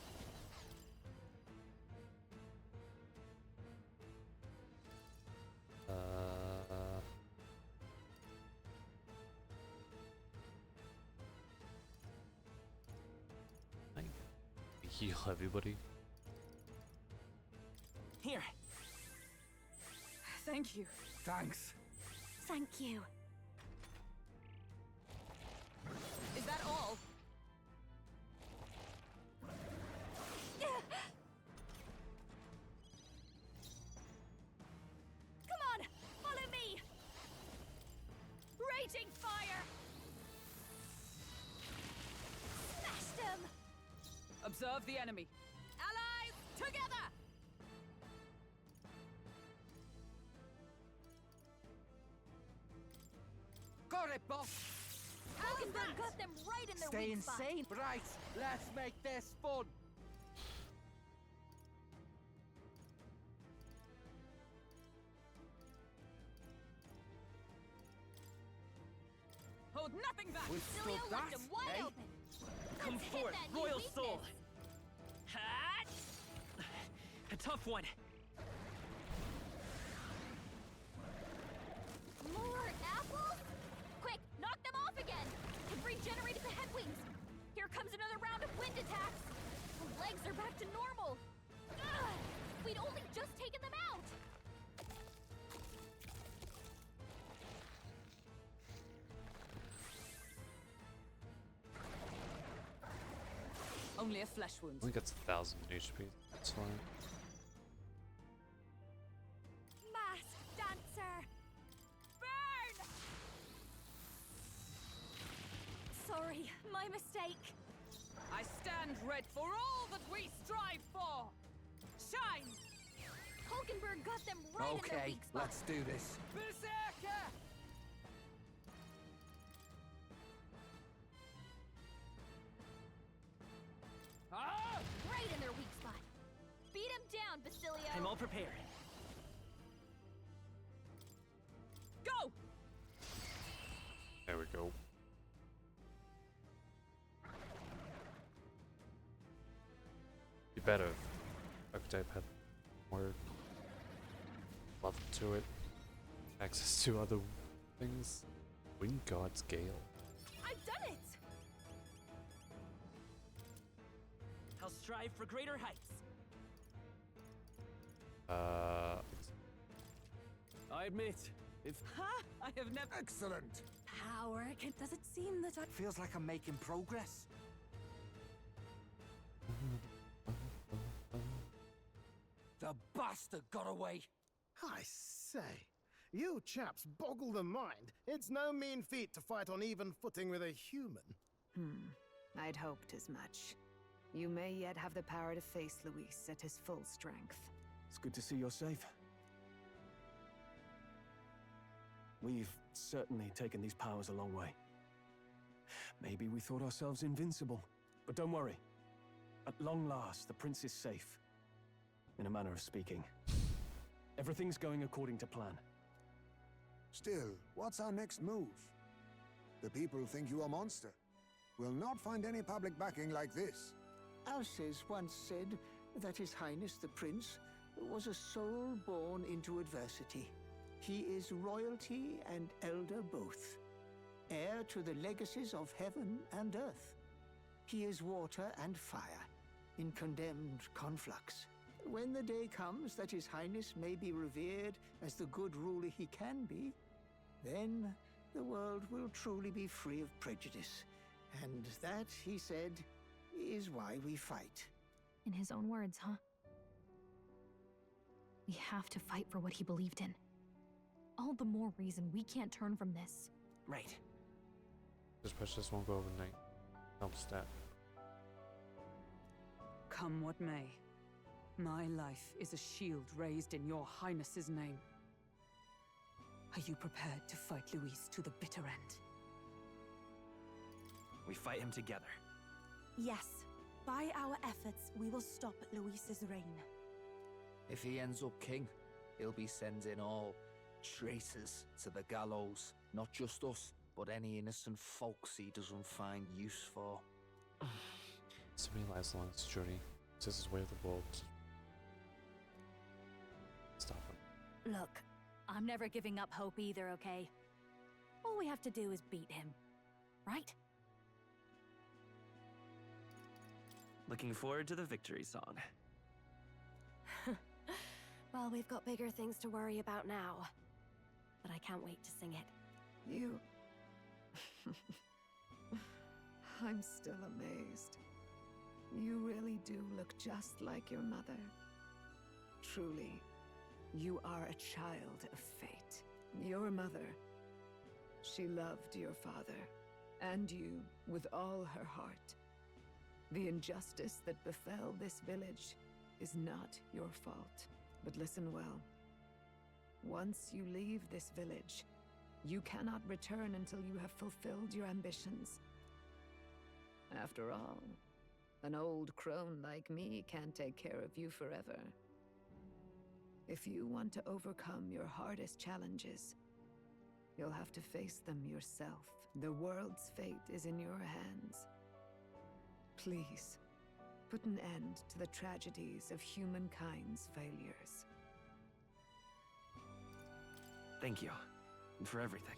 I heal everybody. Here. Thank you. Thanks. Thank you. Is that all? Come on, follow me. Raging fire. Smashed him. Observe the enemy. Allies, together! Got it, boss! Hulkenberg got them right in their Stay weak spot. insane. Right, let's make this fun. Hold nothing back! Cilio left him wide eh? open. Come Let's hit forth, that new Royal weakness. Soul! Hat! A tough one. More apples? Quick, knock them off again. We've regenerated the head wings. Here comes another round of wind attacks. The legs are back to normal. Ugh, we'd only just taken them out. Only a flesh wound. I think it's 1,000 HP. That's fine. Mask dancer. Burn! Sorry, my mistake. I stand red for all that we strive for! Shine! Hulkenberg got them right in their Okay, weak spot. let's do this. Berserker! Ah! Right in their weak spot. Beat him down, Basilio. I'm all prepared. Go! There we go. Be better if Archetype had more love to it. Access to other things. Wind God's Gale. I've done it! I'll strive for greater heights. I admit, if... Ha! I have never... Excellent! Power. Does it seem that I... Feels like I'm making progress. The bastard got away! I say, you chaps boggle the mind. It's no mean feat to fight on even footing with a human. I'd hoped as much. You may yet have the power to face Luis at his full strength. It's good to see you're safe. We've certainly taken these powers a long way. Maybe we thought ourselves invincible, but don't worry. At long last, the prince is safe. In a manner of speaking. Everything's going according to plan. Still, what's our next move? The people think you a monster. We'll not find any public backing like this. Alces once said that His Highness the Prince was a soul born into adversity. He is royalty and elder both, heir to the legacies of heaven and earth. He is water and fire, in condemned conflux. When the day comes that His Highness may be revered as the good ruler he can be, then the world will truly be free of prejudice. And that, he said, is why we fight. In his own words, huh? We have to fight for what he believed in. All the more reason we can't turn from this. Right. This precious won't go overnight. Helps that. Come what may, my life is a shield raised in your highness's name. Are you prepared to fight Luis to the bitter end? We fight him together. Yes. By our efforts, we will stop Luis's reign. If he ends up king, he'll be sending all traitors to the gallows. Not just us, but any innocent folks he doesn't find use for. Somebody lies along this journey. This is where the world. Stop him. Look, I'm never giving up hope either, okay? All we have to do is beat him, right? Looking forward to the victory song. Well, we've got bigger things to worry about now. But I can't wait to sing it. You... I'm still amazed. You really do look just like your mother. Truly, you are a child of fate. Your mother, she loved your father, and you with all her heart. The injustice that befell this village is not your fault. But listen well. Once you leave this village, you cannot return until you have fulfilled your ambitions. After all, an old crone like me can't take care of you forever. If you want to overcome your hardest challenges, you'll have to face them yourself. The world's fate is in your hands. Please, put an end to the tragedies of humankind's failures. Thank you, and for everything.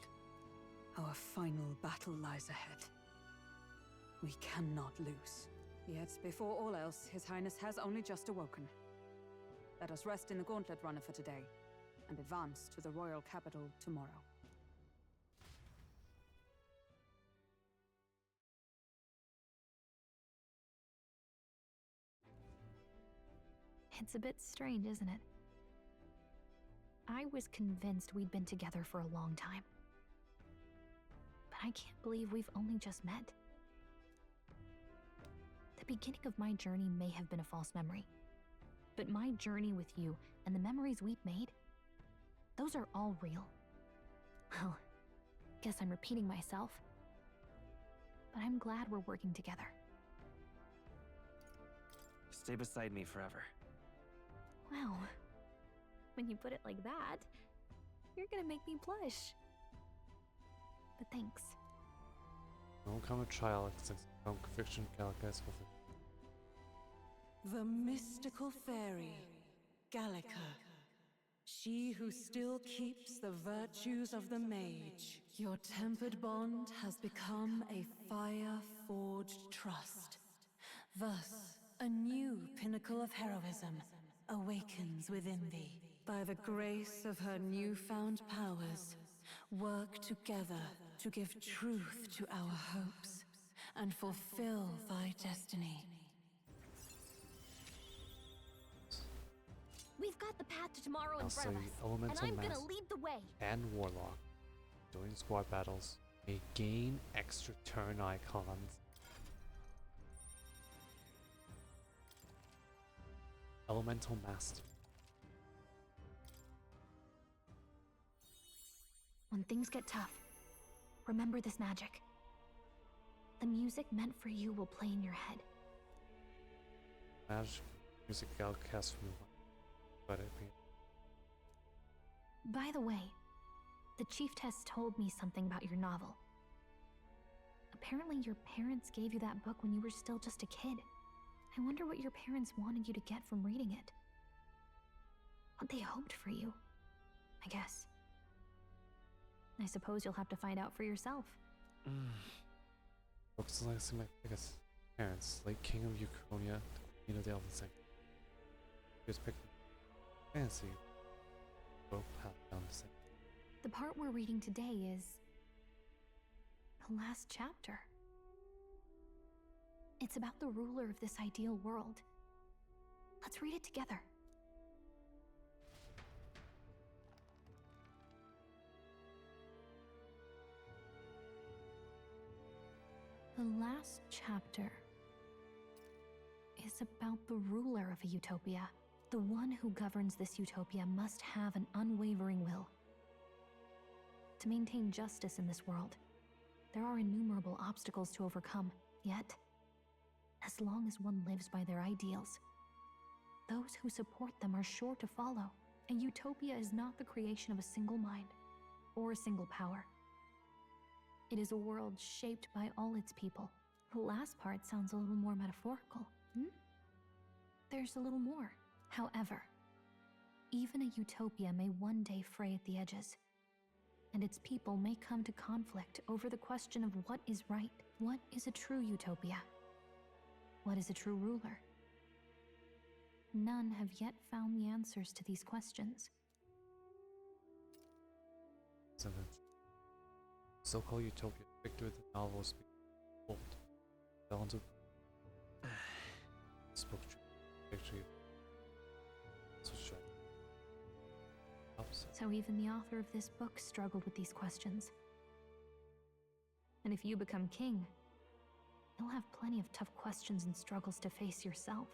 Our final battle lies ahead. We cannot lose. Yet, before all else, His Highness has only just awoken. Let us rest in the Gauntlet Runner for today, and advance to the royal capital tomorrow. It's a bit strange, isn't it? I was convinced we'd been together for a long time. But I can't believe we've only just met. The beginning of my journey may have been a false memory. But my journey with you and the memories we've made, those are all real. Well, guess I'm repeating myself. But I'm glad we're working together. Stay beside me forever. Wow. When you put it like that, you're gonna make me blush. But thanks. Don't come a child since fiction calculus with it. The mystical fairy, Gallica. She who still keeps the virtues of the mage. Your tempered bond has become a fire-forged trust. Thus, a new pinnacle of heroism awakens within thee. By the grace of her newfound powers, work together to give truth to our hopes and fulfill thy destiny. We've got the path to tomorrow in I'll front of say us, and elemental I'm mass gonna lead the way. and warlock. During squad battles, may gain extra turn icons. Elemental Master. When things get tough, remember this magic. The music meant for you will play in your head. Magic music outcast from but it mean. By the way, the Chieftess told me something about your novel. Apparently your parents gave you that book when you were still just a kid. I wonder what your parents wanted you to get from reading it. What they hoped for you, I guess. I suppose you'll have to find out for yourself. Focus on legacy my biggest parents, late King of Euchronia, Queen of the Elven Sanctum. He was picked fancy. Both passed down the same. The part we're reading today is the last chapter. It's about the ruler of this ideal world. Let's read it together. The last chapter is about the ruler of a utopia. The one who governs this utopia must have an unwavering will. To maintain justice in this world, there are innumerable obstacles to overcome. Yet, as long as one lives by their ideals, those who support them are sure to follow. A utopia is not the creation of a single mind or a single power. It is a world shaped by all its people. The last part sounds a little more metaphorical. There's a little more. However, even a utopia may one day fray at the edges, and its people may come to conflict over the question of what is right. What is a true utopia? What is a true ruler? None have yet found the answers to these questions. So-called utopia victor of the novels bold. Fell into spoke victory. So even the author of this book struggled with these questions. And if you become king, you'll have plenty of tough questions and struggles to face yourself.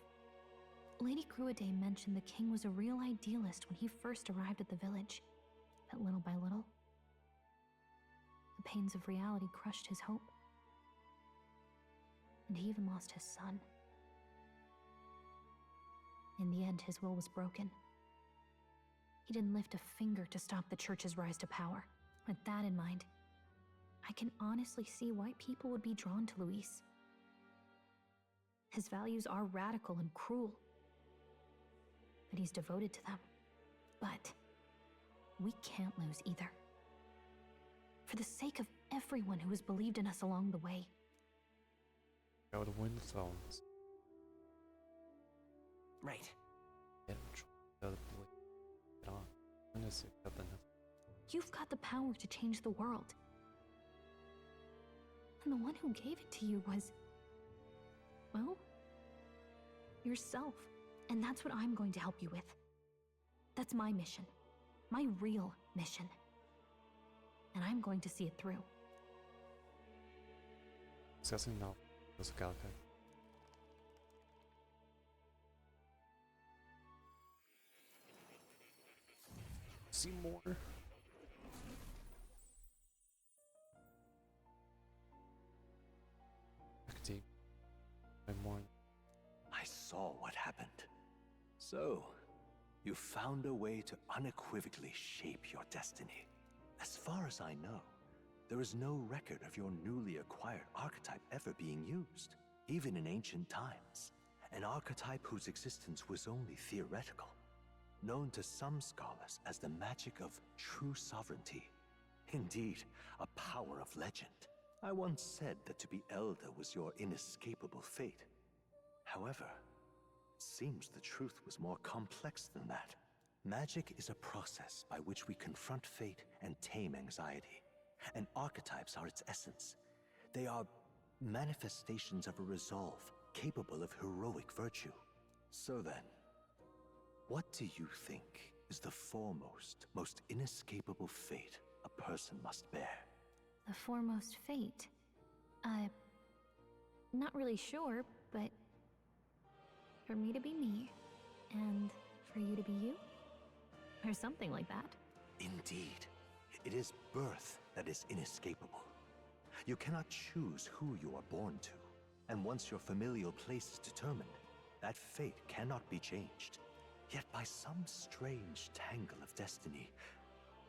Lady Gruaday mentioned the king was a real idealist when he first arrived at the village. But little by little, the pains of reality crushed his hope. And he even lost his son. In the end, his will was broken. He didn't lift a finger to stop the church's rise to power. With that in mind, I can honestly see why people would be drawn to Luis. His values are radical and cruel, but he's devoted to them. But we can't lose either. For the sake of everyone who has believed in us along the way. I would win the thrones. Right. You've got the power to change the world. And the one who gave it to you was, well, yourself. And that's what I'm going to help you with. That's my mission. My real mission. And I'm going to see it through. Discussing now was a Galca. See more. Deep. More. I saw what happened. So, you found a way to unequivocally shape your destiny. As far as I know, there is no record of your newly acquired archetype ever being used, even in ancient times. An archetype whose existence was only theoretical, known to some scholars as the magic of true sovereignty. Indeed, a power of legend. I once said that to be elder was your inescapable fate. However, it seems the truth was more complex than that. Magic is a process by which we confront fate and tame anxiety. And archetypes are its essence. They are manifestations of a resolve capable of heroic virtue. So then, what do you think is the foremost, most inescapable fate a person must bear? The foremost fate? Not really sure, but for me to be me, And for you to be you? Or something like that. Indeed. It is birth that is inescapable. You cannot choose who you are born to. And once your familial place is determined, that fate cannot be changed. Yet by some strange tangle of destiny,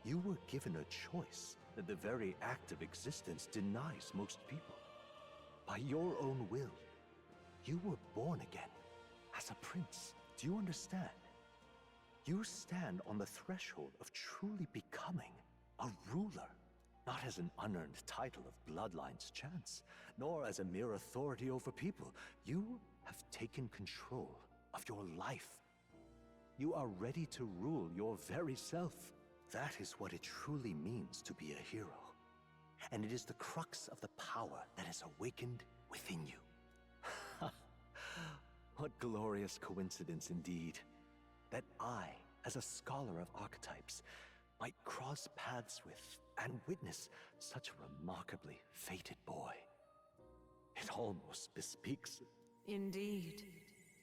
you were given a choice that the very act of existence denies most people. By your own will, you were born again as a prince. Do you understand? You stand on the threshold of truly becoming a ruler, not as an unearned title of bloodline's chance, nor as a mere authority over people. You have taken control of your life. You are ready to rule your very self. That is what it truly means to be a hero. And it is the crux of the power that is awakened within you. What glorious coincidence indeed, that I, as a scholar of archetypes, might cross paths with and witness such a remarkably fated boy. It almost bespeaks... Indeed,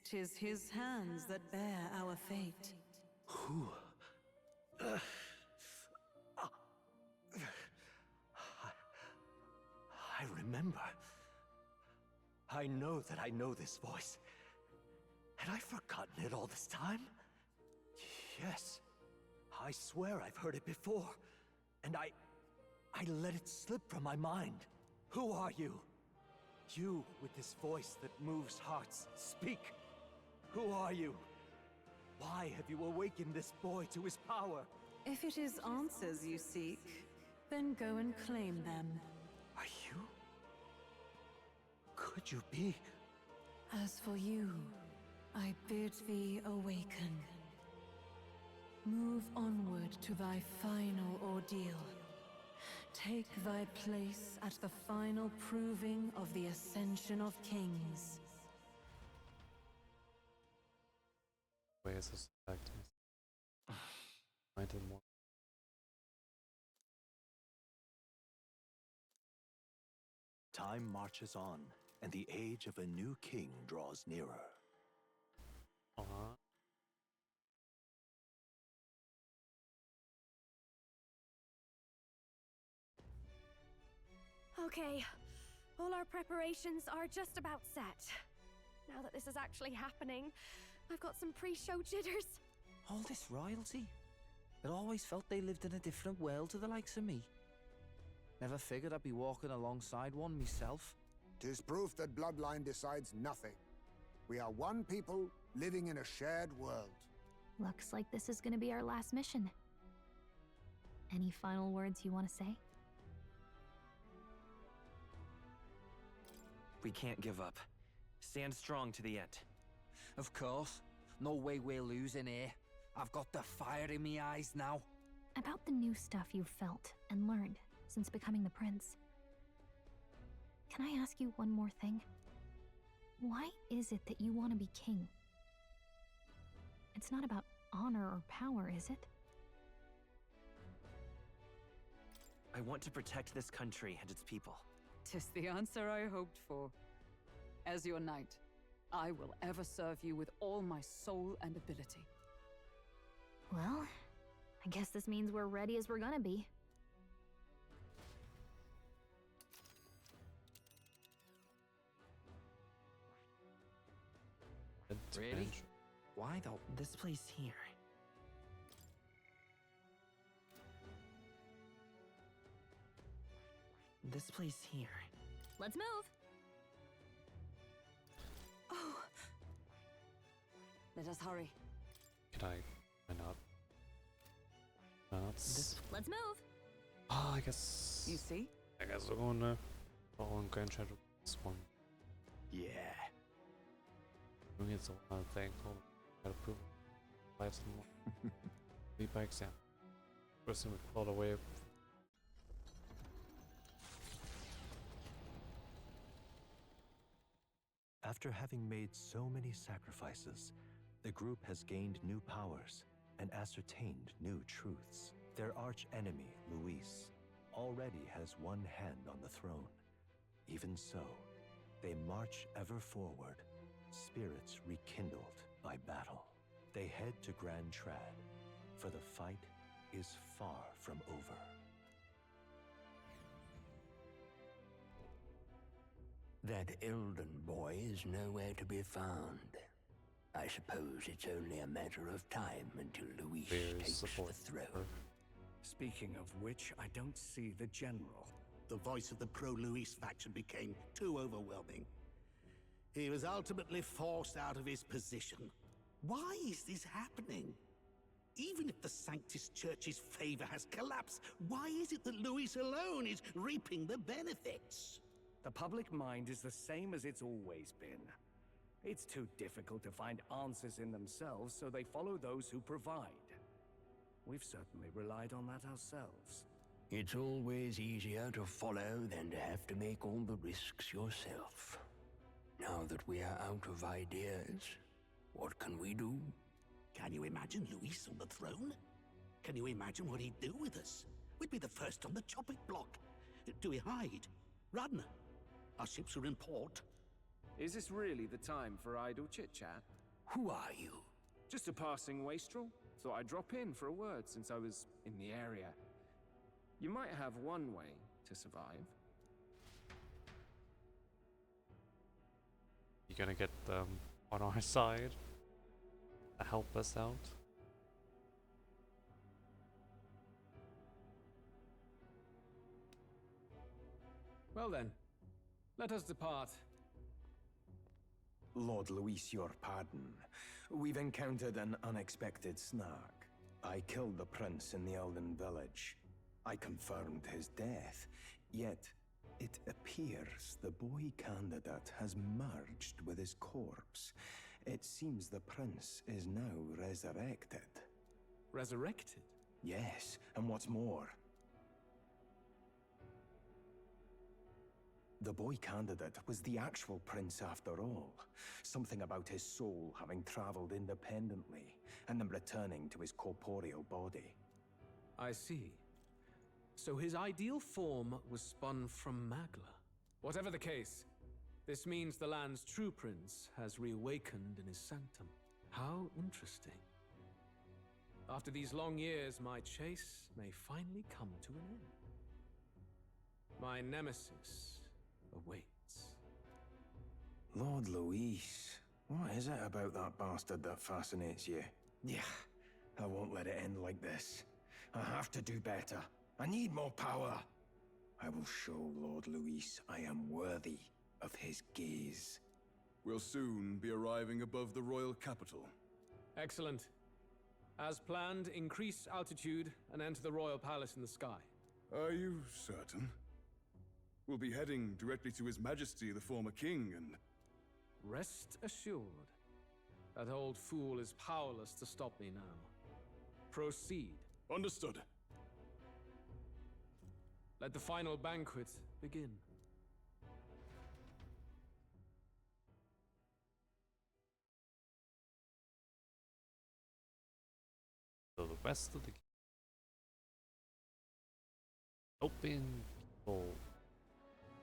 'tis his hands that bear our fate. Who? I remember. I know that I know this voice. Had I forgotten it all this time? Yes. I swear I've heard it before. And I let it slip from my mind. Who are you? You with this voice that moves hearts. Speak. Who are you? Why have you awakened this boy to his power? If it is answers you seek, then go and claim them. Are you? Could you be? As for you, I bid thee awaken. Move onward to thy final ordeal. Take thy place at the final proving of the Ascension of Kings. Way is this affecting me? I did more. Time marches on, and the age of a new king draws nearer. Okay, all our preparations are just about set. Now that this is actually happening, I've got some pre-show jitters. All this royalty? I always felt they lived in a different world to the likes of me. Never figured I'd be walking alongside one myself. 'Tis proof that bloodline decides nothing. We are one people living in a shared world. Looks like this is gonna be our last mission. Any final words you want to say? We can't give up. Stand strong to the end. Of course. No way we're losing here. I've got the fire in my eyes now. About the new stuff you've felt and learned since becoming the prince. Can I ask you one more thing? Why is it that you want to be king? It's not about honor or power, is it? I want to protect this country and its people. 'Tis the answer I hoped for. As your knight, I will ever serve you with all my soul and ability. Well, I guess this means we're ready as we're gonna be. Really? Why though? This place here. This place here. Let's move! Oh. Let us hurry. Can I not? Let's move! Oh, I guess... You see? I guess we're going to follow and Grand Shadow this one. Yeah. We get a lot of things. Hold on. Gotta prove it. Life some more. Lead by example. Person would float away. After having made so many sacrifices, the group has gained new powers and ascertained new truths. Their arch-enemy, Luis, already has one hand on the throne. Even so, they march ever forward, spirits rekindled by battle. They head to Grand Trad, for the fight is far from over. That Elden boy is nowhere to be found. I suppose it's only a matter of time until Luis takes the throne. Speaking of which, I don't see the general. The voice of the pro-Luis faction became too overwhelming. He was ultimately forced out of his position. Why is this happening? Even if the Sanctus Church's favor has collapsed, why is it that Luis alone is reaping the benefits? The public mind is the same as it's always been. It's too difficult to find answers in themselves, so they follow those who provide. We've certainly relied on that ourselves. It's always easier to follow than to have to make all the risks yourself. Now that we are out of ideas, what can we do? Can you imagine Luis on the throne? Can you imagine what he'd do with us? We'd be the first on the chopping block. Do we hide? Run? Our ships are in port. Is this really the time for idle chit-chat? Who are you? Just a passing wastrel. Thought I'd drop in for a word since I was in the area. You might have one way to survive. You gonna get them on our side to help us out? Well then, let us depart. Lord Luis, your pardon. We've encountered an unexpected snag. I killed the prince in the Elden village. I confirmed his death, yet it appears the boy candidate has merged with his corpse. It seems the prince is now resurrected. Resurrected? Yes, and what's more, the boy candidate was the actual prince after all. Something about his soul having traveled independently and then returning to his corporeal body. I see. So his ideal form was spun from Magla. Whatever the case, this means the land's true prince has reawakened in his sanctum. How interesting. After these long years, my chase may finally come to an end. My nemesis awaits. Lord Luis, what is it about that bastard that fascinates you? Yeah, I won't let it end like this. I have to do better. I need more power. I will show Lord Luis I am worthy of his gaze. We'll soon be arriving above the royal capital. Excellent. As planned, increase altitude and enter the royal palace in the sky. Are you certain? We'll be heading directly to His Majesty, the former king, and... Rest assured, that old fool is powerless to stop me now. Proceed. Understood. Let the final banquet begin. So the rest of the open people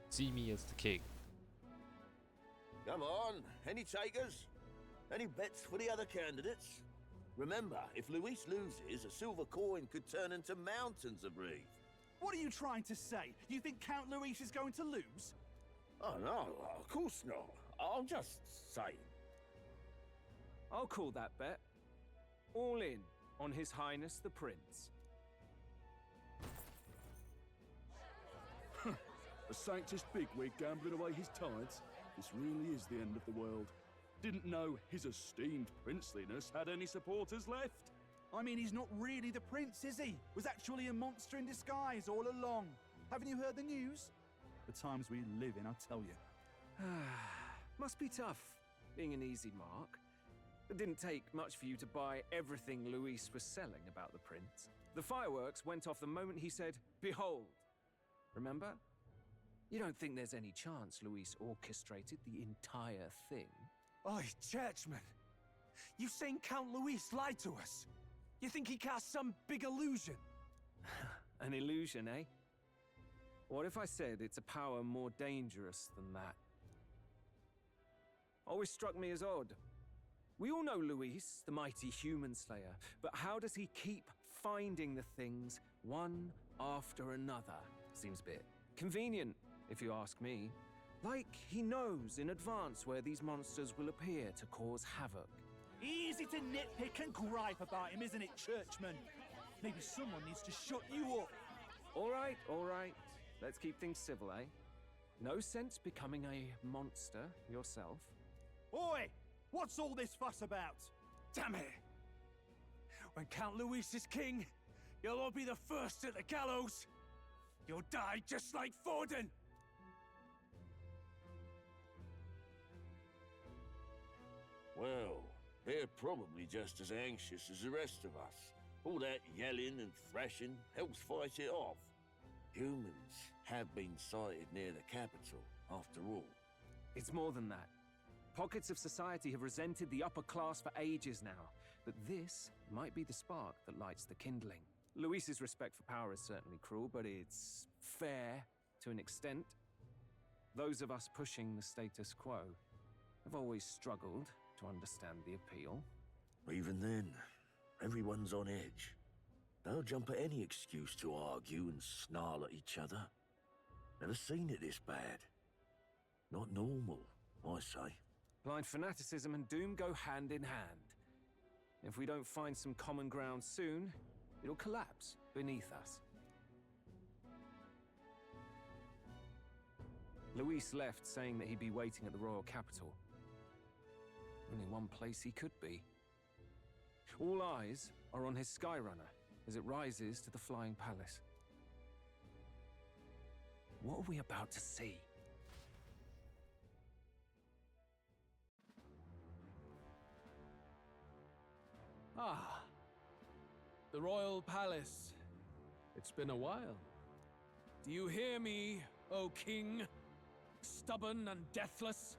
see me as the king. Come on, any takers? Any bets for the other candidates? Remember, if Luis loses, a silver coin could turn into mountains of Reef. What are you trying to say? You think Count Luis is going to lose? Oh no, of course not. I'm just saying. I'll call that bet. All in on His Highness the Prince. A Sanctus bigwig gambling away his tides? This really is the end of the world. Didn't know his esteemed princeliness had any supporters left. I mean, he's not really the prince, is he? Was actually a monster in disguise all along. Haven't you heard the news? The times we live in, I tell you. Must be tough, being an easy mark. It didn't take much for you to buy everything Luis was selling about the prince. The fireworks went off the moment he said, "Behold." Remember? You don't think there's any chance Luis orchestrated the entire thing? Oi, churchman! You saying Count Luis lied to us? You think he cast some big illusion? An illusion, eh? What if I said it's a power more dangerous than that? Always struck me as odd. We all know Luis, the mighty human slayer, but how does he keep finding the things one after another? Seems a bit convenient, if you ask me. Like he knows in advance where these monsters will appear to cause havoc. Easy to nitpick and gripe about him, isn't it, Churchman? Maybe someone needs to shut you up. All right. Let's keep things civil, eh? No sense becoming a monster yourself. Oi! What's all this fuss about? Damn it! When Count Luis is king, you'll all be the first at the gallows. You'll die just like Forden. Well, they're probably just as anxious as the rest of us. All that yelling and thrashing helps fight it off. Humans have been sighted near the capital, after all. It's more than that. Pockets of society have resented the upper class for ages now, but this might be the spark that lights the kindling. Luis's respect for power is certainly cruel, but it's fair to an extent. Those of us pushing the status quo have always struggled to understand the appeal. Even then, everyone's on edge. They'll jump at any excuse to argue and snarl at each other. Never seen it this bad. Not normal, I say. Blind fanaticism and doom go hand in hand. If we don't find some common ground soon, it'll collapse beneath us. Luis left saying that he'd be waiting at the royal capital. Only one place he could be. All eyes are on his Skyrunner as it rises to the flying palace. What are we about to see? Ah, the royal palace. It's been a while. Do you hear me, O king? Stubborn and deathless?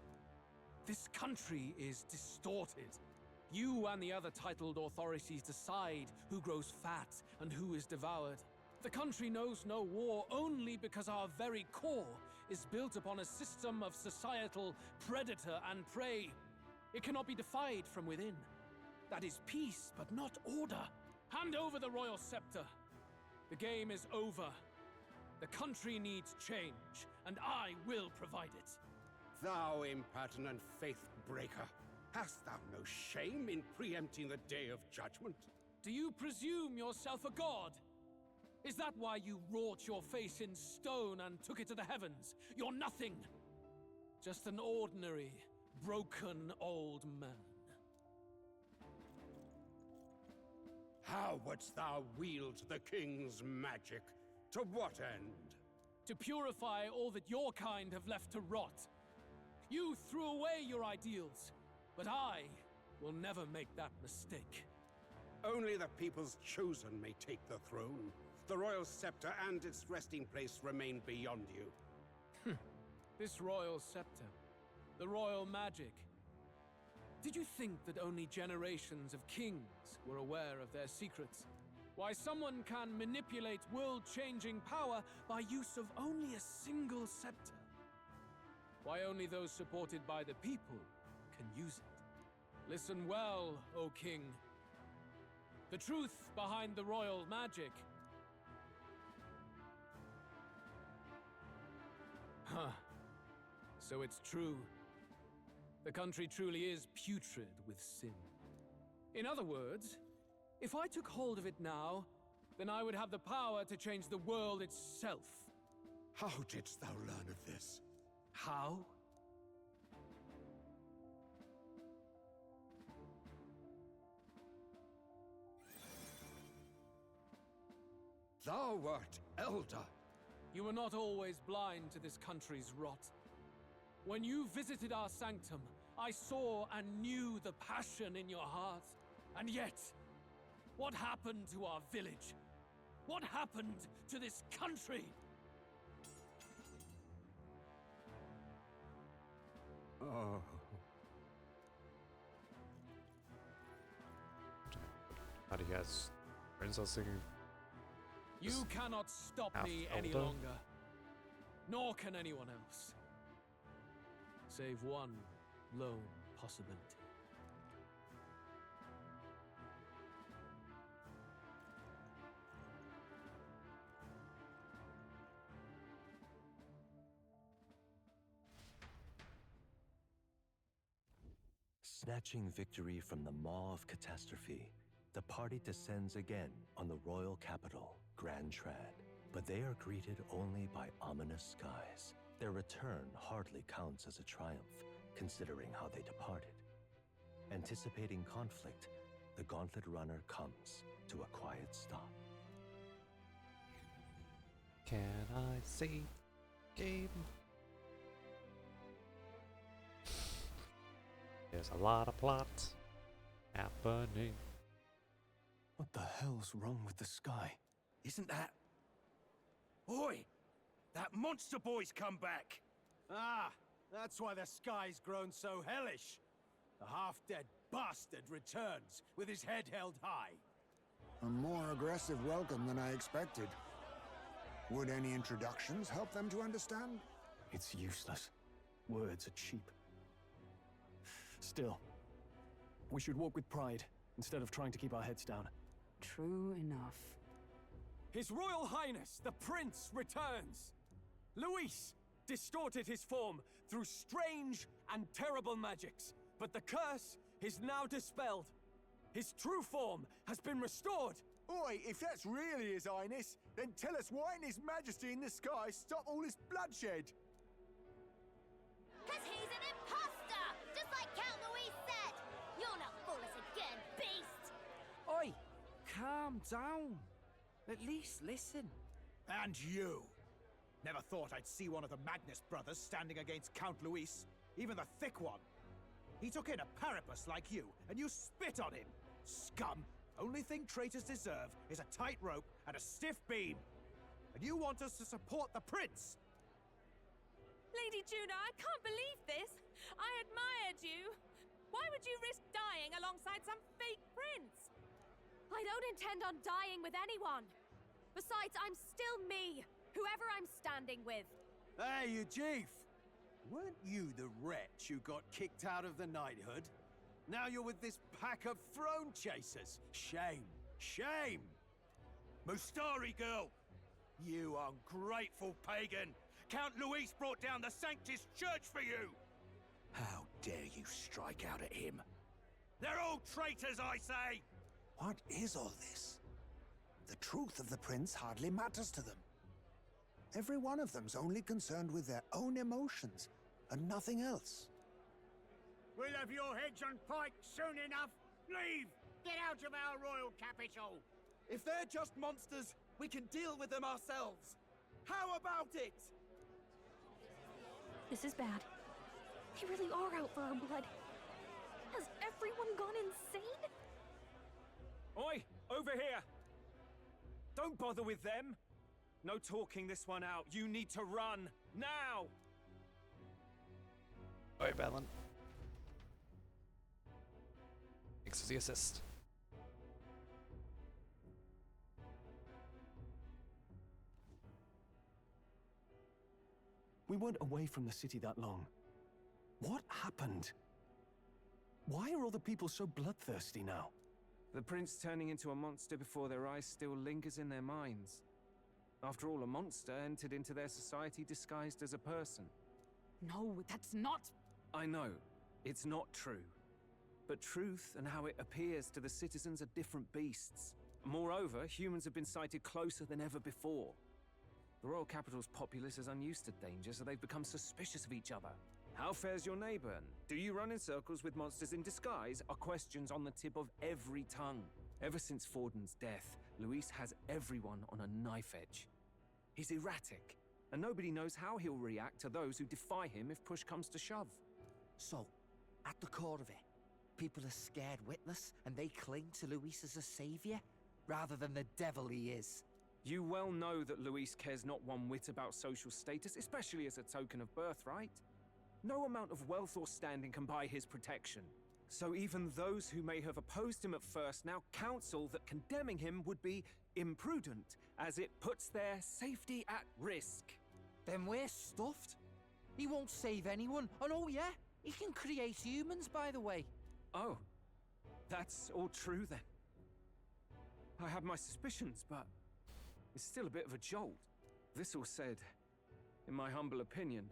This country is distorted. You and the other titled authorities decide who grows fat and who is devoured. The country knows no war only because our very core is built upon a system of societal predator and prey. It cannot be defied from within. That is peace, but not order. Hand over the royal scepter. The game is over. The country needs change, and I will provide it. Thou impertinent faith-breaker, hast thou no shame in preempting the day of judgment? Do you presume yourself a god? Is that why you wrought your face in stone and took it to the heavens? You're nothing. Just an ordinary, broken old man. How wouldst thou wield the king's magic? To what end? To purify all that your kind have left to rot. You threw away your ideals, but I will never make that mistake. Only the people's chosen may take the throne. The royal scepter and its resting place remain beyond you. This royal scepter, the royal magic. Did you think that only generations of kings were aware of their secrets? Why someone can manipulate world-changing power by use of only a single scepter? Why only those supported by the people can use it? Listen well, O king. The truth behind the royal magic. Huh. So it's true. The country truly is putrid with sin. In other words, if I took hold of it now, then I would have the power to change the world itself. How didst thou learn of this? How? Thou wert elder. You were not always blind to this country's rot. When you visited our sanctum, I saw and knew the passion in your heart. And yet, what happened to our village? What happened to this country? Oh. How do you guys? Friends, I was thinking. You cannot stop me any elder? longer. Nor can anyone else. Save one lone possibility. Snatching victory from the maw of catastrophe, the party descends again on the royal capital, Grand Trad. But they are greeted only by ominous skies. Their return hardly counts as a triumph, considering how they departed. Anticipating conflict, the Gauntlet Runner comes to a quiet stop. Can I save game? There's a lot of plots happening. What the hell's wrong with the sky? Isn't that... Oi! That monster boy's come back! Ah, that's why the sky's grown so hellish. The half-dead bastard returns with his head held high. A more aggressive welcome than I expected. Would any introductions help them to understand? It's useless. Words are cheap. Still, we should walk with pride instead of trying to keep our heads down. True enough. His Royal Highness, the Prince, returns! Luis distorted his form through strange and terrible magics, but the curse is now dispelled. His true form has been restored! Oi, if that's really His Highness, then tell us why ain't His Majesty in the sky stop all this bloodshed? 'Cause he's an imposter! Just like Count Luis said! You'll not fool us again, beast! Oi! Calm down. At least listen. And you! Never thought I'd see one of the Magnus brothers standing against Count Luis, even the thick one. He took in a Paripus like you, and you spit on him! Scum! Only thing traitors deserve is a tight rope and a stiff beam. And you want us to support the prince? Lady Juna, I can't believe this! I admired you! Why would you risk dying alongside some fake prince? I don't intend on dying with anyone! Besides, I'm still me, whoever I'm standing with. Hey, you chief! Weren't you the wretch who got kicked out of the knighthood? Now you're with this pack of throne chasers. Shame. Shame! Mustari girl! You ungrateful pagan! Count Luis brought down the Sanctus Church for you! How dare you strike out at him? They're all traitors, I say! What is all this? The truth of the prince hardly matters to them. Every one of them's only concerned with their own emotions and nothing else. We'll have your heads on pike soon enough. Leave! Get out of our royal capital! If they're just monsters, we can deal with them ourselves. How about it? This is bad. They really are out for our blood. Has everyone gone insane? Oi! Over here! Don't bother with them! No talking this one out. You need to run! Now! Alright, Balin. Thanks for the assist. We weren't away from the city that long. What happened? Why are all the people so bloodthirsty now? The prince turning into a monster before their eyes still lingers in their minds. After all, a monster entered into their society disguised as a person. No, that's not... I know, it's not true. But truth and how it appears to the citizens are different beasts. Moreover, humans have been sighted closer than ever before. The royal capital's populace is unused to danger, so they've become suspicious of each other. How fares your neighbor? Do you run in circles with monsters in disguise? Are questions on the tip of every tongue. Ever since Forden's death, Luis has everyone on a knife edge. He's erratic, and nobody knows how he'll react to those who defy him if push comes to shove. So, at the core of it, people are scared witless, and they cling to Luis as a savior, rather than the devil he is. You well know that Luis cares not one whit about social status, especially as a token of birthright. No amount of wealth or standing can buy his protection. So even those who may have opposed him at first now counsel that condemning him would be imprudent, as it puts their safety at risk. Then we're stuffed. He won't save anyone, and oh yeah, he can create humans, by the way. Oh, that's all true then. I have my suspicions, but it's still a bit of a jolt. This all said, in my humble opinion,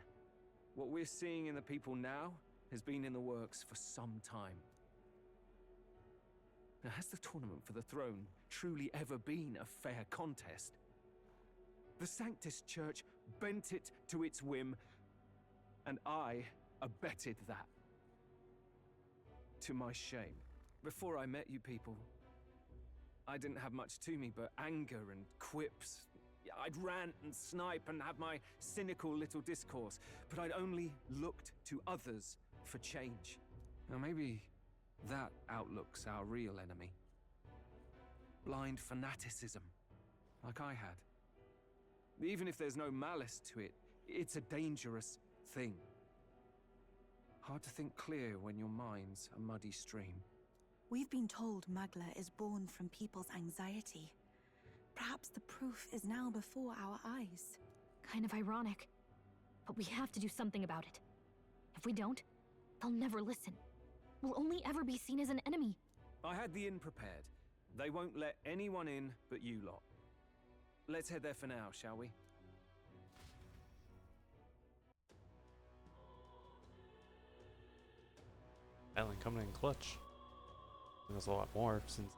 what we're seeing in the people now has been in the works for some time. Now, has the tournament for the throne truly ever been a fair contest? The Sanctus Church bent it to its whim, and I abetted that. To my shame. Before I met you people, I didn't have much to me but anger and quips. I'd rant and snipe and have my cynical little discourse, but I'd only looked to others for change. Now maybe that outlook's our real enemy. Blind fanaticism, like I had. Even if there's no malice to it, it's a dangerous thing. Hard to think clear when your mind's a muddy stream. We've been told Magla is born from people's anxiety. Perhaps the proof is now before our eyes. Kind of ironic. But we have to do something about it. If we don't, they'll never listen. We'll only ever be seen as an enemy. I had the inn prepared. They won't let anyone in but you lot. Let's head there for now, shall we? Island coming in clutch. There's a lot more since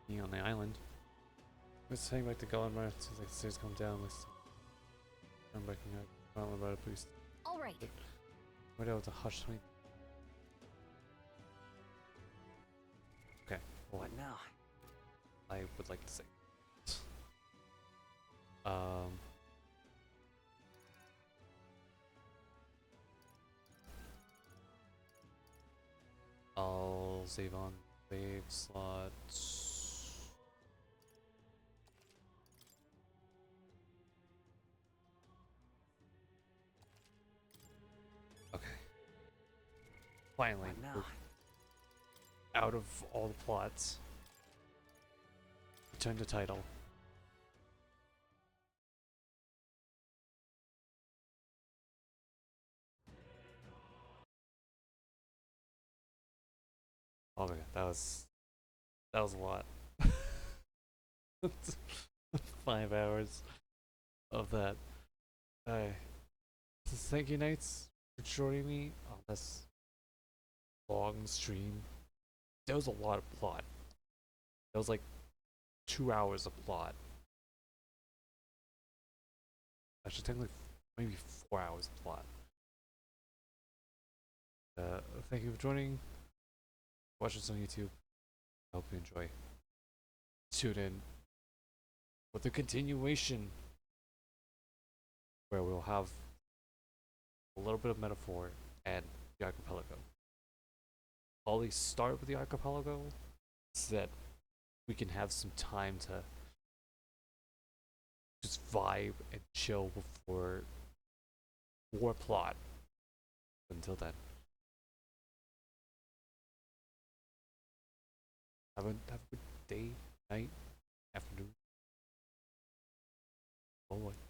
being on the island. Let's hang back to Gallimar since like the stairs come down. Let's turn back and I don't know about it, please. All right. We're able to hush me. Okay. Well, What now? I would like to say. I'll save on save slots. Okay. Finally, we're out of all the plots. Return to title. Oh my god, that was a lot. 5 hours of that. Thank you, Knights, for joining me on this long stream. There was a lot of plot. There was like 2 hours of plot. Actually, technically, maybe 4 hours of plot. Thank you for joining. Watch this on YouTube. I hope you enjoy. Tune in for the continuation, where we'll have a little bit of metaphor and the archipelago. I'll at least start with the archipelago so that we can have some time to just vibe and chill before more plot. Until then, have a good day, night, afternoon. Bye.